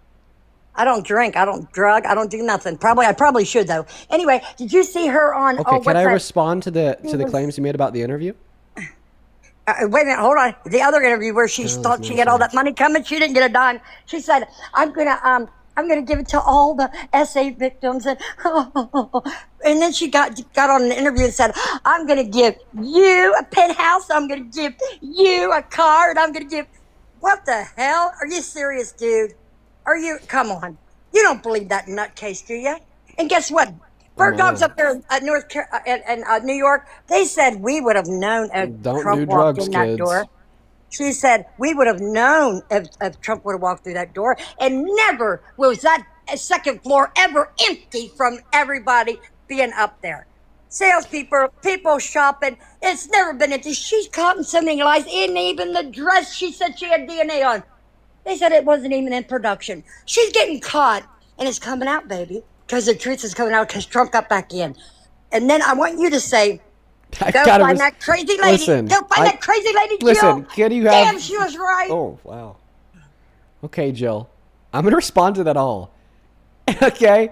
I don't drink. I don't drug. I don't do nothing. I probably should though. Anyway, did you see her on? Okay, can I what's that? respond to the claims you made about the interview? Wait a minute, hold on. The other interview where she thought she had all that money coming, she didn't get a dime. She said, I'm gonna give it to all the SA victims," and then she got on an interview and said, "I'm gonna give you a penthouse, I'm gonna give you a car, and I'm gonna give." What the hell? Are you serious, dude? Come on. You don't believe that nutcase, do you? And guess what? Bird dogs up there in New York, they said we would have known if Don't Trump do walked drugs, in that kids. door. She said we would have known if Trump would have walked through that door, and never was that second floor ever empty from everybody being up there. Salespeople, people shopping, it's never been empty. She's caught in so many lies, and even the dress she said she had DNA on. They said it wasn't even in production. She's getting caught, and it's coming out, baby, because the truth is coming out because Trump got back in. And then I want you to say, go find that crazy lady. Listen, Go find that crazy lady, Jill. Listen, can you have... Damn, she was right. Oh, wow. Okay, Jill. I'm going to respond to that all. Okay?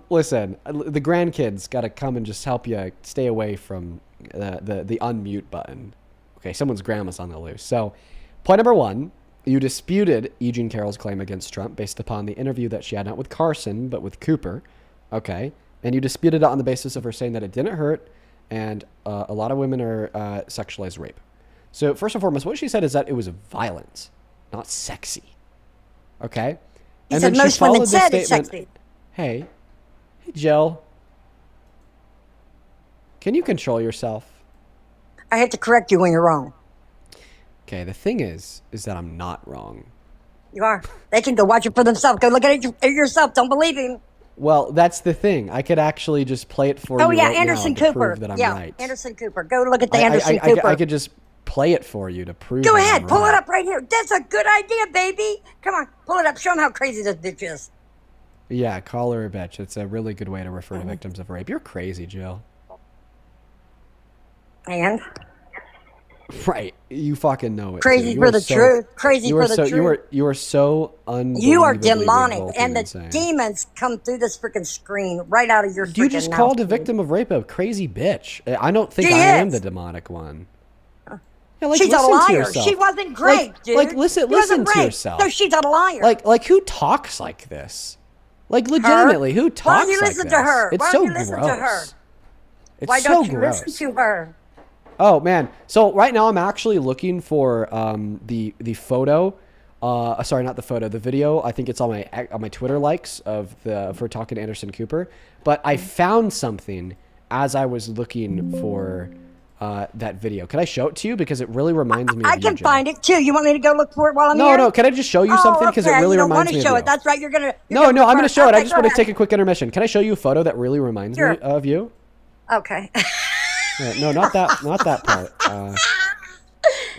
Listen, the grandkids got to come and just help you stay away from the unmute button. Okay, someone's grandma's on the loose. So, point number one, you disputed Eugene Carroll's claim against Trump based upon the interview that she had not with Carson, but with Cooper. Okay? And you disputed it on the basis of her saying that it didn't hurt, and a lot of women are sexualized rape. So first and foremost, what she said is that it was violent, not sexy. Okay? He said most women said it's sexy. Hey, Jill, can you control yourself? I hate to correct you when you're wrong. Okay, the thing is that I'm not wrong. You are. They can go watch it for themselves. Go look at it yourself. Don't believe him. Well, that's the thing. I could actually just play it for you right Anderson now to Cooper. prove that I'm Yeah, right. Anderson Cooper. Go look at the Anderson Cooper. I could just play it for you to prove Go that ahead. I'm Pull right. it up right here. That's a good idea, baby. Come on. Pull it up. Show them how crazy this bitch is. Yeah, call her a bitch. It's a really good way to refer to victims of rape. You're crazy, Jill. And? Right. You fucking know it. Crazy too. for the truth. Crazy for the truth. You are so unbelievably You are demonic, revolting and the insane. demons come through this freaking screen right out of your freaking You just mouth. called a victim of rape a crazy bitch. I don't think She I am is. the demonic one. Yeah, like, She's a listen to liar. yourself. She wasn't great, dude. Like, listen She wasn't to great. yourself. So she's a liar. Like who talks like this? Like, legitimately, who talks Why don't you like listen this? to her? It's Why so don't you listen gross. to her? It's Why so don't you gross. listen to her? Oh man. So right now I'm actually looking for the photo. Sorry, not the photo, the video. I think it's on my Twitter likes for talking to Anderson Cooper. But I found something as I was looking for that video. Can I show it to you? Because it really reminds me of I you, can Jen. find it too. You want me to go look for it while I'm No, here? no. Can I just show you something? Because it really you don't reminds want me to of show you. it. That's right. You're gonna. No, I'm going to show it. I just want to take take a quick intermission. Can I show you a photo that really reminds me of you? Okay. No, not that. Not that part.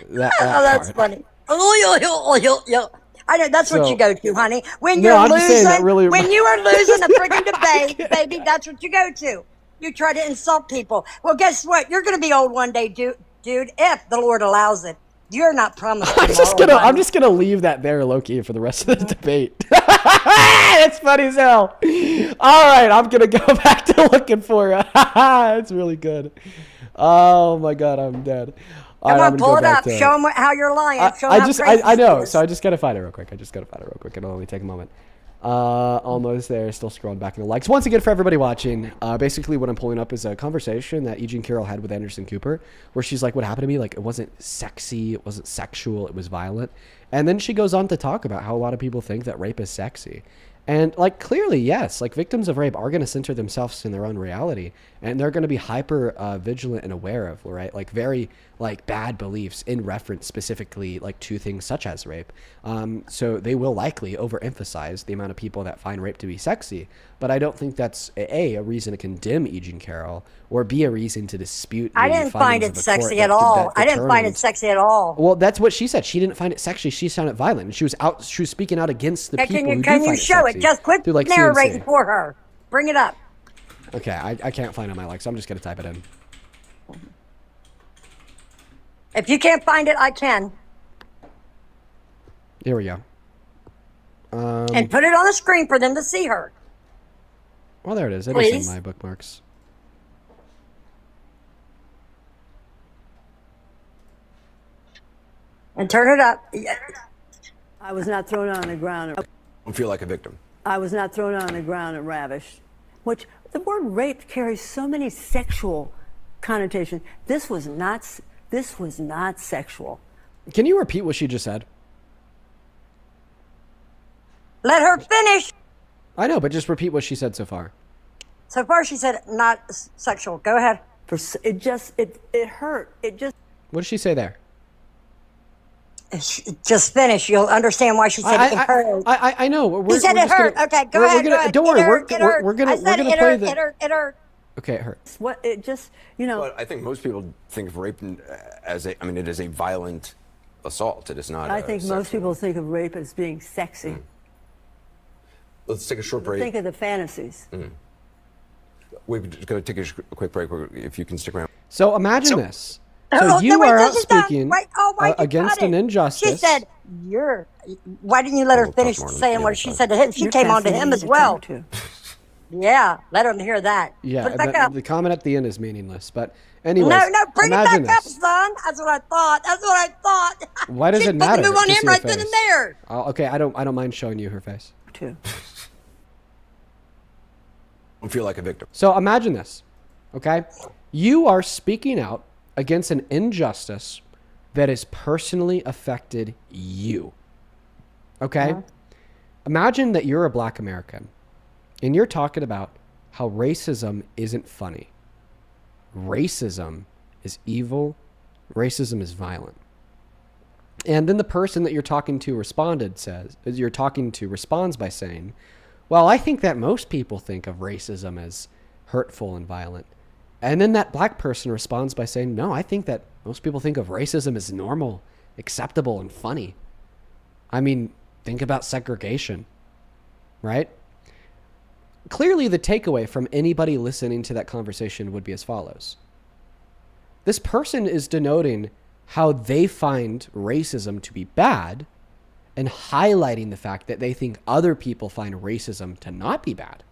That that's part. funny. I know that's what So- you go to, honey. When No, you're I'm just saying losing, that really when you are losing a freaking debate, baby, that's what you go to. You try to insult people. Well, guess what? You're going to be old one day, dude. If the Lord allows it. You're not promised. I'm just gonna leave that there, Loki, for the rest of the debate. It's funny as hell. All right, I'm gonna go back to looking for it. It's really good. Oh my god, I'm dead. All Come right, on, I'm gonna pull go it back up. to Show them how you're lying. Show 'em I how just crazy I know, it is. so I just gotta find it real quick. It'll only take a moment. Almost there. Still scrolling back in the likes. Once again, for everybody watching, basically what I'm pulling up is a conversation that E. Jean Carroll had with Anderson Cooper, where she's like, "What happened to me? Like, it wasn't sexy, it wasn't sexual, it was violent." And then she goes on to talk about how a lot of people think that rape is sexy. And like clearly, yes, like victims of rape are going to center themselves in their own reality, and they're going to be hyper vigilant and aware of, right, like very like bad beliefs in reference specifically like to things such as rape. So they will likely overemphasize the amount of people that find rape to be sexy. But I don't think that's a reason to condemn E. Jean Carroll, or B, a reason to dispute. I the didn't find findings it of the sexy court at all. that I didn't find it determined- sexy at all. Well, that's what she said. She didn't find it sexy. She found it violent. And she was speaking out against the Okay, people who can do you find show it it? sexy. Just quit through, like, narrating CNC. for her. Bring it up. Okay, I can't find it on my likes, so I'm just gonna type it in. If you can't find it, I can. Here we go. And put it on the screen for them to see her. Well, there it is. It is Please. in my bookmarks. And turn it up. I was not thrown on the ground. Don't feel like a victim. I was not thrown on the ground and ravished. Which the word rape carries so many sexual connotations. This was not sexual. Can you repeat what she just said? Let her finish. I know, but just repeat what she said so far. So far, she said not sexual. Go ahead. It hurt. What did she say there? Just finish. You'll understand why she said it hurt. I know. He said it hurt. Okay, go ahead. Go ahead. Don't worry. It hurt. We're gonna I said play it hurt. the. It hurt. It hurt. Okay, it hurt. What it just, But I think most people think of rape as it is a violent assault. It is not. I think most people think of rape as being sexy. Let's take a short break. Think of the fantasies. We're just going to take a quick break. If you can stick around. So imagine this. So Oh, you wait, are this is done. speaking Wait, oh, why you against cut an it? injustice. She said, why didn't you let her finish saying what she said to him? She came on to him as well. Yeah, let him hear that. Yeah, Put it back up. the comment at the end is meaningless. But anyways, No, bring it imagine back up, this. son. That's what I thought. That's what I thought. Why does She's it matter? Move on Just him your right then and face. there. Okay, I don't mind showing you her face. Don't feel like a victim. So imagine this, okay? You are speaking out against an injustice that has personally affected you, okay? Imagine that you're a black American and you're talking about how racism isn't funny. Racism is evil. Racism is violent. And then the person that you're talking to responds by saying, well, I think that most people think of racism as hurtful and violent. And then that black person responds by saying, no, I think that most people think of racism as normal, acceptable, and funny. I mean, think about segregation, right? Clearly, the takeaway from anybody listening to that conversation would be as follows. This person is denoting how they find racism to be bad and highlighting the fact that they think other people find racism to not be bad.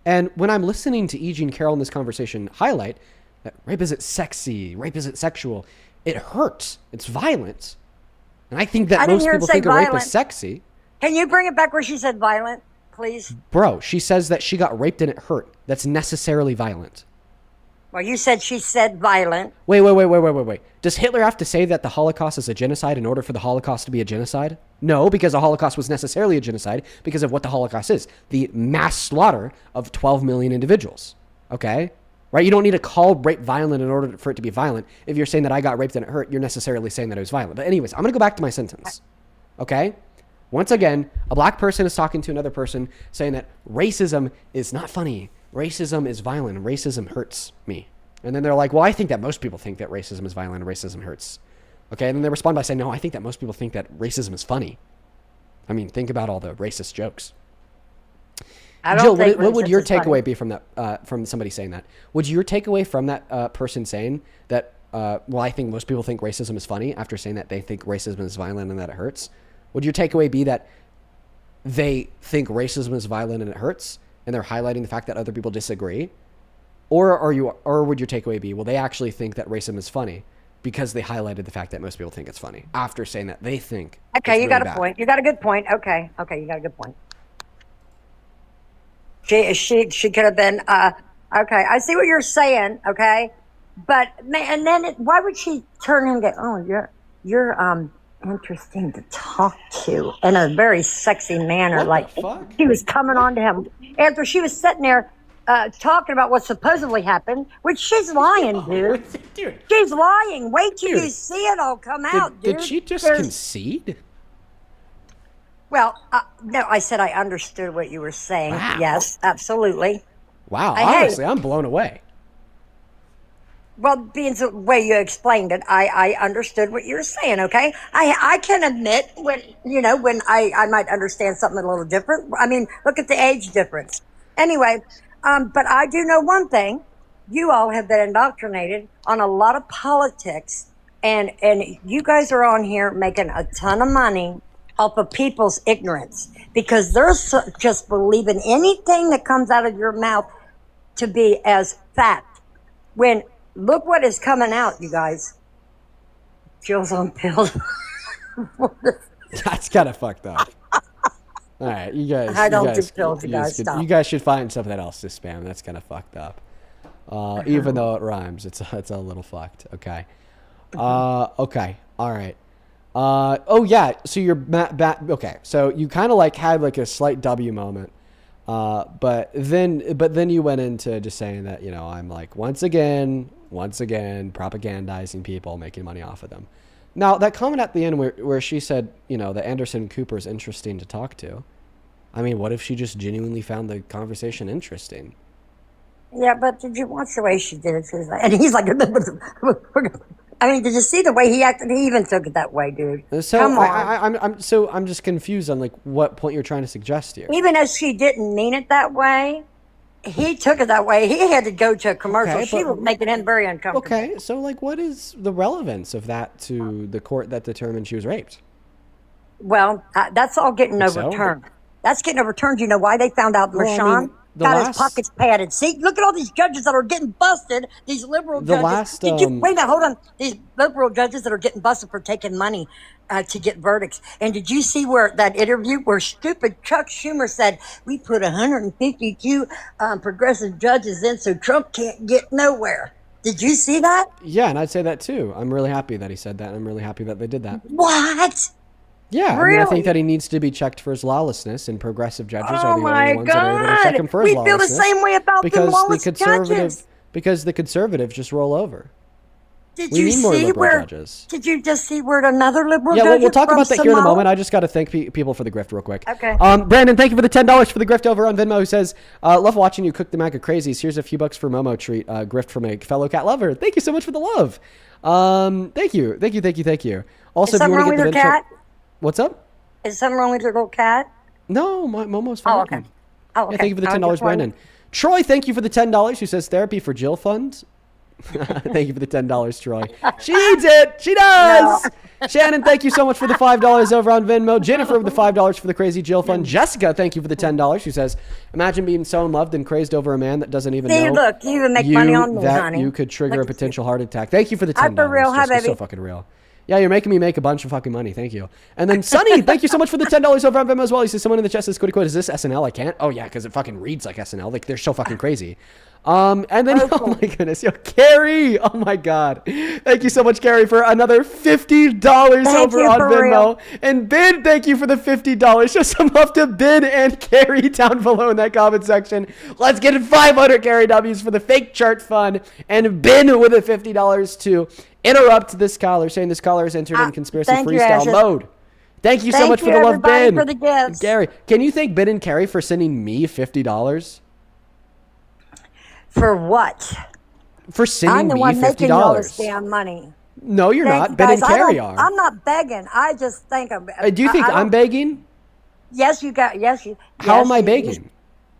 And when I'm listening to E. Jean Carroll in this conversation highlight that rape isn't sexy, rape isn't sexual, it hurts, it's violent. And I think I that didn't most hear her people say think of rape violent. as sexy. Can you bring it back where she said violent, please? Bro, she says that she got raped and it hurt. That's necessarily violent. Well, you said she said violent. Wait. Does Hitler have to say that the Holocaust is a genocide in order for the Holocaust to be a genocide? No, because the Holocaust was necessarily a genocide because of what the Holocaust is. The mass slaughter of 12 million individuals. Okay? Right? You don't need to call rape violent in order for it to be violent. If you're saying that I got raped and it hurt, you're necessarily saying that it was violent. But anyways, I'm going to go back to my sentence. Okay? Once again, a black person is talking to another person saying that racism is not funny. Racism is violent and racism hurts me. And then they're like, well, I think that most people think that racism is violent and racism hurts. Okay, and then they respond by saying, no, I think that most people think that racism is funny. I mean, think about all the racist jokes. Jill, what would your takeaway be from that? From somebody saying that? Would your takeaway from that person saying that? Well, I think most people think racism is funny after saying that they think racism is violent and that it hurts. Would your takeaway be that they think racism is violent and it hurts, and they're highlighting the fact that other people disagree? Or would your takeaway be, well, they actually think that racism is funny because they highlighted the fact that most people think it's funny after saying that they think. Okay, you got really a bad. point. You got a good point. Okay, you got a good point. She could have been. Okay, I see what you're saying. Okay, but man, and then why would she turn and go, oh, you're interesting to talk to in a very sexy manner, like she was coming on to him after she was sitting there talking about what supposedly happened, which she's lying, dude. She's lying. Wait till you see it all come out, dude. Did she just concede? Well, no, I said I understood what you were saying. Wow. Yes, absolutely. Wow, honestly, I'm blown away. Well, being the way you explained it, I understood what you were saying, okay? I can admit when I might understand something a little different. I mean, look at the age difference. Anyway, but I do know one thing. You all have been indoctrinated on a lot of politics, and you guys are on here making a ton of money off of people's ignorance because they're just believing anything that comes out of your mouth to be as fact. When look what is coming out, you guys. Jill's on pills. That's kind of fucked up. All right, you guys. I don't do pills, you guys. Stop. Stop. You guys should find something else to spam. That's kind of fucked up. Even though it rhymes, it's a little fucked. Okay. Okay. All right. Oh yeah. So you're okay. So you kind of like had like a slight W moment. But then you went into just saying that, I'm like, once again, propagandizing people, making money off of them. Now, that comment at the end where she said, that Anderson Cooper's interesting to talk to. I mean, what if she just genuinely found the conversation interesting? Yeah, but did you watch the way she did it? And he's like, I mean, did you see the way he acted? He even took it that way, dude. So Come on. I'm just confused on like what point you're trying to suggest here. Even as she didn't mean it that way, he took it that way. He had to go to a commercial. Okay, she was making him very uncomfortable. Okay, so like, what is the relevance of that to the court that determined she was raped? Well, that's all getting overturned. That's getting overturned. You know why? They found out Rashawn got his pockets padded. See, look at all these judges that are getting busted. These liberal judges. Wait a minute, hold on. These liberal judges that are getting busted for taking money to get verdicts. And did you see where that interview where stupid Chuck Schumer said, we put 152 progressive judges in so Trump can't get nowhere? Did you see that? Yeah, and I'd say that too. I'm really happy that he said that. I'm really happy that they did that. What? Yeah, Really? I mean, I think that he needs to be checked for his lawlessness, and progressive judges are the only ones that are able to check him for his We feel the lawlessness. same way about the lawless judges. Because the conservatives just roll over. Did We you need more see liberal where? judges. Did you just see where another liberal Yeah, judge we'll is talk from about that here in a Somalia? moment. I just got to thank people for the grift real quick. Okay. Brandon, thank you for the $10 for the grift over on Venmo, who says, love watching you cook the MAGA crazies. Here's a few bucks for Momo treat. Grift from a fellow cat lover. Thank you so much for the love. Thank you. Also, Is something wrong with your cat? What's up? Is something wrong with your little cat? No, Momo's fine. Oh, okay. Oh, okay. Yeah, thank you for the I was $10, just wondering. Brandon. Troy, thank you for the $10, who says therapy for Jill Fund. Thank you for the $10, Troy. She needs it. She does. No. Shannon, thank you so much for the $5 over on Venmo. Jennifer with the $5 for the Crazy Jill Fund. Jessica, thank you for the $10, who says, imagine being so in love and crazed over a man that doesn't even know. Look, you even make money on me, that honey. you could trigger a potential heart attack. Thank you for the $10. I'm for real. Hi, Jessica. baby. So fucking real. Yeah, you're making me make a bunch of fucking money. Thank you. And then Sonny, thank you so much for the $10 over on Venmo as well. He says, someone in the chat says, quit. Is this SNL? I can't. Oh, yeah, because it fucking reads like SNL. Like, they're so fucking crazy. And then, oh my goodness, yo, Carrie, oh my God. Thank you so much, Carrie, for another $50 over on Venmo. real. And Ben, thank you for the $50. Show some love to Ben and Carrie down below in that comment section. Let's get 500 Carrie W's for the fake chart fund. And Ben with a $50 to interrupt this caller, saying this caller is entered in conspiracy thank you, freestyle Ashes. mode. Thank you so Thank much for you, the love, everybody, Ben. for the gifts. Gary, can you thank Ben and Carrie for sending me $50? For what? For sending I'm the me one making all this $50. damn money. No, you're Thank not. you, Ben and guys. I Carrie don't- are. I'm not begging. I just think I'm. Do you think I I'm don't- begging? Yes, you got. Yes, you. How yes, am I you- begging?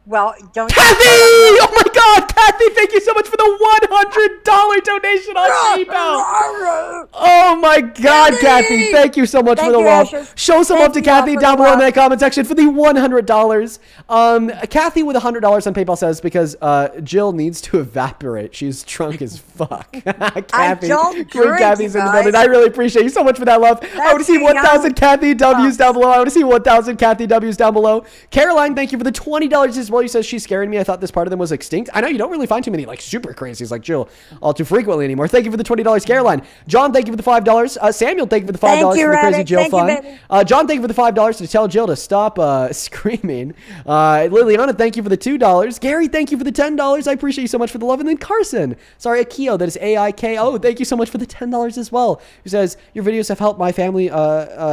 Well, don't. Kathy! Oh my God, Kathy! Thank you so much for the $100 donation on PayPal. Oh my God, Kathy! Thank you so much Thank for the you, love. Ashes. Show some Thank love to you all Kathy for down the below in love. that comment section for the $100. Kathy with $100 on PayPal says because Jill needs to evaporate. She's drunk as fuck. Kathy, don't Queen drink, Kathy's you in the building. guys. I really appreciate you so much for that love. I want to see the 1,000 young Kathy W's down below. I want to see 1,000 Kathy W's down below. Caroline, thank you for the $20 as well. You says she's scaring me. I thought this part of them was extinct. I know you don't really find too many like super crazies like Jill all too frequently anymore. Thank you for the $20, Caroline. John, thank you for the $5. Samuel, thank you for the $5 Thank you, for the crazy Rabbit. Jill Thank you, fun. baby. John, thank you for the $5 to tell Jill to stop screaming. Liliana, thank you for the $2. Gary, thank you for the $10. I appreciate you so much for the love. And then Carson, sorry, Akio, that is AIKO. Thank you so much for the $10 as well. Who says your videos have helped my family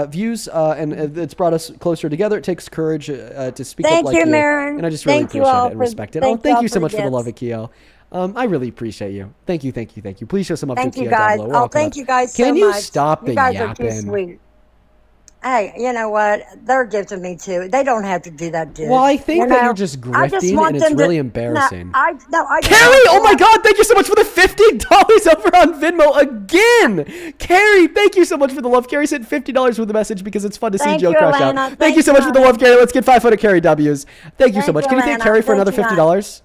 views and it's brought us closer together. It takes courage to speak Thank up like you, you, Marin. and I just really Thank you appreciate all it and for- respect it. thank Thank y'all you for so the much for the love, gifts. Akio. I really appreciate you. Thank you. Please show some love Thank to you Akio down guys. below. Oh, Welcome thank up. you guys so Can you much. stop the You guys are too yapping? sweet. Hey, you know what? They're gifting me too. They don't have to do that, dude. Well, I think You that know? you're just I just grifting, want and it's them to- really embarrassing. I just Carrie, want oh my them- God, thank you so much for the $50 over on Venmo again. Carrie, thank you so much for the love. Carrie sent $50 with the message because it's fun to see Thank Jill you, crash Alana. out. Thank you so much for the love, Carrie. Let's get 500 Carrie W's. Thank you so Thank much. you, Can you thank Alana. Carrie for Thank another you, $50?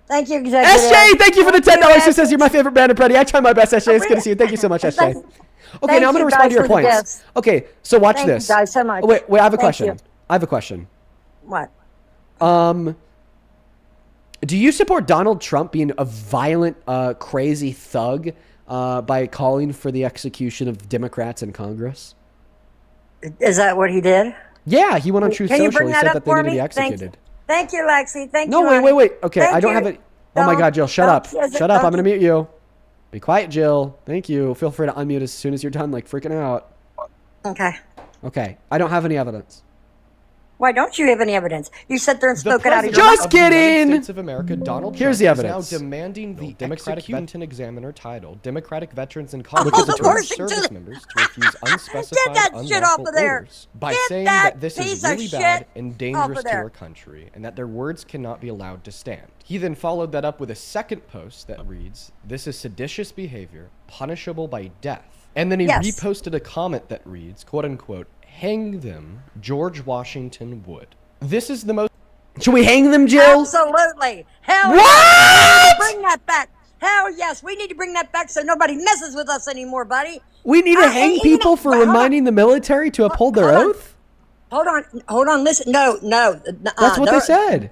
Thank you, executive. SJ, thank you for the $10. Who Ashley. says you're my favorite band of Pretty? I try my best, SJ. It's good to see you. Thank you so much, SJ. Okay, Thank now I'm going to you respond guys to your for the points. gifts. Okay, so watch Thank you this. guys so much. Oh, wait, I have a Thank question. you. I have a question. What? Do you support Donald Trump being a violent, crazy thug by calling for the execution of Democrats in Congress? Is that what he did? Yeah, he went on Truth Can you Social. bring He that said up that they for need to me? be executed. Thank you, Lexi. Thank No, you. wait, honey. wait, wait. Okay, Thank I don't you. have it. Oh my Don't- God, Jill, shut up. don't- Shut up. I'm don't- going to mute you. Be quiet, Jill. Thank you. Feel free to unmute as soon as you're done, like freaking out. Okay. Okay, I don't have any evidence. Why don't you have any evidence? You sat there and The spoke it out of your President Just of the United kidding! States of America, Donald Here's Trump, the is evidence. now demanding the Democratic Veteran Examiner title, Democratic veterans and Oh, Congress the to Washington- service members to refuse unspecified that shit off unlawful of there. orders by Get saying that that this piece is of really shit bad and off dangerous of to there. our country and that their words cannot be allowed to stand. He then followed that up with a second post that reads, "This is seditious behavior, punishable by death." And then he Yes. reposted a comment that reads, quote unquote, "Hang them, George Washington would." This is the most... Should we hang them, Jill? Absolutely. Hell What? yes. We need to bring that back. Hell yes. We need to bring that back so nobody messes with us anymore, buddy. We need to hang and people for hold on. reminding the military to uphold their hold on. oath? Hold on. Listen. No. That's what they said.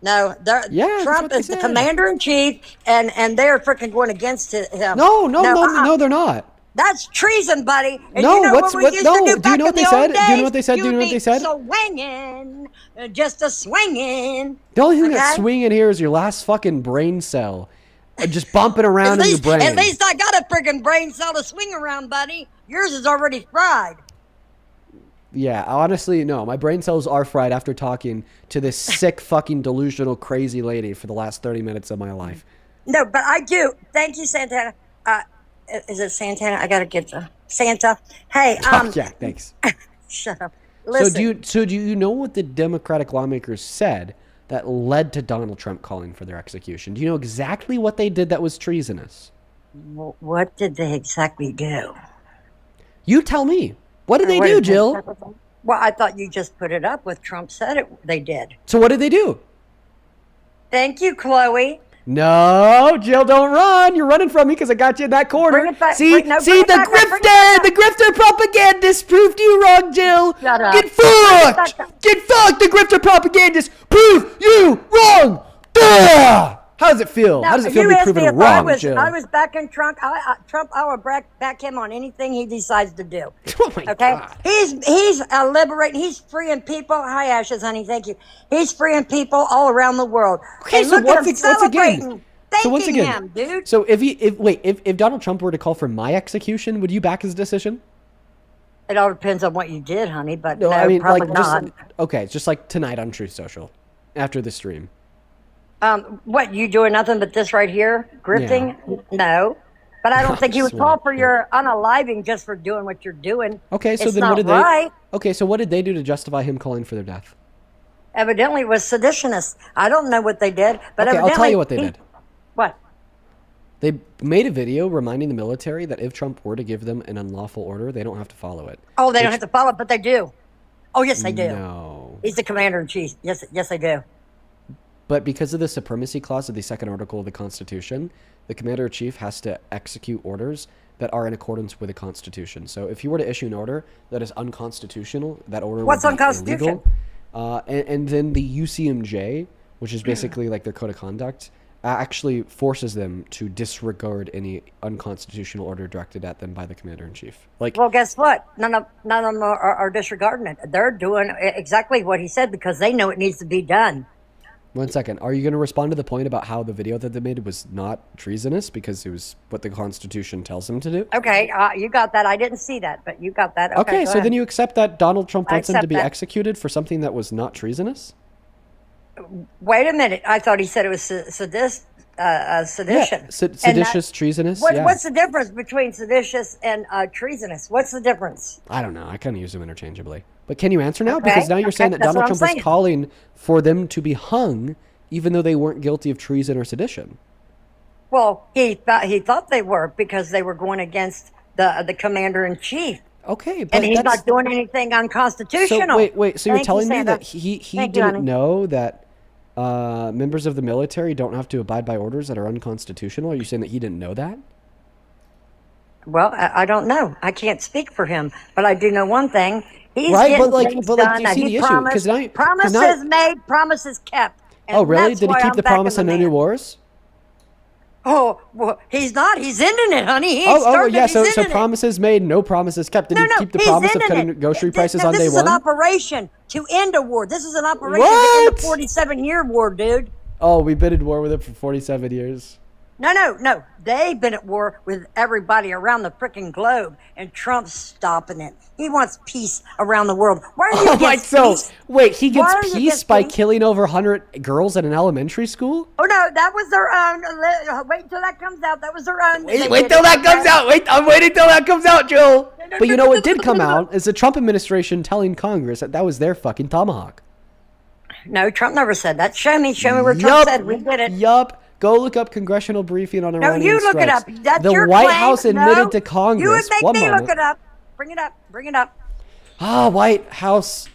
No, Yeah, that's Trump what they is the said. commander in chief, and they're freaking going against him. No, they're not. That's treason, buddy. And No, you know what's- what we what- used no, to do do back you know what in they the said? old Do you know days? what they said? Do you know what they said? Swinging, just a swinging. The only thing that's Okay? swinging here is your last fucking brain cell. Just bumping around in your brain. At least I got a freaking brain cell to swing around, buddy. Yours is already fried. Yeah, honestly, no. My brain cells are fried after talking to this sick, fucking, delusional, crazy lady for the last 30 minutes of my life. No, but I do. Thank you, Santana. Is it Santana? I gotta get to Santa. Hey, Yeah, thanks. shut up. Listen. So do you know what the Democratic lawmakers said that led to Donald Trump calling for their execution? Do you know exactly what they did that was treasonous? What did they exactly do? You tell me. What did they What do, did they- Jill? Well, I thought you just put it up with Trump said it. They did. So what did they do? Thank you, Chloe. No, Jill, don't run. You're running from me because I got you in that corner. Bring it back. See, Bring it the back. grifter, the grifter propagandist proved you wrong, Jill. Shut up. Get fucked. Get fucked. The grifter propagandist proved you wrong. Duh! How does it feel? Now, How does it feel to you be asked proven me if wrong, Jill? I was backing Trump. I would back him on anything he decides to do. Oh my God. He's liberating. He's freeing people. Hi, Ashes, honey. Thank you. He's freeing people all around the world. Okay, And so look at once him again, celebrating, so once thanking again, him, dude. so if Donald Trump were to call for my execution, would you back his decision? It all depends on what you did, honey. But No, no, I mean, probably like, not. okay, just like tonight on Truth Social, after the stream. What, you doing nothing but this right here? Grifting? No. But I don't think he would Sweet. call for your unaliving just for doing what you're doing. Okay, so It's then not what did right. they? Okay, so what did they do to justify him calling for their death? Evidently it was seditionists. I don't know what they did, but Okay, evidently I'll tell you what they did. What? They made a video reminding the military that if Trump were to give them an unlawful order, they don't have to follow it. Oh, they don't have to follow it, but they do. Oh, yes, they do. No. He's the commander in chief. Yes, they do. But because of the supremacy clause of the second article of the Constitution, the commander-in-chief has to execute orders that are in accordance with the Constitution. So if he were to issue an order that is unconstitutional, that order What's would be unconstitutional? illegal. And then the UCMJ, which is basically like their code of conduct, actually forces them to disregard any unconstitutional order directed at them by the commander-in-chief. Like, Well, guess what? None of them are disregarding it. They're doing exactly what he said because they know it needs to be done. 1 second. Are you going to respond to the point about how the video that they made was not treasonous because it was what the Constitution tells them to do? Okay, you got that. I didn't see that, but you got that. Okay, go so ahead. then you accept that Donald Trump I wants him to accept be that. executed for something that was not treasonous? Wait a minute. I thought he said it was sedition. Yeah, And seditious, treasonous, yeah. What's the difference between seditious and treasonous? What's the difference? I don't know. I kind of use them interchangeably. But can you answer now? Okay, Because now you're saying that that's Donald what I'm Trump saying. was calling for them to be hung even though they weren't guilty of treason or sedition. Well, he thought they were because they were going against the commander in chief. Okay, but And he's that's... not doing anything unconstitutional. So wait. So you're Thank you, telling me Sandra. that he Thank you, didn't honey. know that members of the military don't have to abide by orders that are unconstitutional? Are you saying that he didn't know that? Well, I don't know. I can't speak for him, but I do know one thing. He's Right, getting but like- things but like, done do you that see he the issue? 'Cause promised. now- 'cause Promises now- made, promises kept. And Oh, really? that's Did he why keep I'm the backing promise on no man. new wars? Oh, well, he's not. He's ending it, honey. He ain't Oh, started yeah. it. So He's ending it. promises made, no promises kept. Did No, he no, keep the he's promise of ending cutting it. grocery prices on this day is one? an operation to end a war. This is an operation to end a 47-year war, dude. Oh, we've been at war with it for 47 years. No. They've been at war with everybody around the freaking globe, and Trump's stopping it. He wants peace around the world. Why are you Oh my, against so peace? wait, he Why gets are you peace against by peace? killing over 100 girls at an elementary school? Oh no, that was their own. Wait until that comes out. That was their own. They Wait did till it, that comes okay? out. Wait, I'm waiting till that comes out, Joel. But you know what did come out is the Trump administration telling Congress that that was their fucking tomahawk. No, Trump never said that. Show me where Trump said we did it. Yup. Go look up congressional briefing on No, Iranian you look it strikes. up. That's the your White claim. House admitted No, to Congress. You would make One me moment. look it up. Bring it up. Bring it up. White House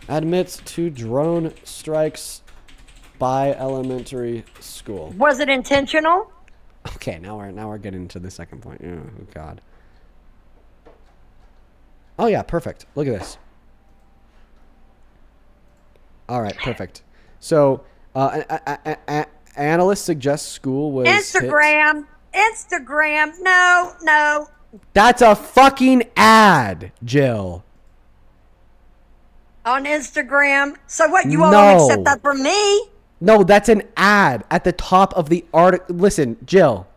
admits to drone strikes by elementary school. Was it intentional? Okay, now we're getting into the second point. Oh God. Oh yeah, perfect. Look at this. All right, perfect. So, analysts suggest school was hit. Instagram. No. That's a fucking ad, Jill. On Instagram. So what? You all don't accept that from me? No, that's an ad at the top of the article. Listen, Jill.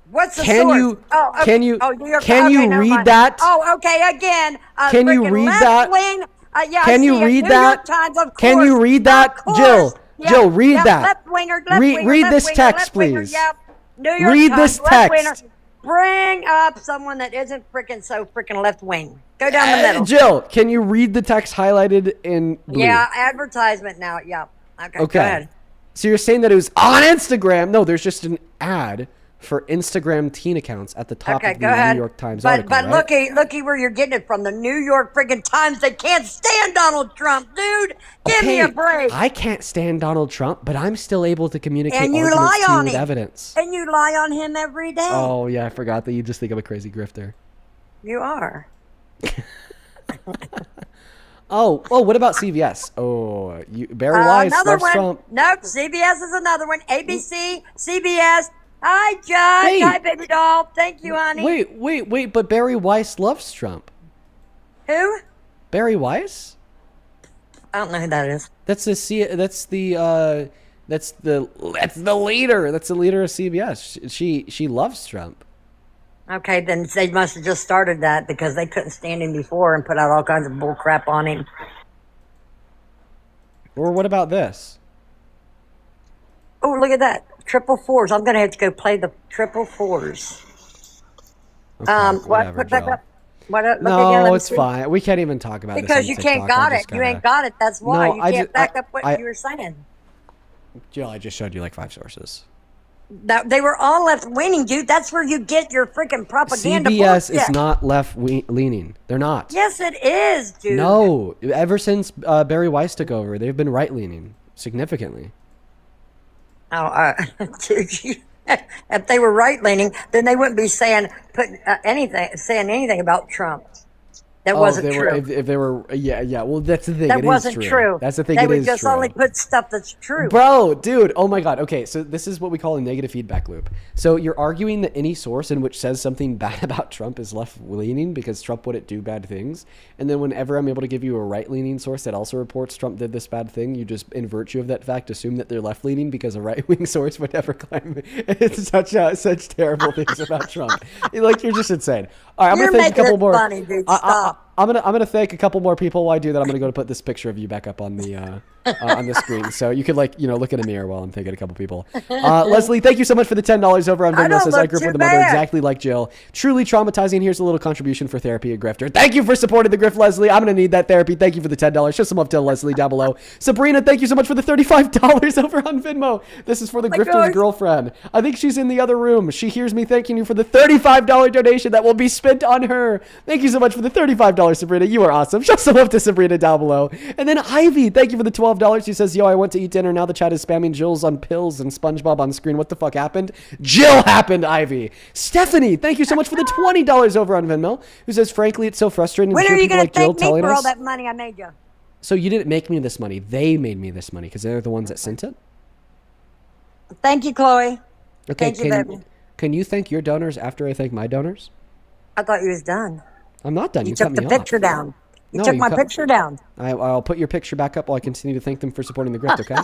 What's the Can source? you- Oh, okay. can you- Oh, you're- can okay, you never read mind. that? Oh, okay. Again. Can you freaking read left that? Wing. Yeah, Can I you see it. read New that? York Times, of Can you course. read that? Of course. Jill, Yeah, Jill, read yeah, that. Left winger, Read this text, please. Yeah. New York Read Times, this left winger. text. Bring up someone that isn't freaking so freaking left wing. Go down the middle. Jill, can you read the text highlighted in blue? Yeah, advertisement now. Yeah. Okay. Go Okay. ahead. So you're saying that it was on Instagram? No, there's just an ad for Instagram teen accounts at the top Okay, of go the ahead. New York Times But article. but right? looky where you're getting it from. The New York friggin' Times. They can't stand Donald Trump, dude. Give me a break. I can't stand Donald Trump, but I'm still able to communicate And you arguments lie to you on with him. evidence. And you lie on him every day. Oh yeah, I forgot that you just think I'm a crazy grifter. You are. Oh, what about CBS? Oh, Barry Weiss Another loves one. Trump. Nope, CBS is another one. ABC, CBS. Hi, Judge. Wait. Hi, baby doll. Thank you, honey. Wait, but Barry Weiss loves Trump. Who? Barry Weiss? I don't know who that is. That's the leader. That's the leader of CBS. She loves Trump. Okay, then they must have just started that because they couldn't stand him before and put out all kinds of bull crap on him. Or what about this? Oh, look at that. Triple fours. I'm going to have to go play the triple fours. Okay, What? whatever, Put back Jill. up. What? Look again, No, let me it's see. fine. We can't even talk about this Because on you can't TikTok. got I it. just You ain't gotta- got it. That's why. No, You I can't just- back up what you were saying. Jill, I just showed you like 5 sources. That they were all left leaning, dude. That's where you get your freaking propaganda. CBS is bullshit. not leaning. They're not. Yes, it is, dude. No, ever since Barry Weiss took over, they've been right leaning significantly. Oh, dude, if they were right leaning, then they wouldn't be saying anything about Trump. That wasn't they true. Were, if they were, yeah. Well, that's the thing. That it is wasn't true. That's the thing. They It would is just true. only put stuff that's true. Bro, dude, oh my god. Okay, so this is what we call a negative feedback loop. So you're arguing that any source in which says something bad about Trump is left-leaning because Trump wouldn't do bad things. And then whenever I'm able to give you a right-leaning source that also reports Trump did this bad thing, you just, in virtue of that fact, assume that they're left-leaning because a right-wing source would never claim it's such terrible things about Trump. Like, you're just insane. All right, I'm You're going to thank a couple making it more. funny, dude. Stop. I'm gonna thank a couple more people. While I do that, I'm gonna go to put this picture of you back up on the on the screen, so you could look in a mirror while I'm thanking a couple people. Leslie, thank you so much for the $10 over on I Venmo. don't Says I look grew up too with a mother bad. exactly like Jill. Truly traumatizing. Here's a little contribution for therapy, a grifter. Thank you for supporting the grift, Leslie. I'm gonna need that therapy. Thank you for the $10. Show some love to Leslie down below. Sabrina, thank you so much for the $35 over on Venmo. This is for the grifter's gosh. girlfriend. I think she's in the other room. She hears me thanking you for the $35 donation that will be spent on her. Thank you so much for the $35, Sabrina. You are awesome. Show some love to Sabrina down below. And then Ivy, thank you for the $12. She says, yo, I went to eat dinner. Now the chat is spamming Jill's on pills and SpongeBob on screen. What the fuck happened? Jill happened, Ivy. Stephanie, thank you so much for the $20 over on Venmo, who says, frankly, it's so frustrating When to are hear you people going like to Jill thank me telling for all us. that money I made you? So you didn't make me this money. They made me this money because they're the ones that sent it? Thank you, Chloe. Okay, Thank you, baby. can you thank your donors after I thank my donors? I thought you was done. I'm not done. You You took cut the me picture off. down. You No, took you my cut- picture down. I'll put your picture back up while I continue to thank them for supporting the grift, okay?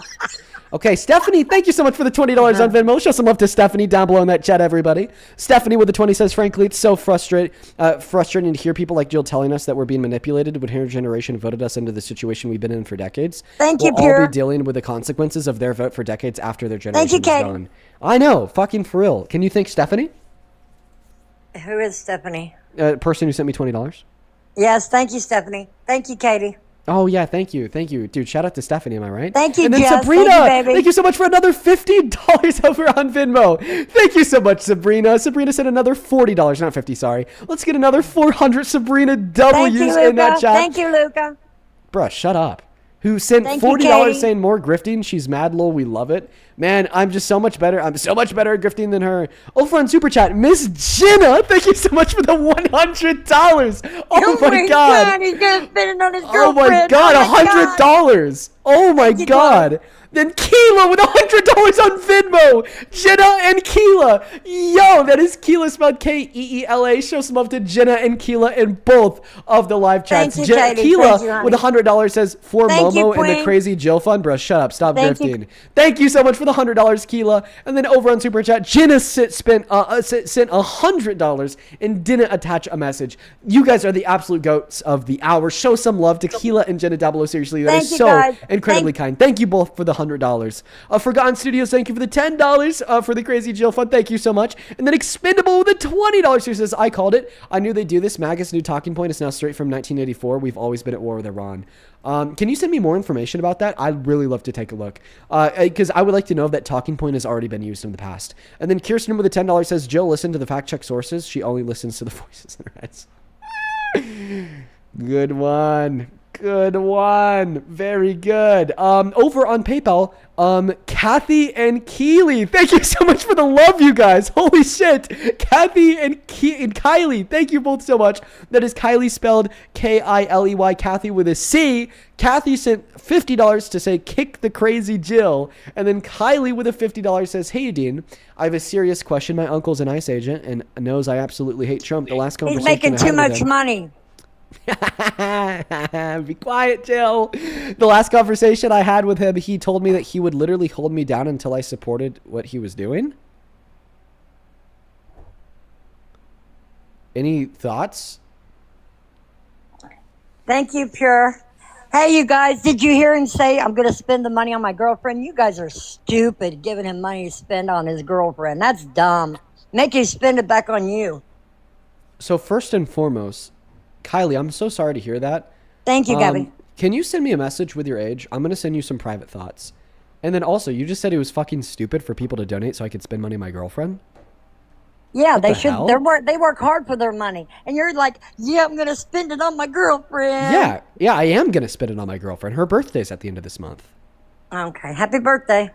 Okay, Stephanie, thank you so much for the $20 on Venmo. Show some love to Stephanie down below in that chat, everybody. Stephanie with the 20 says, frankly, it's so frustrating to hear people like Jill telling us that we're being manipulated when her generation voted us into the situation we've been in for decades. Thank you, We'll all Pure. be dealing with the consequences of their vote for decades after their Thank generation you, is Katie. gone. I know, fucking for real. Can you thank Stephanie? Who is Stephanie? Person who sent me $20? Yes, thank you, Stephanie. Thank you, Katie. Oh, yeah, thank you. Dude, shout out to Stephanie, am I right? Thank you, And then Jess. Sabrina, Thank you, baby. thank you so much for another $50 over on Venmo. Thank you so much, Sabrina. Sabrina sent another $40, not 50, sorry. Let's get another 400 Sabrina Thank you, W's in that Luca. chat. Thank you, Luca. Bruh, shut up. Who sent Thank you, $40 Katie. saying more grifting. She's mad, lol. We love it. Man, I'm just so much better. I'm so much better at grifting than her. Over on Super Chat, Miss Jenna, thank you so much for the $100. Oh my God. He's gonna spend it on his Oh girlfriend. my God, Oh my God. $100. Oh my you, God. Then Keela with $100 on Venmo. Jenna and Keela. Yo, that is Keela spelled Keela. Show some love to Jenna and Keela in both of the live chats. Thank you, Katie. Keela Thank you, honey. with $100 says, for Thank you, Momo and the Queen. crazy Jill fund. Bruh, shut up. Stop Thank you. grifting. Thank you so much for the $100, Keela. And then over on Super Chat, Jenna sent $100 and didn't attach a message. You guys are the absolute goats of the hour. Show some love to Keela and Jenna down below. Seriously, that Thank is you, so guys. incredibly kind. Thank you both for the $100. Forgotten Studios, thank you for the $10 for the crazy Jill fund. Thank you so much. And then Expendable with the $20 who says, I called it. I knew they'd do this. MAGA's new talking point is now straight from 1984. We've always been at war with Iran. Can you send me more information about that? I'd really love to take a look. Because I would like to know that talking point has already been used in the past. And then Kirsten with the $10 says, Jill, listen to the fact check sources. She only listens to the voices in her heads. Good one. Good one. Very good. Over on PayPal, Kathy and Keely. Thank you so much for the love, you guys. Holy shit. Kathy and Kylie. Thank you both so much. That is Kylie spelled K-I-L-E-Y, Kathy with a C. Kathy sent $50 to say, kick the crazy Jill. And then Kylie with a $50 says, hey, Dean, I have a serious question. My uncle's an ICE agent and knows I absolutely hate Trump. The last conversation He's making I too had with much him- money. Be quiet, Jill. The last conversation I had with him, he told me that he would literally hold me down until I supported what he was doing. Any thoughts? Thank you, Pure. Hey, you guys, did you hear him say, I'm going to spend the money on my girlfriend? You guys are stupid giving him money to spend on his girlfriend. That's dumb. Make you spend it back on you. So first and foremost, Kylie, I'm so sorry to hear that. Thank you, Gabby. Can you send me a message with your age? I'm going to send you some private thoughts. And then also, you just said it was fucking stupid for people to donate so I could spend money on my girlfriend? Yeah, What they the should. hell? They work hard for their money. And you're like, yeah, I'm going to spend it on my girlfriend. Yeah, I am going to spend it on my girlfriend. Her birthday's at the end of this month. Okay, happy birthday.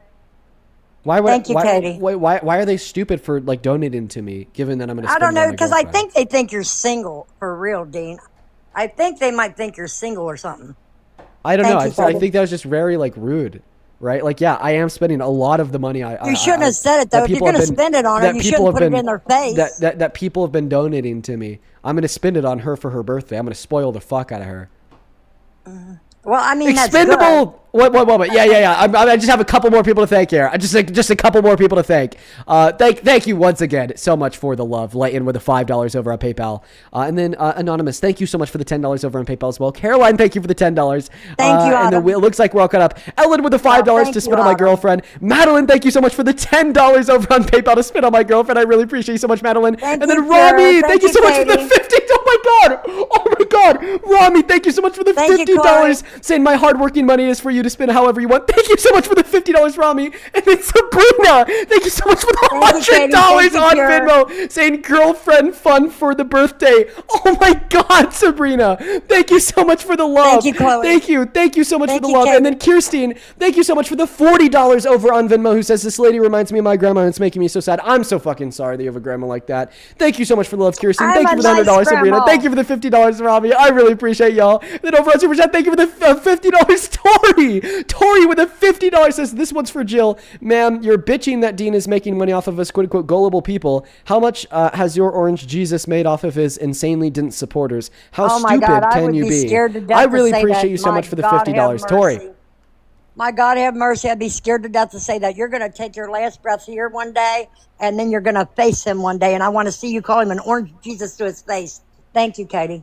Thank you, Katie. Why are they stupid for like donating to me, given that I'm going to I spend don't it on know, my because I girlfriend? think they think you're single for real, Dean. I think they might think you're single or something. I don't know. Thank you, I Katie. think that was just very like rude, right? Like, yeah, I am spending a lot of the money. You shouldn't have said it, though. If you're going to spend it on her, you shouldn't put it in their face. That people have been donating to me. I'm going to spend it on her for her birthday. I'm going to spoil the fuck out of her. Well, I mean, that's Expendable. good. What? Yeah. I just have a couple more people to thank here. Just a couple more people to thank. Thank you once again so much for the love. Lighten with the $5 over on PayPal. And then Anonymous, thank you so much for the $10 over on PayPal as well. Caroline, thank you for the $10. Thank you, And then Autumn. it looks like we're all caught up. Ellen with the $5 thank to you, spend on my Autumn. girlfriend. Madeline, thank you so much for the $10 over on PayPal to spend on my girlfriend. I really appreciate you so much, Madeline. Thank And then you, Rami, Sarah. thank you so much for the Katie. 50. Oh my god, Rami, thank you so much for the Thank you, $50. Saying my hardworking money is for you to spend however you want. Thank you so much for the $50, Rami. And then Sabrina, thank you so much for the Thank you, Katie. $100 Thank you, on Pure. Venmo. Saying girlfriend fun for the birthday. Oh my god, Sabrina. Thank you so much for the love. Thank you, Chloe. Thank you so much Thank for the you, love. And then Katie. Kirstine, thank you so much for the $40 over on Venmo, who says this lady reminds me of my grandma and it's making me so sad. I'm so fucking sorry that you have a grandma like that. Thank you so much for the love, Kirstine. I'm Thank you a for the $100, nice Sabrina. grandma. Thank you for the $50, Robbie. I really appreciate y'all. And then over on Super Chat, thank you for the $50, Tori. Tori with a $50 says, this one's for Jill. Ma'am, you're bitching that Dean is making money off of us, quote unquote, gullible people. How much has your orange Jesus made off of his insanely dense supporters? How Oh my stupid God, I can would you be be? scared to death I to really say appreciate that. you so My much for the God, $50. have Tori. mercy. My God, have mercy. I'd be scared to death to say that. You're going to take your last breath here one day, and then you're going to face him one day, and I want to see you call him an orange Jesus to his face. Thank you, Katie.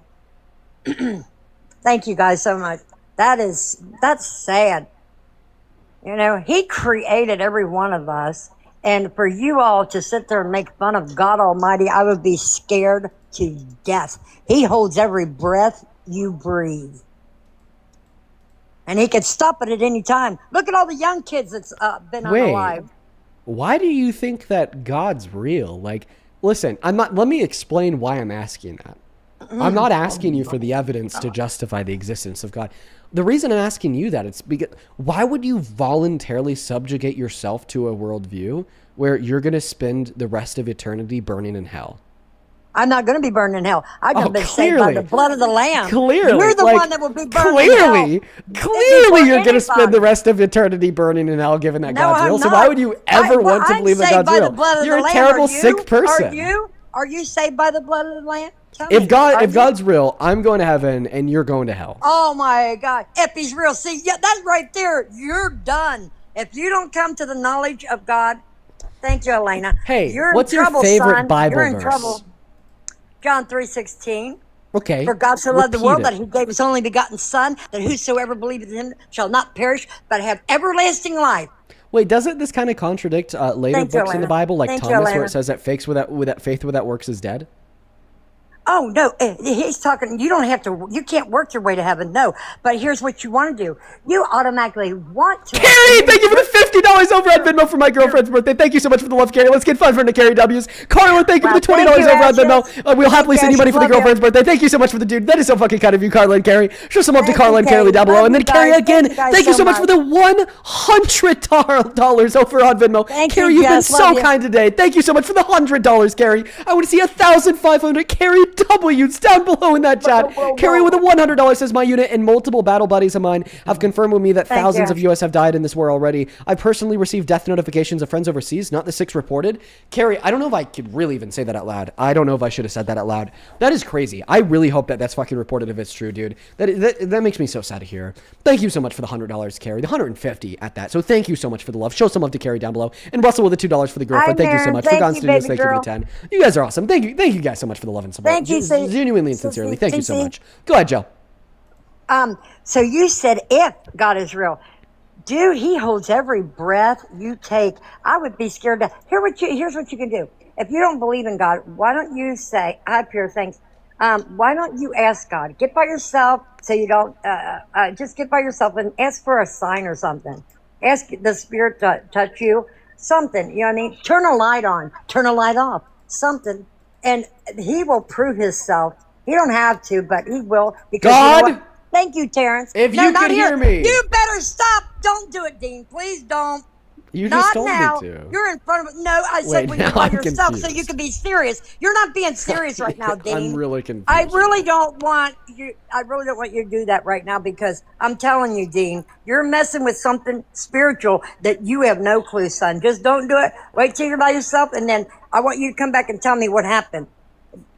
Thank you guys so much. That's sad. You know, he created every one of us, and for you all to sit there and make fun of God Almighty, I would be scared to death. He holds every breath you breathe. And he could stop it at any time. Look at all the young kids that's been unalive. Why do you think that God's real? Like, listen, let me explain why I'm asking that. I'm not asking you for the evidence to justify the existence of God. The reason I'm asking you that, it's because why would you voluntarily subjugate yourself to a worldview where you're going to spend the rest of eternity burning in hell? I'm not going to be burned in hell. I've just been saved by the blood of the Lamb. Clearly. You're the like, one that will be burned in hell. Clearly you're going to spend the rest of eternity burning in hell, given that No, God's I'm real. So not. why would you ever want to I'm believe that saved God's by real? the blood of You're the a Lamb. terrible, Are you? sick person. Are you saved by the blood of the Lamb? Tell me. If Are you? God's real, I'm going to heaven and you're going to hell. Oh my God. If he's real, see, yeah, that's right there. You're done. If you don't come to the knowledge of God, thank you, Elena. Hey, you're what's in your trouble, favorite son. Bible You're in verse? trouble. John 3:16. Okay. For God so loved the world that repeat he gave his only begotten Son, that whosoever believeth in him shall not perish, but have everlasting life. Wait, doesn't this kind of contradict later Thank you, books in the Elena. Bible, like Thank you, Thomas, where Elena. it says that faith without works is dead? Oh no, he's talking. You don't have to. You can't work your way to heaven. No, but here's what you want to do. You automatically want to. Carrie, thank you for the $50 over on Venmo for my girlfriend's birthday. Thank you so much for the love, Carrie. Let's get fun for the Carrie W's. Carla, thank you for the $20 over on Venmo. We'll happily send you money for the girlfriend's birthday. Thank you so much for the dude. That is so fucking kind of you, Carla and Carrie. Show some love to Carla and Carrie down below. And then Carrie again, thank you so much for the $100 over on Venmo. Carrie, you've been so kind today. Thank you so much for the $100, Carrie. I want to see 1,500 Carrie W's down below in that chat. Carrie with a $100 says, my unit and multiple battle buddies of mine have confirmed with me that thousands of US have died in this war already. I personally received death notifications of friends overseas, not the 6 reported. Carrie, I don't know if I could really even say that out loud. I don't know if I should have said that out loud. That is crazy. I really hope that that's fucking reported if it's true, dude. That makes me so sad to hear. Thank you so much for the $100, Carrie. The $150 at that. So thank you so much for the love. Show some love to Carrie down below. And Russell with the $2 for the girlfriend. Thank you so much. For Gone Studios, thank you for the 10. You guys are awesome. Thank you guys so much for the love and support. Thank you, genuinely and sincerely. Thank you so much. Go ahead, Joe. So you said if God is real. Dude, he holds every breath you take. I would be scared to here's what you can do. If you don't believe in God, why don't you say, I have pure things. Why don't you ask God? Get by yourself so you don't just get by yourself and ask for a sign or something. Ask the Spirit to touch you. Something, you know what I mean? Turn a light on, turn a light off, something. And he will prove himself. He don't have to, but he will. Because God? You know, thank you, Terrence. If you could hear me. You better stop. Don't do it, Dean. Please don't. You just told now. me to. You're in front of it. No, I said when you're by yourself so you can be serious. You're not being serious right now, Dean. I'm really confused. I really don't want you to do that right now because I'm telling you, Dean, you're messing with something spiritual that you have no clue, son. Just don't do it. Wait till you're by yourself, and then I want you to come back and tell me what happened.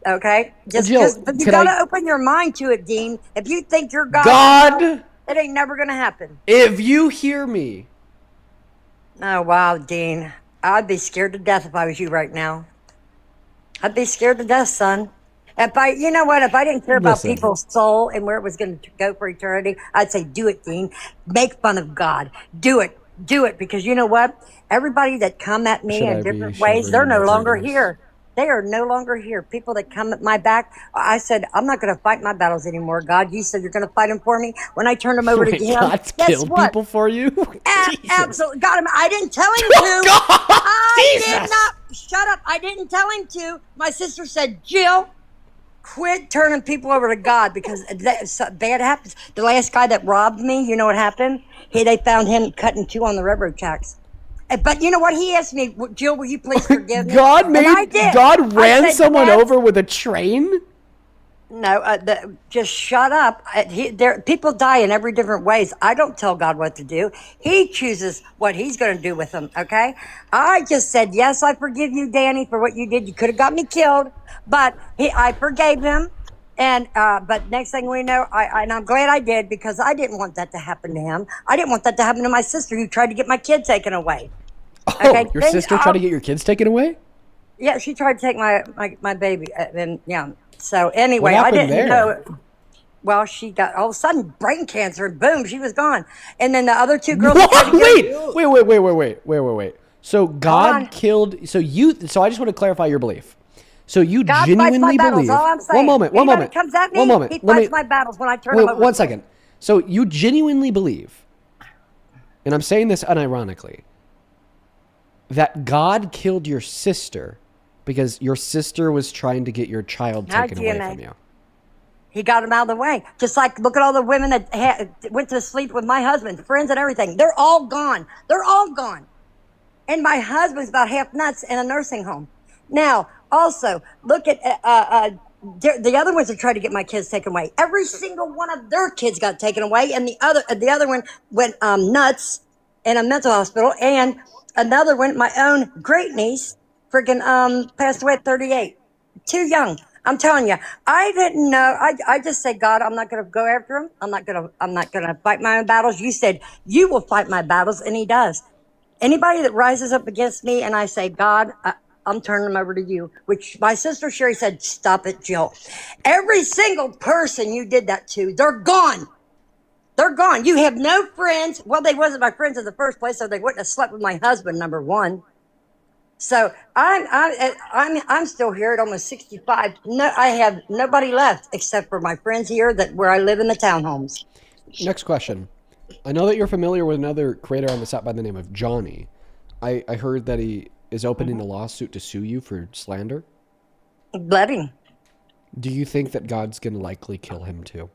Okay? But you gotta open your mind to it, Dean. If you think you're God, it ain't never gonna happen. If you hear me. Oh, wow, Dean. I'd be scared to death if I was you right now. I'd be scared to death, son. You know what? If I didn't care about people's soul and where it was going to go for eternity, I'd say, do it, Dean. Make fun of God. Do it. Do it. Because you know what? Everybody that come at me in different ways, they're no longer here. They are no longer here. People that come at my back, I said, I'm not going to fight my battles anymore. God, you said you're going to fight them for me. When I turned them over to him, God's killed people for you? Absolutely. God, I didn't tell him to. I did not. Shut up. I didn't tell him to. My sister said, Jill, quit turning people over to God because bad happens. The last guy that robbed me, you know what happened? They found him cutting 2 on the railroad tracks. But you know what? He asked me, Jill, will you please forgive me? God ran someone over with a train? No, just shut up. People die in every different ways. I don't tell God what to do. He chooses what he's going to do with them, okay? I just said, yes, I forgive you, Danny, for what you did. You could have got me killed, but I forgave him. And but next thing we know, and I'm glad I did because I didn't want that to happen to him. I didn't want that to happen to my sister who tried to get my kid taken away. Oh, okay, your sister tried to get your kids taken away? Yeah, she tried to take my baby. And yeah. So anyway, I didn't know. Well, she got all of a sudden brain cancer and boom, she was gone. And then the other 2 girls. Wait. So God killed. So I just want to clarify your belief. So you God genuinely fights my believe. Battles, all I'm saying. One moment. Comes at me, one moment. He fights my battles when I turn him over. One second. So you genuinely believe, and I'm saying this unironically, that God killed your sister because your sister was trying to get your child taken away from you. He got him out of the way. Just like, look at all the women that went to sleep with my husband, friends and everything. They're all gone. They're all gone. And my husband's about half nuts in a nursing home. Now, also, look at the other ones that tried to get my kids taken away. Every single one of their kids got taken away, and the other one went nuts in a mental hospital, and another one, my own great niece, freaking passed away at 38. Too young. I'm telling you, I didn't know. I just said, God, I'm not going to go after him. I'm not going to fight my own battles. You said you will fight my battles, and he does. Anybody that rises up against me, and I say, God, I'm turning them over to you, which my sister Sherry said, stop it, Jill. Every single person you did that to, they're gone. They're gone. You have no friends. Well, they wasn't my friends in the first place, so they wouldn't have slept with my husband, number one. So I'm still here at almost 65. No, I have nobody left except for my friends here that where I live in the townhomes. Next question. I know that you're familiar with another creator on this app by the name of Johnny. I heard that he is opening a lawsuit to sue you for slander. Let him. Do you think that God's going to likely kill him too?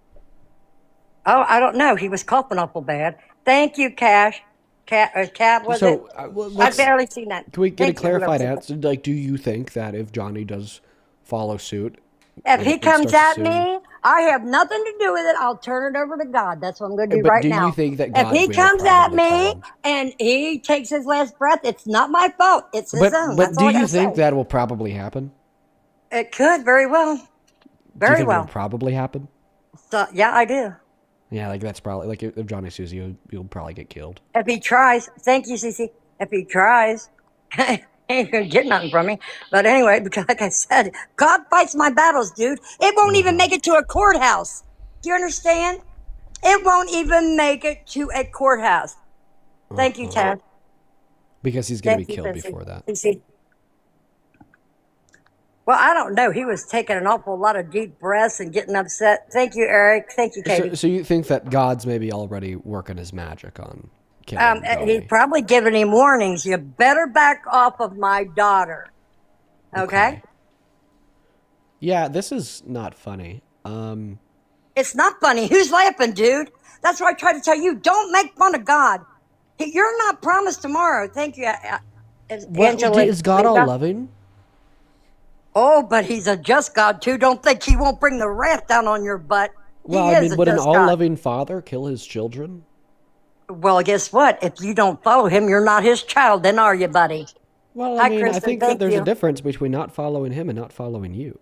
Oh, I don't know. He was coughing awful bad. Thank you, Cash. Cab, was it? I've barely seen that. Can we get Thank a you, clarified whoever- answer? Like, do you think that if Johnny does follow suit, If he and comes starts at suing- me, I have nothing to do with it. I'll turn it over to God. That's what I'm going to do But right do now. you think that If God he will comes at probably kill me him? and he takes his last breath, it's not my fault. It's his own. But That's do all I you gotta think say. that will probably happen? It could very well. Do you Very think well. it'll probably happen? So, yeah, I do. Yeah, like that's probably like if Johnny sues you, you'll probably get killed. If he tries, thank you, Cece. If he tries, he ain't gonna get nothing from me. But anyway, because like I said, God fights my battles, dude. It won't even make it to a courthouse. Do you understand? It won't even make it to a courthouse. Thank you, Ted. Because he's going to Thank be you, killed Cece. before that. Cece. Well, I don't know. He was taking an awful lot of deep breaths and getting upset. Thank you, Eric. Thank you, Katie. So you think that God's maybe already working his magic on killing Johnny? He's probably giving him warnings. You better back off of my daughter. Okay? Yeah, this is not funny. It's not funny. Who's laughing, dude? That's why I try to tell you. Don't make fun of God. You're not promised tomorrow. Thank you, Is God all loving? Oh, but he's a just God, too. Don't think he won't bring the wrath down on your butt. Well, He I is mean, a would an just God. all-loving father kill his children? Well, guess what? If you don't follow him, you're not his child, then are you, buddy? Well, Hi, I mean, I Kristen. think that Thank there's you. a difference between not following him and not following you.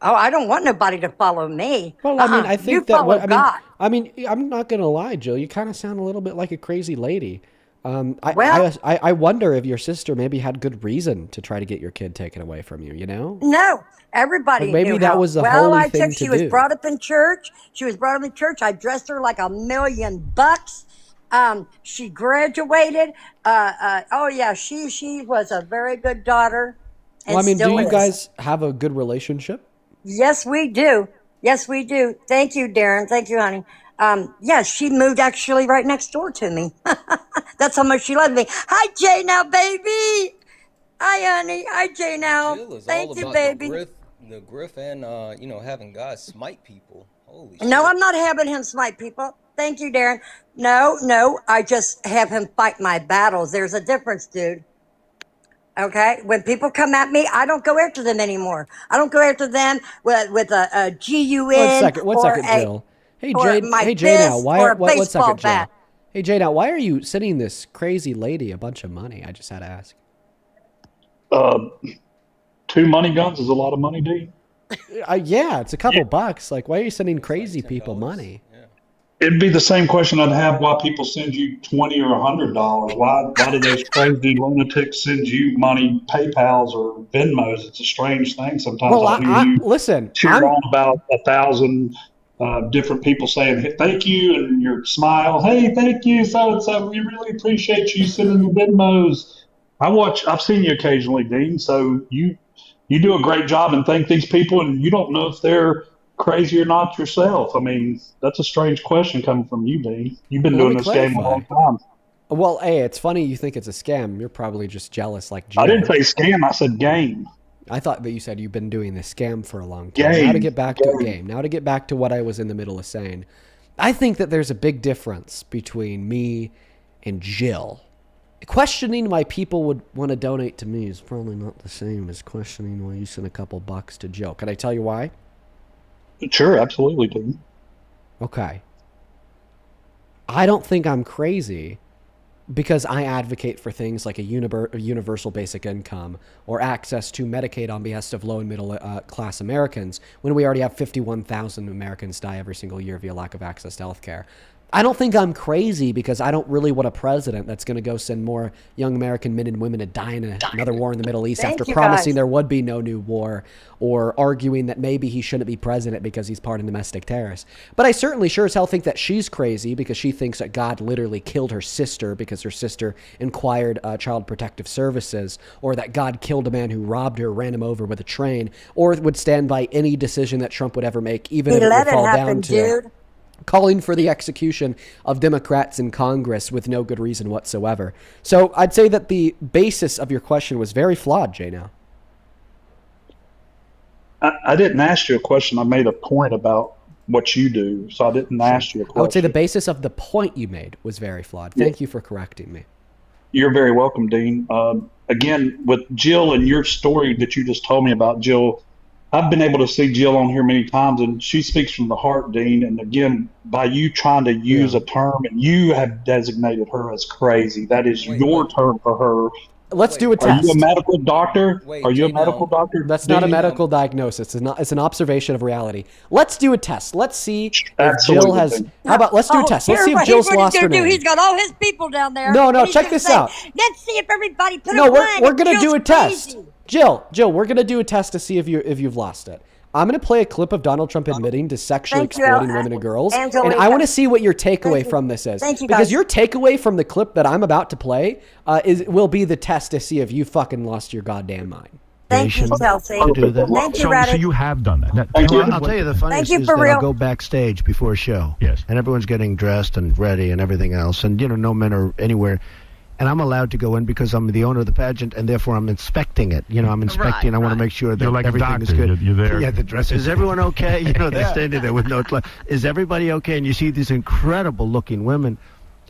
Oh, I don't want nobody to follow me. Well, I mean, I You think that follow God. I'm not gonna lie, Jill. You kind of sound a little bit like a crazy lady. I wonder if your sister maybe had good reason to try to get your kid taken away from you. You know? No, everybody. But maybe knew that how was the well holy I thing took. She to was do. brought up in church. I dressed her like $1 million. She graduated. Oh yeah, she was a very good daughter. And Well, I mean, do still you is. guys have a good relationship? Yes, we do. Yes, we do. Thank you, Darren. Thank you, honey. Yes, she moved actually right next door to me. That's how much she loved me. Hi, Jay, now, baby. Hi, honey. Hi, Jay, now. Jill is Thank all you, about baby. the griff and having God smite people. Holy shit. No, I'm not having him smite people. Thank you, Darren. No, I just have him fight my battles. There's a difference, dude. Okay? When people come at me, I don't go after them anymore. I don't go after them with a GUN. One second, Jill. Hey, or Jay. my Hey, Jay. Now, fist why? or a One baseball second, Jill. bat. Hey, Jay. Now, why are you sending this crazy lady a bunch of money? I just had to ask. 2 money guns is a lot of money, D. Yeah, it's a couple bucks. Like, why are you sending crazy people money? It'd be the same question I'd have why people send you $20 or $100. Why do those crazy lunatics send you money, PayPal's or Venmos? It's a strange thing. Sometimes Well, I'll hear you listen. cheer on about 1,000 different people saying, hey, thank you, and your smile. Hey, thank you, so and so. We really appreciate you sending the Venmos. I've seen you occasionally, Dean. So you do a great job and thank these people, and you don't know if they're crazy or not yourself. I mean, that's a strange question coming from you, Dean. You've been Well, doing let this me game a long clarify. time. Well, hey, it's funny you think it's a scam. You're probably just jealous like Jill. I didn't say scam. I said game. I thought that you said you've been doing this scam for a long time. Now to get back to a game. Now to get back to what I was in the middle of saying. I think that there's a big difference between me and Jill. Questioning why people would want to donate to me is probably not the same as questioning why you sent a couple bucks to Jill. Can I tell you why? Sure, absolutely, Dean. Okay. I don't think I'm crazy because I advocate for things like a universal basic income or access to Medicaid on behest of low and middle class Americans when we already have 51,000 Americans die every single year via lack of access to health care. I don't think I'm crazy because I don't really want a president that's going to go send more young American men and women to die in another war in the Middle East after promising there would be no new war, or arguing that maybe he shouldn't be president because he's part of domestic terrorists. But I certainly sure as hell think that she's crazy because she thinks that God literally killed her sister because her sister inquired Child Protective Services, or that God killed a man who robbed her, ran him over with a train, or would stand by any decision that Trump would ever make, even if it would fall down to calling for the execution of Democrats in Congress with no good reason whatsoever. So I'd say that the basis of your question was very flawed, Jay. Now, I didn't ask you a question. I made a point about what you do, so I didn't ask you a question. I would say the basis of the point you made was very flawed. Thank you for correcting me. You're very welcome, Dean. Again, with Jill and your story that you just told me about, Jill, I've been able to see Jill on here many times, and she speaks from the heart, Dean. And again, by you trying to use a term, and you have designated her as crazy. That is your term for her. Let's do a test. Are you a medical doctor? Are you a medical doctor? That's not a medical diagnosis. It's an observation of reality. Let's do a test. Let's see if Jill has. How about let's do a test. Let's see if Jill's lost her name. He's got all his people down there. No, check this out. Let's see if everybody put No, we're gonna do a test. Jill, we're gonna do a test to see if you've lost it. I'm going to play a clip of Donald Trump admitting to sexually exploiting women and girls. And I want to see what your takeaway from this is. Because your takeaway from the clip that I'm about to play will be the test to see if you fucking lost your goddamn mind. Thank you, Chelsea. To do that. Thank you, So you have done that. I'll tell you the funniest is that I'll go backstage before a show. Yes. And everyone's getting dressed and ready and everything else. And, no men are anywhere. And I'm allowed to go in because I'm the owner of the pageant, and therefore I'm inspecting it. I'm inspecting. I want to make sure that like everything is good. You're there. Yeah, the dress. Is everyone okay? They're standing there with no clothes. Is everybody okay? And you see these incredible-looking women,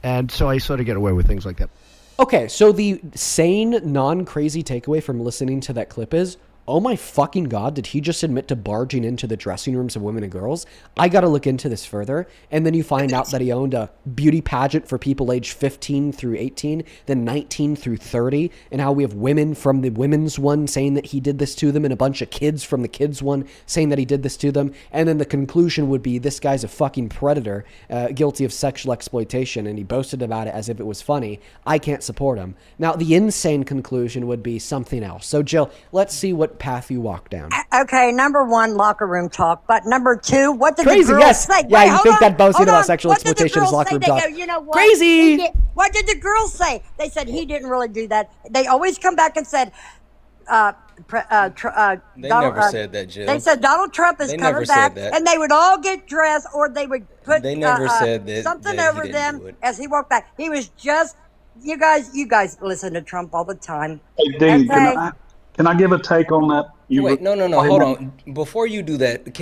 and so I sort of get away with things like that. Okay, so the sane, non-crazy takeaway from listening to that clip is, oh my fucking God, did he just admit to barging into the dressing rooms of women and girls? I got to look into this further. And then you find out that he owned a beauty pageant for people aged 15 through 18, then 19 through 30, and how we have women from the women's one saying that he did this to them, and a bunch of kids from the kids one saying that he did this to them. And then the conclusion would be this guy's a fucking predator, guilty of sexual exploitation, and he boasted about it as if it was funny. I can't support him. Now, the insane conclusion would be something else. So, Jill, let's see what path you walk down. Okay, number one, locker room talk. But number two, what did Crazy, the girls yes. say? Yeah, Wait, you think that boasting about on. sexual What did the exploitation is girls locker say? room They talk? go, you know what? Crazy. What did the girls say? They said he didn't really do that. They always come back and said, They never said that, Jill. They said Donald Trump is They coming never back, said that. and they would all get dressed, or they would put They never said that something that he over didn't them do it. as he walked back. He was just, you guys listen to Trump all the time. Hey, Dean, Okay. can I give a take on that? Wait, no, hold on. Before you do that,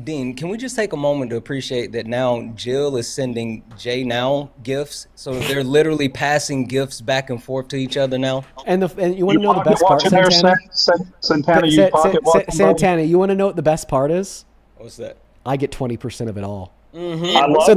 Dean, can we just take a moment to appreciate that now Jill is sending Jay now gifts? So they're literally passing gifts back and forth to each other now? And you want to know the best part, Santana? Santana, you pocket watching, Santana, you want to know what the best part is? What's that? I get 20% of it all. Mm-hmm. So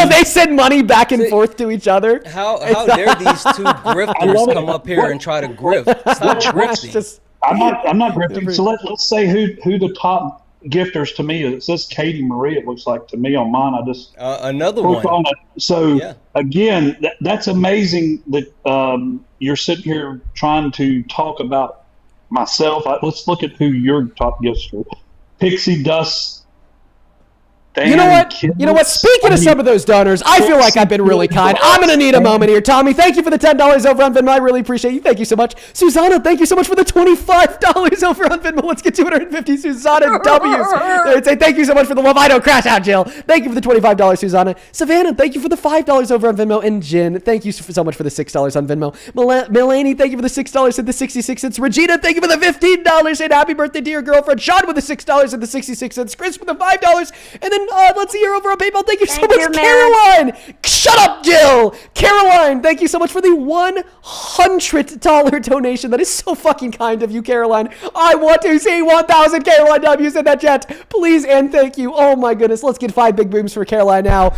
they send money back and forth to each other. How dare these two grifters come up here and try to grift? Stop grifting. I'm not grifting. So let's say who the top gifters to me is. It says Katie Marie. It looks like to me on mine. I just another clicked one. on it. So again, that's amazing that you're sitting here trying to talk about myself. Let's look at who your top gifts are. Pixie Dust. You know what? Speaking of some of those donors, I feel like I've been really kind. I'm going to need a moment here. Tommy, thank you for the $10 over on Venmo. I really appreciate you. Thank you so much. Susanna, thank you so much for the $25 over on Venmo. Let's get 250 Susanna W's. Say thank you so much for the love. I don't crash out, Jill. Thank you for the $25, Susanna. Savannah, thank you for the $5 over on Venmo. And Jen, thank you so much for the $6 on Venmo. Melanie, thank you for the $6 and the 66 cents. Regina, thank you for the $15. And happy birthday to your girlfriend. Sean with the $6 and the 66 cents. Chris with the $5. And then let's see here over on PayPal. Thank you so much, Caroline. Shut up, Jill. Caroline, thank you so much for the $100 donation. That is so fucking kind of you, Caroline. I want to see 1,000 Caroline W's in that chat. Please and thank you. Oh my goodness. Let's get 5 big booms for Caroline now.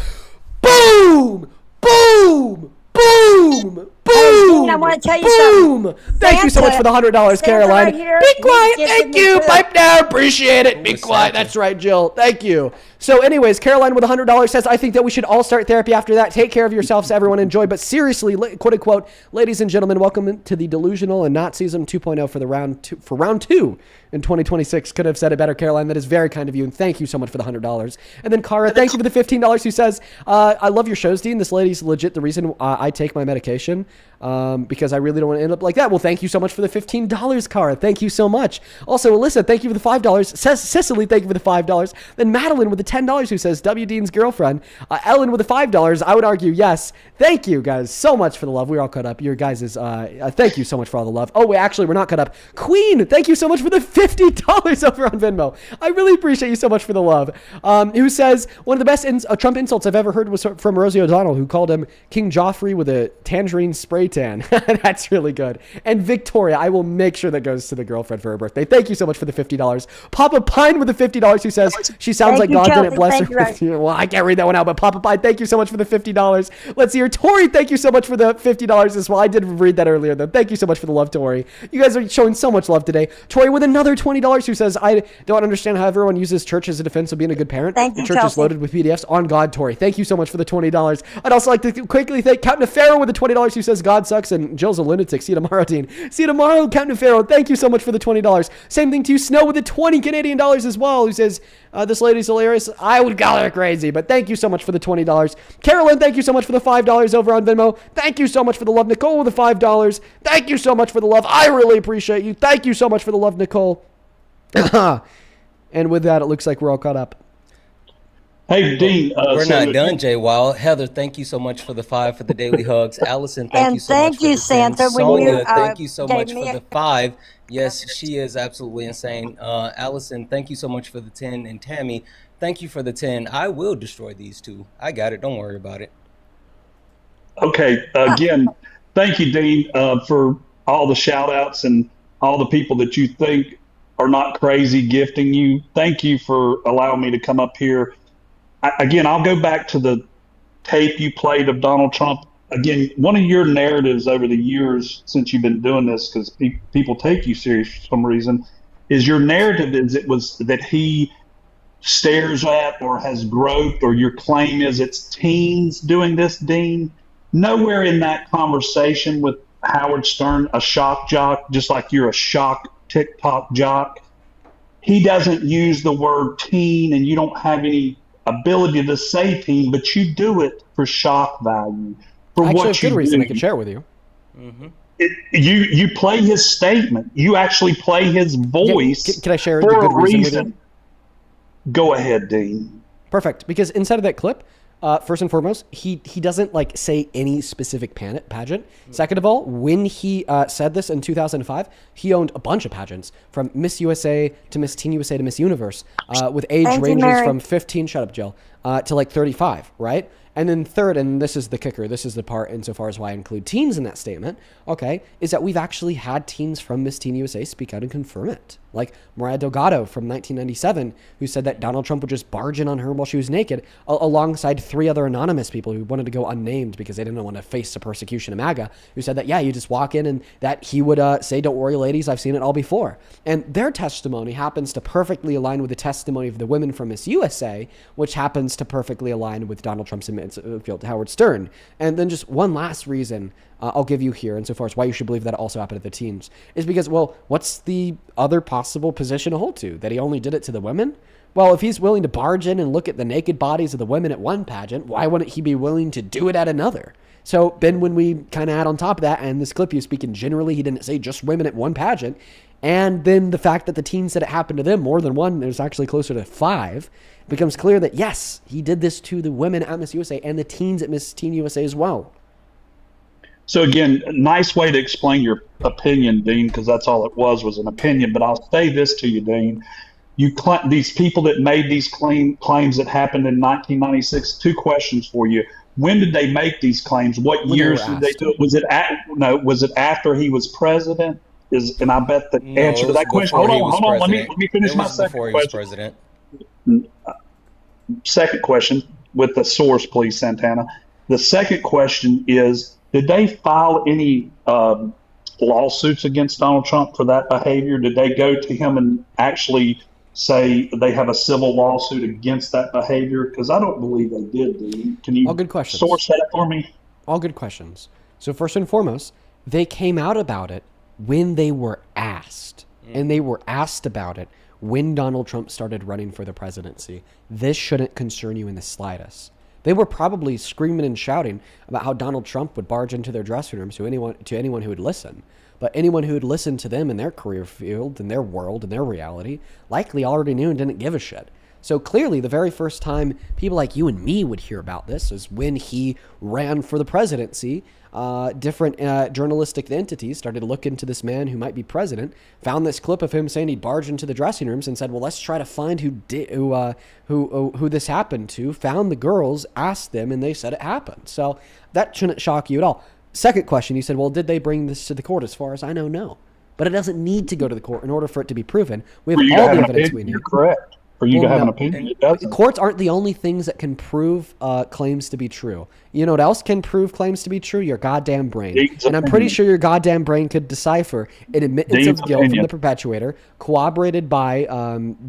Boom! Boom! Boom! Boom! I want to tell you something. Thank you so much for the $100, Caroline. Right here, be quiet. he's Thank gifted me you. too. Pipe down. Appreciate it. Be quiet. That's right, Jill. Thank you. So anyways, Caroline with $100 says, I think that we should all start therapy after that. Take care of yourselves, everyone. Enjoy. But seriously, quote unquote, ladies and gentlemen, welcome to the Delusional and Nazism 2.0 for round two in 2026. Could have said it better, Caroline. That is very kind of you. And thank you so much for the $100. And then Cara, thank you for the $15, who says, I love your shows, Dean. This lady's legit the reason I take my medication. Because I really don't want to end up like that. Well, thank you so much for the $15, Cara. Thank you so much. Also, Alyssa, thank you for the $5. Says Cicely, thank you for the $5. Then Madeline with the $10, who says, W. Dean's girlfriend. Ellen with the $5. I would argue yes. Thank you guys so much for the love. We're all caught up. Your guys is, thank you so much for all the love. Oh, wait, actually, we're not caught up. Queen, thank you so much for the $50 over on Venmo. I really appreciate you so much for the love. Who says, one of the best Trump insults I've ever heard was from Rosie O'Donnell, who called him King Joffrey with a tangerine spray tan. That's really good. And Victoria, I will make sure that goes to the girlfriend for her birthday. Thank you so much for the $50. Papa Pine with the $50, who says she sounds like God didn't bless her. Well, I can't read that one out, but Papa Pine, thank you so much for the $50. Let's see here. Tori, thank you so much for the $50 as well. I did read that earlier, though. Thank you so much for the love, Tori. You guys are showing so much love today. Tori with another $20, who says, I don't understand how everyone uses church as a defense of being a good parent. Thank the you, church Chelsea. is loaded with PDFs. On God, Tori. Thank you so much for the $20. I'd also like to quickly thank Captain Farrow with the $20, who says God sucks and Jill's a lunatic. See you tomorrow, Dean. See you tomorrow, Captain Farrow. Thank you so much for the $20. Same thing to you, Snow with the 20 Canadian dollars as well, who says, this lady's hilarious. I would call her crazy, but thank you so much for the $20. Carolyn, thank you so much for the $5 over on Venmo. Thank you so much for the love. Nicole with the $5. Thank you so much for the love. I really appreciate you. Thank you so much for the love, Nicole. And with that, it looks like we're all caught up. Hey, Dean. We're not done, Jay Wild. Heather, thank you so much for the 5 for the daily hugs. Allison, thank And you so thank much for you, the 10. Santa, when Sonia, you, thank you so gave much me for a- the 5. Yes, she is absolutely insane. Allison, thank you so much for the 10. And Tammy, thank you for the 10. I will destroy these two. I got it. Don't worry about it. Okay. Again, thank you, Dean, for all the shout outs and all the people that you think are not crazy gifting you. Thank you for allowing me to come up here. Again, I'll go back to the tape you played of Donald Trump. Again, one of your narratives over the years since you've been doing this, because people take you serious for some reason, is your narrative is it was that he stares at or has groped, or your claim is it's teens doing this, Dean. Nowhere in that conversation with Howard Stern, a shock jock, just like you're a shock TikTok jock, he doesn't use the word teen, and you don't have any ability to say teen, but you do it for shock value. For Actually, what a good you reason do. I could share with you. You play his statement. You actually play his voice. Can I share for the good a reason with reason? you? Go ahead, Dean. Perfect. Because inside of that clip, first and foremost, he doesn't like say any specific pageant. Second of all, when he said this in 2005, he owned a bunch of pageants, from Miss USA to Miss Teen USA to Miss Universe, with age Thank you, ranges Mary. from 15, shut up, Jill, to like 35, right? And then third, and this is the kicker, this is the part insofar as why I include teens in that statement, okay, is that we've actually had teens from Miss Teen USA speak out and confirm it. Like Mariah Delgado from 1997, who said that Donald Trump would just barge in on her while she was naked, alongside 3 other anonymous people who wanted to go unnamed because they didn't want to face the persecution of MAGA, who said that, yeah, you just walk in and that he would say, don't worry, ladies, I've seen it all before. And their testimony happens to perfectly align with the testimony of the women from Miss USA, which happens to perfectly align with Donald Trump's appeal to Howard Stern. And then just one last reason I'll give you here insofar as why you should believe that it also happened to the teens is because, well, what's the other possible position to hold to? That he only did it to the women? Well, if he's willing to barge in and look at the naked bodies of the women at one pageant, why wouldn't he be willing to do it at another? So then when we kind of add on top of that, and this clip you're speaking generally, he didn't say just women at one pageant, and then the fact that the teens said it happened to them more than one, there's actually closer to 5, it becomes clear that yes, he did this to the women at Miss USA and the teens at Miss Teen USA as well. So again, a nice way to explain your opinion, Dean, because that's all it was an opinion. But I'll say this to you, Dean. These people that made these claims that happened in 1996. 2 questions for you. When did they make these claims? What When years they were did they do it? Was it after he was president? And I bet the answer to that question. Hold on. Let me finish my second before he question. was president. Second question with the source, please, Santana. The second question is, did they file any lawsuits against Donald Trump for that behavior? Did they go to him and actually say they have a civil lawsuit against that behavior? Because I don't believe they did. Can you All good questions. source that for me? All good questions. So first and foremost, they came out about it when they were asked. And they were asked about it when Donald Trump started running for the presidency. This shouldn't concern you in the slightest. They were probably screaming and shouting about how Donald Trump would barge into their dressing rooms to anyone who would listen. But anyone who would listen to them in their career field, in their world, in their reality, likely already knew and didn't give a shit. So clearly, the very first time people like you and me would hear about this is when he ran for the presidency. Different journalistic entities started to look into this man who might be president, found this clip of him saying he barged into the dressing rooms and said, well, let's try to find who this happened to, found the girls, asked them, and they said it happened. So that shouldn't shock you at all. Second question, you said, well, did they bring this to the court? As far as I know, no. But it doesn't need to go to the court in order for it to be proven. We have all the evidence we need. You're correct. For you to have an opinion, it doesn't. Courts aren't the only things that can prove claims to be true. You know what else can prove claims to be true? Your goddamn brain. And I'm pretty sure your goddamn brain could decipher an admittance of guilt from the perpetuator, corroborated by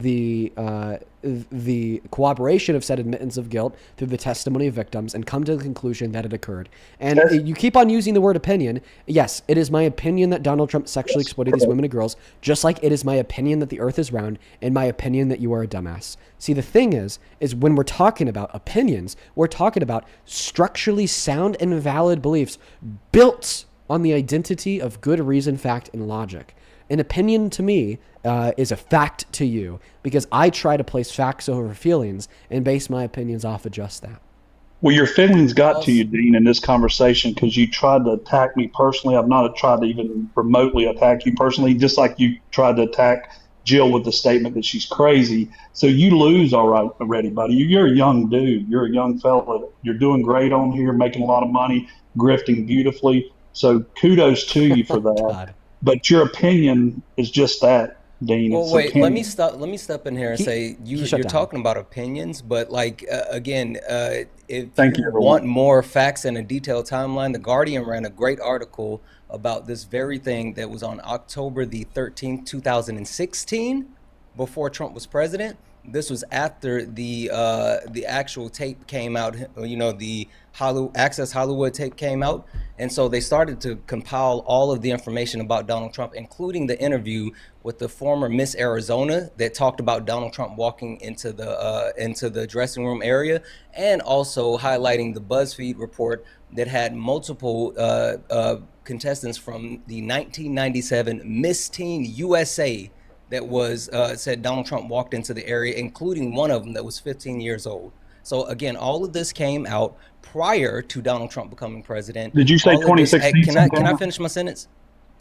the corroboration of said admittance of guilt through the testimony of victims, and come to the conclusion that it occurred. And you keep on using the word opinion. Yes, it is my opinion that Donald Trump sexually exploited these women and girls, just like it is my opinion that the earth is round, and my opinion that you are a dumbass. See, the thing is when we're talking about opinions, we're talking about structurally sound and valid beliefs built on the identity of good reason, fact, and logic. An opinion to me is a fact to you, because I try to place facts over feelings and base my opinions off of just that. Well, your feelings got to you, Dean, in this conversation because you tried to attack me personally. I've not tried to even remotely attack you personally, just like you tried to attack Jill with the statement that she's crazy. So you lose already, buddy. You're a young dude. You're a young fella. You're doing great on here, making a lot of money, grifting beautifully. So kudos to you for that. God. But your opinion is just that, Dean. Well, wait. Let me step in here and say you're talking about opinions, but again, if you want more facts and a detailed timeline, The Guardian ran a great article about this very thing that was on October the 13th, 2016, before Trump was president. This was after the actual tape came out, the Access Hollywood tape came out. And so they started to compile all of the information about Donald Trump, including the interview with the former Miss Arizona that talked about Donald Trump walking into the dressing room area, and also highlighting the BuzzFeed report that had multiple contestants from the 1997 Miss Teen USA that was said Donald Trump walked into the area, including one of them that was 15 years old. So again, all of this came out prior to Donald Trump becoming president. Did you say 2016? Can I finish my sentence?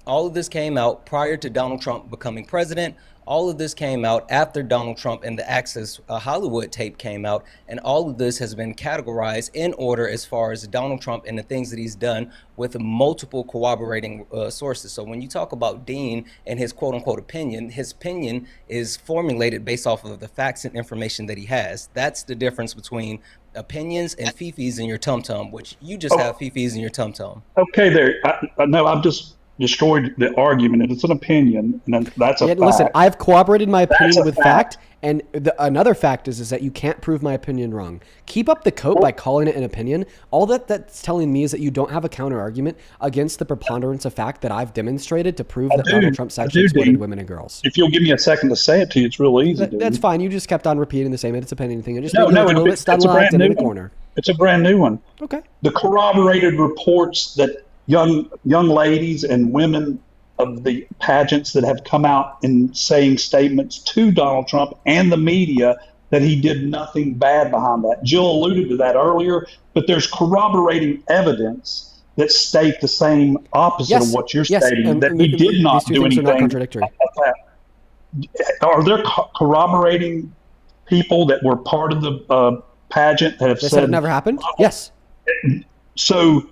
All of this came out prior to Donald Trump becoming president. All of this came out after Donald Trump and the Access Hollywood tape came out. And all of this has been categorized in order as far as Donald Trump and the things that he's done with multiple corroborating sources. So when you talk about Dean and his quote unquote opinion, his opinion is formulated based off of the facts and information that he has. That's the difference between opinions and fifis in your tum-tum, which you just have fifis in your tum-tum. Okay, there. No, I've just destroyed the argument, and it's an opinion, and that's a fact. Listen, I've corroborated my opinion with fact, and another fact is that you can't prove my opinion wrong. Keep up the coat by calling it an opinion. All that's telling me is that you don't have a counter argument against the preponderance of fact that I've demonstrated to prove that Donald Trump sexually exploited women and girls. If you'll give me a second to say it to you, it's real easy. That's fine. You just kept on repeating the same. It's opinion thing. Just no, a little bit stun-locked in the corner. It's a brand new one. Okay. The corroborated reports that young ladies and women of the pageants that have come out and saying statements to Donald Trump and the media that he did nothing bad behind that. Jill alluded to that earlier, but there's corroborating evidence that state the same opposite of what you're stating, that he did not do anything. Not contradictory. Are there corroborating people that were part of the pageant that have said it never happened? Yes. So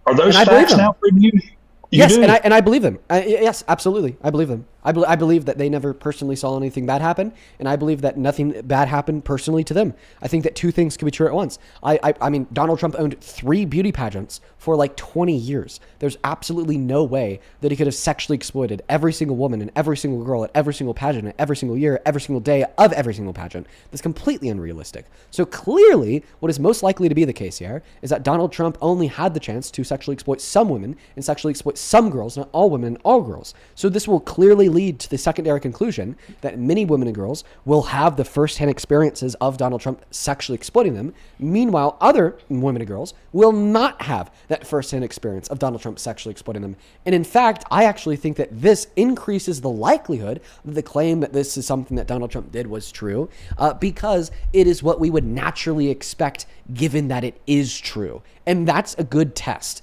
are those facts now for you? Yes, and I believe them. Yes, absolutely. I believe them. I believe that they never personally saw anything bad happen, and I believe that nothing bad happened personally to them. I think that two things could be true at once. I mean, Donald Trump owned 3 beauty pageants for like 20 years. There's absolutely no way that he could have sexually exploited every single woman and every single girl at every single pageant, at every single year, every single day of every single pageant. That's completely unrealistic. So clearly, what is most likely to be the case here is that Donald Trump only had the chance to sexually exploit some women and sexually exploit some girls, not all women and all girls. So this will clearly lead to the secondary conclusion that many women and girls will have the first-hand experiences of Donald Trump sexually exploiting them. Meanwhile, other women and girls will not have that first-hand experience of Donald Trump sexually exploiting them. And in fact, I actually think that this increases the likelihood that the claim that this is something that Donald Trump did was true, because it is what we would naturally expect given that it is true. And that's a good test.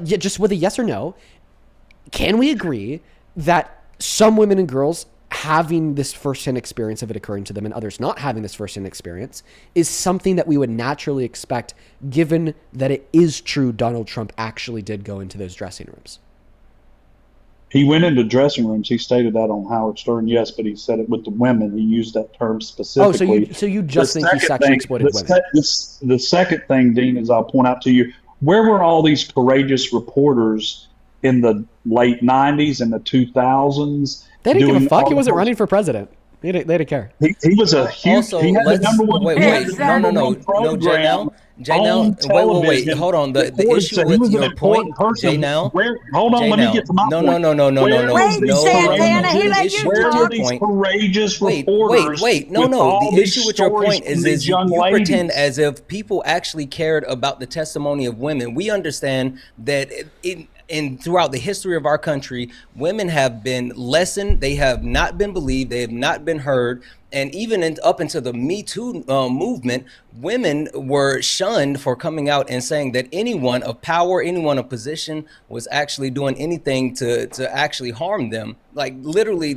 Just with a yes or no, can we agree that some women and girls having this first-hand experience of it occurring to them and others not having this first-hand experience is something that we would naturally expect given that it is true Donald Trump actually did go into those dressing rooms? He went into dressing rooms. He stated that on Howard Stern, yes, but he said it with the women. He used that term specifically. Oh, so you just think he sexually exploited women? The second thing, Dean, is I'll point out to you, where were all these courageous reporters in the late 90s and the 2000s? They didn't give a fuck. He wasn't running for president. They didn't care. He was a huge. Also, he had the number one. wait, no, Jay now, wait, hold on. The issue with your point, Jay now. Hold on, let me get to my point. No. Wait, Santana, he let you talk. Courageous reporters. Wait. No. The issue with your point is you pretend as if people actually cared about the testimony of women. We understand that and throughout the history of our country, women have been lessened. They have not been believed. They have not been heard. And even up into the Me Too movement, women were shunned for coming out and saying that anyone of power, anyone of position was actually doing anything to actually harm them. Like literally,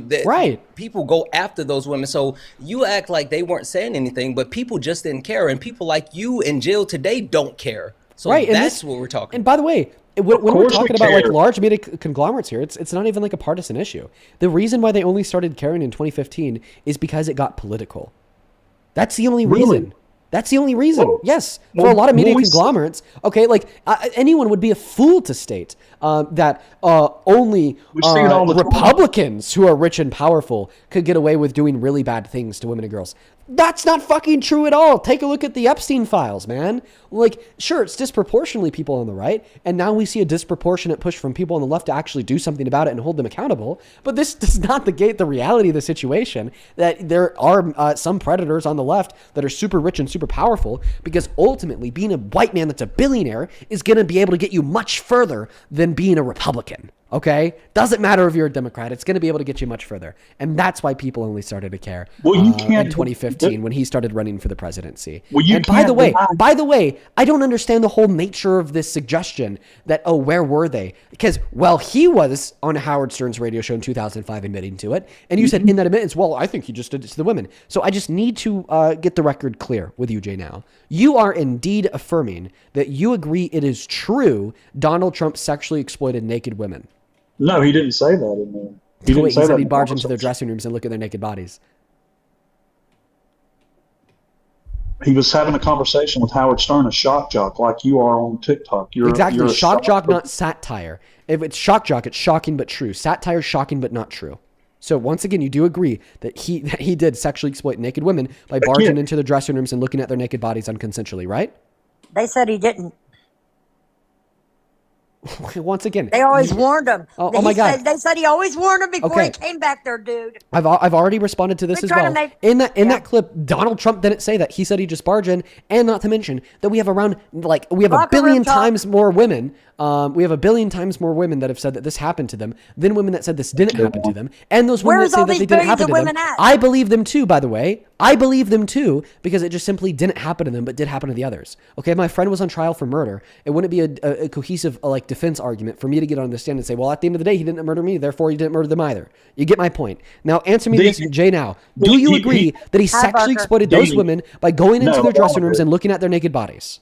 people go after those women. So you act like they weren't saying anything, but people just didn't care. And people like you in jail today don't care. So that's what we're talking about. And by the way, when we're talking about like large media conglomerates here, it's not even like a partisan issue. The reason why they only started caring in 2015 is because it got political. That's the only reason. That's the only reason. Yes, for a lot of media conglomerates, okay, like anyone would be a fool to state that only Republicans who are rich and powerful could get away with doing really bad things to women and girls. That's not fucking true at all. Take a look at the Epstein files, man. Like, sure, it's disproportionately people on the right, and now we see a disproportionate push from people on the left to actually do something about it and hold them accountable. But this does not negate the reality of the situation that there are some predators on the left that are super rich and super powerful, because ultimately being a white man that's a billionaire is going to be able to get you much further than being a Republican. Okay? Doesn't matter if you're a Democrat. It's going to be able to get you much further. And that's why people only started to care in 2015 when he started running for the presidency. And by the way, I don't understand the whole nature of this suggestion that, oh, where were they? Because, well, he was on Howard Stern's radio show in 2005 admitting to it. And you said in that admittance, well, I think he just did it to the women. So I just need to get the record clear with you, Jay now. You are indeed affirming that you agree it is true Donald Trump sexually exploited naked women. No, he didn't say that in there. He said he'd barge into their dressing rooms and look at their naked bodies. He was having a conversation with Howard Stern, a shock jock, like you are on TikTok. You're a shock jock, not satire. If it's shock jock, it's shocking but true. Satire is shocking but not true. So once again, you do agree that he did sexually exploit naked women by barging into their dressing rooms and looking at their naked bodies unconsensually, right? They said he didn't. Once again, they always warned him. Oh my God! They said he always warned him before he came back there, dude. I've already responded to this as well. In that clip, Donald Trump didn't say that. He said he just barged in, and not to mention that we have a billion times more women. We have a billion times more women that have said that this happened to them than women that said this didn't happen to them. And those women that say that they didn't happen to them, I believe them too. By the way, I believe them too because it just simply didn't happen to them, but did happen to the others. Okay, my friend was on trial for murder. It wouldn't be a cohesive defense argument for me to get on the stand and say, well, at the end of the day, he didn't murder me, therefore he didn't murder them either. You get my point. Now, answer me this, Jay. Now, do you agree that he sexually exploited those women by going into their dressing rooms and looking at their naked bodies?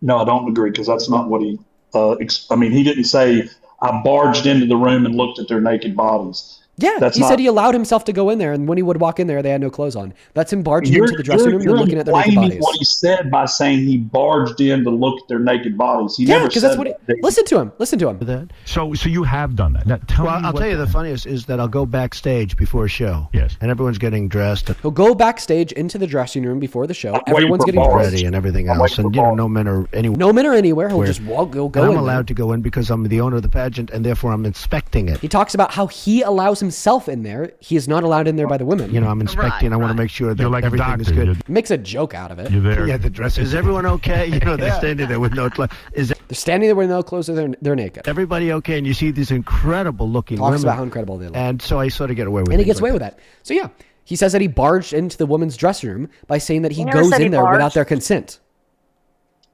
No, I don't agree because that's not what he. He didn't say I barged into the room and looked at their naked bodies. Yeah, That's he not, said he allowed himself to go in there, and when he would walk in there, they had no clothes on. That's him barging into the dressing room and looking at their naked blaming bodies. what he said by saying he barged in to look at their naked bodies. He never because said that's what. that. Listen to him. Listen to him. So you have done that. Now, I'll tell you the funniest is that I'll go backstage before a show. Yes. And everyone's getting dressed. He'll go backstage into the dressing room before the show. I'm Everyone's getting dressed. ready and everything else. And, no men are anywhere. No men are anywhere. He'll just go and in I'm there. allowed to go in because I'm the owner of the pageant, and therefore I'm inspecting it. He talks about how he allows himself in there. He is not allowed in there by the women. I'm inspecting. I want to make sure that everything is good. Makes a joke out of it. You're there. Yeah, the dress. Is everyone okay? They're standing there with no clothes. They're standing there with no clothes. They're naked. Everybody okay? And you see these incredible looking women. Talks about how incredible they look. And so I sort of get away with it. And he gets away with that. So yeah, he says that he barged into the woman's dressing room by saying that he never goes said he in there barged. without their consent.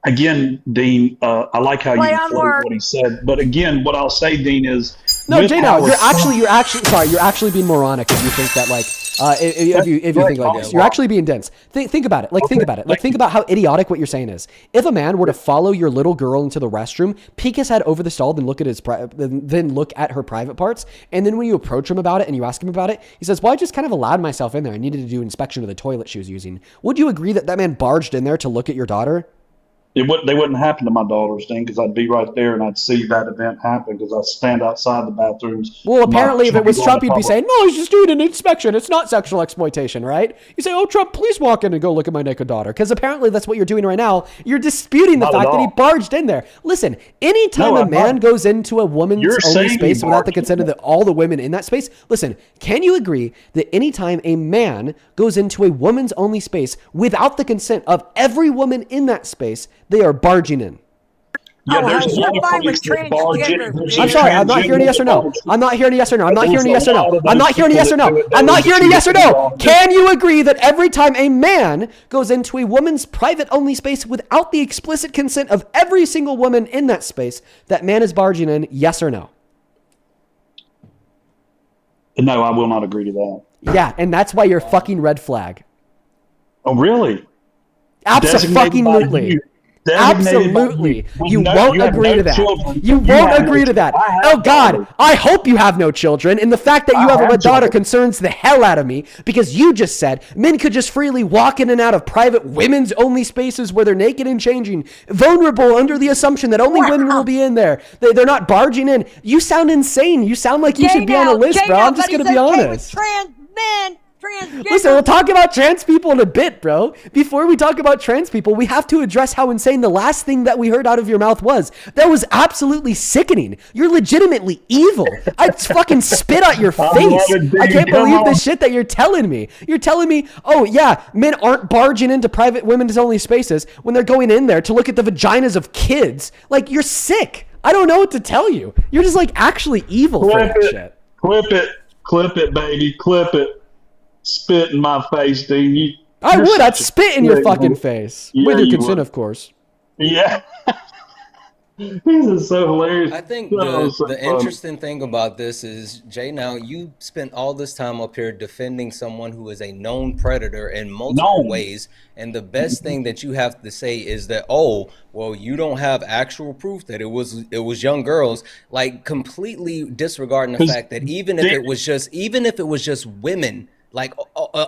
Again, Dean, I like how you Play on phrased word. what he said. But again, what I'll say, Dean, is No, Jay, no, you're actually being moronic if you think that if you think like this. You're actually being dense. Think about it. Think about it. Think about how idiotic what you're saying is. If a man were to follow your little girl into the restroom, peek his head over the stall, then look at her private parts, and then when you approach him about it and you ask him about it, he says, "Well, I just kind of allowed myself in there. I needed to do inspection of the toilet she was using." Would you agree that man barged in there to look at your daughter? they wouldn't happen to my daughters, Dean, because I'd be right there and I'd see that event happen because I stand outside the bathrooms. Well, apparently, if it was Trump, you'd be saying, "No, he's just doing an inspection. It's not sexual exploitation, right?" You say, "Oh, Trump, please walk in and go look at my naked daughter," because apparently that's what you're doing right now. You're disputing the fact that he barged in there. Listen, anytime a man goes into a woman's only space without the consent of all the women in that space, listen, can you agree that anytime a man goes into a woman's only space without the consent of every woman in that space, they are barging in? Yeah, there's I'm sorry, I'm not hearing a yes or no. I'm not hearing a yes or no. I'm not hearing a yes or no. I'm not hearing a yes or no. I'm not hearing a yes or no. Can you agree that every time a man goes into a woman's private only space without the explicit consent of every single woman in that space, that man is barging in, yes or no? No, I will not agree to that. Yeah, and that's why you're fucking red flag. Oh, really? Absolutely. Absolutely. You won't agree to that. You won't agree to that. Oh, God, I hope you have no children. And the fact that you have a daughter concerns the hell out of me because you just said men could just freely walk in and out of private women's only spaces where they're naked and changing, vulnerable under the assumption that only women will be in there. They're not barging in. You sound insane. You sound like you should be on a list, bro. I'm just going to be honest. Trans men. Listen, we'll talk about trans people in a bit, bro. Before we talk about trans people, we have to address how insane the last thing that we heard out of your mouth was. That was absolutely sickening. You're legitimately evil. I'd fucking spit at your face. I can't believe the shit that you're telling me. You're telling me, oh yeah, men aren't barging into private women's only spaces when they're going in there to look at the vaginas of kids. Like, you're sick. I don't know what to tell you. You're just actually evil for that shit. Clip it, baby, clip it. Spit in my face, dude. I'd spit in your fucking face. With your consent, of course. Yeah. This is so hilarious. I think the interesting thing about this is, Jay, now you spent all this time up here defending someone who is a known predator in multiple ways. And the best thing that you have to say is that, oh, well, you don't have actual proof that it was young girls, completely disregarding the fact that even if it was just women,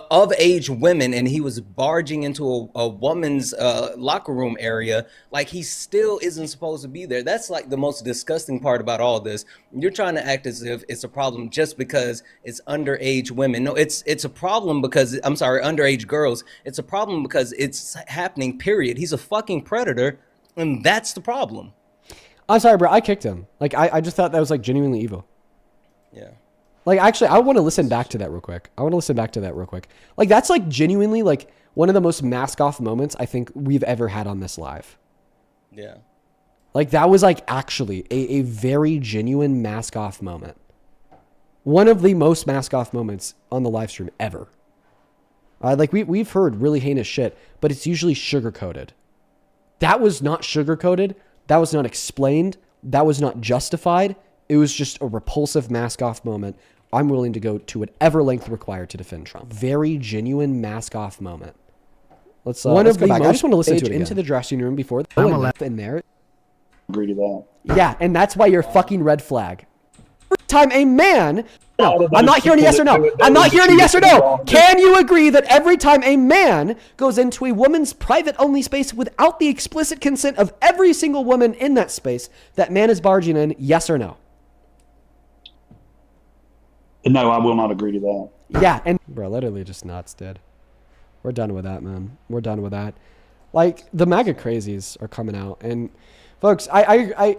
of age women, and he was barging into a woman's locker room area, he still isn't supposed to be there. That's the most disgusting part about all this. You're trying to act as if it's a problem just because it's underage women. No, it's a problem because, I'm sorry, underage girls. It's a problem because it's happening, period. He's a fucking predator, and that's the problem. I'm sorry, bro. I kicked him. I just thought that was genuinely evil. Yeah. Actually, I want to listen back to that real quick. That's genuinely one of the most mask off moments I think we've ever had on this live. Yeah. That was actually a very genuine mask off moment. One of the most mask off moments on the live stream ever. We've heard really heinous shit, but it's usually sugar coated. That was not sugar coated. That was not explained. That was not justified. It was just a repulsive mask off moment. I'm willing to go to whatever length required to defend Trump. Very genuine mask off moment. Let's go back. I just want to listen to it into the dressing room before the in there. Agree to that. Yeah, and that's why you're fucking red flag. time a man... All No, of I'm those not hearing a yes or people no. that do it I'm not daily hearing a yes or should be no. wrong. Can you agree that every time a man goes into a woman's private-only space without the explicit consent of every single woman in that space, that man is barging in, yes or no? No, I will not agree to that. Yeah, and... Bro, literally just nuts, dude. We're done with that, man. We're done with that. Like, the MAGA crazies are coming out. And, folks,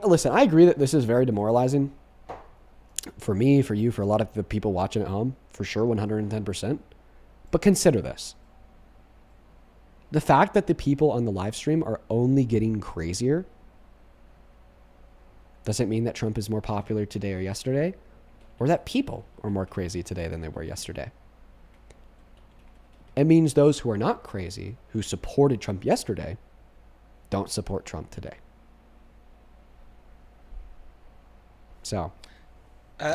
listen, I agree that this is very demoralizing. For me, for you, for a lot of the people watching at home, for sure, 110%. But consider this. The fact that the people on the live stream are only getting crazier doesn't mean that Trump is more popular today or yesterday, or that people are more crazy today than they were yesterday. It means those who are not crazy, who supported Trump yesterday, don't support Trump today. So...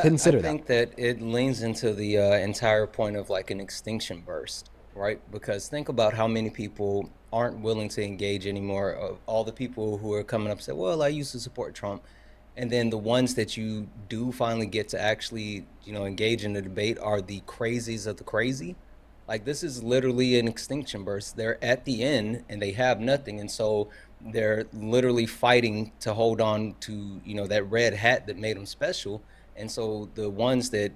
Consider that. I think that it leans into the entire point of like an extinction burst, right? Because think about how many people aren't willing to engage anymore. Of all the people who are coming up and say, well, I used to support Trump. And then the ones that you do finally get to actually, engage in the debate are the crazies of the crazy. Like, this is literally an extinction burst. They're at the end and they have nothing. And so they're literally fighting to hold on to, that red hat that made them special. And so the ones that,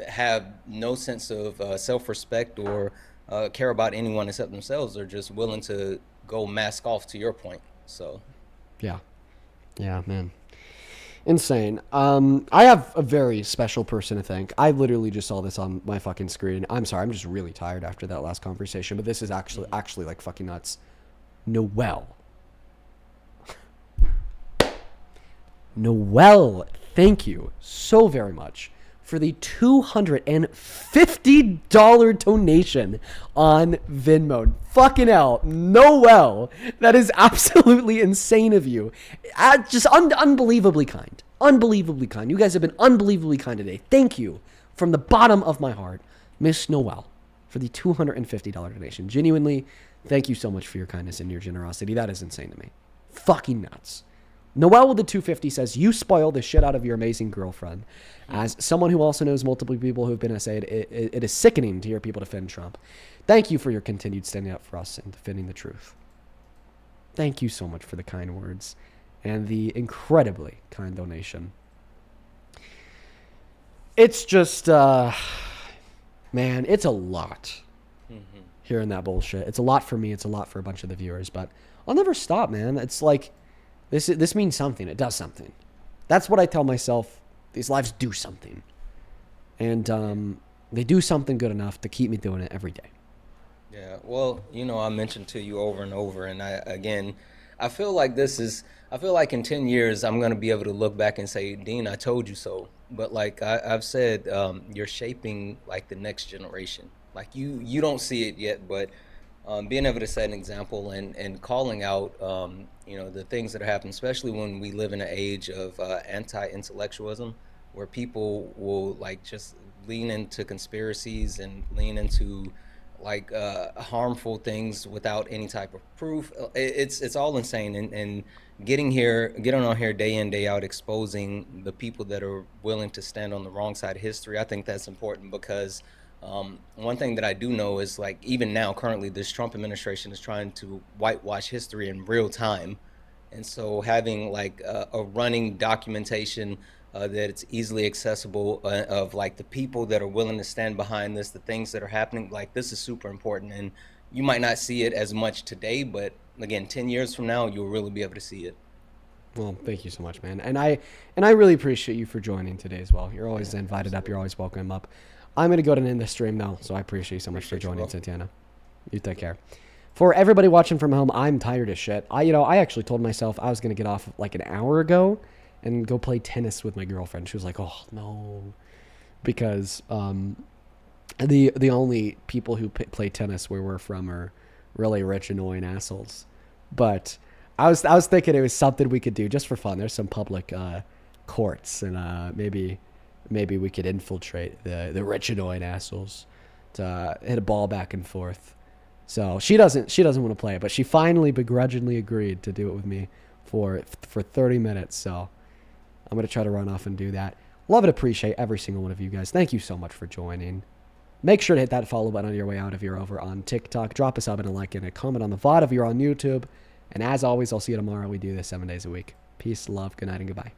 have no sense of self-respect or care about anyone except themselves are just willing to go mask off, to your point. So, yeah, man, insane. I have a very special person to thank. I literally just saw this on my fucking screen. I'm sorry, I'm just really tired after that last conversation, but this is actually like fucking nuts. Noelle. Noelle, thank you so very much for the $250 donation on Venmo. Fucking hell, Noelle, that is absolutely insane of you. Just unbelievably kind. Unbelievably kind. You guys have been unbelievably kind today. Thank you from the bottom of my heart, Miss Noelle, for the $250 donation. Genuinely, thank you so much for your kindness and your generosity. That is insane to me. Fucking nuts. Noelle with the 250 says, you spoil the shit out of your amazing girlfriend. As someone who also knows multiple people who have been essayed, it is sickening to hear people defend Trump. Thank you for your continued standing up for us and defending the truth. Thank you so much for the kind words and the incredibly kind donation. It's just, man, it's a lot hearing that bullshit. It's a lot for me. It's a lot for a bunch of the viewers, but I'll never stop, man. It's like, this means something. It does something. That's what I tell myself. These lives do something. And they do something good enough to keep me doing it every day. Yeah, well, I mentioned to you over and over, and I feel like in 10 years, I'm going to be able to look back and say, Dean, I told you so. But like I've said, you're shaping like the next generation. Like you don't see it yet, but being able to set an example and calling out, the things that are happening, especially when we live in an age of anti-intellectualism, where people will like just lean into conspiracies and lean into like harmful things without any type of proof. It's all insane. And getting on here day in, day out, exposing the people that are willing to stand on the wrong side of history, I think that's important because one thing that I do know is like even now currently this Trump administration is trying to whitewash history in real time, and so having like a running documentation that it's easily accessible of like the people that are willing to stand behind this, the things that are happening, like this is super important. And you might not see it as much today, but again, 10 years from now you'll really be able to see it. Well, thank you so much, man. And I really appreciate you for joining today as well. You're always invited up. You're always welcome up. I'm going to go to end the stream now, so I appreciate you so much for joining, Santiana. You take care. For everybody watching from home, I'm tired as shit. I actually told myself I was going to get off like an hour ago and go play tennis with my girlfriend. She was like, oh, no. Because the only people who play tennis where we're from are really rich, annoying assholes. But I was thinking it was something we could do just for fun. There's some public courts, and maybe we could infiltrate the rich, annoying assholes to hit a ball back and forth. So she doesn't want to play it, but she finally begrudgingly agreed to do it with me for 30 minutes. So I'm going to try to run off and do that. Love and appreciate every single one of you guys. Thank you so much for joining. Make sure to hit that follow button on your way out if you're over on TikTok. Drop a sub and a like and a comment on the VOD if you're on YouTube. And as always, I'll see you tomorrow. We do this 7 days a week. Peace, love, good night, and goodbye.